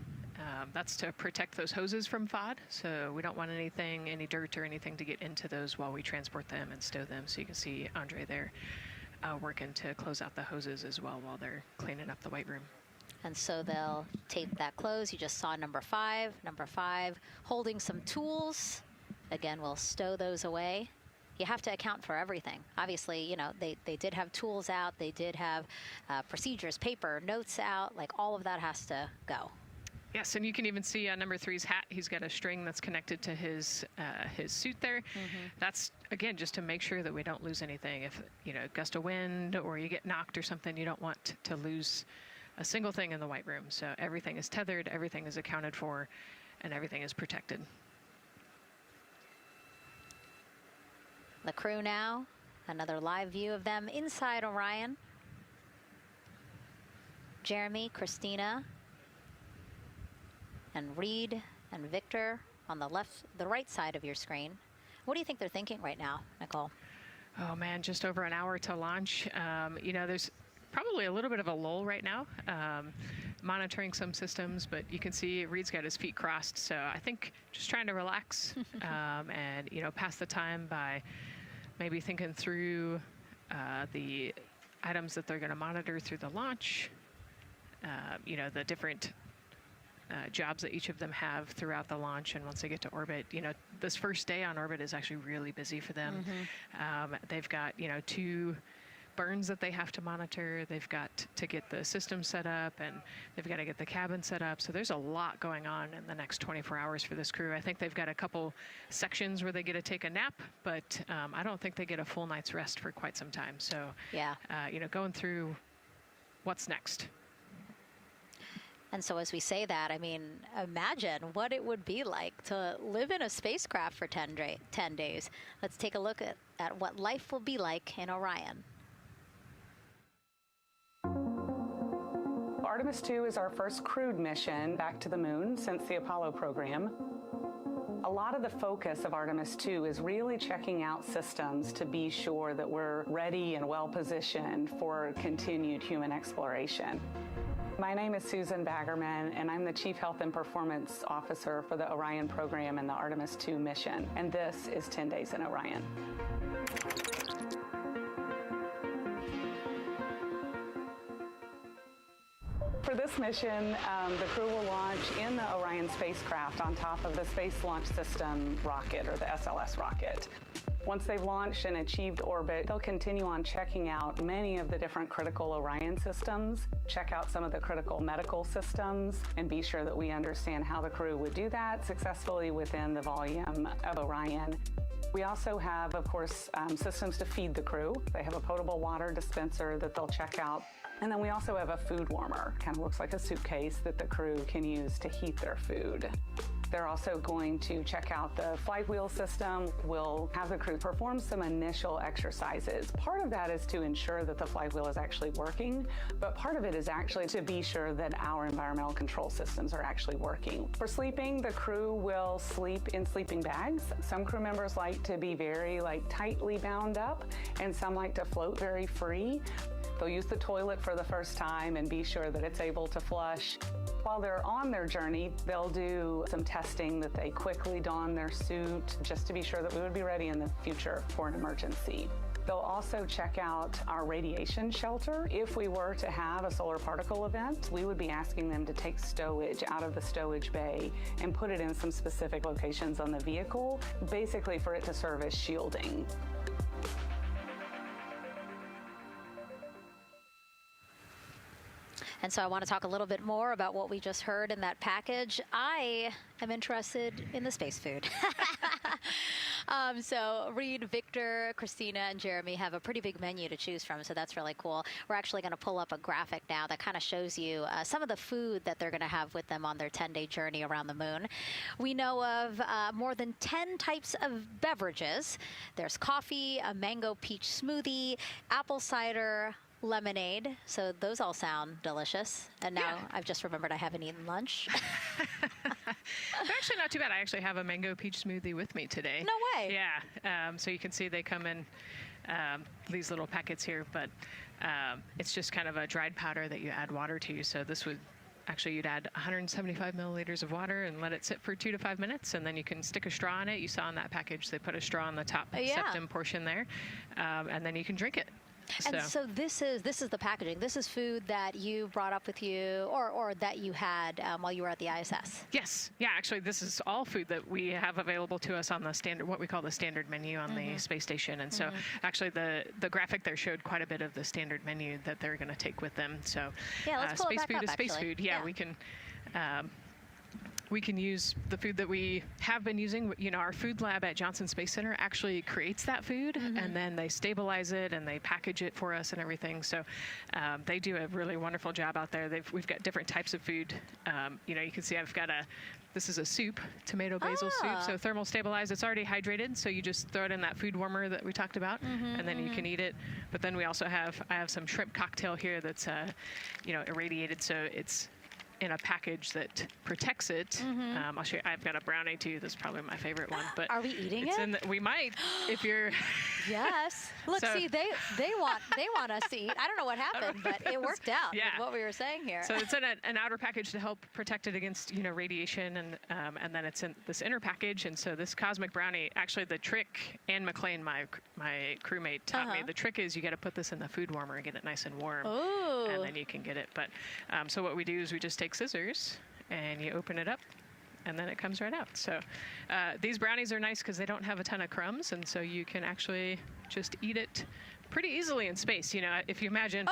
That's to protect those hoses from FOD. So we don't want any dirt or anything to get into those while we transport them and stow them. So you can see Andre there working to close out the hoses as well while they're cleaning up the White Room. And so they'll tape that close. You just saw number 5. Number 5 holding some tools. Again, we'll stow those away. You have to account for everything. Obviously, you know, they did have tools out. They did have procedures, paper, notes out. Like all of that has to go. Yes, and you can even see on number 3's hat, he's got a string that's connected to his suit there. Mm-hmm. That's, again, just to make sure that we don't lose anything. If, you know, gust of wind or you get knocked or something, you don't want to lose a single thing in the White Room. So everything is tethered, everything is accounted for, and everything is protected. The crew now, another live view of them inside Orion. Jeremy, Christina, and Reed and Victor on the right side of your screen. What do you think they're thinking right now, Nicole? Oh man, just over an hour to launch. You know, there's probably a little bit of a lull right now, monitoring some systems, but you can see Reed's got his feet crossed. So I think just trying to relax and, you know, pass the time by maybe thinking through the items that they're going to monitor through the launch, you know, the different jobs that each of them have throughout the launch. And once they get to orbit, you know, this first day on orbit is actually really busy for them. Mm-hmm. They've got, you know, 2 burns that they have to monitor. They've got to get the system set up, and they've got to get the cabin set up. So there's a lot going on in the next 24 hours for this crew. I think they've got a couple sections where they get to take a nap, but I don't think they get a full night's rest for quite some time. So, yeah, you know, going through what's next. And so as we say that, I mean, imagine what it would be like to live in a spacecraft for 10 days. Let's take a look at what life will be like in Orion. Artemis II is our first crewed mission back to the moon since the Apollo program. A lot of the focus of Artemis II is really checking out systems to be sure that we're ready and well positioned for continued human exploration. My name is Susan Baggerman, and I'm the Chief Health and Performance Officer for the Orion program and the Artemis II mission. And this is 10 Days in Orion. For this mission, the crew will launch in the Orion spacecraft on top of the Space Launch System rocket, or the SLS rocket. Once they've launched and achieved orbit, they'll continue on checking out many of the different critical Orion systems, check out some of the critical medical systems, and be sure that we understand how the crew would do that successfully within the volume of Orion. We also have, of course, systems to feed the crew. They have a potable water dispenser that they'll check out. And then we also have a food warmer, kind of looks like a suitcase that the crew can use to heat their food. They're also going to check out the flywheel system. We'll have the crew perform some initial exercises. Part of that is to ensure that the flywheel is actually working, but part of it is actually to be sure that our environmental control systems are actually working. For sleeping, the crew will sleep in sleeping bags. Some crew members like to be very tightly bound up, and some like to float very free. They'll use the toilet for the first time and be sure that it's able to flush. While they're on their journey, they'll do some testing that they quickly don their suit just to be sure that we would be ready in the future for an emergency. They'll also check out our radiation shelter. If we were to have a solar particle event, we would be asking them to take stowage out of the stowage bay and put it in some specific locations on the vehicle, basically for it to serve as shielding. And so I want to talk a little bit more about what we just heard in that package. I am interested in the space food. So Reed, Victor, Christina, and Jeremy have a pretty big menu to choose from, so that's really cool. We're actually going to pull up a graphic now that kind of shows you some of the food that they're going to have with them on their 10-day journey around the moon. We know of more than 10 types of beverages. There's coffee, a mango peach smoothie, apple cider, lemonade. So those all sound delicious. And now I've just remembered I haven't eaten lunch. They're actually not too bad. I actually have a mango peach smoothie with me today. No way. Yeah. So you can see they come in these little packets here, but it's just kind of a dried powder that you add water to. So this would actually, you'd add 175 milliliters of water and let it sit for 2 to 5 minutes, and then you can stick a straw in it. You saw in that package they put a straw on the top septum portion there, and then you can drink it. And so this is the packaging. This is food that you brought up with you, or that you had while you were at the ISS. Yes. Yeah. Actually, this is all food that we have available to us on the standard, what we call the standard menu on the space station. And so, actually, the graphic there showed quite a bit of the standard menu that they're going to take with them. So, let's pull space it back food up, is space actually. food. Yeah. We can use the food that we have been using. You know, our food lab at Johnson Space Center actually creates that food, and then they stabilize it and they package it for us and everything. So they do a really wonderful job out there. We've got different types of food. You know, you can see I've got this is a soup, tomato basil soup, so thermal stabilized. It's already hydrated, so you just throw it in that food warmer that we talked about, and then you can eat it. But then we also I have some shrimp cocktail here that's, you know, irradiated, so it's in a package that protects it. I'll show you. I've got a brownie too. That's probably my favorite one. But are we eating it? We might, if you're. Yes. Look, see, they want us to eat. I don't know what happened, but it worked out with what we were saying here. So it's in an outer package to help protect it against, you know, radiation, and then it's in this inner package. And so this cosmic brownie, actually, the trick, Ann McLean, my crewmate, taught me. The trick is you got to put this in the food warmer and get it nice and warm, and then you can get it. But so what we do is we just take scissors and you open it up, and then it comes right out. So these brownies are nice because they don't have a ton of crumbs, and so you can actually just eat it pretty easily in space. You know, if you imagine,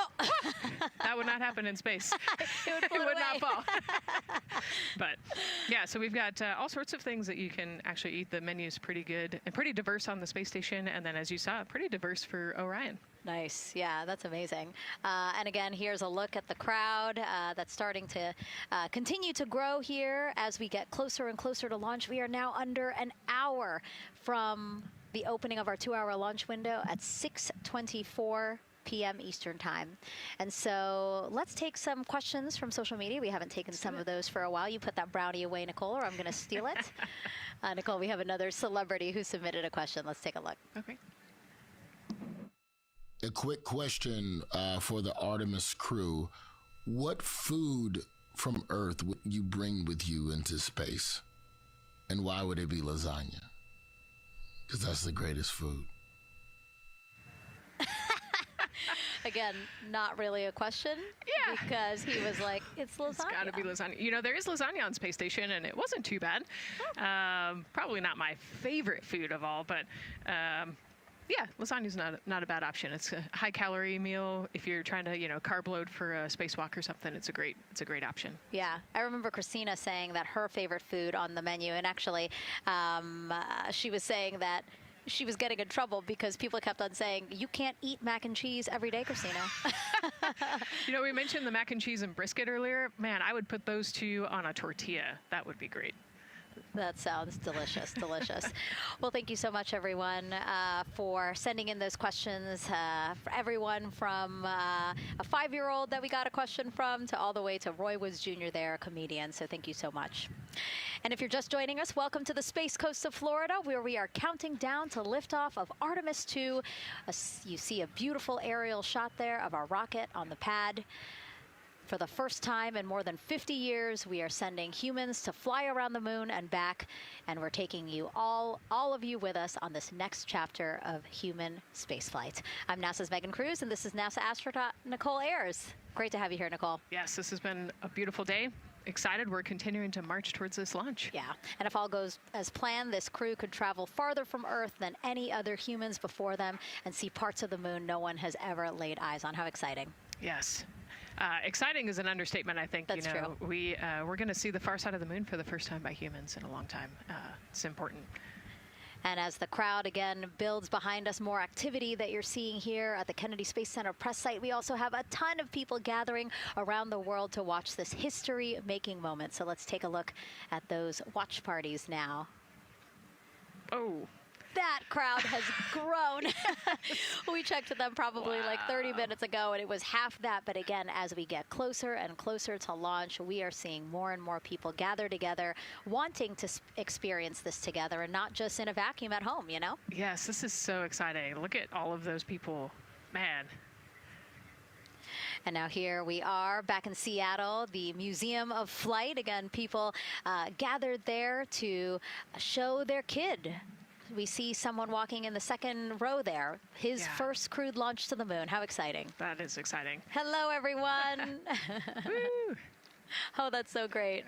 that would not happen in space. It would not fall. But yeah, so we've got all sorts of things that you can actually eat. The menu's pretty good and pretty diverse on the space station, and then as you saw, pretty diverse for Orion. Nice. Yeah, that's amazing. And again, here's a look at the crowd that's starting to continue to grow here as we get closer and closer to launch. We are now under an hour from the opening of our 2-hour launch window at 6:24 p.m. Eastern Time. And so let's take some questions from social media. We haven't taken some of those for a while. You put that brownie away, Nicole, or I'm going to steal it. Nicole, we have another celebrity who submitted a question. Let's take a look. Okay. A quick question for the Artemis crew. What food from Earth would you bring with you into space? And why would it be lasagna? Because that's the greatest food. Again, not really a question. Yeah. Because he was like, it's lasagna. It's got to be lasagna. You know, there is lasagna on Space Station, and it wasn't too bad. Probably not my favorite food of all, but yeah, lasagna's not a bad option. It's a high-calorie meal. If you're trying to, carb load for a spacewalk or something, it's a great option. Yeah, I remember Christina saying that her favorite food on the menu, and actually, she was saying that she was getting in trouble because people kept on saying, you can't eat mac and cheese every day, Christina. We mentioned the mac and cheese and brisket earlier. Man, I would put those two on a tortilla. That would be great. That sounds delicious, delicious. Well, thank you so much, everyone, for sending in those questions. For everyone from a 5-year-old that we got a question from to all the way to Roy Woods Jr. there, a comedian. So thank you so much. And if you're just joining us, welcome to the Space Coast of Florida, where we are counting down to liftoff of Artemis II. You see a beautiful aerial shot there of our rocket on the pad. For the first time in more than 50 years, we are sending humans to fly around the moon and back, and we're taking you all of you with us on this next chapter of human spaceflight. I'm NASA's Megan Cruz, and this is NASA astronaut Nicole Ayers. Great to have you here, Nicole. Yes, this has been a beautiful day. Excited. We're continuing to march towards this launch. Yeah, and if all goes as planned, this crew could travel farther from Earth than any other humans before them and see parts of the moon no one has ever laid eyes on. How exciting. Yes. Exciting is an understatement, I think. That's true. We're going to see the far side of the moon for the first time by humans in a long time. It's important. And as the crowd again builds behind us, more activity that you're seeing here at the Kennedy Space Center press site. We also have a ton of people gathering around the world to watch this history-making moment. So let's take a look at those watch parties now. Oh. That crowd has grown. We checked them probably like 30 minutes ago, and it was half that. But again, as we get closer and closer to launch, we are seeing more and more people gather together, wanting to experience this together and not just in a vacuum at home, Yes, this is so exciting. Look at all of those people. Man. And now here we are back in Seattle, the Museum of Flight. Again, people gathered there to show their kid. We see someone walking in the second row there. His first crewed launch to the moon. How exciting. That is exciting. Hello, everyone. Woo. Oh, that's so great.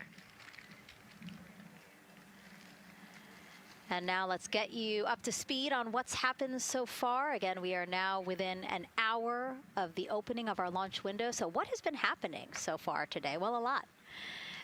And now let's get you up to speed on what's happened so far. Again, we are now within an hour of the opening of our launch window. So what has been happening so far today? Well, a lot.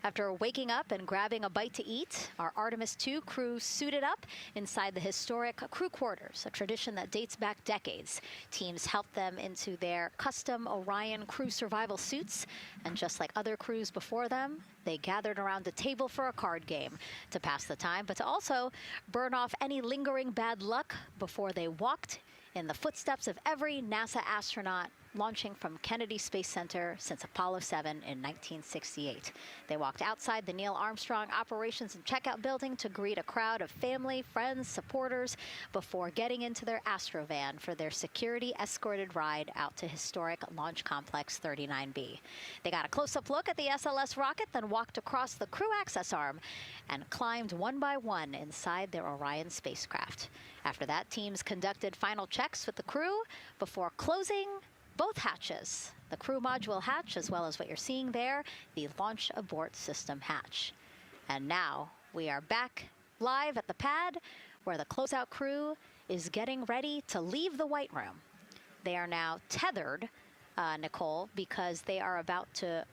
After waking up and grabbing a bite to eat, our Artemis II crew suited up inside the historic crew quarters, a tradition that dates back decades. Teams helped them into their custom Orion crew survival suits, and just like other crews before them, they gathered around a table for a card game to pass the time, but to also burn off any lingering bad luck before they walked in the footsteps of every NASA astronaut launching from Kennedy Space Center since Apollo 7 in 1968. They walked outside the Neil Armstrong Operations and Checkout Building to greet a crowd of family, friends, supporters before getting into their Astrovan for their security-escorted ride out to historic Launch Complex 39B. They got a close-up look at the SLS rocket, then walked across the crew access arm and climbed one by one inside their Orion spacecraft. After that, teams conducted final checks with the crew before closing both hatches, the crew module hatch, as well as what you're seeing there, the launch abort system hatch. And now we are back live at the pad where the closeout crew is getting ready to leave the White Room. They are now tethered, Nicole, because they are about to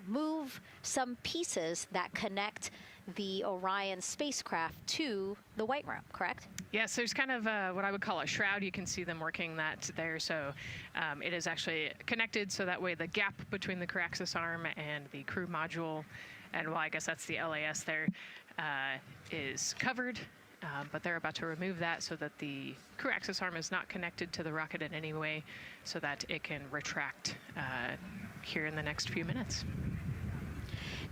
move some pieces that connect the Orion spacecraft to the White Room, correct? Yes, there's kind of what I would call a shroud. You can see them working that there. So it is actually connected, so that way the gap between the crew access arm and the crew module, and well, I guess that's the LAS there, is covered. but they're about to remove that so that the crew access arm is not connected to the rocket in any way, so that it can retract here in the next few minutes.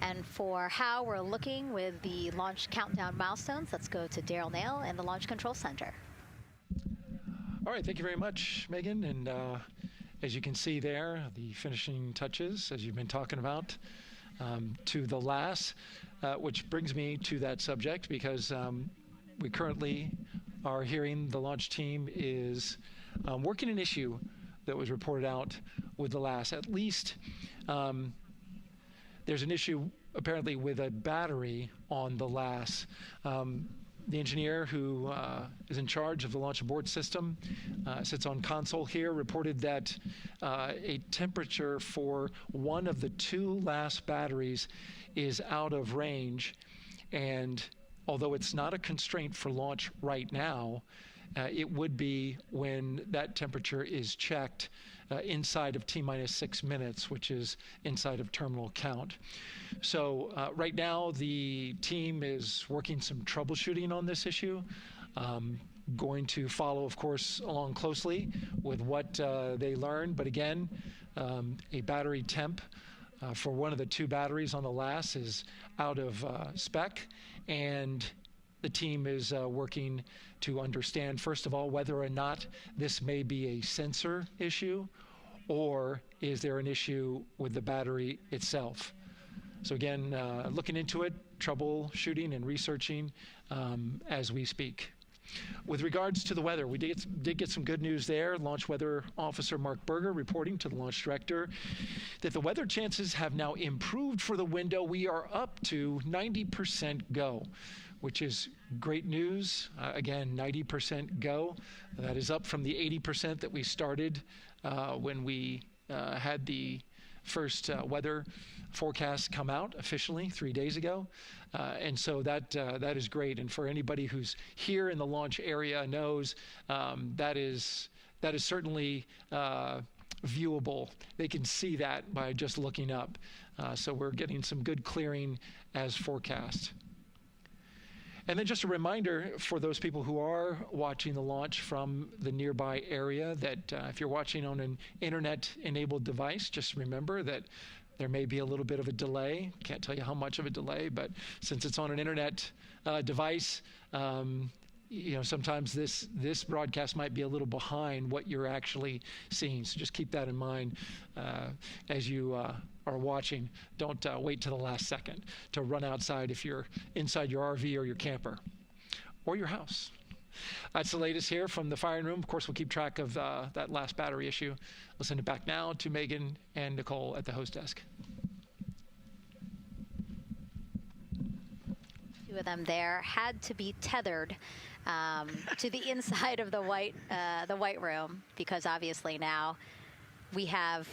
And for how we're looking with the launch countdown milestones, let's go to Daryl Nail in the Launch Control Center. All right, thank you very much, Megan. And as you can see there, the finishing touches, as you've been talking about, to the LAS, which brings me to that subject, because we currently are hearing the launch team is working an issue that was reported out with the LAS. At least there's an issue apparently with a battery on the LAS. The engineer who is in charge of the launch abort system sits on console here, reported that a temperature for one of the two LAS batteries is out of range. And although it's not a constraint for launch right now, it would be when that temperature is checked inside of T-minus 6 minutes, which is inside of terminal count. So right now, the team is working some troubleshooting on this issue. Going to follow, of course, along closely with what they learn. But again, a battery temp for one of the two batteries on the LAS is out of spec, and the team is working to understand, first of all, whether or not this may be a sensor issue, or is there an issue with the battery itself. So again, looking into it, troubleshooting and researching as we speak. With regards to the weather, we did get some good news there. Launch Weather Officer Mark Berger reporting to the launch director that the weather chances have now improved for the window. We are up to 90% go, which is great news. Again, 90% go. That is up from the 80% that we started when we had the first weather forecast come out officially 3 days ago. And so that is great. And for anybody who's here in the launch area knows that is certainly viewable. They can see that by just looking up. So we're getting some good clearing as forecast. And then just a reminder for those people who are watching the launch from the nearby area that if you're watching on an internet-enabled device, just remember that there may be a little bit of a delay. Can't tell you how much of a delay, but since it's on an internet device, sometimes this broadcast might be a little behind what you're actually seeing. So just keep that in mind as you are watching. Don't wait to the last second to run outside if you're inside your RV or your camper or your house. That's the latest here from the firing room. Of course, we'll keep track of that last battery issue. We'll send it back now to Megan and Nicole at the host desk. Two of them there had to be tethered to the inside of the white room, because obviously now we have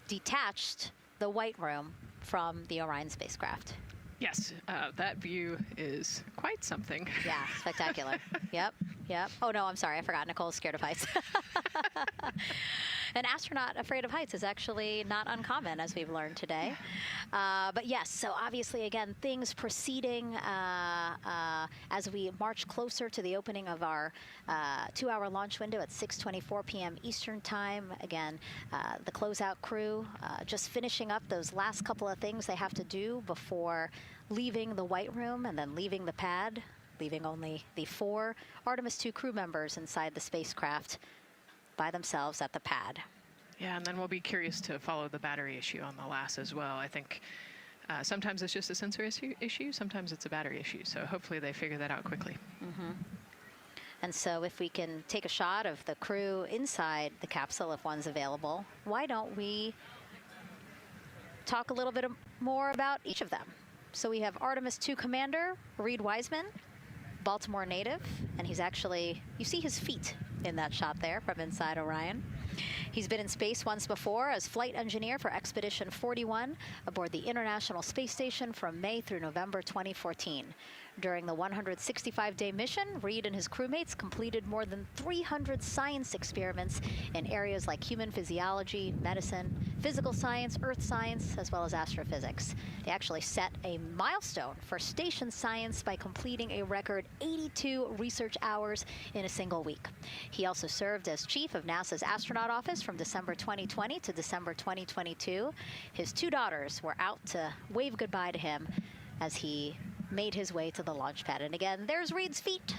detached the white room from the Orion spacecraft. Yes, that view is quite something. Yeah, spectacular. Yep. Oh, no, I'm sorry. I forgot. Nicole's scared of heights. An astronaut afraid of heights is actually not uncommon, as we've learned today. But yes, so obviously, again, things proceeding as we march closer to the opening of our 2-hour launch window at 6:24 p.m. Eastern Time. Again, the closeout crew just finishing up those last couple of things they have to do before leaving the white room and then leaving the pad, leaving only the 4 Artemis II crew members inside the spacecraft by themselves at the pad. Yeah, and then we'll be curious to follow the battery issue on the LAS as well. I think sometimes it's just a sensor issue, sometimes it's a battery issue. So hopefully they figure that out quickly. Mm-hmm. And so if we can take a shot of the crew inside the capsule, if one's available, why don't we talk a little bit more about each of them? So we have Artemis II Commander Reed Wiseman, Baltimore native, and he's actually, you see his feet in that shot there from inside Orion. He's been in space once before as flight engineer for Expedition 41 aboard the International Space Station from May through November 2014. During the 165-day mission, Reed and his crewmates completed more than 300 science experiments in areas like human physiology, medicine, physical science, earth science, as well as astrophysics. They actually set a milestone for station science by completing a record 82 research hours in a single week. He also served as chief of NASA's astronaut office from December 2020 to December 2022. His two daughters were out to wave goodbye to him as he made his way to the launch pad. And again, there's Reed's feet.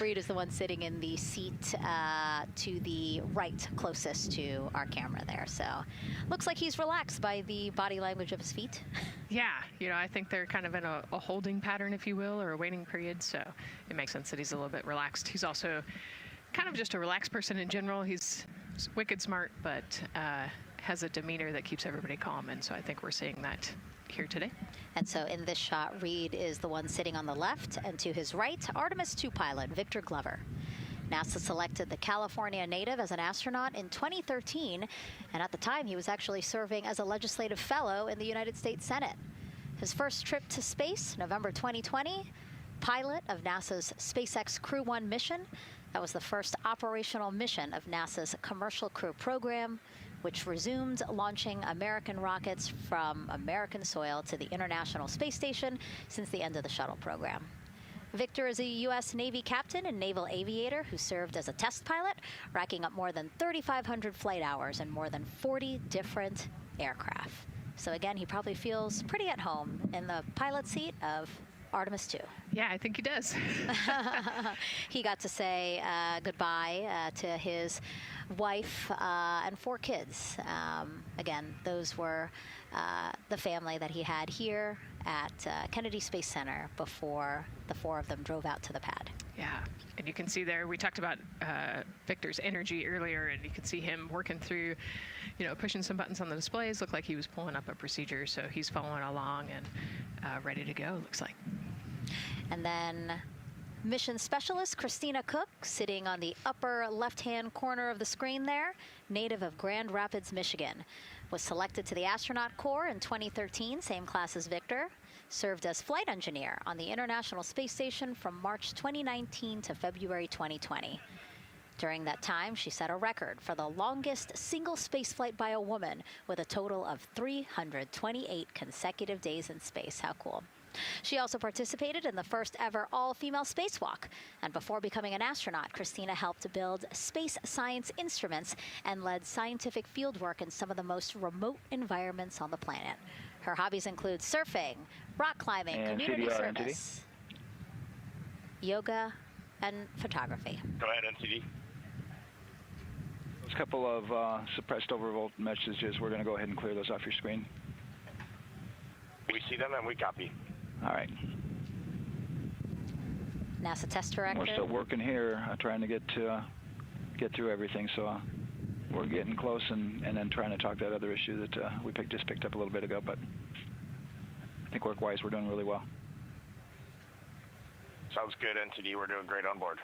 Reed is the one sitting in the seat to the right, closest to our camera there. So looks like he's relaxed by the body language of his feet. Yeah, I think they're kind of in a holding pattern, if you will, or a waiting period. So it makes sense that he's a little bit relaxed. He's also kind of just a relaxed person in general. He's wicked smart, but has a demeanor that keeps everybody calm. And so I think we're seeing that here today. And so in this shot, Reed is the one sitting on the left, and to his right, Artemis II pilot Victor Glover. NASA selected the California native as an astronaut in 2013, and at the time he was actually serving as a legislative fellow in the United States Senate. His first trip to space, November 2020, pilot of NASA's SpaceX Crew 1 mission. That was the first operational mission of NASA's Commercial Crew program, which resumed launching American rockets from American soil to the International Space Station since the end of the shuttle program. Victor is a U.S. Navy captain and naval aviator who served as a test pilot, racking up more than 3,500 flight hours in more than 40 different aircraft. So again, he probably feels pretty at home in the pilot seat of Artemis II. Yeah, I think he does. He got to say goodbye to his wife and 4 kids. Again, those were the family that he had here at Kennedy Space Center before the 4 of them drove out to the pad. Yeah, and you can see there, we talked about Victor's energy earlier, and you can see him working through, pushing some buttons on the displays. Looked like he was pulling up a procedure, so he's following along and ready to go, looks like. And then mission specialist Christina Cook, sitting on the upper left-hand corner of the screen there, native of Grand Rapids, Michigan, was selected to the Astronaut Corps in 2013, same class as Victor, served as flight engineer on the International Space Station from March 2019 to February 2020. During that time, she set a record for the longest single spaceflight by a woman with a total of 328 consecutive days in space. How cool. She also participated in the first ever all-female spacewalk. And before becoming an astronaut, Christina helped build space science instruments and led scientific fieldwork in some of the most remote environments on the planet. Her hobbies include surfing, rock climbing, and community CDR, service, yoga, and photography. Go ahead, NCD. Those couple of suppressed overvolt messages, we're going to go ahead and clear those off your screen. We see them and we copy. All right. NASA test director. We're still working here, trying to get through everything. So we're getting close, and then trying to talk that other issue that we just picked up a little bit ago. But I think work-wise, we're doing really well. Sounds good, NTD. We're doing great on board.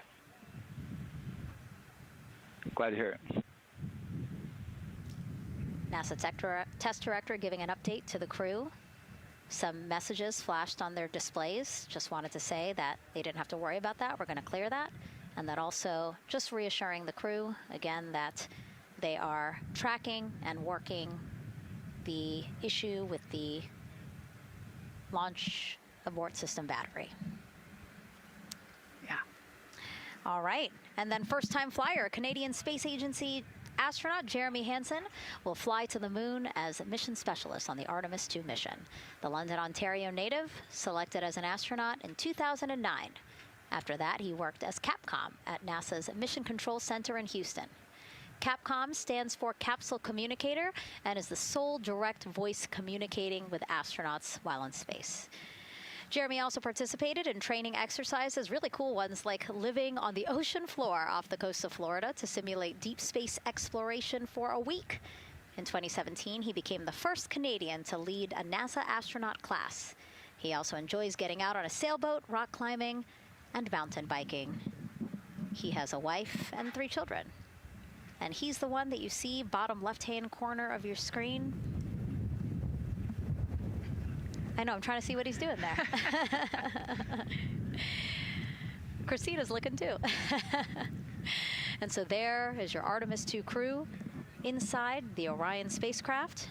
Glad to hear it. NASA test director giving an update to the crew. Some messages flashed on their displays. Just wanted to say that they didn't have to worry about that. We're going to clear that. And that also just reassuring the crew, again, that they are tracking and working the issue with the launch abort system battery. Yeah. All right. And then first-time flyer, Canadian Space Agency astronaut Jeremy Hansen will fly to the moon as a mission specialist on the Artemis II mission. The London, Ontario native selected as an astronaut in 2009. After that, he worked as Capcom at NASA's Mission Control Center in Houston. Capcom stands for Capsule Communicator and is the sole direct voice communicating with astronauts while in space. Jeremy also participated in training exercises, really cool ones like living on the ocean floor off the coast of Florida to simulate deep space exploration for a week. In 2017, he became the first Canadian to lead a NASA astronaut class. He also enjoys getting out on a sailboat, rock climbing, and mountain biking. He has a wife and 3 children. And he's the one that you see bottom left-hand corner of your screen. I know, I'm trying to see what he's doing there. Christina's looking too. And so there is your Artemis II crew inside the Orion spacecraft.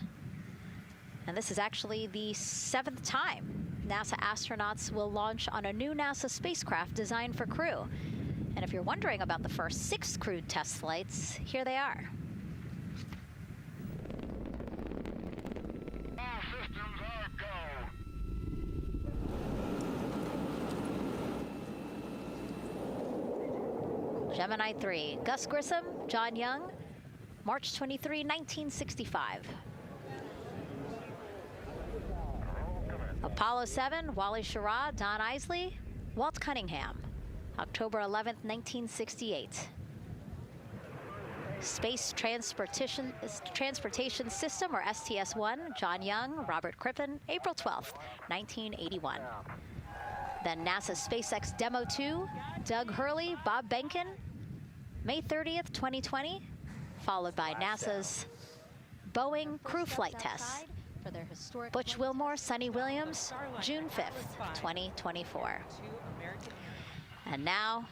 And this is actually the 7th time NASA astronauts will launch on a new NASA spacecraft designed for Crew. And if you're wondering about the first 6 crewed test flights, here they are. All systems are go. Gemini 3, Gus Grissom, John Young, March 23, 1965. Apollo 7, Wally Schirra, Don Isley, Walt Cunningham, October 11, 1968. Space Transportation System, or STS-1, John Young, Robert Crippen, April 12, 1981. Then NASA's SpaceX Demo 2, Doug Hurley, Bob Behnken, May 30th, 2020, followed by NASA's Boeing Crew Flight Test. Butch Wilmore, Sonny Williams, June 5th, 2024. And now,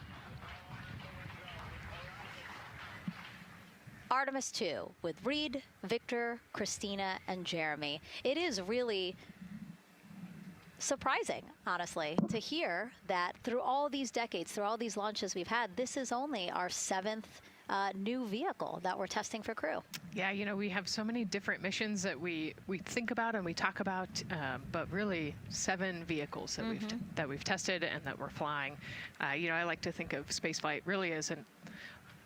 Artemis II with Reed, Victor, Christina, and Jeremy. It is really surprising, honestly, to hear that through all these decades, through all these launches we've had, this is only our 7th new vehicle that we're testing for Crew. Yeah, you know, we have so many different missions that we think about and we talk about, but really 7 vehicles that we've tested and that we're flying. You know, I like to think of spaceflight really as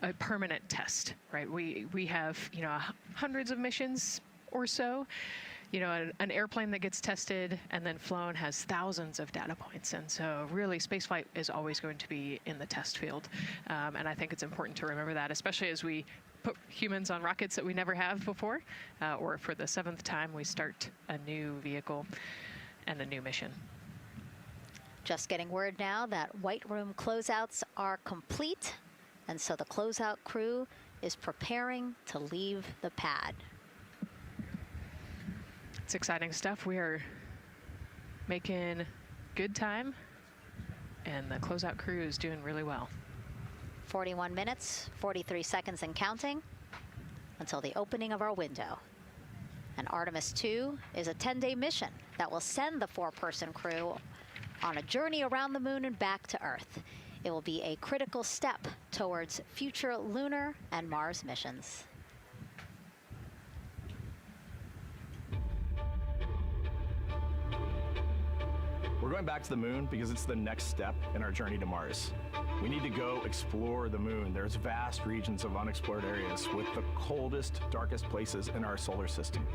a permanent test, right? We have, you know, hundreds of missions or so. You know, an airplane that gets tested and then flown has thousands of data points. And so really spaceflight is always going to be in the test field. And I think it's important to remember that, especially as we put humans on rockets that we never have before, or for the 7th time we start a new vehicle and a new mission. Just getting word now that White Room closeouts are complete. And so the closeout crew is preparing to leave the pad. It's exciting stuff. We are making good time, and the closeout crew is doing really well. 41 minutes, 43 seconds and counting until the opening of our window. And Artemis II is a 10-day mission that will send the 4-person crew on a journey around the moon and back to Earth. It will be a critical step towards future lunar and Mars missions. We're going back to the moon because it's the next step in our journey to Mars. We need to go explore the moon. There's vast regions of unexplored areas with the coldest, darkest places in our solar system.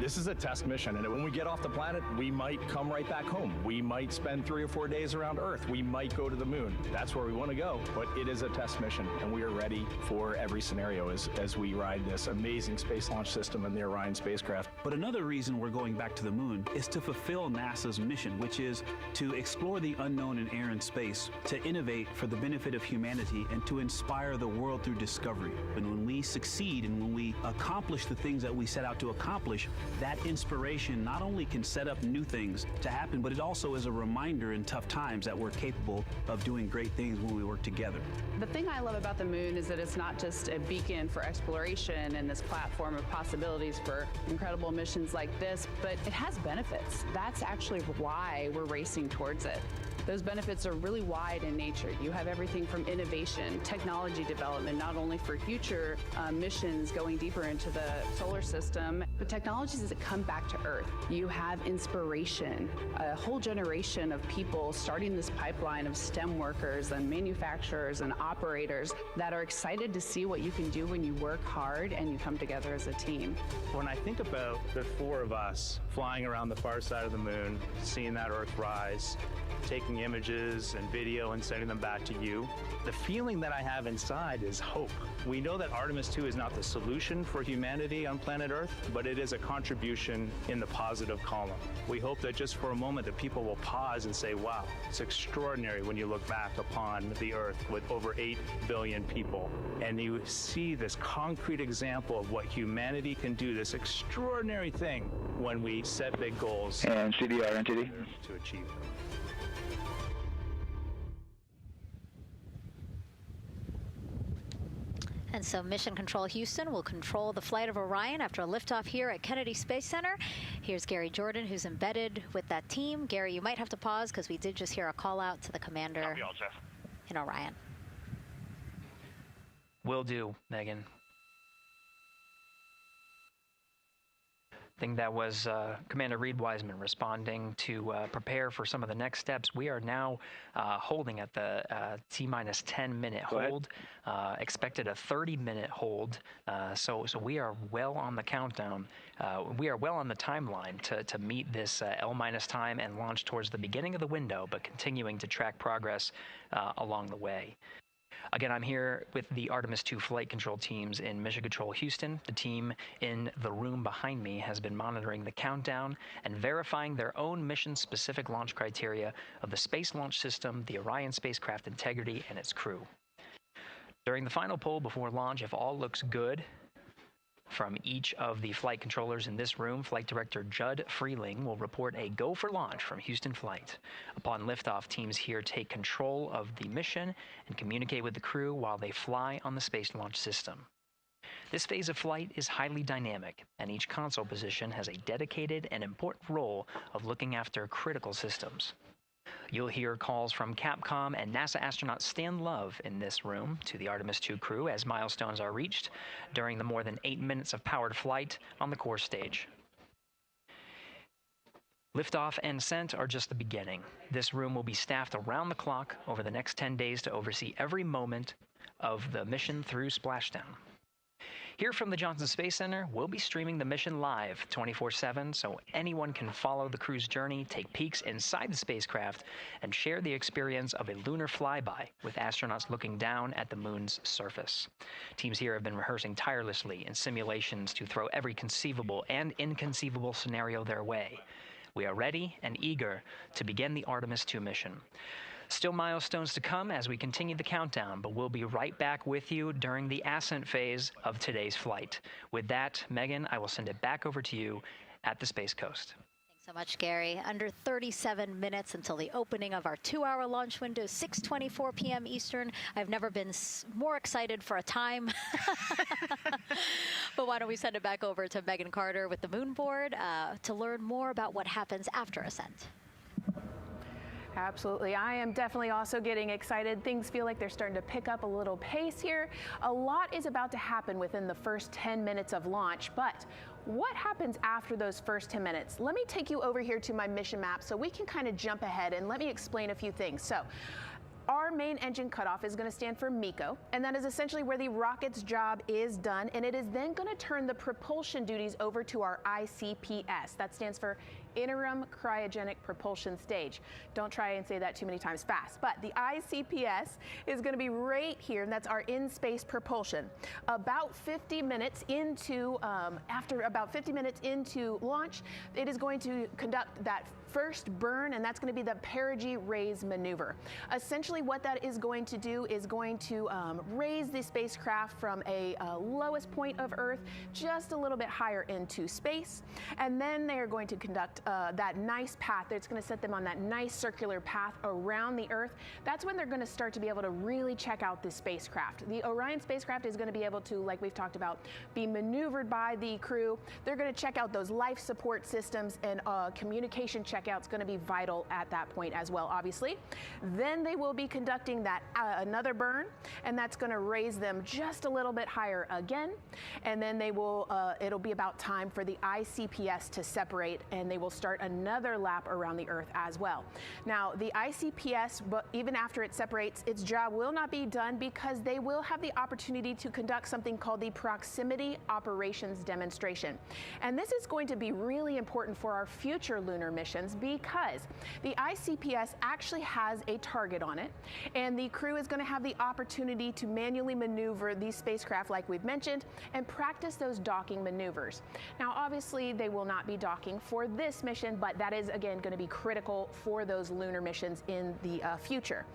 This is a test mission, and when we get off the planet, we might come right back home. We might spend 3 or 4 days around Earth. We might go to the moon. That's where we want to go, but it is a test mission, and we are ready for every scenario as we ride this amazing space launch system in the Orion spacecraft. But another reason we're going back to the moon is to fulfill NASA's mission, which is to explore the unknown in air and space, to innovate for the benefit of humanity, and to inspire the world through discovery. And when we succeed and when we accomplish the things that we set out to accomplish, that inspiration not only can set up new things to happen, but it also is a reminder in tough times that we're capable of doing great things when we work together. The thing I love about the moon is that it's not just a beacon for exploration and this platform of possibilities for incredible missions like this, but it has benefits. That's actually why we're racing towards it. Those benefits are really wide in nature. You have everything from innovation, technology development, not only for future missions going deeper into the solar system, but technologies that come back to Earth. You have inspiration, a whole generation of people starting this pipeline of STEM workers and manufacturers and operators that are excited to see what you can do when you work hard and you come together as a team. When I think about the 4 of us flying around the far side of the moon, seeing that Earth rise, taking images and video and sending them back to you, the feeling that I have inside is hope. We know that Artemis II is not the solution for humanity on planet Earth, but it is a contribution in the positive column. We hope that just for a moment that people will pause and say, wow, it's extraordinary when you look back upon the Earth with over 8 billion people, and you see this concrete example of what humanity can do, this extraordinary thing when we set big goals and CDR entity to achieve them. And so Mission Control Houston will control the flight of Orion after a liftoff here at Kennedy Space Center. Here's Gary Jordan, who's embedded with that team. Gary, you might have to pause because we did just hear a call out to the commander Copy all, Jeff. in Orion. Will do, Megan. I think that was Commander Reed Wiseman responding to prepare for some of the next steps. We are now holding at the T-minus 10-minute hold. Expected a 30-minute hold. So we are well on the countdown. We are well on the timeline to meet this L-minus time and launch towards the beginning of the window, but continuing to track progress along the way. Again, I'm here with the Artemis II flight control teams in Mission Control Houston. The team in the room behind me has been monitoring the countdown and verifying their own mission-specific launch criteria of the Space Launch System, the Orion spacecraft integrity, and its crew. During the final poll before launch, if all looks good from each of the flight controllers in this room, Flight Director Judd Freeling will report a go for launch from Houston Flight. Upon liftoff, teams here take control of the mission and communicate with the crew while they fly on the Space Launch System. This phase of flight is highly dynamic, and each console position has a dedicated and important role of looking after critical systems. You'll hear calls from Capcom and NASA astronaut Stan Love in this room to the Artemis II crew as milestones are reached during the more than 8 minutes of powered flight on the core stage. Liftoff and ascent are just the beginning. This room will be staffed around the clock over the next 10 days to oversee every moment of the mission through splashdown. Here from the Johnson Space Center, we'll be streaming the mission live 24/7 so anyone can follow the crew's journey, take peeks inside the spacecraft, and share the experience of a lunar flyby with astronauts looking down at the moon's surface. Teams here have been rehearsing tirelessly in simulations to throw every conceivable and inconceivable scenario their way. We are ready and eager to begin the Artemis II mission. Still milestones to come as we continue the countdown, but we'll be right back with you during the ascent phase of today's flight. With that, Megan, I will send it back over to you at the Space Coast. Thanks so much, Gary. Under 37 minutes until the opening of our 2-hour launch window, 6:24 p.m. Eastern. I've never been more excited for a time. But why don't we send it back over to Megan Carter with the Moon Board to learn more about what happens after ascent. Absolutely. I am definitely also getting excited. Things feel like they're starting to pick up a little pace here. A lot is about to happen within the first 10 minutes of launch, but what happens after those first 10 minutes? Let me take you over here to my mission map so we can kind of jump ahead and let me explain a few things. So, our main engine cutoff is going to stand for MECO, and that is essentially where the rocket's job is done, and it is then going to turn the propulsion duties over to our ICPS. That stands for Interim Cryogenic Propulsion Stage. Don't try and say that too many times fast, but the ICPS is going to be right here, and that's our in-space propulsion. About 50 minutes into, after about 50 minutes into launch, it is going to conduct that first burn, and that's going to be the perigee raise maneuver. Essentially what that is going to do is going to raise the spacecraft from a lowest point of Earth just a little bit higher into space, and then they are going to conduct that nice path. It's going to set them on that nice circular path around the Earth. That's when they're going to start to be able to really check out this spacecraft. The Orion spacecraft is going to be able to, like we've talked about, be maneuvered by the crew. They're going to check out those life support systems, and communication checkout's going to be vital at that point as well, obviously. Then they will be conducting that another burn, and that's going to raise them just a little bit higher again. And then they will, it'll be about time for the ICPS to separate, and they will start another lap around the Earth as well. Now, the ICPS, but even after it separates, its job will not be done because they will have the opportunity to conduct something called the Proximity Operations Demonstration. And this is going to be really important for our future lunar missions because the ICPS actually has a target on it, and the crew is going to have the opportunity to manually maneuver these spacecraft like we've mentioned and practice those docking maneuvers. Now, obviously, they will not be docking for this mission, but that is, again, going to be critical for those lunar missions in the future.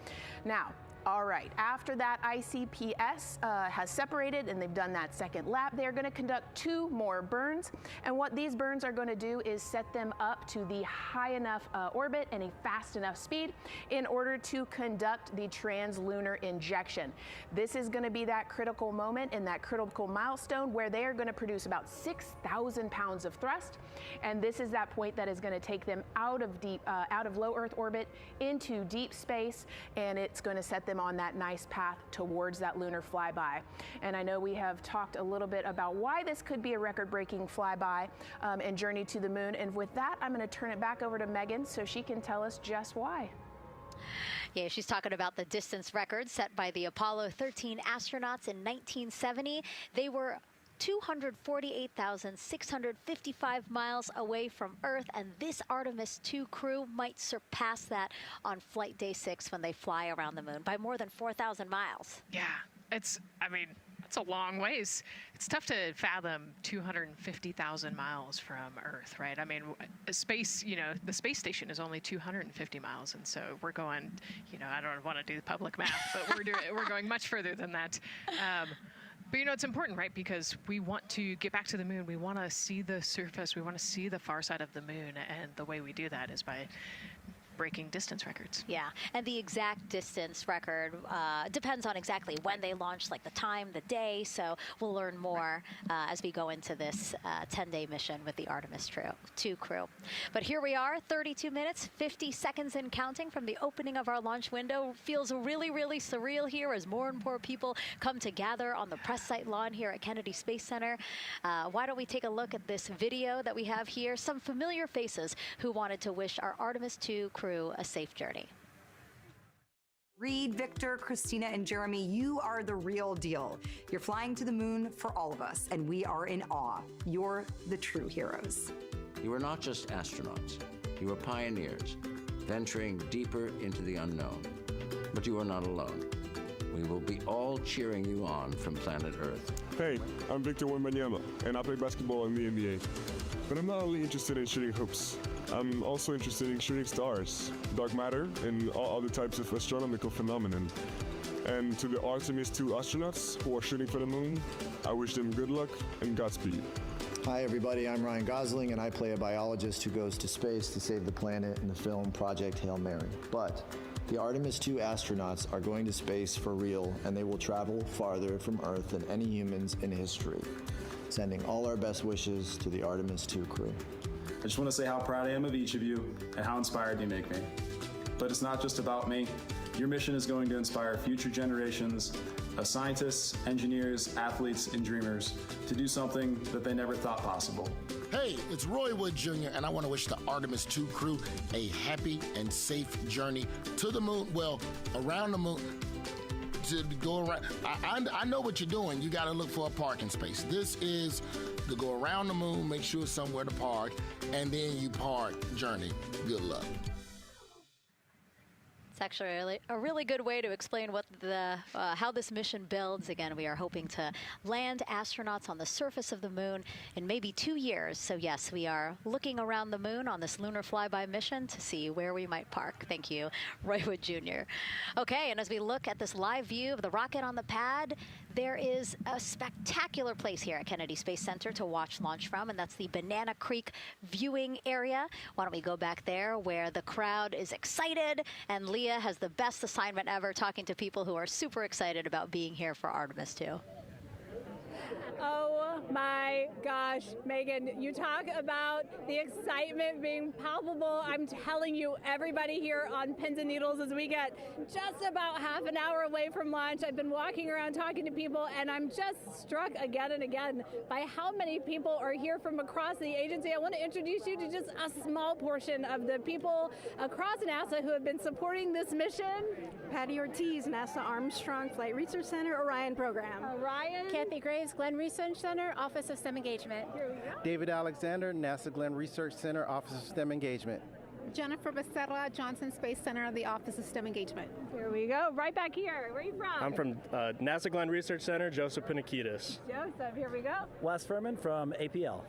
Now, All right, after that ICPS has separated and they've done that second lap, they're going to conduct 2 more burns. And what these burns are going to do is set them up to the high enough orbit and a fast enough speed in order to conduct the translunar injection. This is going to be that critical moment and that critical milestone where they are going to produce about 6,000 pounds of thrust. And this is that point that is going to take them out of low Earth orbit into deep space, and it's going to set them on that nice path towards that lunar flyby. And I know we have talked a little bit about why this could be a record-breaking flyby and journey to the moon. And with that, I'm going to turn it back over to Megan so she can tell us just why. Yeah, she's talking about the distance record set by the Apollo 13 astronauts in 1970. They were 248,655 miles away from Earth, and this Artemis II crew might surpass that on flight day 6 when they fly around the moon by more than 4,000 miles. Yeah, it's a long ways. It's tough to fathom 250,000 miles from Earth, right? I mean, space, the space station is only 250 miles, and so we're going, I don't want to do the public math, but we're going much further than that. But it's important, right? Because we want to get back to the moon. We want to see the surface. We want to see the far side of the moon. And the way we do that is by breaking distance records. Yeah, and the exact distance record depends on exactly when they launched, like the time, the day. So we'll learn more as we go into this 10-day mission with the Artemis II crew. But here we are, 32 minutes, 50 seconds and counting from the opening of our launch window. Feels really, really surreal here as more and more people come to gather on the press site lawn here at Kennedy Space Center. Why don't we take a look at this video that we have here? Some familiar faces who wanted to wish our Artemis II crew a safe journey. Reed, Victor, Christina, and Jeremy, you are the real deal. You're flying to the moon for all of us, and we are in awe. You're the true heroes. You are not just astronauts. You are pioneers, venturing deeper into the unknown. But you are not alone. We will be all cheering you on from planet Earth. Hey, I'm Victor Wembanyama, and I play basketball in the NBA. But I'm not only interested in shooting hoops. I'm also interested in shooting stars, dark matter, and all other types of astronomical phenomenon. And to the Artemis II astronauts who are shooting for the moon, I wish them good luck and Godspeed. Hi everybody, I'm Ryan Gosling, and I play a biologist who goes to space to save the planet in the film Project Hail Mary. But the Artemis II astronauts are going to space for real, and they will travel farther from Earth than any humans in history. Sending all our best wishes to the Artemis II crew. I just want to say how proud I am of each of you and how inspired you make me. But it's not just about me. Your mission is going to inspire future generations of scientists, engineers, athletes, and dreamers to do something that they never thought possible. Hey, it's Roy Wood Jr., and I want to wish the Artemis II crew a happy and safe journey to the moon, well, around the moon. To go around, I know what you're doing. You got to look for a parking space. This is to go around the moon, make sure it's somewhere to park, and then you park journey. Good luck. It's actually a really good way to explain what how this mission builds. Again, we are hoping to land astronauts on the surface of the moon in maybe 2 years. So yes, we are looking around the moon on this lunar flyby mission to see where we might park. Thank you, Roy Wood Jr. Okay, and as we look at this live view of the rocket on the pad, there is a spectacular place here at Kennedy Space Center to watch launch from, and that's the Banana Creek viewing area. Why don't we go back there where the crowd is excited, and Leah has the best assignment ever, talking to people who are super excited about being here for Artemis II. Oh my gosh, Megan, you talk about the excitement being palpable. I'm telling you, everybody here on pins and needles as we get just about half an hour away from launch. I've been walking around talking to people, and I'm just struck again and again by how many people are here from across the agency. I want to introduce you to just a small portion of the people across NASA who have been supporting this mission. Patty Ortiz, NASA Armstrong Flight Research Center, Orion Program. Orion. Kathy Graves, Glenn Research Center, Office of STEM Engagement. David Alexander, NASA Glenn Research Center, Office of STEM Engagement. Jennifer Becerra, Johnson Space Center, the Office of STEM Engagement. Here we go, right back here. Where are you from? I'm from NASA Glenn Research Center, Joseph Panakitis. Joseph, here we go. Wes Furman from APL.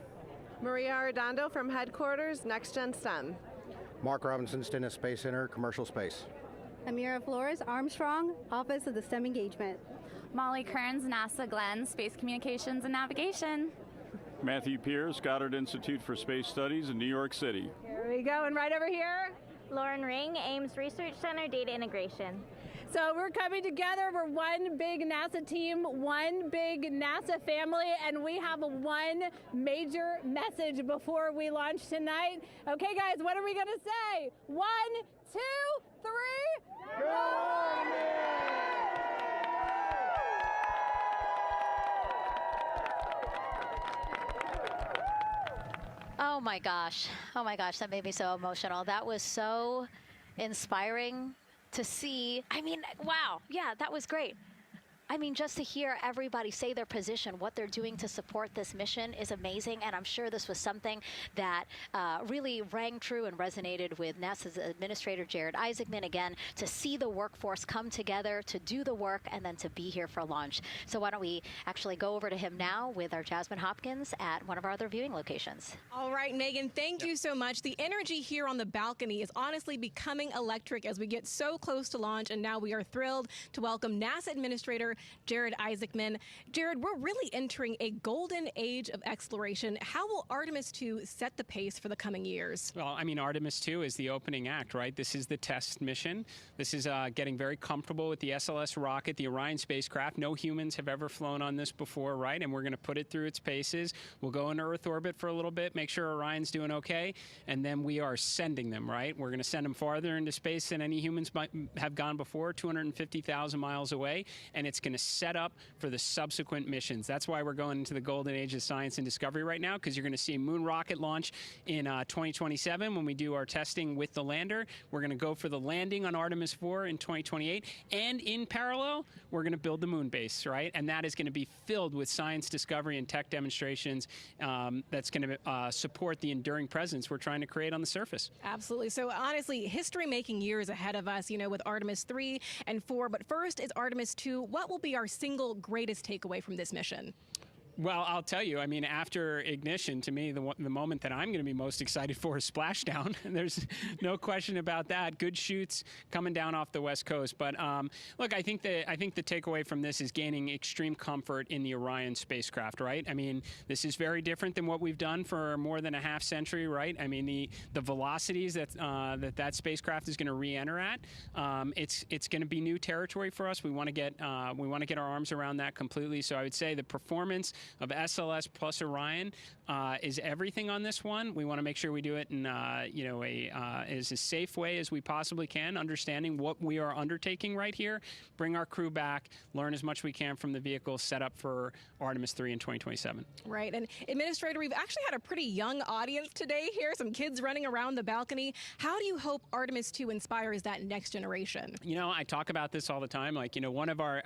Maria Arredondo from Headquarters, Next Gen STEM. Mark Robinson, Stennis Space Center, Commercial Space. Amira Flores, Armstrong, Office of the STEM Engagement. Molly Kearns, NASA Glenn, Space Communications and Navigation. Matthew Pierce, Goddard Institute for Space Studies in New York City. Here we go, and right over here. Lauren Ring, Ames Research Center, Data Integration. So we're coming together. We're one big NASA team, one big NASA family, and we have one major message before we launch tonight. Okay, guys, what are we going to say? 1, 2, 3. Go Army! Oh my gosh, that made me so emotional. That was so inspiring to see. I mean, wow, yeah, that was great. I mean, just to hear everybody say their position, what they're doing to support this mission is amazing. And I'm sure this was something that really rang true and resonated with NASA's Administrator Jared Isaacman, again, to see the workforce come together to do the work and then to be here for launch. So why don't we actually go over to him now with our Jasmine Hopkins at one of our other viewing locations. All right, Megan, thank you so much. The energy here on the balcony is honestly becoming electric as we get so close to launch. And now we are thrilled to welcome NASA Administrator Jared Isaacman. Jared, we're really entering a golden age of exploration. How will Artemis II set the pace for the coming years? Well, I mean, Artemis II is the opening act, right? This is the test mission. This is getting very comfortable with the SLS rocket, the Orion spacecraft. No humans have ever flown on this before, right? And we're going to put it through its paces. We'll go into Earth orbit for a little bit, make sure Orion's doing okay, and then we are sending them, right? We're going to send them farther into space than any humans might have gone before, 250,000 miles away, and it's going to set up for the subsequent missions. That's why we're going into the golden age of science and discovery right now, because you're going to see a moon rocket launch in 2027 when we do our testing with the lander. We're going to go for the landing on Artemis IV in 2028, and in parallel, we're going to build the moon base, right? And that is going to be filled with science discovery and tech demonstrations that's going to support the enduring presence we're trying to create on the surface. Absolutely. So honestly, history-making years ahead of us, you know, with Artemis 3 and 4. But first is Artemis 2. What will be our single greatest takeaway from this mission? Well, I'll tell you, I mean, after ignition, to me, the moment that I'm going to be most excited for is splashdown. There's no question about that. Good shoots coming down off the West Coast. But look, I think the takeaway from this is gaining extreme comfort in the Orion spacecraft, right? I mean, this is very different than what we've done for more than a half century, right? I mean, the velocities that spacecraft is going to re-enter at, it's going to be new territory for us. We want to get our arms around that completely. So I would say the performance of SLS plus Orion is everything on this one. We want to make sure we do it in as a safe way as we possibly can, understanding what we are undertaking right here, bring our crew back, learn as much we can from the vehicle, set up for Artemis 3 in 2027. Right. And Administrator, we've actually had a pretty young audience today here, some kids running around the balcony. How do you hope Artemis 2 inspires that next generation? You know, I talk about this all the time. Like, you know, one of our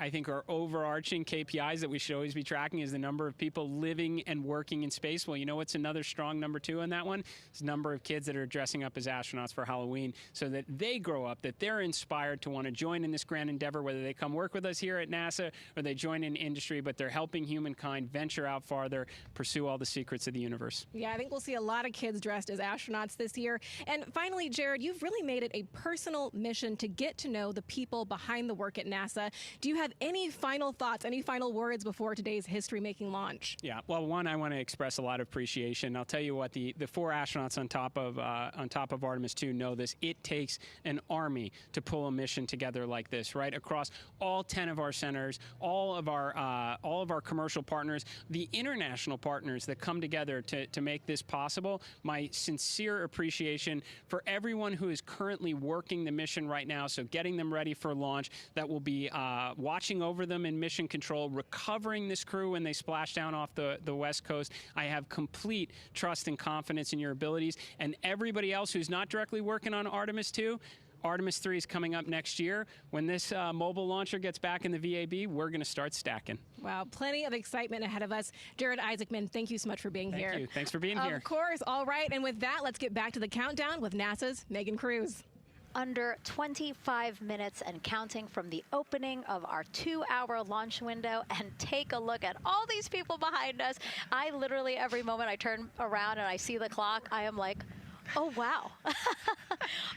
overarching KPIs that we should always be tracking is the number of people living and working in space. Well, you know what's another strong number 2 on that one? It's the number of kids that are dressing up as astronauts for Halloween, so that they grow up, that they're inspired to want to join in this grand endeavor, whether they come work with us here at NASA or they join in industry, but they're helping humankind venture out farther, pursue all the secrets of the universe. Yeah, I think we'll see a lot of kids dressed as astronauts this year. And finally, Jared, you've really made it a personal mission to get to know the people behind the work at NASA. Do you have any final thoughts, any final words before today's history-making launch? Yeah, well, one, I want to express a lot of appreciation. I'll tell you what, the 4 astronauts on top of Artemis II know this. It takes an army to pull a mission together like this, right? Across all 10 of our centers, all of our commercial partners, the international partners that come together to make this possible. My sincere appreciation for everyone who is currently working the mission right now, so getting them ready for launch, that will be watching over them in mission control, recovering this crew when they splash down off the West Coast. I have complete trust and confidence in your abilities. And everybody else who's not directly working on Artemis II, Artemis 3 is coming up next year. When this mobile launcher gets back in the VAB, we're going to start stacking. Wow, plenty of excitement ahead of us. Jared Isaacman, thank you so much for being here. Thank you. Thanks for being here. Of course. All right. And with that, let's get back to the countdown with NASA's Megan Cruz. Under 25 minutes and counting from the opening of our 2-hour launch window, and take a look at all these people behind us. I literally, every moment I turn around and I see the clock, I am like, Oh, wow.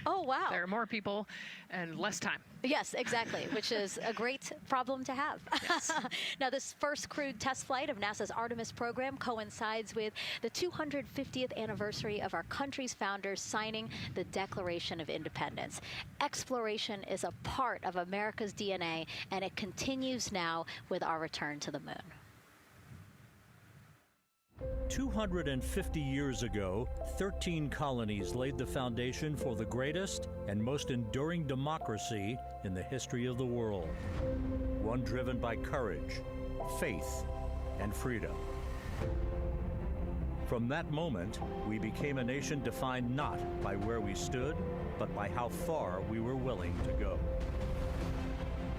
Oh, wow. There are more people and less time. Yes, exactly, which is a great problem to have. Yes. Now, this first crewed test flight of NASA's Artemis program coincides with the 250th anniversary of our country's founders signing the Declaration of Independence. Exploration is a part of America's DNA, and it continues now with our return to the moon. 250 years ago, 13 colonies laid the foundation for the greatest and most enduring democracy in the history of the world. One driven by courage, faith, and freedom. From that moment, we became a nation defined not by where we stood, but by how far we were willing to go.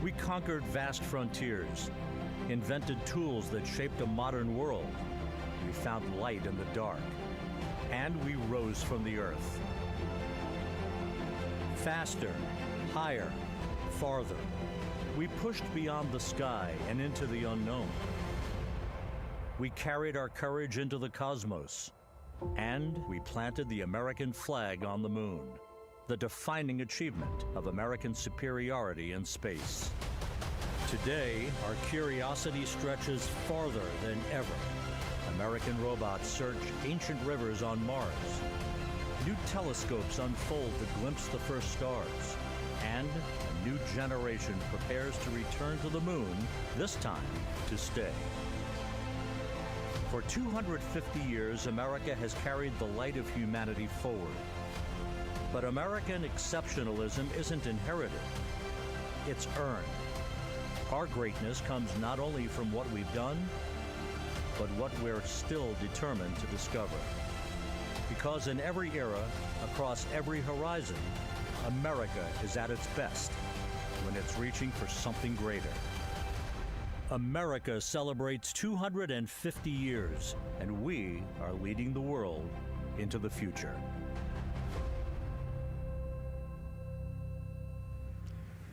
We conquered vast frontiers, invented tools that shaped a modern world. We found light in the dark, and we rose from the earth. Faster, higher, farther. We pushed beyond the sky and into the unknown. We carried our courage into the cosmos, and we planted the American flag on the moon, the defining achievement of American superiority in space. Today, our curiosity stretches farther than ever. American robots search ancient rivers on Mars. New telescopes unfold to glimpse the first stars. And a new generation prepares to return to the moon, this time to stay. For 250 years, America has carried the light of humanity forward. But American exceptionalism isn't inherited, it's earned. Our greatness comes not only from what we've done, but what we're still determined to discover. Because in every era, across every horizon, America is at its best when it's reaching for something greater. America celebrates 250 years, and we are leading the world into the future.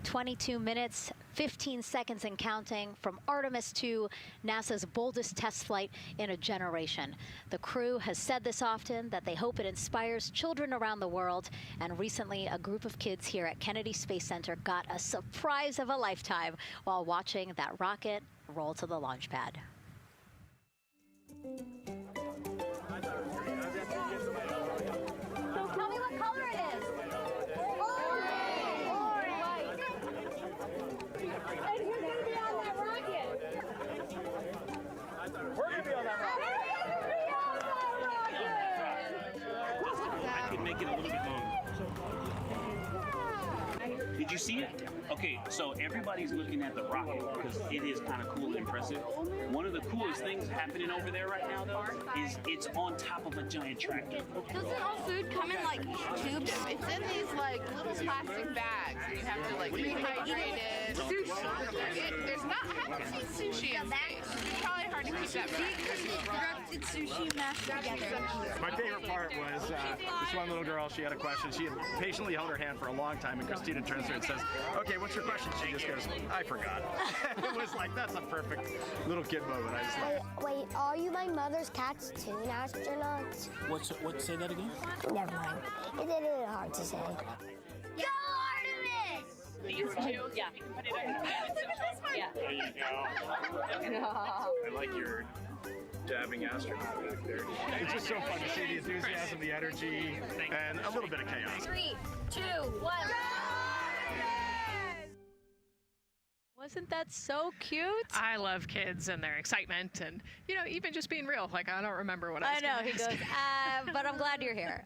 "22 minutes, 15 seconds and counting from Artemis II, NASA's boldest test flight in a generation. The crew has said this often, that they hope it inspires children around the world. And recently, a group of kids here at Kennedy Space Center got a surprise of a lifetime while watching that rocket roll to the launch pad. Tell me what color it is. And who's going to be on that rocket? We're going to be on that rocket. I could make it a little bit longer. Did you see it? Okay, so everybody's looking at the rocket because it is kind of cool and impressive. One of the coolest things happening over there right now, though, is it's on top of a giant tractor. Doesn't all food come in like tubes? It's in these like little plastic bags, and you have to like rehydrate it. Sushi. There's not. I haven't seen sushi in space. It's probably hard to keep that back. Sushi mashed together. My favorite part was this one little girl, she had a question. She had patiently held her hand for a long time, and Christina turns to her and says, "Okay, what's your question?" She just goes, "I forgot." It was like, that's a perfect little kid moment. I just like. Wait, are you my mother's cartoon astronauts? What? Say that again? Never mind. It's a little hard to say. Go Artemis! These two? Yeah. You can put it on. Yeah. There you go. I like your dabbing astronaut back there. It's just so fun to see the enthusiasm, the energy, and a little bit of chaos. 3, 2, 1. Wasn't that so cute? I love kids and their excitement and, you know, even just being real. Like, I don't remember what I was know, gonna he ask. goes, but I'm glad you're here.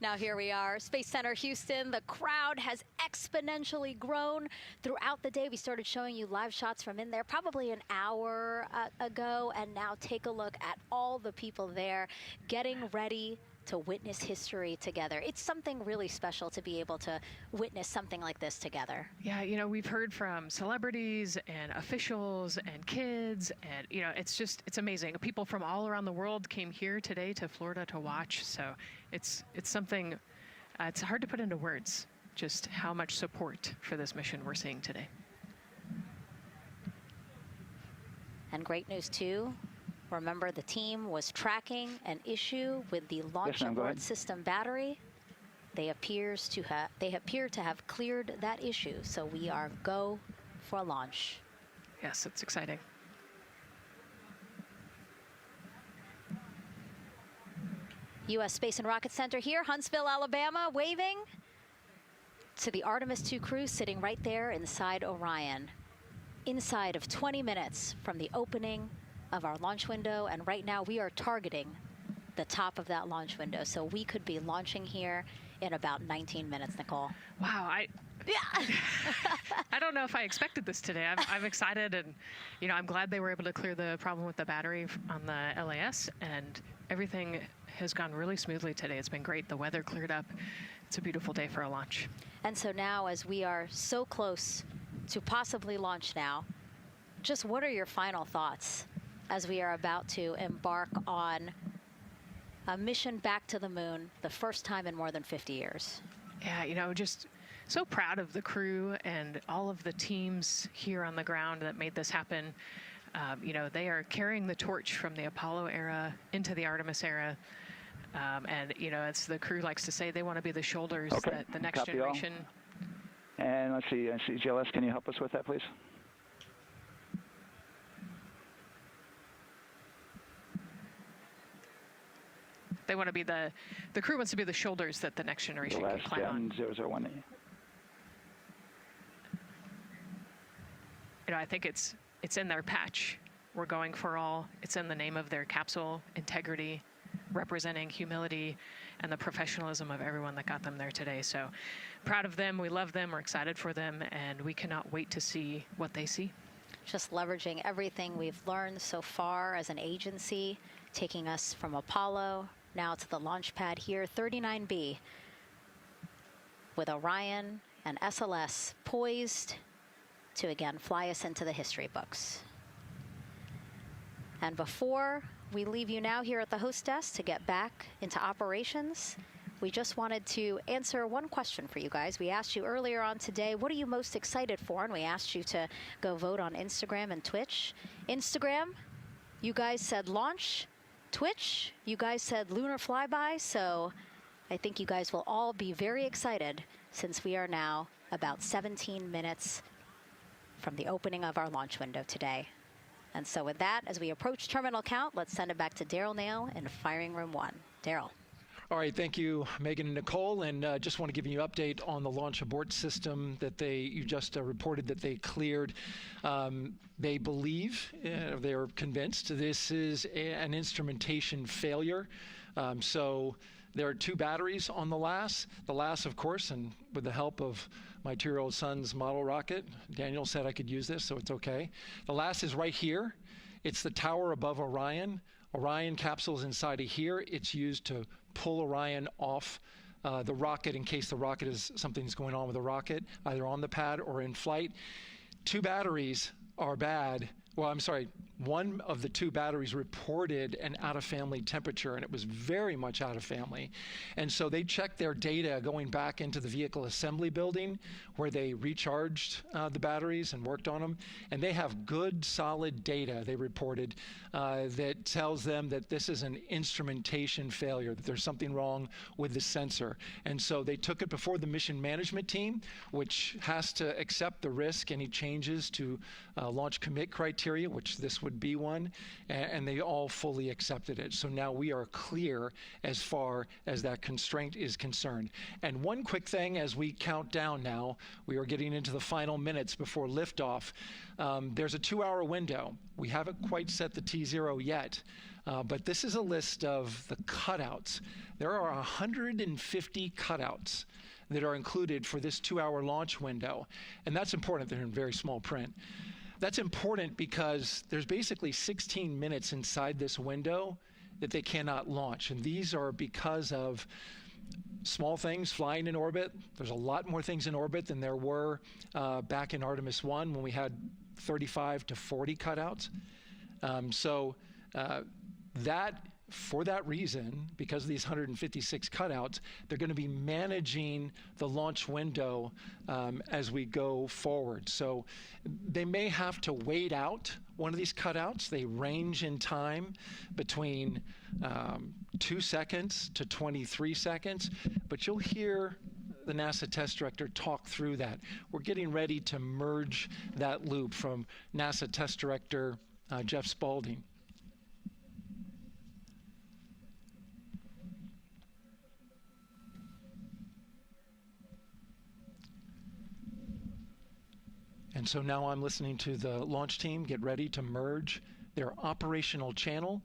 Now here we are, Space Center Houston. The crowd has exponentially grown throughout the day. We started showing you live shots from in there probably an hour ago, and now take a look at all the people there getting ready to witness history together. It's something really special to be able to witness something like this together. Yeah, you know, we've heard from celebrities and officials and kids, and, you know, it's amazing. People from all around the world came here today to Florida to watch, so it's something, it's hard to put into words, just how much support for this mission we're seeing today. And great news, too. Remember, the team was tracking an issue with the launch abort system battery. They appear to have cleared that issue, so we are go for launch. Yes, it's exciting. U.S. Space and Rocket Center here, Huntsville, Alabama, waving to the Artemis II crew sitting right there inside Orion. Inside of 20 minutes from the opening of our launch window, and right now we are targeting the top of that launch window, so we could be launching here in about 19 minutes, Nicole. Wow, I don't know if I expected this today. I'm excited, and I'm glad they were able to clear the problem with the battery on the LAS, and everything has gone really smoothly today. It's been great. The weather cleared up. It's a beautiful day for a launch. And so now, as we are so close to possibly launch now, just what are your final thoughts as we are about to embark on a mission back to the moon, the first time in more than 50 years? Yeah, just so proud of the crew and all of the teams here on the ground that made this happen. They are carrying the torch from the Apollo era into the Artemis era. And, as the crew likes to say, they want to be the shoulders that the next generation. And let's see, GLS, can you help us with that, please? They want to be the crew wants to be the shoulders that the next generation can climb on. 001. I think it's in their patch. We're going for all. It's in the name of their capsule, integrity, representing humility and the professionalism of everyone that got them there today. So proud of them. We love them. We're excited for them. And we cannot wait to see what they see. Just leveraging everything we've learned so far as an agency, taking us from Apollo now to the launch pad here, 39B, with Orion and SLS poised to again fly us into the history books. And before we leave you now here at the host desk to get back into operations, we just wanted to answer one question for you guys. We asked you earlier on today, what are you most excited for? And we asked you to go vote on Instagram and Twitch. Instagram, you guys said launch. Twitch, you guys said lunar flyby. So I think you guys will all be very excited since we are now about 17 minutes from the opening of our launch window today. And so with that, as we approach terminal count, let's send it back to Daryl Nail in Firing Room 1. Daryl. All right, thank you, Megan and Nicole. And just want to give you an update on the launch abort system that you just reported that they cleared. They believe, they're convinced, this is an instrumentation failure. So there are 2 batteries on the LAS. The LAS, of course, and with the help of my 2-year-old son's model rocket, Daniel said I could use this, so it's okay. The LAS is right here. It's the tower above Orion. Orion capsule's inside of here. It's used to pull Orion off the rocket in case something's going on with the rocket, either on the pad or in flight. 2 batteries are bad. Well, I'm sorry, one of the 2 batteries reported an out-of-family temperature, and it was very much out of family. And so they checked their data going back into the vehicle assembly building where they recharged the batteries and worked on them. And they have good, solid data, they reported, that tells them that this is an instrumentation failure, that there's something wrong with the sensor. And so they took it before the mission management team, which has to accept the risk, any changes to launch commit criteria, which this would be one, and they all fully accepted it. So now we are clear as far as that constraint is concerned. And one quick thing as we count down now, we are getting into the final minutes before liftoff. There's a 2-hour window. We haven't quite set the T0 yet, but this is a list of the cutouts. There are 150 cutouts that are included for this 2-hour launch window. And that's important. They're in very small print. That's important because there's basically 16 minutes inside this window that they cannot launch. And these are because of small things flying in orbit. There's a lot more things in orbit than there were back in Artemis 1 when we had 35 to 40 cutouts. For that reason, because of these 156 cutouts, they're going to be managing the launch window as we go forward. So they may have to wait out one of these cutouts. They range in time between 2 seconds to 23 seconds, but you'll hear the NASA test director talk through that. We're getting ready to merge that loop from NASA test director Jeff Spaulding. And so now I'm listening to the launch team get ready to merge their operational channel.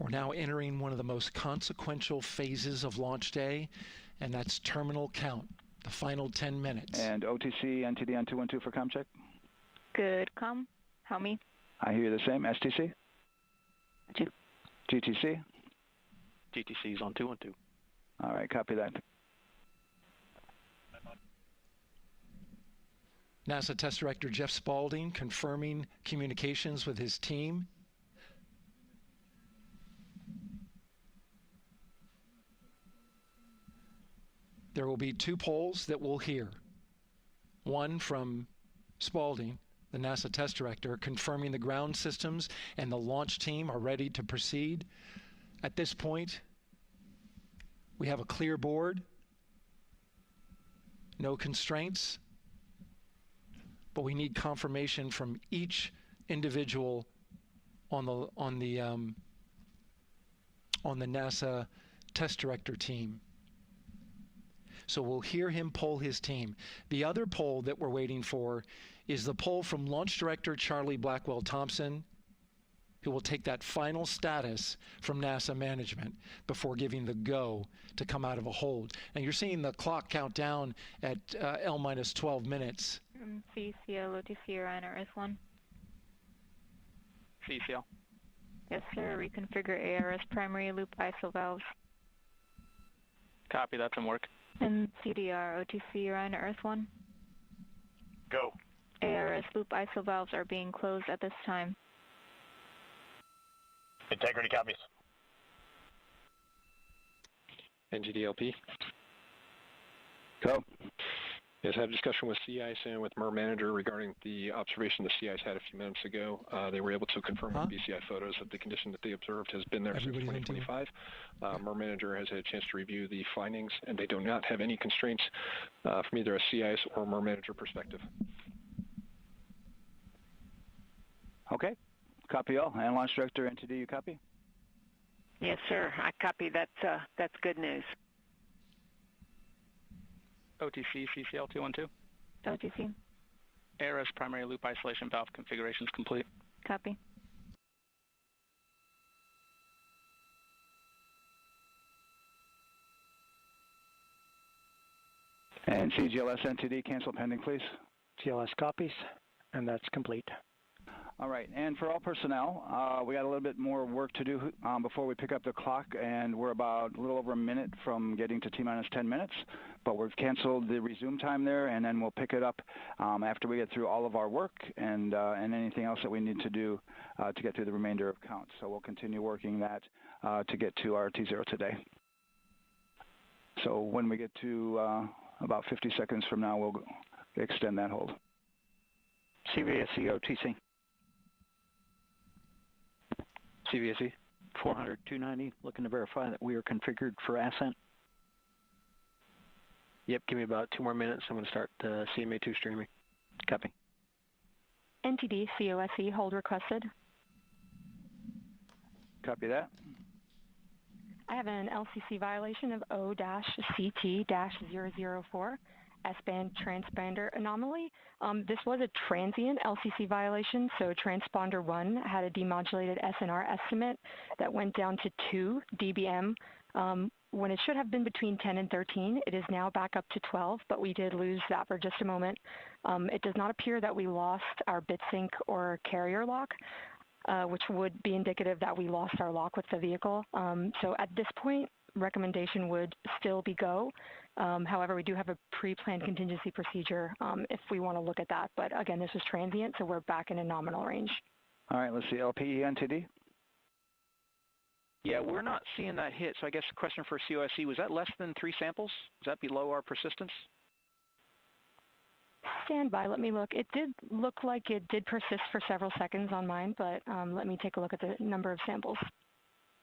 We're now entering one of the most consequential phases of launch day, and that's terminal count, the final 10 minutes. And OTC, NTD on 212 for comm check. Good comm. How me? I hear you the same. STC? GTC? GTC is on 212. All right, copy that. NASA Test Director Jeff Spaulding confirming communications with his team. There will be 2 polls that we'll hear. One from Spaulding, the NASA Test Director, confirming the ground systems and the launch team are ready to proceed. At this point, we have a clear board, no constraints, but we need confirmation from each individual on the NASA Test Director team. So we'll hear him poll his team. The other poll that we're waiting for is the poll from Launch Director Charlie Blackwell Thompson, who will take that final status from NASA management before giving the go to come out of a hold. And you're seeing the clock count down at L minus 12 minutes. CCL, OTC, Orion, RS1. CCL. Yes, sir. Reconfigure ARS primary loop ISO valves. Copy, that's in work. And CDR, OTC, Orion, RS1. Go. ARS loop ISO valves are being closed at this time. Integrity copies. NGDLP. Go. Yes, I had a discussion with sea ice and with MER manager regarding the observation the sea ice had a few minutes ago. They were able to confirm with BCI photos that the condition that they observed has been there since 2025. MER manager has had a chance to review the findings, and they do not have any constraints from either a sea ice or MER manager perspective. Okay. Copy all. And Launch Director, NTD, you copy? Yes, sir. I copy. That's good news. OTC, CCL 212. OTC. ARS primary loop isolation valve configuration is complete. Copy. And CGLS NTD, cancel pending, please. GLS copies, and that's complete. All right, and for all personnel, we got a little bit more work to do before we pick up the clock, and we're about a little over a minute from getting to T-minus 10 minutes, but we've canceled the resume time there, and then we'll pick it up after we get through all of our work and anything else that we need to do to get through the remainder of counts. So we'll continue working that to get to our T0 today. So when we get to about 50 seconds from now, we'll extend that hold. CVSE OTC. CVSE 400-290, looking to verify that we are configured for ascent. Yep, give me about 2 more minutes. I'm going to start CMA2 streaming. Copy. NTD, COSE, hold requested. Copy that. I have an LCC violation of O-CT-004. S-band transponder anomaly. This was a transient LCC violation, so transponder 1 had a demodulated SNR estimate that went down to 2 dBm when it should have been between 10 and 13. It is now back up to 12, but we did lose that for just a moment. It does not appear that we lost our bit sync or carrier lock, which would be indicative that we lost our lock with the vehicle. So at this point, recommendation would still be go. However, we do have a pre-planned contingency procedure if we want to look at that. But again, this was transient, so we're back in a nominal range. All right, let's see. LPE NTD. Yeah, we're not seeing that hit. So I guess the question for COSE, was that less than 3 samples? Was that below our persistence? Stand by, let me look. It did look like it did persist for several seconds on mine, but let me take a look at the number of samples.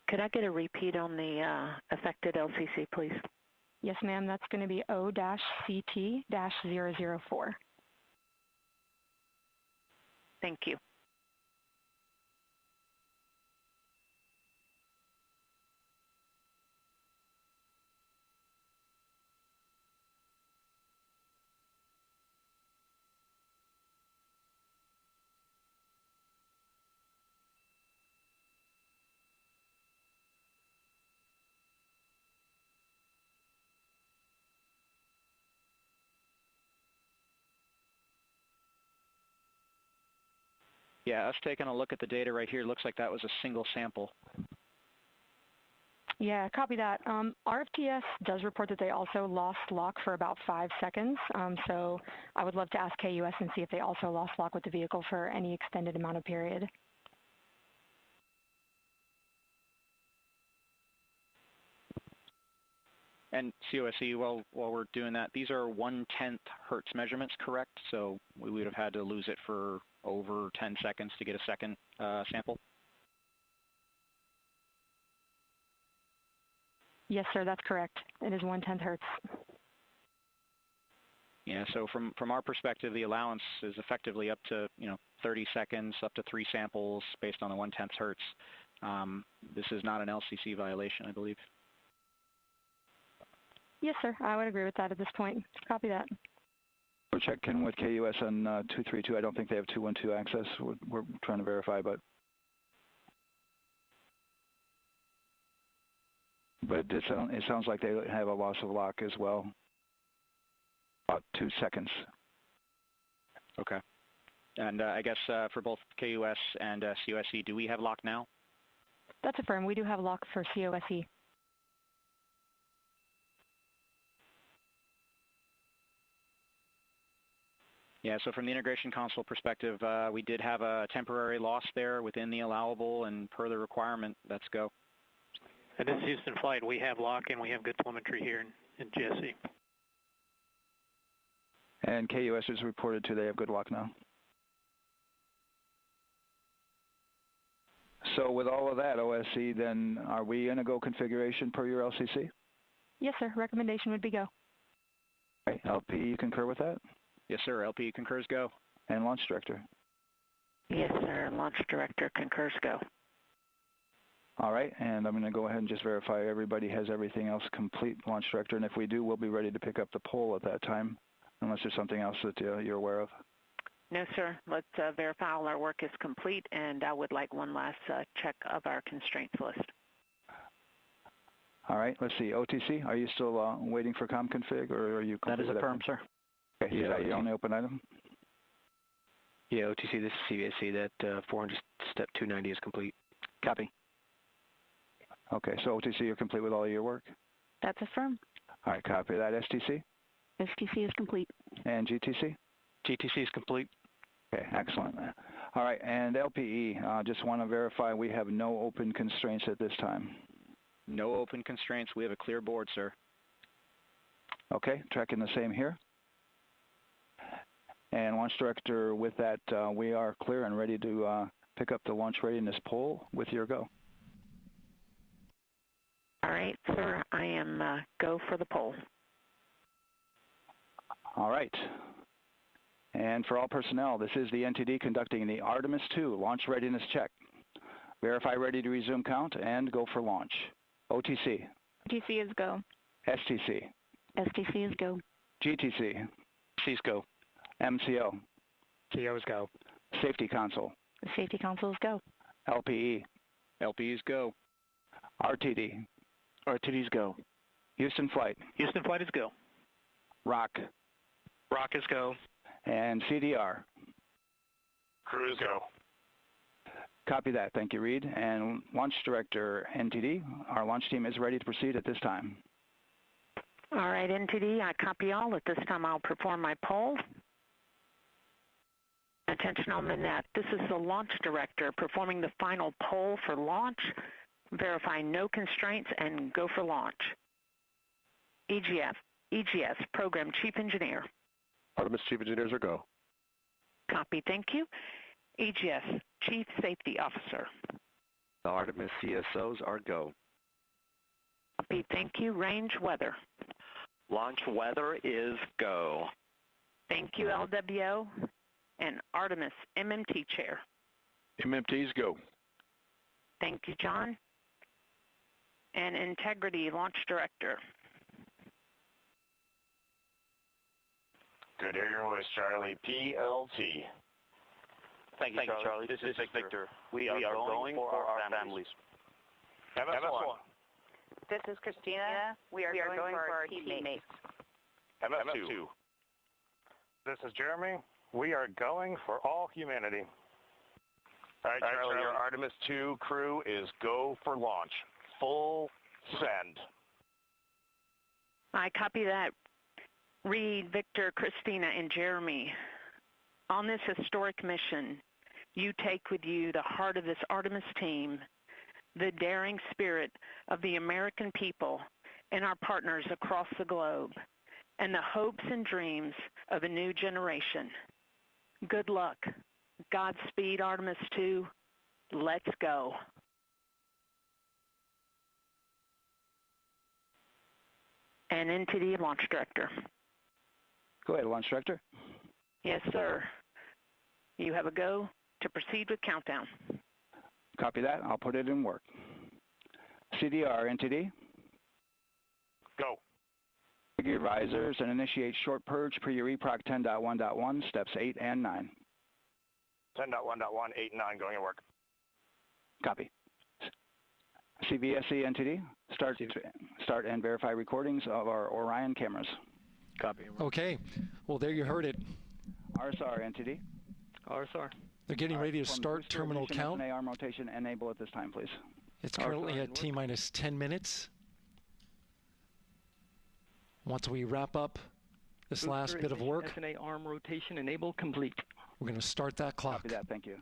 Could I get a repeat on the affected LCC, please? Yes, ma'am, that's going to be O-CT-004. Thank you. Yeah, us taking a look at the data right here, looks like that was a single sample. Yeah, copy that. RFTS does report that they also lost lock for about 5 seconds. So I would love to ask KUS and see if they also lost lock with the vehicle for any extended amount of period. And COSE, while we're doing that, these are 1/10 hertz measurements, correct? So we would have had to lose it for over 10 seconds to get a second sample? Yes, sir, that's correct. It is 1/10 hertz. Yeah, so from our perspective, the allowance is effectively up to 30 seconds, up to 3 samples based on the 1/10 hertz. This is not an LCC violation, I believe. Yes, sir, I would agree with that at this point. Copy that. We're checking with KUS on 232. I don't think they have 212 access. We're trying to verify, but it sounds like they have a loss of lock as well. About 2 seconds. Okay. And I guess for both KUS and COSE, do we have lock now? That's affirmed. We do have lock for COSE. Yeah, so from the integration console perspective, we did have a temporary loss there within the allowable, and per the requirement, let's go. This is Houston Flight. We have lock and we have good telemetry here in GSE. And KUS is reported to they have good lock now. So with all of that, OSC, then are we in a go configuration per your LCC? Yes, sir. Recommendation would be go. Okay. LP, you concur with that? Yes, sir. LP concurs go. And Launch Director? Yes, sir. Launch Director concurs go. All right, and I'm going to go ahead and just verify everybody has everything else complete, Launch Director, and if we do, we'll be ready to pick up the poll at that time, unless there's something else that you're aware of. No, sir. Let's verify all our work is complete, and I would like one last check of our constraints list. All right, let's see. OTC, are you still waiting for ComConfig, or are you? That is affirmed, sir. Okay, yeah, the only open item? Yeah, OTC, this is CVSC. That 400 step 290 is complete. Copy. Okay, so OTC, you're complete with all of your work? That's affirmed. All right, copy that. STC? STC is complete. And GTC? GTC is complete. Okay, excellent. All right, and LPE, just want to verify we have no open constraints at this time. No open constraints. We have a clear board, sir. Okay, tracking the same here. And Launch Director, with that, we are clear and ready to pick up the launch readiness poll with your go. All right, sir. I am go for the poll. All right. And for all personnel, this is the NTD conducting the Artemis II launch readiness check. Verify ready to resume count and go for launch. OTC. OTC is go. STC. STC is go. GTC. C's go. MCO. CO's go. Safety Console. The Safety Console is go. LPE. LPE's go. RTD. RTD's go. Houston Flight. Houston Flight is go. ROC. ROC is go. And CDR. Cruise go. Copy that. Thank you, Reed. And Launch Director, NTD, our launch team is ready to proceed at this time. All right, NTD, I copy all. At this time, I'll perform my poll. Attention on the net. This is the Launch Director performing the final poll for launch. Verify no constraints and go for launch. EGS, Program Chief Engineer. Artemis Chief Engineers are go. Copy, thank you. EGS, Chief Safety Officer. The Artemis CSOs are go. Copy, thank you. Range weather. Launch weather is go. Thank you, LWO. And Artemis MMT Chair. MMTs go. Thank you, John. And Integrity Launch Director. Good to hear your voice, Charlie. PLT. Thank you, Charlie. This is Victor. We are going for our families. MS1. This is Christina. We are going for our teammates. MS2. This is Jeremy. We are going for all humanity. All right, Charlie, your Artemis II crew is go for launch. Full send. I copy that. Reed, Victor, Christina, and Jeremy. On this historic mission, you take with you the heart of this Artemis team, the daring spirit of the American people and our partners across the globe, and the hopes and dreams of a new generation. Good luck. Godspeed, Artemis II. Let's go. And NTD Launch Director. Go ahead, Launch Director. Yes, sir. You have a go to proceed with countdown. Copy that. I'll put it in work. CDR, NTD. Go. Your risers and initiate short purge per your EPROC 10.1.1, steps 8 and 9. 10.1.1, 8 and 9 going to work. Copy. CVSE, NTD. Start and verify recordings of our Orion cameras. Copy. Okay. Well, there you heard it. RSR, NTD. RSR. They're getting ready to start terminal count. arm rotation enable at this time, please. It's currently at T-minus 10 minutes. Once we wrap up this last bit of work, SNA arm rotation enable complete. We're going to start that clock. Copy that. Thank you.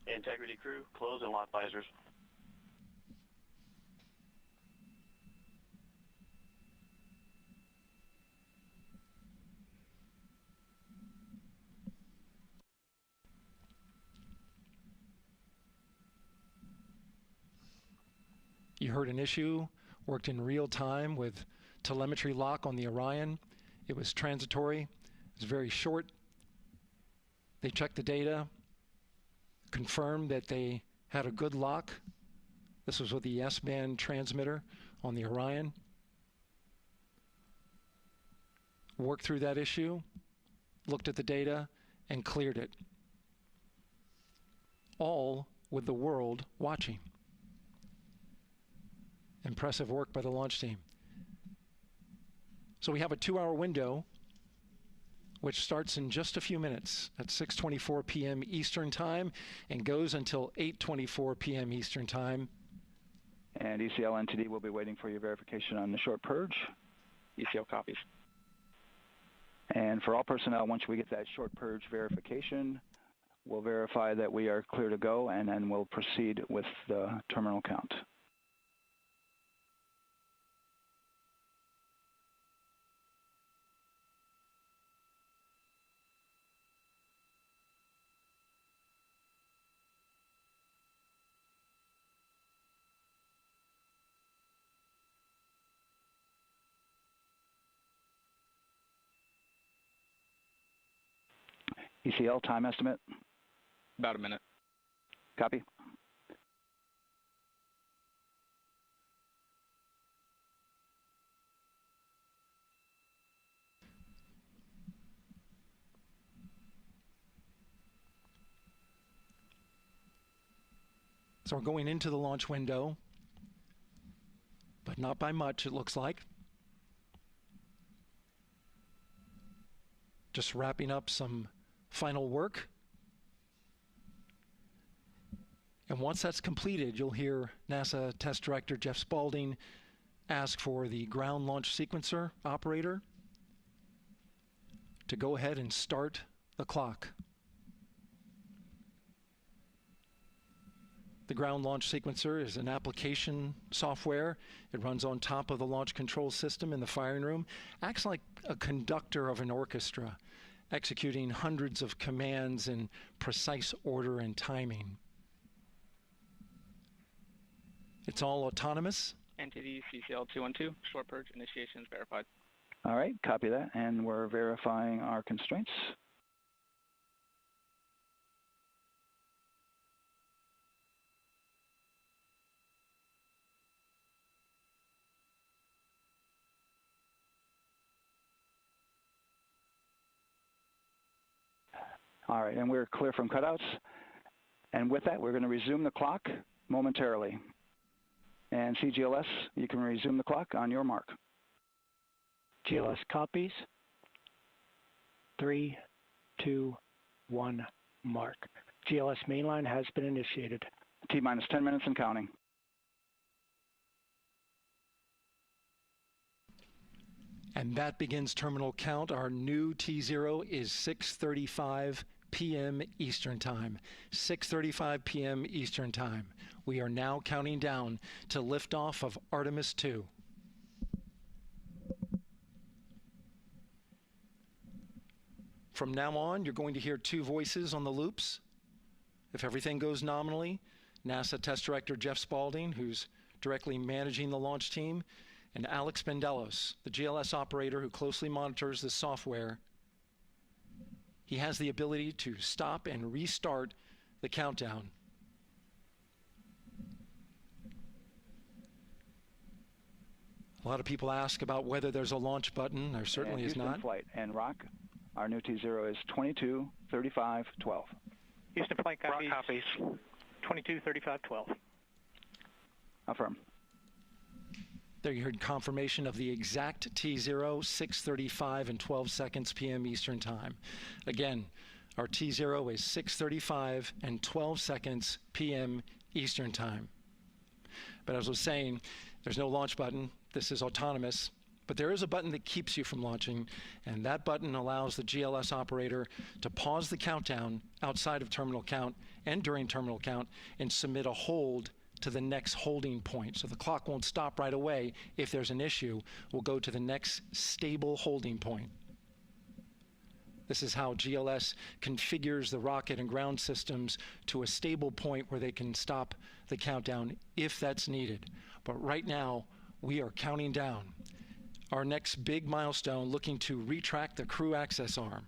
Integrity crew, close and lock visors. You heard an issue, worked in real time with telemetry lock on the Orion. It was transitory. It was very short. They checked the data, confirmed that they had a good lock. This was with the S-band transmitter on the Orion. Worked through that issue, looked at the data, and cleared it. All with the world watching. Impressive work by the launch team. So we have a 2-hour window, which starts in just a few minutes at 6:24 p.m. Eastern Time and goes until 8:24 p.m. Eastern Time. And ECL NTD will be waiting for your verification on the short purge. ECL copies. And for all personnel, once we get that short purge verification, we'll verify that we are clear to go, and then we'll proceed with the terminal count. ECL time estimate? About a minute. Copy. So we're going into the launch window, but not by much, it looks like. Just wrapping up some final work. And once that's completed, you'll hear NASA Test Director Jeff Spaulding ask for the ground launch sequencer operator to go ahead and start the clock. The ground launch sequencer is an application software. It runs on top of the launch control system in the firing room, acts like a conductor of an orchestra, executing hundreds of commands in precise order and timing. It's all autonomous. Entity CCL212, short purge initiation is verified. All right, copy that, and we're verifying our constraints. All right, and we're clear from cutouts. And with that, we're going to resume the clock momentarily. And CGLS, you can resume the clock on your mark. GLS copies. 3, 2, 1, mark. GLS mainline has been initiated. T-minus 10 minutes and counting. And that begins terminal count. Our new T0 is 6:35 p.m. Eastern Time. 6:35 p.m. Eastern Time. We are now counting down to liftoff of Artemis II. From now on, you're going to hear two voices on the loops. If everything goes nominally, NASA Test Director Jeff Spaulding, who's directly managing the launch team, and Alex Bendelos, the GLS operator who closely monitors the software. He has the ability to stop and restart the countdown. A lot of people ask about whether there's a launch button. There certainly is not. Flight and Rock, our new T0 is 22:35:12. Houston flight copies. Rock copies. 22:35:12. Affirm. There you heard confirmation of the exact T0, 6:35 and 12 seconds p.m. Eastern Time. Again, our T0 is 6:35 and 12 seconds p.m. Eastern Time. But as I was saying, there's no launch button. This is autonomous. But there is a button that keeps you from launching, and that button allows the GLS operator to pause the countdown outside of terminal count and during terminal count and submit a hold to the next holding point. So the clock won't stop right away. If there's an issue, we'll go to the next stable holding point. This is how GLS configures the rocket and ground systems to a stable point where they can stop the countdown if that's needed. But right now, we are counting down. Our next big milestone, looking to retract the crew access arm.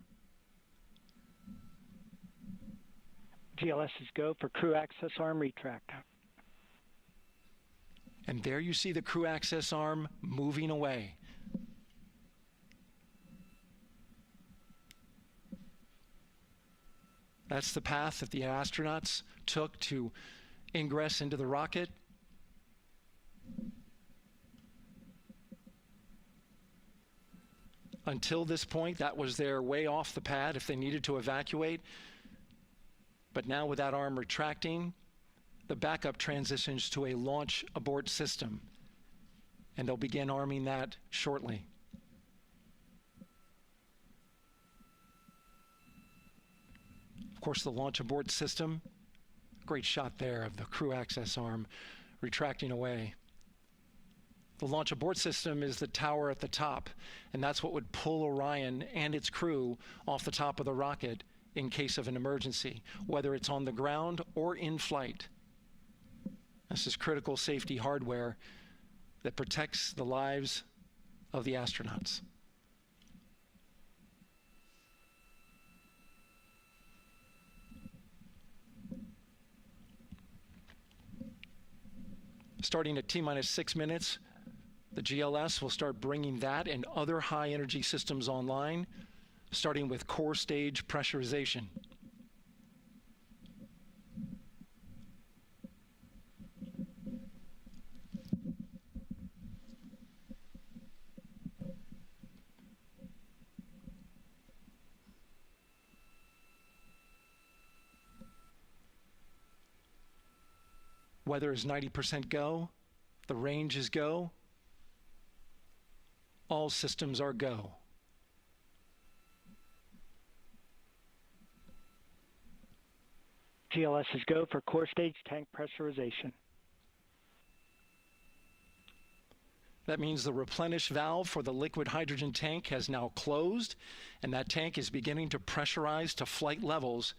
GLS is go for crew access arm retract. And there you see the crew access arm moving away. That's the path that the astronauts took to ingress into the rocket. Until this point, that was their way off the pad if they needed to evacuate. But now with that arm retracting, the backup transitions to a launch abort system, and they'll begin arming that shortly. Of course, the launch abort system, great shot there of the crew access arm retracting away. The launch abort system is the tower at the top, and that's what would pull Orion and its crew off the top of the rocket in case of an emergency, whether it's on the ground or in flight. This is critical safety hardware that protects the lives of the astronauts. Starting at T-minus 6 minutes, the GLS will start bringing that and other high-energy systems online, starting with core stage pressurization. Weather is 90% go. The range is go. All systems are go. GLS is go for core stage tank pressurization. That means the replenish valve for the liquid hydrogen tank has now closed, and that tank is beginning to pressurize to flight levels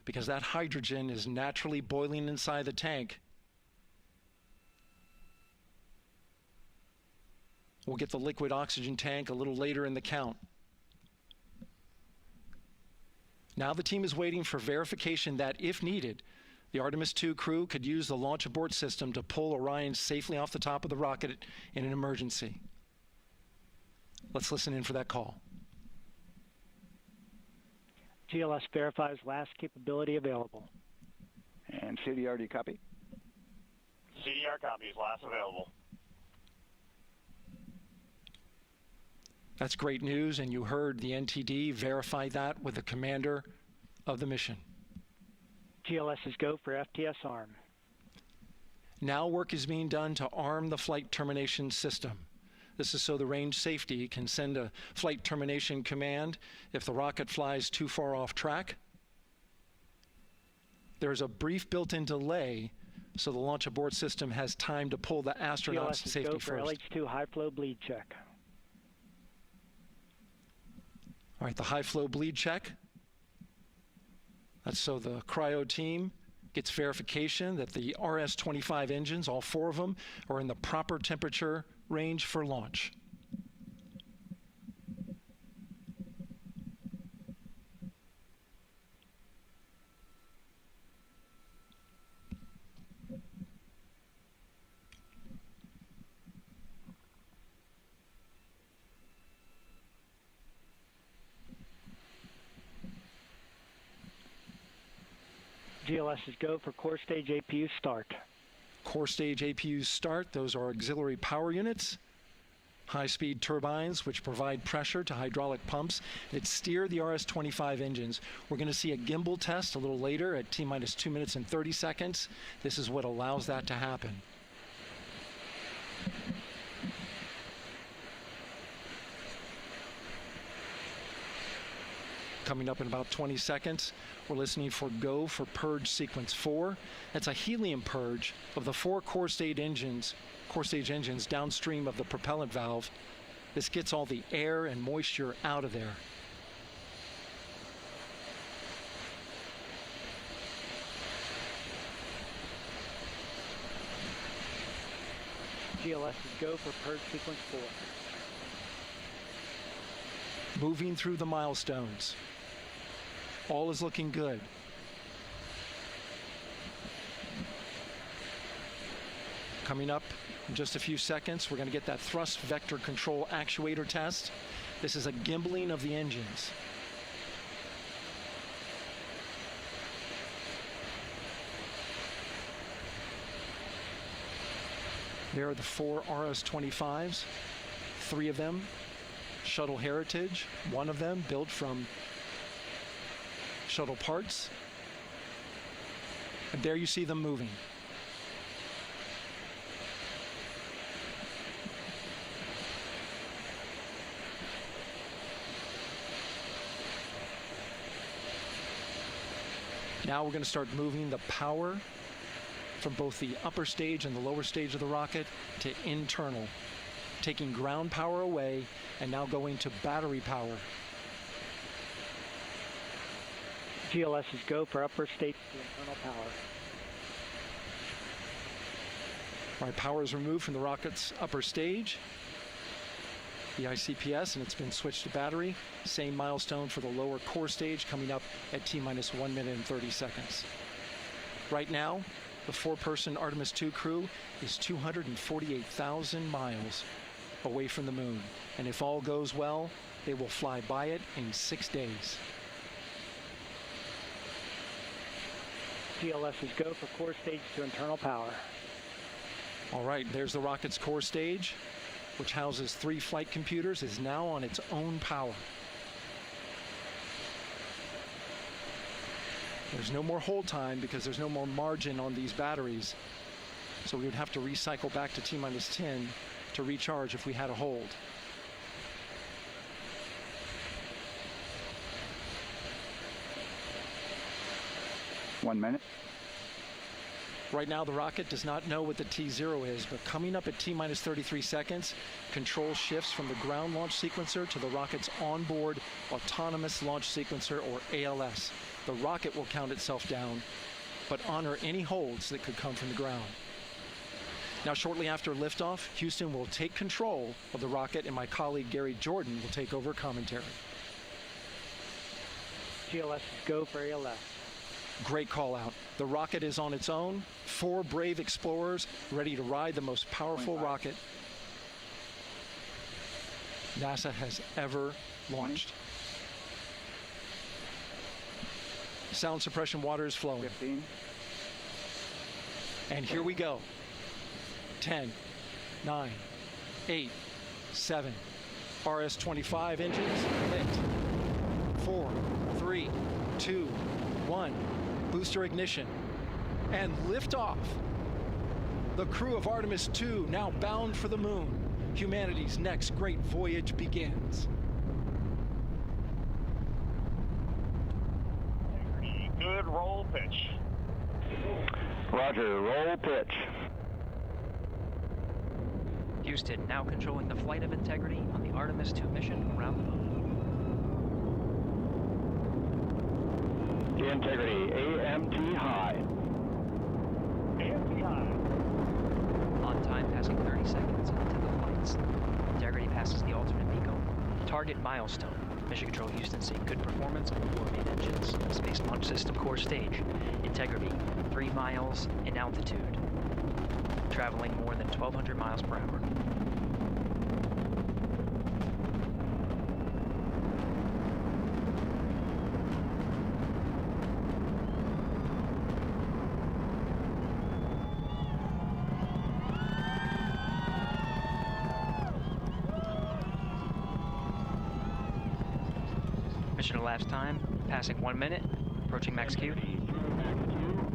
because that hydrogen is naturally boiling inside the tank. We'll get the liquid oxygen tank a little later in the count. Now the team is waiting for verification that, if needed, the Artemis II crew could use the launch abort system to pull Orion safely off the top of the rocket in an emergency. Let's listen in for that call. GLS verifies last capability available. And CDR, do you copy? CDR copies, last available. That's great news, and you heard the NTD verify that with the commander of the mission. GLS is go for FTS arm. Now work is being done to arm the flight termination system. This is so the range safety can send a flight termination command if the rocket flies too far off track. There's a brief built-in delay so the launch abort system has time to pull the astronauts to safety go for first. LH2 high flow bleed check. All right, the high flow bleed check. That's so the cryo team gets verification that the RS-25 engines, all 4 of them, are in the proper temperature range for launch. GLS is go for core stage APU start. Core stage APUs start. Those are auxiliary power units, high-speed turbines which provide pressure to hydraulic pumps that steer the RS-25 engines. We're going to see a gimbal test a little later at T-minus 2 minutes and 30 seconds. This is what allows that to happen. Coming up in about 20 seconds, we're listening for go for purge sequence 4. That's a helium purge of the 4 core stage engines downstream of the propellant valve. This gets all the air and moisture out of there. GLS is go for purge sequence 4. Moving through the milestones. All is looking good. Coming up in just a few seconds, we're going to get that thrust vector control actuator test. This is a gimbaling of the engines. There are the 4 RS-25s, 3 of them Shuttle Heritage, 1 of them built from shuttle parts. And there you see them moving. Now we're going to start moving the power from both the upper stage and the lower stage of the rocket to internal, taking ground power away and now going to battery power. GLS is go for upper stage to internal power. All right, power is removed from the rocket's upper stage, the ICPS, and it's been switched to battery. Same milestone for the lower core stage coming up at T-minus 1 minute and 30 seconds. Right now, the 4-person Artemis II crew is 248,000 miles away from the moon. And if all goes well, they will fly by it in 6 days. GLS is go for core stage to internal power. All right, there's the rocket's core stage, which houses 3 flight computers, is now on its own power. There's no more hold time because there's no more margin on these batteries. So we would have to recycle back to T-minus 10 to recharge if we had a hold. 1 minute. Right now, the rocket does not know what the T0 is, but coming up at T-minus 33 seconds, control shifts from the ground launch sequencer to the rocket's onboard autonomous launch sequencer, or ALS. The rocket will count itself down, but honor any holds that could come from the ground. Now, shortly after liftoff, Houston will take control of the rocket, and my colleague Gary Jordan will take over commentary. GLS, go for ALS. Great call out. The rocket is on its own. 4 brave explorers ready to ride the most powerful rocket NASA has ever launched. Sound suppression water is flowing. 15. And here we go. 10, 9, 8, 7. RS-25 engines lit. 4, 3, 2, 1. Booster ignition. And liftoff. The crew of Artemis II now bound for the moon. Humanity's next great voyage begins. Good roll pitch. Roger, roll pitch. Houston now controlling the flight of Integrity on the Artemis II mission around the moon. Integrity, AMT high. AMT high. On time, passing 30 seconds into the flights. Integrity passes the alternate MECO. Target milestone. Mission Control Houston seeing good performance on 4 main engines. Space Launch System core stage. Integrity, 3 miles in altitude. Traveling more than 1,200 miles per hour. Mission elapsed time, passing 1 minute, approaching max Q.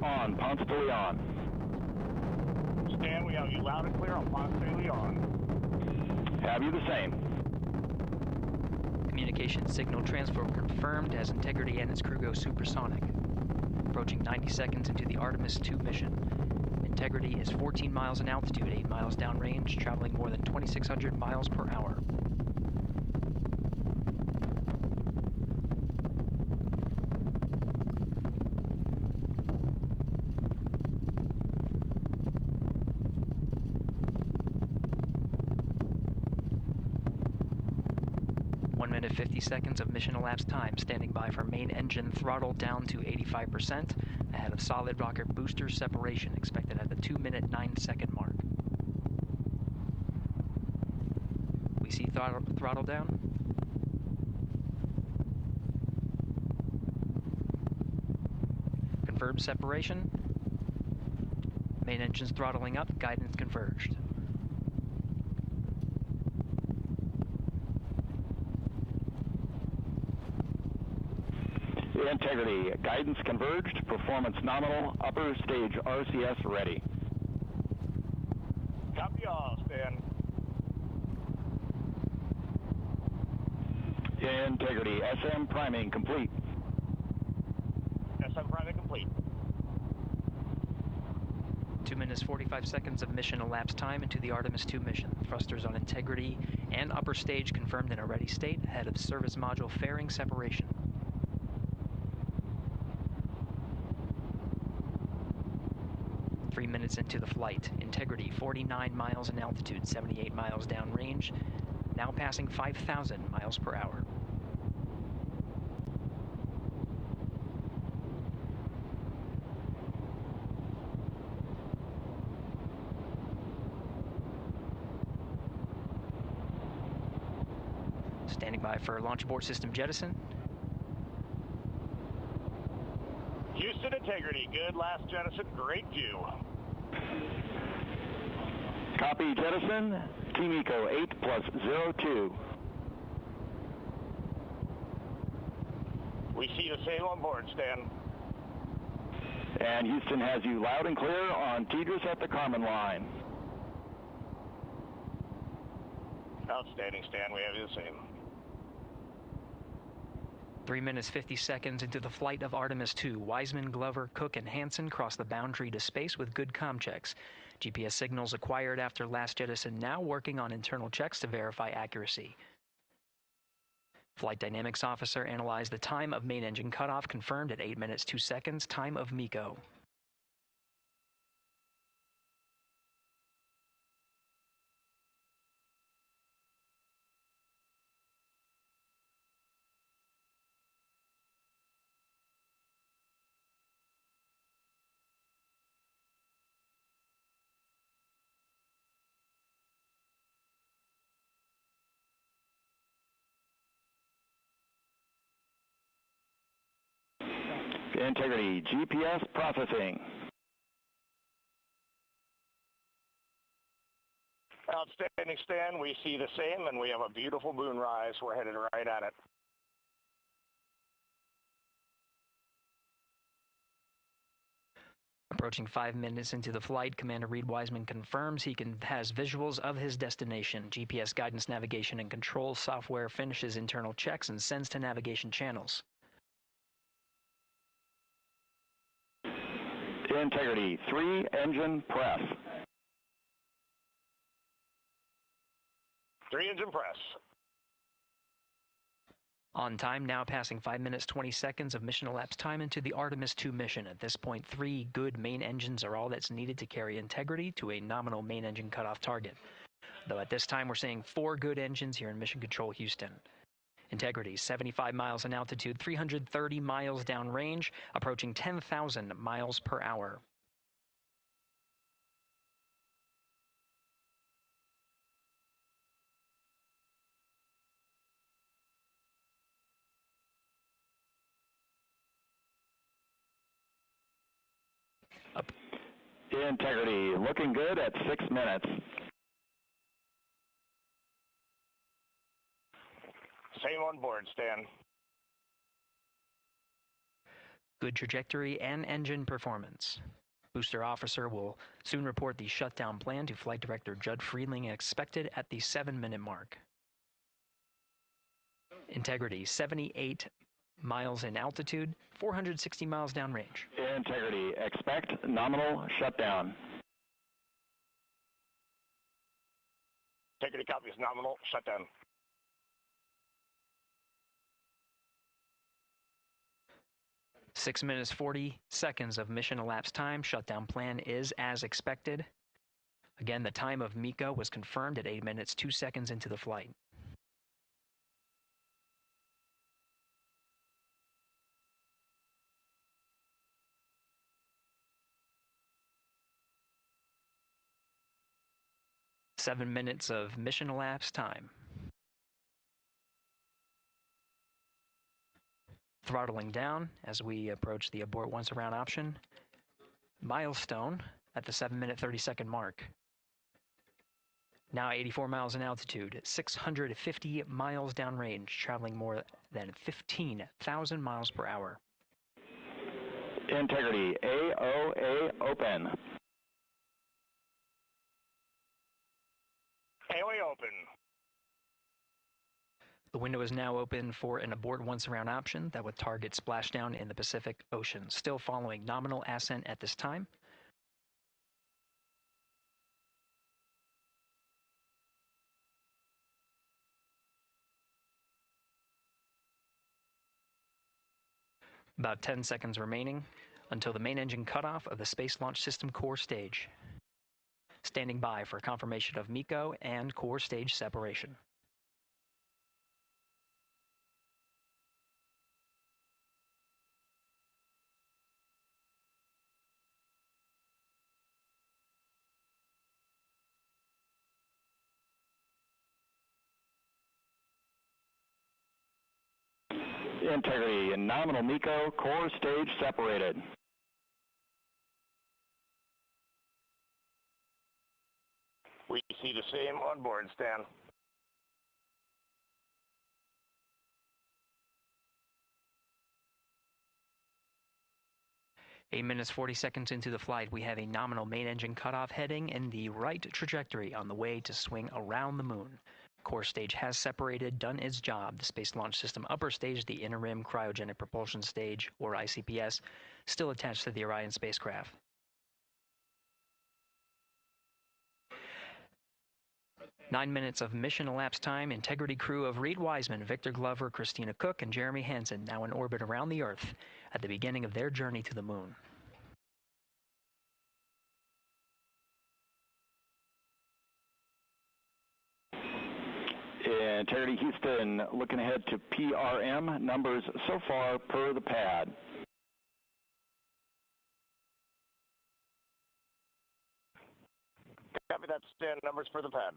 On, Ponce de Leon. Stan, we have you loud and clear on Ponce de Leon. Have you the same. Communication signal transfer confirmed as Integrity and its crew go supersonic. Approaching 90 seconds into the Artemis II mission. Integrity is 14 miles in altitude, 8 miles downrange, traveling more than 2,600 miles per hour. Minute 50 seconds of mission elapsed time, standing by for main engine throttle down to 85%, ahead of solid rocket booster separation expected at the 2-minute 9-second mark. We see throttle down. Confirmed separation. Main engines throttling up, guidance converged. Integrity, guidance converged, performance nominal, upper stage RCS ready. Copy all, Stan. Integrity, SM priming complete. SM priming complete. 2 minutes 45 seconds of mission elapsed time into the Artemis II mission. Thrusters on Integrity and upper stage confirmed in a ready state, ahead of service module fairing separation. 3 minutes into the flight. Integrity, 49 miles in altitude, 78 miles downrange, now passing 5,000 miles per hour. Standing by for launch abort system jettison. Houston Integrity, good last jettison, great view. Copy jettison, Team Eco 8+02. We see the same on board, Stan. And Houston has you loud and clear on Tidris at the Carmen line. Outstanding, Stan, we have you the same. 3 minutes 50 seconds into the flight of Artemis II, Wiseman, Glover, Cook, and Hansen crossed the boundary to space with good comm checks. GPS signals acquired after last jettison now working on internal checks to verify accuracy. Flight Dynamics Officer analyzed the time of main engine cutoff, confirmed at 8 minutes 2 seconds, time of MECO. Integrity, GPS processing. Outstanding, Stan. We see the same, and we have a beautiful moonrise. We're headed right at it. Approaching 5 minutes into the flight, Commander Reed Wiseman confirms he has visuals of his destination. GPS guidance, navigation, and control software finishes internal checks and sends to navigation channels. Integrity, 3 engine press. 3 engine press. On time, now passing 5 minutes 20 seconds of mission elapsed time into the Artemis II mission. At this point, 3 good main engines are all that's needed to carry Integrity to a nominal main engine cutoff target. Though at this time, we're seeing 4 good engines here in Mission Control Houston. Integrity, 75 miles in altitude, 330 miles downrange, approaching 10,000 miles per hour. Integrity, looking good at 6 minutes. Same on board, Stan. Good trajectory and engine performance. Booster officer will soon report the shutdown plan to Flight Director Judd Friedling, expected at the 7-minute mark. Integrity, 78 miles in altitude, 460 miles downrange. Integrity, expect nominal shutdown. Integrity copies nominal shutdown. Six minutes 40 seconds of mission elapsed time. Shutdown plan is as expected. Again, the time of MECO was confirmed at 8 minutes 2 seconds into the flight. Seven minutes of mission elapsed time. Throttling down as we approach the abort once around option. Milestone at the 7-minute 30-second mark. Now 84 miles in altitude, 650 miles downrange, traveling more than 15,000 miles per hour. Integrity, AOA open. AOA open. The window is now open for an abort once around option that would target splashdown in the Pacific Ocean. Still following nominal ascent at this time. About 10 seconds remaining until the main engine cutoff of the Space Launch System core stage. Standing by for confirmation of MECO and core stage separation. Integrity and nominal MECO, core stage separated. We see the same on board, Stan. Eight minutes 40 seconds into the flight, we have a nominal main engine cutoff heading in the right trajectory on the way to swing around the moon. core stage has separated, done its job. The Space Launch System upper stage, the Inner Rim Cryogenic Propulsion Stage, or ICPS, still attached to the Orion spacecraft. Nine minutes of mission elapsed time. Integrity crew of Reed Wiseman, Victor Glover, Christina Cook, and Jeremy Hansen now in orbit around the Earth at the beginning of their journey to the Moon. Integrity Houston, looking ahead to PRM numbers so far per the pad. Copy that, Stan. Numbers for the pad.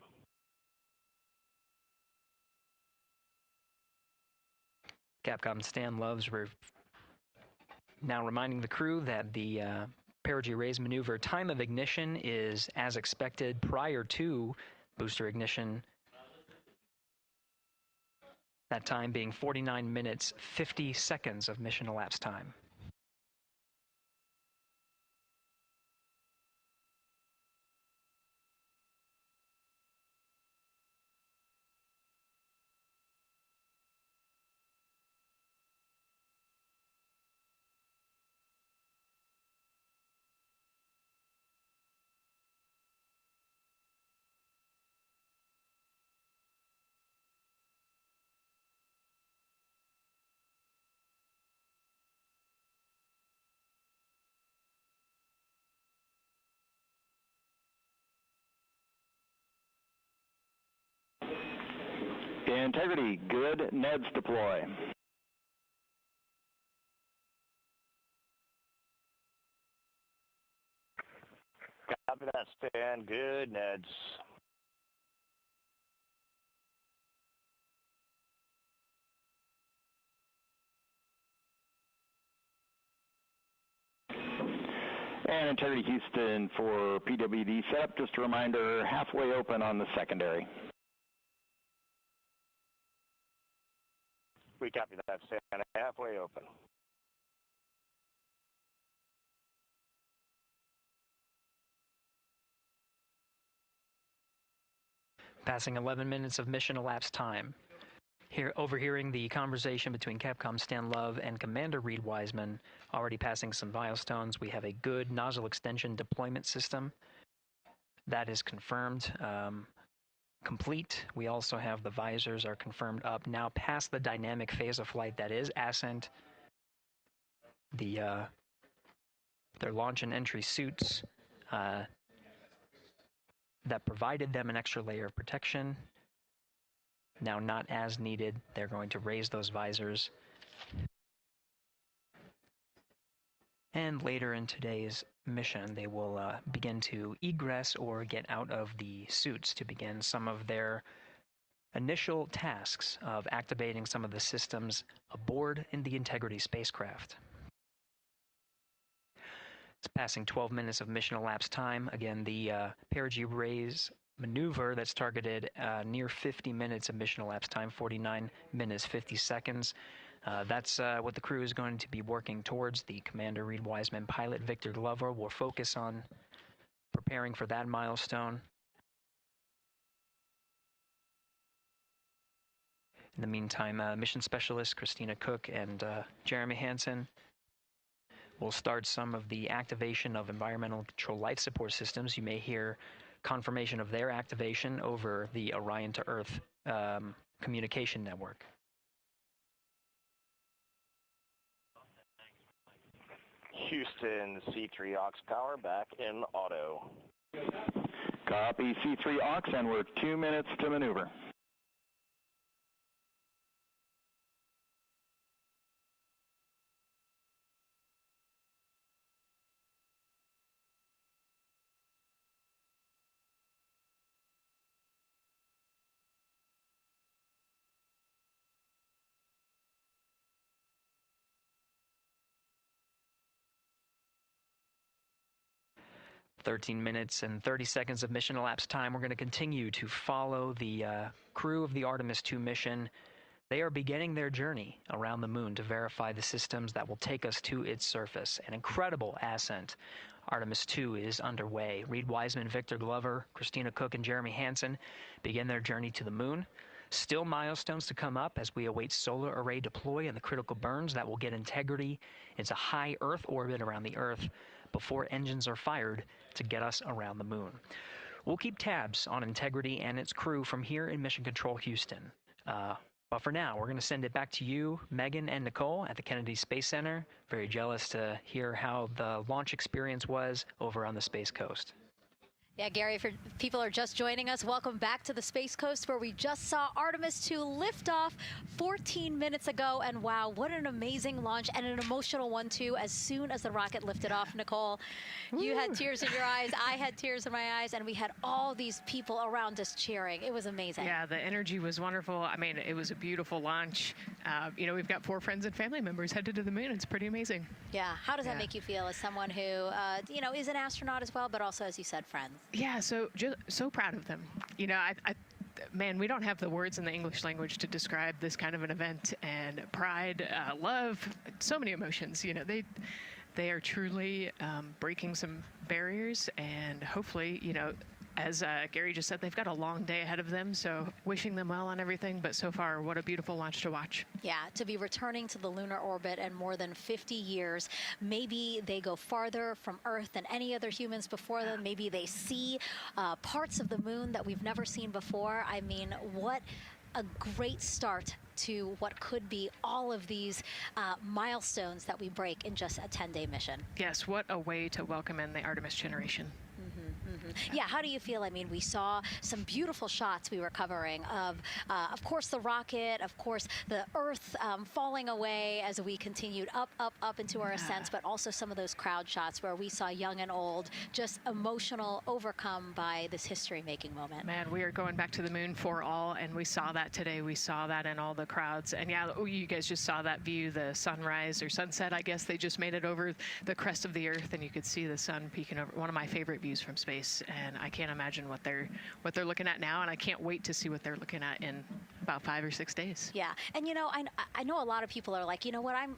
Capcom Stan Loves now reminding the crew that the perigee raise maneuver time of ignition is as expected prior to booster ignition. That time being 49 minutes, 50 seconds of mission elapsed time. Integrity, good. NEDS deploy. Copy that, Stan. Good, Neds. And Integrity Houston for PWD setup. Just a reminder, halfway open on the secondary. We copy that, Stan. Halfway open. Passing 11 minutes of mission elapsed time. Here, overhearing the conversation between Capcom Stan Love and Commander Reed Wiseman, already passing some milestones. We have a good nozzle extension deployment system. That is confirmed. Complete. We also have the visors are confirmed up. Now past the dynamic phase of flight, that is ascent. Their launch and entry suits that provided them an extra layer of protection. Now not as needed. They're going to raise those visors. And later in today's mission, they will begin to egress or get out of the suits to begin some of their initial tasks of activating some of the systems aboard in the Integrity spacecraft. It's passing 12 minutes of mission elapsed time. Again, the perigee raise maneuver that's targeted near 50 minutes of mission elapsed time, 49 minutes, 50 seconds. That's what the crew is going to be working towards. The Commander Reed Wiseman, pilot Victor Glover will focus on preparing for that milestone. In the meantime, mission specialist Christina Cook and Jeremy Hansen will start some of the activation of environmental control life support systems. You may hear confirmation of their activation over the Orion to Earth communication network. Houston, C3 aux power back in auto. Copy C3 aux, and we're 2 minutes to maneuver. "13 minutes and 30 seconds of mission elapsed time. We're going to continue to follow the crew of the Artemis II mission. They are beginning their journey around the moon to verify the systems that will take us to its surface. An incredible ascent. Artemis II is underway. Reed Wiseman, Victor Glover, Christina Cook, and Jeremy Hansen begin their journey to the moon. Still milestones to come up as we await solar array deploy and the critical burns that will get Integrity into high Earth orbit around the Earth before engines are fired to get us around the moon. We'll keep tabs on Integrity and its crew from here in Mission Control Houston. But for now, we're going to send it back to you, Megan and Nicole at the Kennedy Space Center. Very jealous to hear how the launch experience was over on the Space Coast. Yeah, Gary, if people are just joining us, welcome back to the Space Coast, where we just saw Artemis II lift off 14 minutes ago. And wow, what an amazing launch, and an emotional one, too. As soon as the rocket lifted off, Nicole, you had tears in your eyes, I had tears in my eyes, and we had all these people around us cheering. It was amazing. Yeah, the energy was wonderful. I mean, it was a beautiful launch. We've got 4 friends and family members headed to the moon. It's pretty amazing. Yeah, how does that make you feel as someone who, is an astronaut as well, but also, as you said, friends? Yeah, so proud of them. Man, we don't have the words in the English language to describe this kind of an event, and pride, love, so many emotions. They are truly breaking some barriers, and hopefully, as Gary just said, they've got a long day ahead of them, so wishing them well on everything. But so far, what a beautiful launch to watch. Yeah, to be returning to the lunar orbit in more than 50 years. Maybe they go farther from Earth than any other humans before them. Maybe they see parts of the moon that we've never seen before. I mean, what a great start to what could be all of these milestones that we break in just a 10-day mission. Yes, what a way to welcome in the Artemis generation. Yeah, how do you feel? I mean, we saw some beautiful shots we were covering of course, the rocket, of course, the Earth falling away as we continued up into our ascents, but also some of those crowd shots where we saw young and old, just emotional, overcome by this history-making moment. Man, we are going back to the moon for all, and we saw that today. We saw that in all the crowds. And yeah, you guys just saw that view, the sunrise or sunset, I guess. They just made it over the crest of the Earth, and you could see the sun peeking over. One of my favorite views from space. And I can't imagine what they're looking at now, and I can't wait to see what they're looking at in about 5 or 6 days. Yeah, and I know a lot of people are like,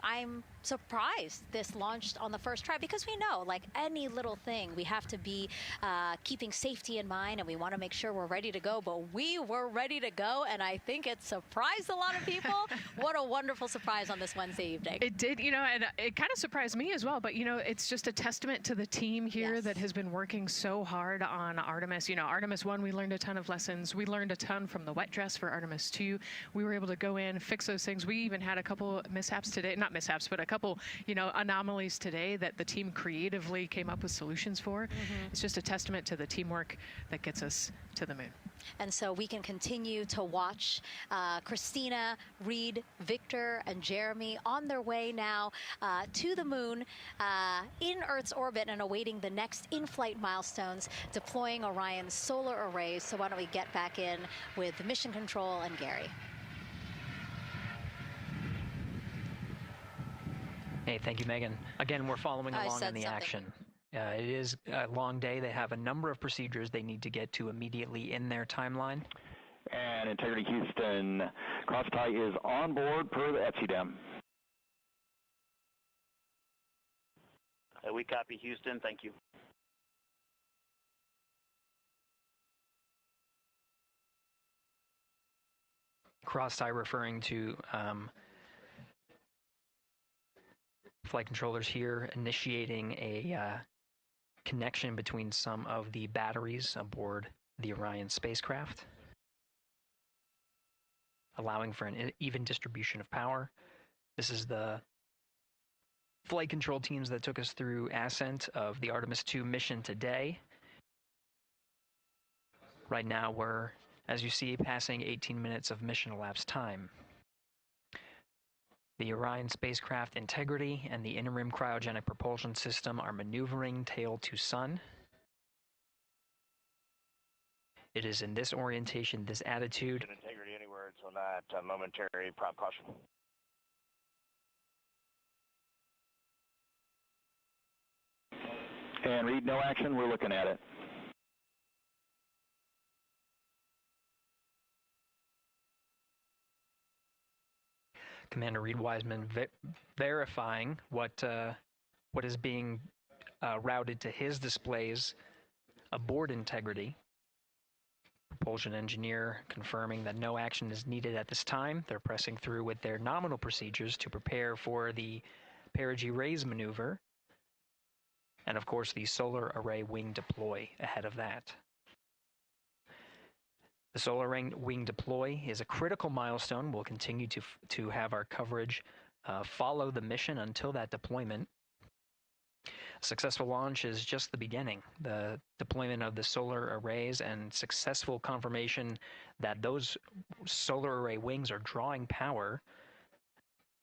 I'm surprised this launched on the first try, because we know, like any little thing, we have to be keeping safety in mind, and we want to make sure we're ready to go. But we were ready to go, and I think it surprised a lot of people. What a wonderful surprise on this Wednesday evening. It did, and it kind of surprised me as well. But it's just a testament to the team here that has been working so hard on Artemis. Artemis 1, we learned a ton of lessons. We learned a ton from the wet dress for Artemis 2. We were able to go in, fix those things. We even had a couple mishaps today, not mishaps, but a couple, anomalies today that the team creatively came up with solutions for. It's just a testament to the teamwork that gets us to the moon. And so we can continue to watch Christina, Reed, Victor, and Jeremy on their way now to the moon in Earth's orbit and awaiting the next in-flight milestones, deploying Orion's solar arrays. So why don't we get back in with Mission Control and Gary. Hey, thank you, Megan. Again, we're following along in the action. It is a long day. They have a number of procedures they need to get to immediately in their timeline. And Integrity Houston, cross-tie is on board per the ETSI-DEM. We copy, Houston. Thank you. Cross-tie referring to flight controllers here initiating a connection between some of the batteries aboard the Orion spacecraft, allowing for an even distribution of power. This is the flight control teams that took us through ascent of the Artemis II mission today. Right now we're, as you see, passing 18 minutes of mission elapsed time. The Orion spacecraft Integrity and the interim cryogenic propulsion system are maneuvering tail to sun. It is in this orientation, this attitude. Integrity anywhere, so not momentary prop caution. And Reed, no action. We're looking at it. Commander Reed Wiseman verifying what is being routed to his displays aboard Integrity. Propulsion engineer confirming that no action is needed at this time. They're pressing through with their nominal procedures to prepare for the perigee raise maneuver. And of course, the solar array wing deploy ahead of that. The solar array wing deploy is a critical milestone. We'll continue to have our coverage follow the mission until that deployment. A successful launch is just the beginning. The deployment of the solar arrays and successful confirmation that those solar array wings are drawing power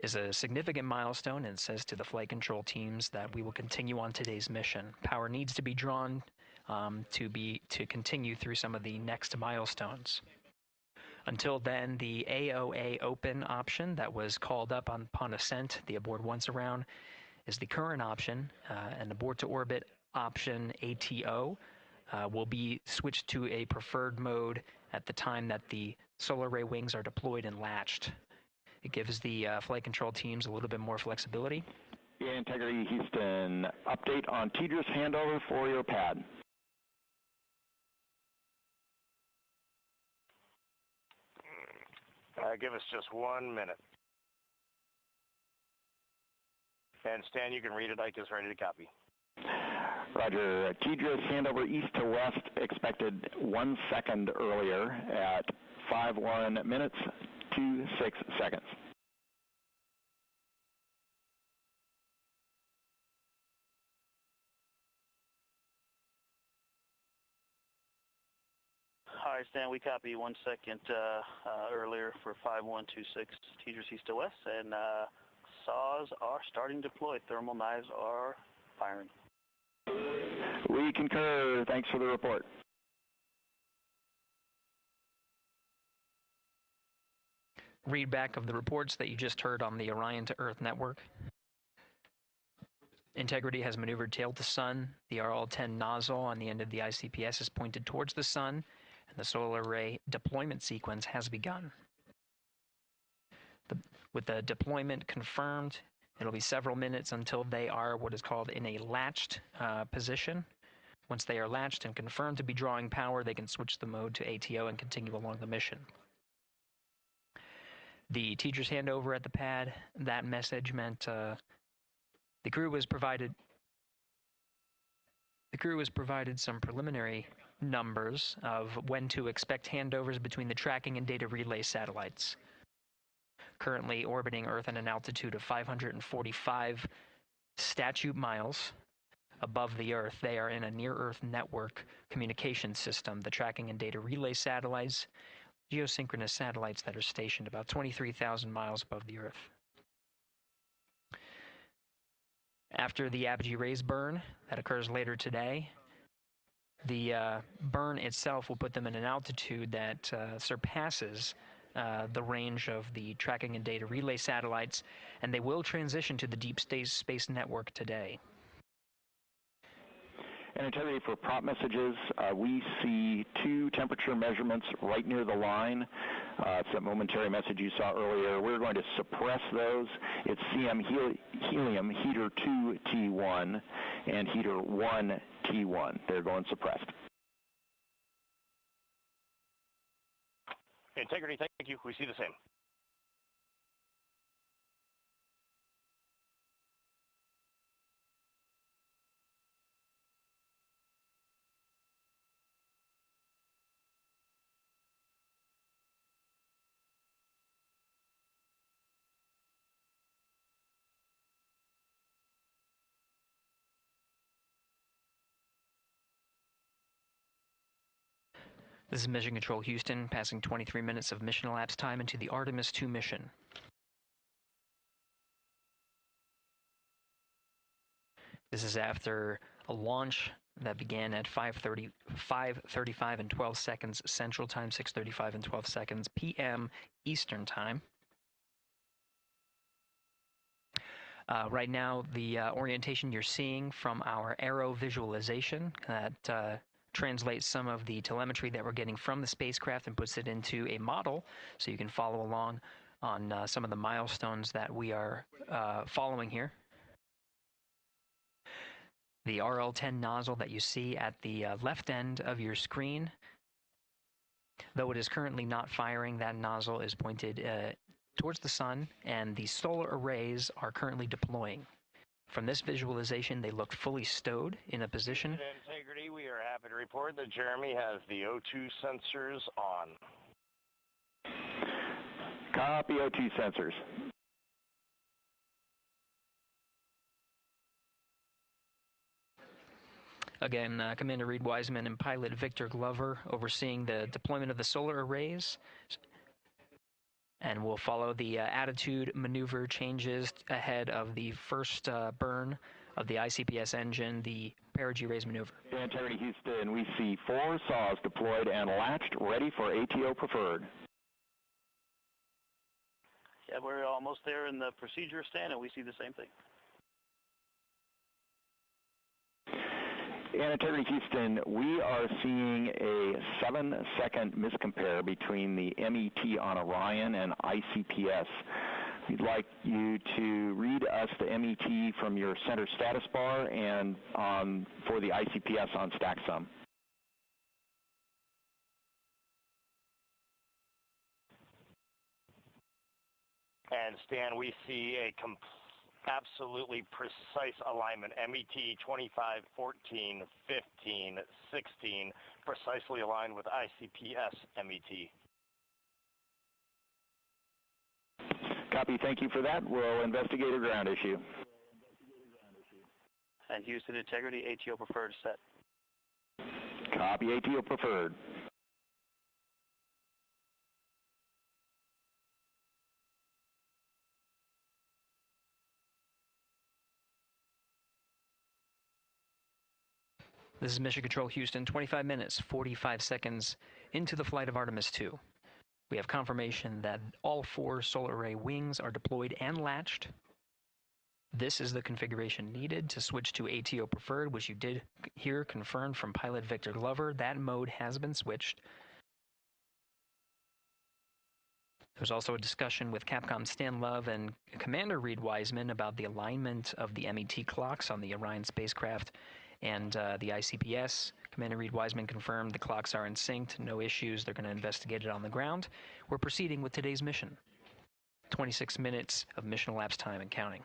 is a significant milestone, and says to the flight control teams that we will continue on today's mission. Power needs to be drawn to continue through some of the next milestones. Until then, the AOA open option that was called up upon ascent, the aboard once around, is the current option, and abort to orbit option ATO will be switched to a preferred mode at the time that the solar array wings are deployed and latched. It gives the flight control teams a little bit more flexibility. Integrity Houston, update on TDRS handover for your pad. Give us just 1 minute. And Stan, you can read it. Ike is ready to copy. Roger. TDRS handover east to west expected 1 second earlier at 5:1 minutes 26 seconds. Hi, Stan. We copy 1 second earlier for 5126 TDRS east to west, and saws are starting to deploy. Thermal knives are firing. We concur. Thanks for the report. Read back of the reports that you just heard on the Orion to Earth network. Integrity has maneuvered tail to sun. The RL-10 nozzle on the end of the ICPS is pointed towards the sun, and the solar array deployment sequence has begun. With the deployment confirmed, it'll be several minutes until they are what is called in a latched position. Once they are latched and confirmed to be drawing power, they can switch the mode to ATO and continue along the mission. The teacher's handover at the pad, that message meant the crew was provided some preliminary numbers of when to expect handovers between the tracking and data relay satellites. Currently orbiting Earth at an altitude of 545 statute miles above the Earth, they are in a near-Earth network communication system. The tracking and data relay satellites, geosynchronous satellites that are stationed about 23,000 miles above the Earth. After the apogee raise burn that occurs later today, the burn itself will put them in an altitude that surpasses the range of the tracking and data relay satellites, and they will transition to the deep space network today. And Integrity, for prop messages, we see 2 temperature measurements right near the line. It's that momentary message you saw earlier. We're going to suppress those. It's CM helium heater 2 T1 and heater 1 T1. They're going suppressed. Integrity, thank you. We see the same. This is Mission Control Houston, passing 23 minutes of mission elapsed time into the Artemis II mission. This is after a launch that began at 5:35 and 12 seconds Central Time, 6:35 and 12 seconds p.m. Eastern Time. Right now, the orientation you're seeing from our aero visualization that translates some of the telemetry that we're getting from the spacecraft and puts it into a model so you can follow along on some of the milestones that we are following here. The RL-10 nozzle that you see at the left end of your screen, though it is currently not firing, that nozzle is pointed towards the sun, and the solar arrays are currently deploying. From this visualization, they look fully stowed in a position. Integrity, we are happy to report that Jeremy has the O2 sensors on. Copy O2 sensors. Again, Commander Reed Wiseman and pilot Victor Glover overseeing the deployment of the solar arrays. And we'll follow the attitude maneuver changes ahead of the first burn of the ICPS engine, the perigee raise maneuver. Integrity Houston, we see 4 saws deployed and latched, ready for ATO preferred. Yeah, we're almost there in the procedure stand, and we see the same thing. In Integrity Houston, we are seeing a 7-second miscompare between the MET on Orion and ICPS. We'd like you to read us the MET from your center status bar and for the ICPS on StackSum. And Stan, we see a absolutely precise alignment. MET 25, 14, 15, 16, precisely aligned with ICPS MET. Copy, thank you for that. We'll investigate a ground issue. And Houston Integrity, ATO preferred set. Copy, ATO preferred. This is Mission Control Houston, 25 minutes, 45 seconds into the flight of Artemis II. We have confirmation that all 4 solar array wings are deployed and latched. This is the configuration needed to switch to ATO preferred, which you did hear confirmed from pilot Victor Glover. That mode has been switched. There's also a discussion with Capcom Stan Love and Commander Reed Wiseman about the alignment of the MET clocks on the Orion spacecraft and the ICPS. Commander Reed Wiseman confirmed the clocks are in sync, no issues. They're going to investigate it on the ground. We're proceeding with today's mission. 26 minutes of mission elapsed time and counting.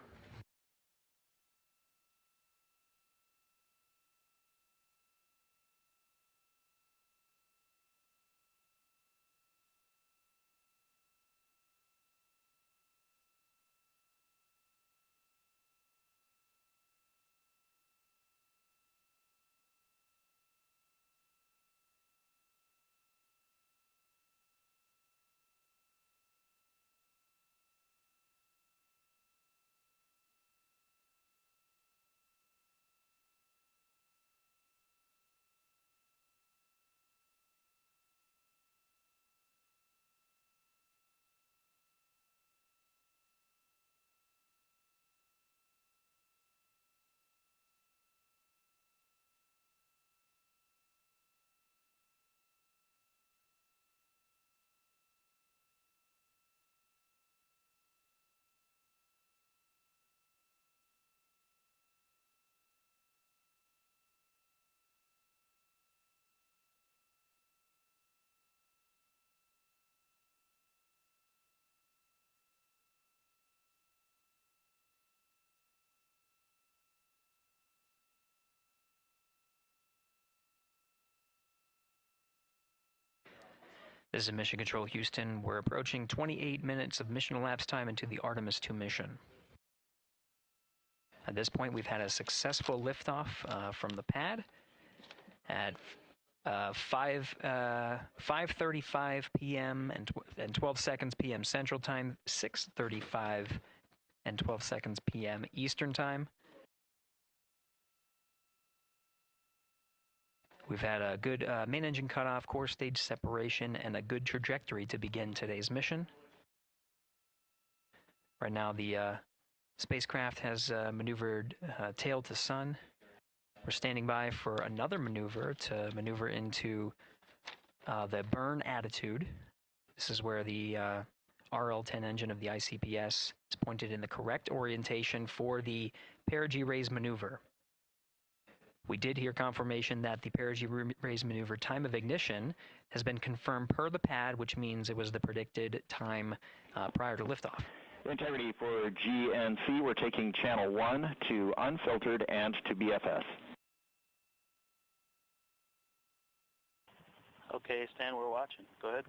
This is Mission Control Houston. We're approaching 28 minutes of mission elapsed time into the Artemis II mission. At this point, we've had a successful liftoff from the pad at 5:35 p.m. and 12 seconds p.m. Central Time, 6:35 and 12 seconds p.m. Eastern Time. We've had a good main engine cutoff, core stage separation, and a good trajectory to begin today's mission. Right now, the spacecraft has maneuvered tail to sun. We're standing by for another maneuver to maneuver into the burn attitude. This is where the RL-10 engine of the ICPS is pointed in the correct orientation for the perigee raise maneuver. We did hear confirmation that the perigee raise maneuver time of ignition has been confirmed per the pad, which means it was the predicted time prior to liftoff. Integrity for GNC, we're taking channel 1 to unfiltered and to BFS. Okay, Stan, we're watching. Go ahead.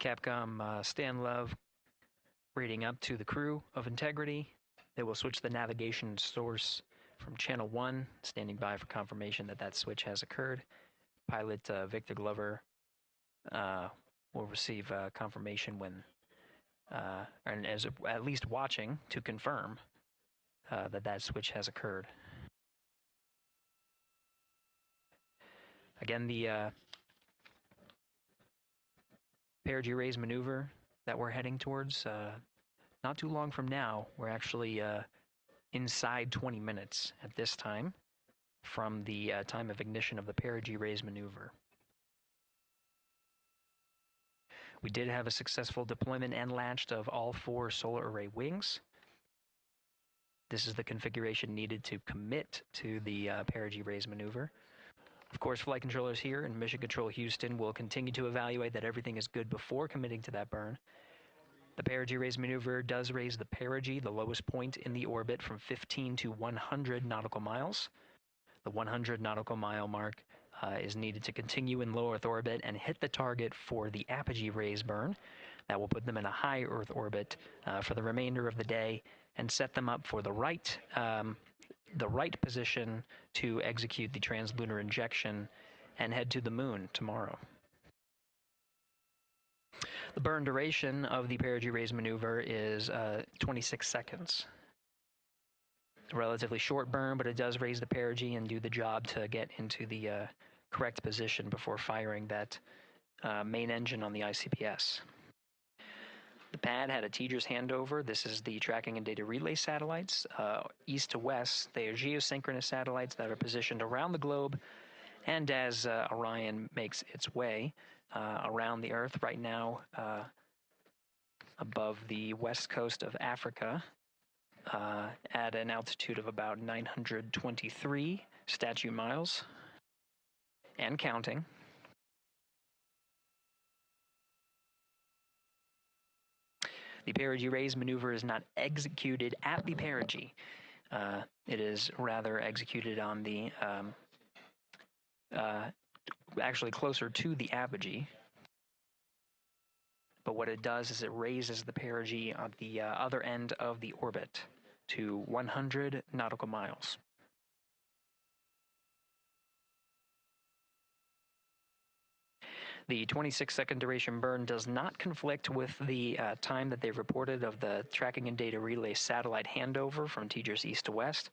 Capcom Stan Love reading up to the crew of Integrity. They will switch the navigation source from channel 1, standing by for confirmation that that switch has occurred. Pilot Victor Glover will receive confirmation when, and as at least watching to confirm that that switch has occurred. Again, the perigee raise maneuver that we're heading towards, not too long from now, we're actually inside 20 minutes at this time from the time of ignition of the perigee raise maneuver. We did have a successful deployment and launched of all 4 solar array wings. This is the configuration needed to commit to the perigee raise maneuver. Of course, flight controllers here in Mission Control Houston will continue to evaluate that everything is good before committing to that burn. The perigee raise maneuver does raise the perigee, the lowest point in the orbit, from 15 to 100 nautical miles. The 100 nautical mile mark is needed to continue in low Earth orbit and hit the target for the apogee raise burn. That will put them in a high Earth orbit for the remainder of the day and set them up for the right position to execute the translunar injection and head to the moon tomorrow. The burn duration of the perigee raise maneuver is 26 seconds. A relatively short burn, but it does raise the perigee and do the job to get into the correct position before firing that main engine on the ICPS. The pad had a TDRS handover. This is the tracking and data relay satellites. East to west, they are geosynchronous satellites that are positioned around the globe. And as Orion makes its way around the Earth right now, above the west coast of Africa, at an altitude of about 923 statute miles, and counting. The perigee raise maneuver is not executed at the perigee. It is rather executed on the, actually closer to the apogee. But what it does is it raises the perigee on the other end of the orbit to 100 nautical miles. The 26-second duration burn does not conflict with the time that they reported of the tracking and data relay satellite handover from TDRS east to west.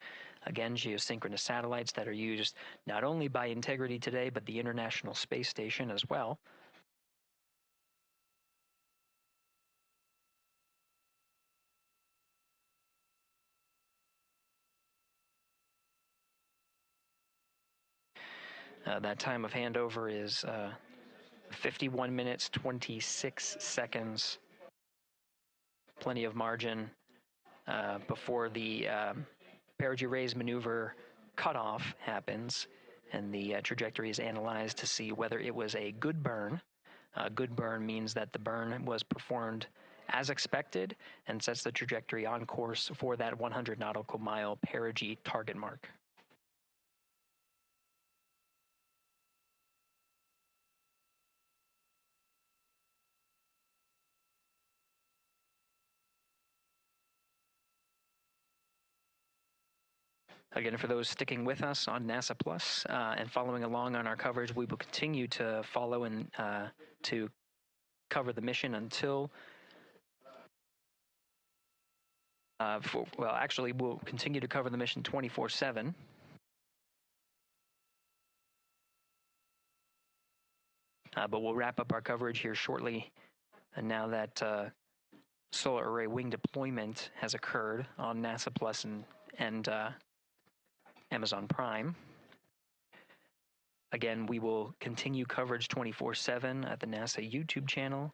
Again, geosynchronous satellites that are used not only by Integrity today, but the International Space Station as well. That time of handover is 51 minutes, 26 seconds. Plenty of margin before the perigee raise maneuver cutoff happens, and the trajectory is analyzed to see whether it was a good burn. A good burn means that the burn was performed as expected and sets the trajectory on course for that 100 nautical mile perigee target mark. Again, for those sticking with us on NASA Plus and following along on our coverage, we will continue to follow and to cover the mission until, actually, we'll continue to cover the mission 24/7. But we'll wrap up our coverage here shortly. And now that solar array wing deployment has occurred on NASA Plus and Amazon Prime. Again, we will continue coverage 24/7 at the NASA YouTube channel.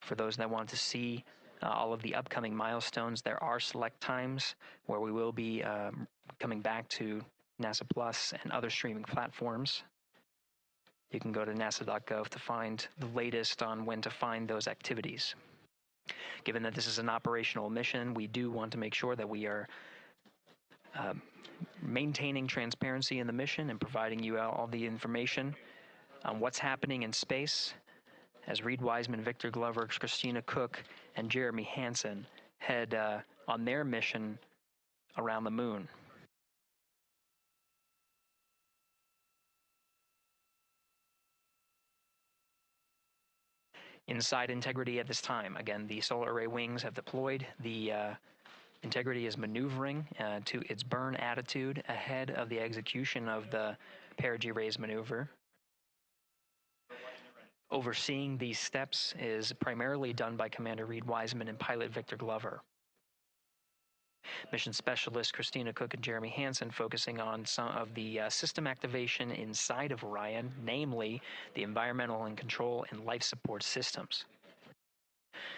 For those that want to see all of the upcoming milestones, there are select times where we will be coming back to NASA Plus and other streaming platforms. You can go to nasa.gov to find the latest on when to find those activities. Given that this is an operational mission, we do want to make sure that we are maintaining transparency in the mission and providing you all the information on what's happening in space as Reed Wiseman, Victor Glover, Christina Cook, and Jeremy Hansen head on their mission around the moon. Inside Integrity at this time, again, the solar array wings have deployed. The Integrity is maneuvering to its burn attitude ahead of the execution of the perigee raise maneuver. Overseeing these steps is primarily done by Commander Reed Wiseman and pilot Victor Glover. Mission specialists Christina Cook and Jeremy Hansen focusing on some of the system activation inside of Orion, namely the environmental and control and life support systems.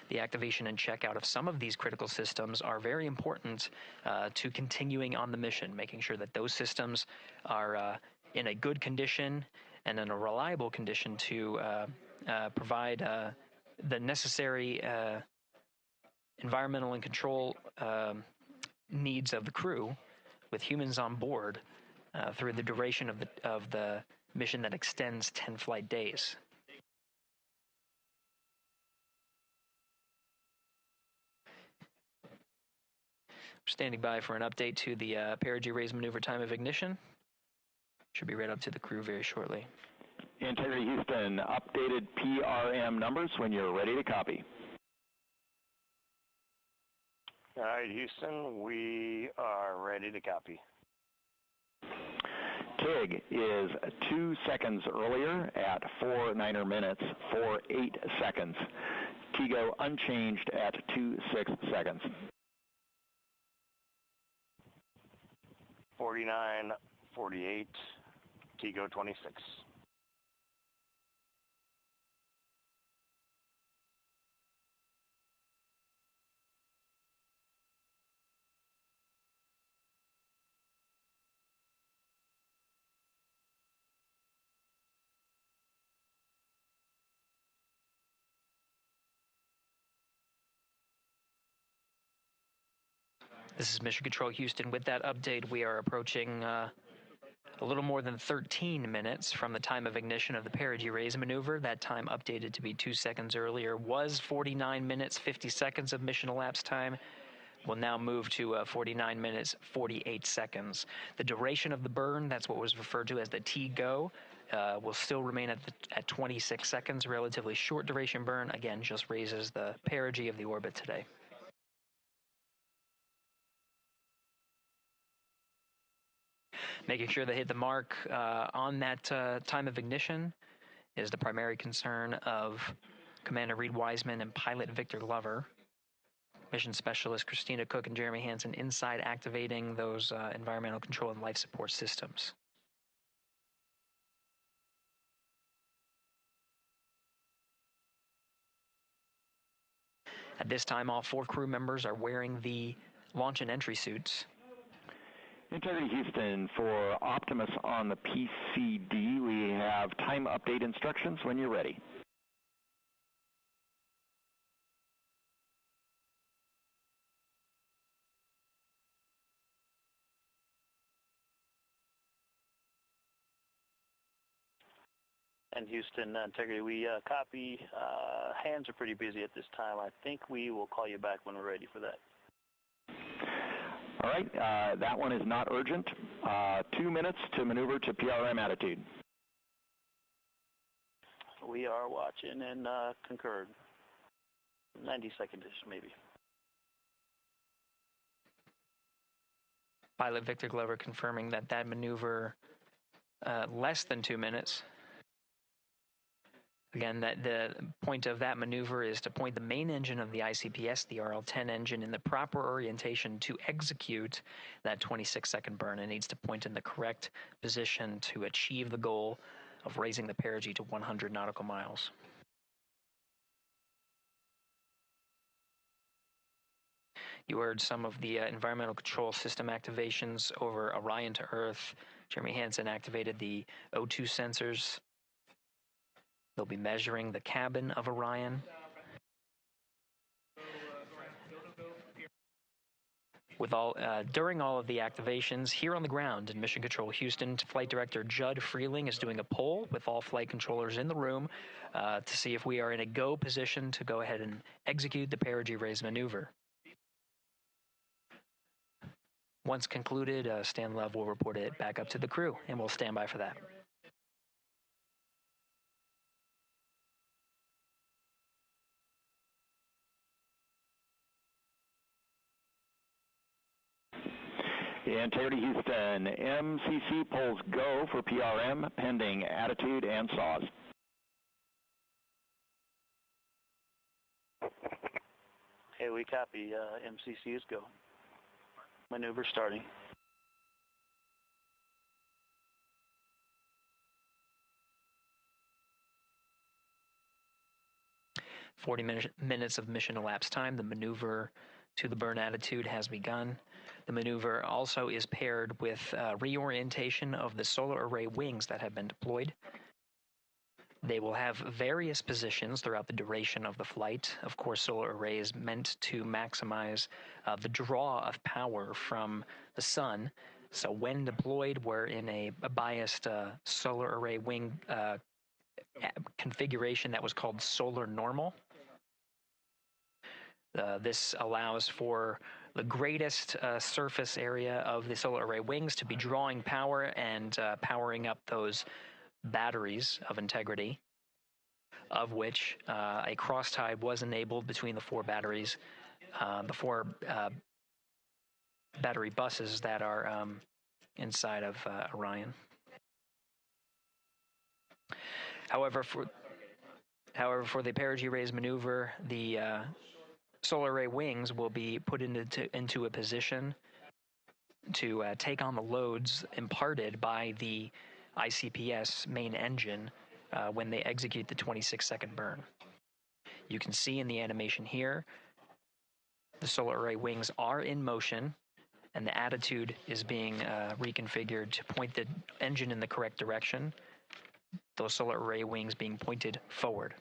The activation and checkout of some of these critical systems are very important to continuing on the mission, making sure that those systems are in a good condition and in a reliable condition to provide the necessary environmental and control needs of the crew with humans on board through the duration of the mission that extends 10 flight days. Standing by for an update to the perigee raise maneuver time of ignition. Should be read up to the crew very shortly. Integrity Houston, updated PRM numbers when you're ready to copy. All right, Houston, we are ready to copy. TIG is 2 seconds earlier at 4 minutes, 48 seconds. TIGO unchanged at 26 seconds. 49, 48, TIGO 26. This is Mission Control Houston. With that update, we are approaching a little more than 13 minutes from the time of ignition of the perigee raise maneuver. That time updated to be 2 seconds earlier was 49 minutes, 50 seconds of mission elapsed time. We'll now move to 49 minutes, 48 seconds. The duration of the burn, that's what was referred to as the TGO, will still remain at 26 seconds. Relatively short duration burn, again, just raises the perigee of the orbit today. Making sure they hit the mark on that time of ignition is the primary concern of Commander Reed Wiseman and pilot Victor Glover. Mission specialist Christina Cook and Jeremy Hansen inside activating those environmental control and life support systems. At this time, all 4 crew members are wearing the launch and entry suits. Integrity Houston, for Optimus on the PCD, we have time update instructions when you're ready. And Houston, Integrity, we copy. Hands are pretty busy at this time. I think we will call you back when we're ready for that. All right, that one is not urgent. 2 minutes to maneuver to PRM attitude. We are watching and concurred. 90 seconds-ish, maybe. Pilot Victor Glover confirming that that maneuver less than 2 minutes. Again, that the point of that maneuver is to point the main engine of the ICPS, the RL-10 engine, in the proper orientation to execute that 26-second burn. It needs to point in the correct position to achieve the goal of raising the perigee to 100 nautical miles. You heard some of the environmental control system activations over Orion to Earth. Jeremy Hansen activated the O2 sensors. They'll be measuring the cabin of Orion. During all of the activations, here on the ground in Mission Control Houston, Flight Director Judd Freeling is doing a poll with all flight controllers in the room to see if we are in a go position to go ahead and execute the perigee raise maneuver. Once concluded, Stan Love will report it back up to the crew, and we'll stand by for that. Integrity Houston, MCC polls go for PRM pending attitude and saws. Hey, we copy. MCC is go. Maneuver starting. Minutes of mission elapsed time. The maneuver to the burn attitude has begun. The maneuver also is paired with reorientation of the solar array wings that have been deployed. They will have various positions throughout the duration of the flight. Of course, solar array is meant to maximize the draw of power from the sun. So when deployed, we're in a biased solar array wing configuration that was called solar normal. This allows for the greatest surface area of the solar array wings to be drawing power and powering up those batteries of Integrity, of which a cross-tie was enabled between the four batteries, the four battery buses that are inside of Orion. However, for the perigee raise maneuver, the solar array wings will be put into a position to take on the loads imparted by the ICPS main engine when they execute the 26-second burn. You can see in the animation here, the solar array wings are in motion, and the attitude is being reconfigured to point the engine in the correct direction, those solar array wings being pointed forward.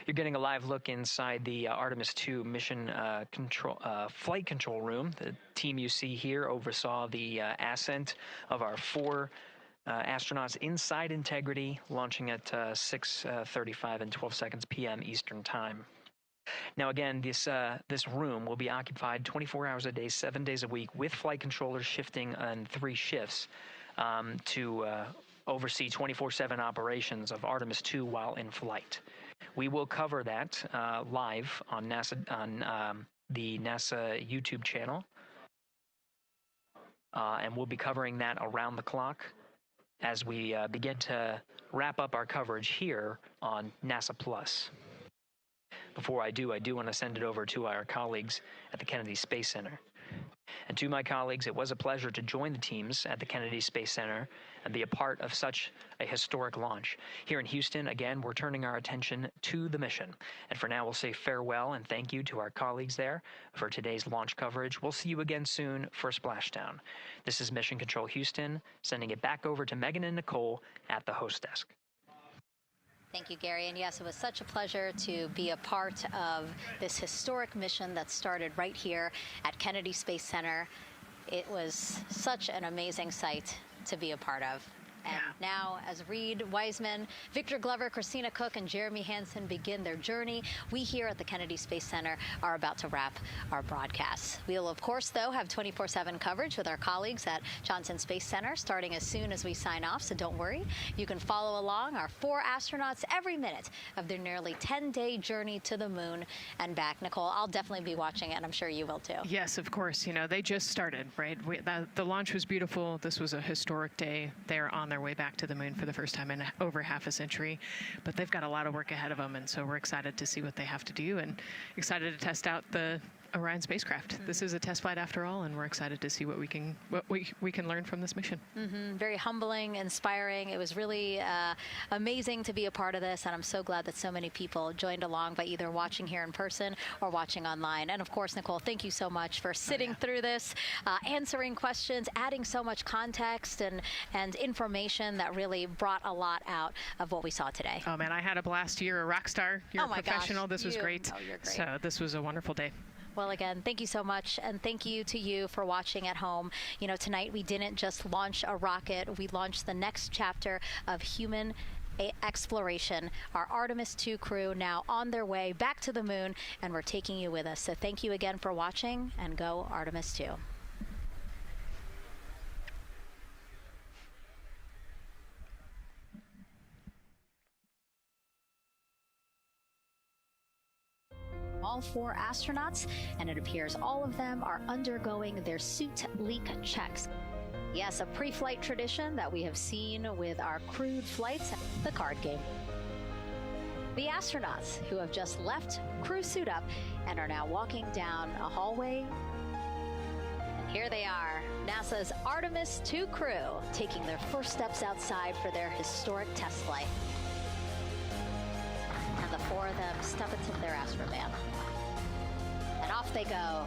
You're getting a live look inside the Artemis II mission flight control room. The team you see here oversaw the ascent of our four astronauts inside Integrity, launching at 6:35 and 12 seconds p.m. Eastern Time. Now again, this room will be occupied 24 hours a day, 7 days a week, with flight controllers shifting on 3 shifts to oversee 24/7 operations of Artemis II while in flight. We will cover that live on the NASA YouTube channel, and we'll be covering that around the clock as we begin to wrap up our coverage here on NASA Plus. Before I do want to send it over to our colleagues at the Kennedy Space Center. And to my colleagues, it was a pleasure to join the teams at the Kennedy Space Center and be a part of such a historic launch. Here in Houston, again, we're turning our attention to the mission. And for now, we'll say farewell and thank you to our colleagues there for today's launch coverage. We'll see you again soon for Splashdown. This is Mission Control Houston, sending it back over to Megan and Nicole at the host desk. Thank you, Gary. And yes, it was such a pleasure to be a part of this historic mission that started right here at Kennedy Space Center. It was such an amazing sight to be a part of. And now, as Reed Wiseman, Victor Glover, Christina Cook, and Jeremy Hansen begin their journey, we here at the Kennedy Space Center are about to wrap our broadcast. We'll, of course, though, have 24/7 coverage with our colleagues at Johnson Space Center starting as soon as we sign off, so don't worry. You can follow along our 4 astronauts every minute of their nearly 10-day journey to the moon and back. Nicole, I'll definitely be watching it, and I'm sure you will, too. Yes, of course. You know, they just started, right? The launch was beautiful. This was a historic day. They're on their way back to the moon for the first time in over half a century, but they've got a lot of work ahead of them, and so we're excited to see what they have to do and excited to test out the Orion spacecraft. This is a test flight after all, and we're excited to see what we can learn from this mission. Very humbling, inspiring. It was really amazing to be a part of this, and I'm so glad that so many people joined along by either watching here in person or watching online. And of course, Nicole, thank you so much for sitting through this, answering questions, adding so much context and information that really brought a lot out of what we saw today. Oh man, I had a blast. You're a rock star. You're a professional. Gosh, this was great. Oh, you're great. So this was a wonderful day. Well, again, thank you so much, and thank you to you for watching at home. You know, tonight we didn't just launch a rocket, we launched the next chapter of human exploration. Our Artemis II crew now on their way back to the moon, and we're taking you with us. So thank you again for watching, and go Artemis II. All 4 astronauts, and it appears all of them are undergoing their suit leak checks. Yes, a pre-flight tradition that we have seen with our crewed flights, the card game. The astronauts who have just left crew suit up and are now walking down a hallway. And here they are, NASA's Artemis II crew, taking their first steps outside for their historic test flight. And the 4 of them step into their astrovan. And off they go.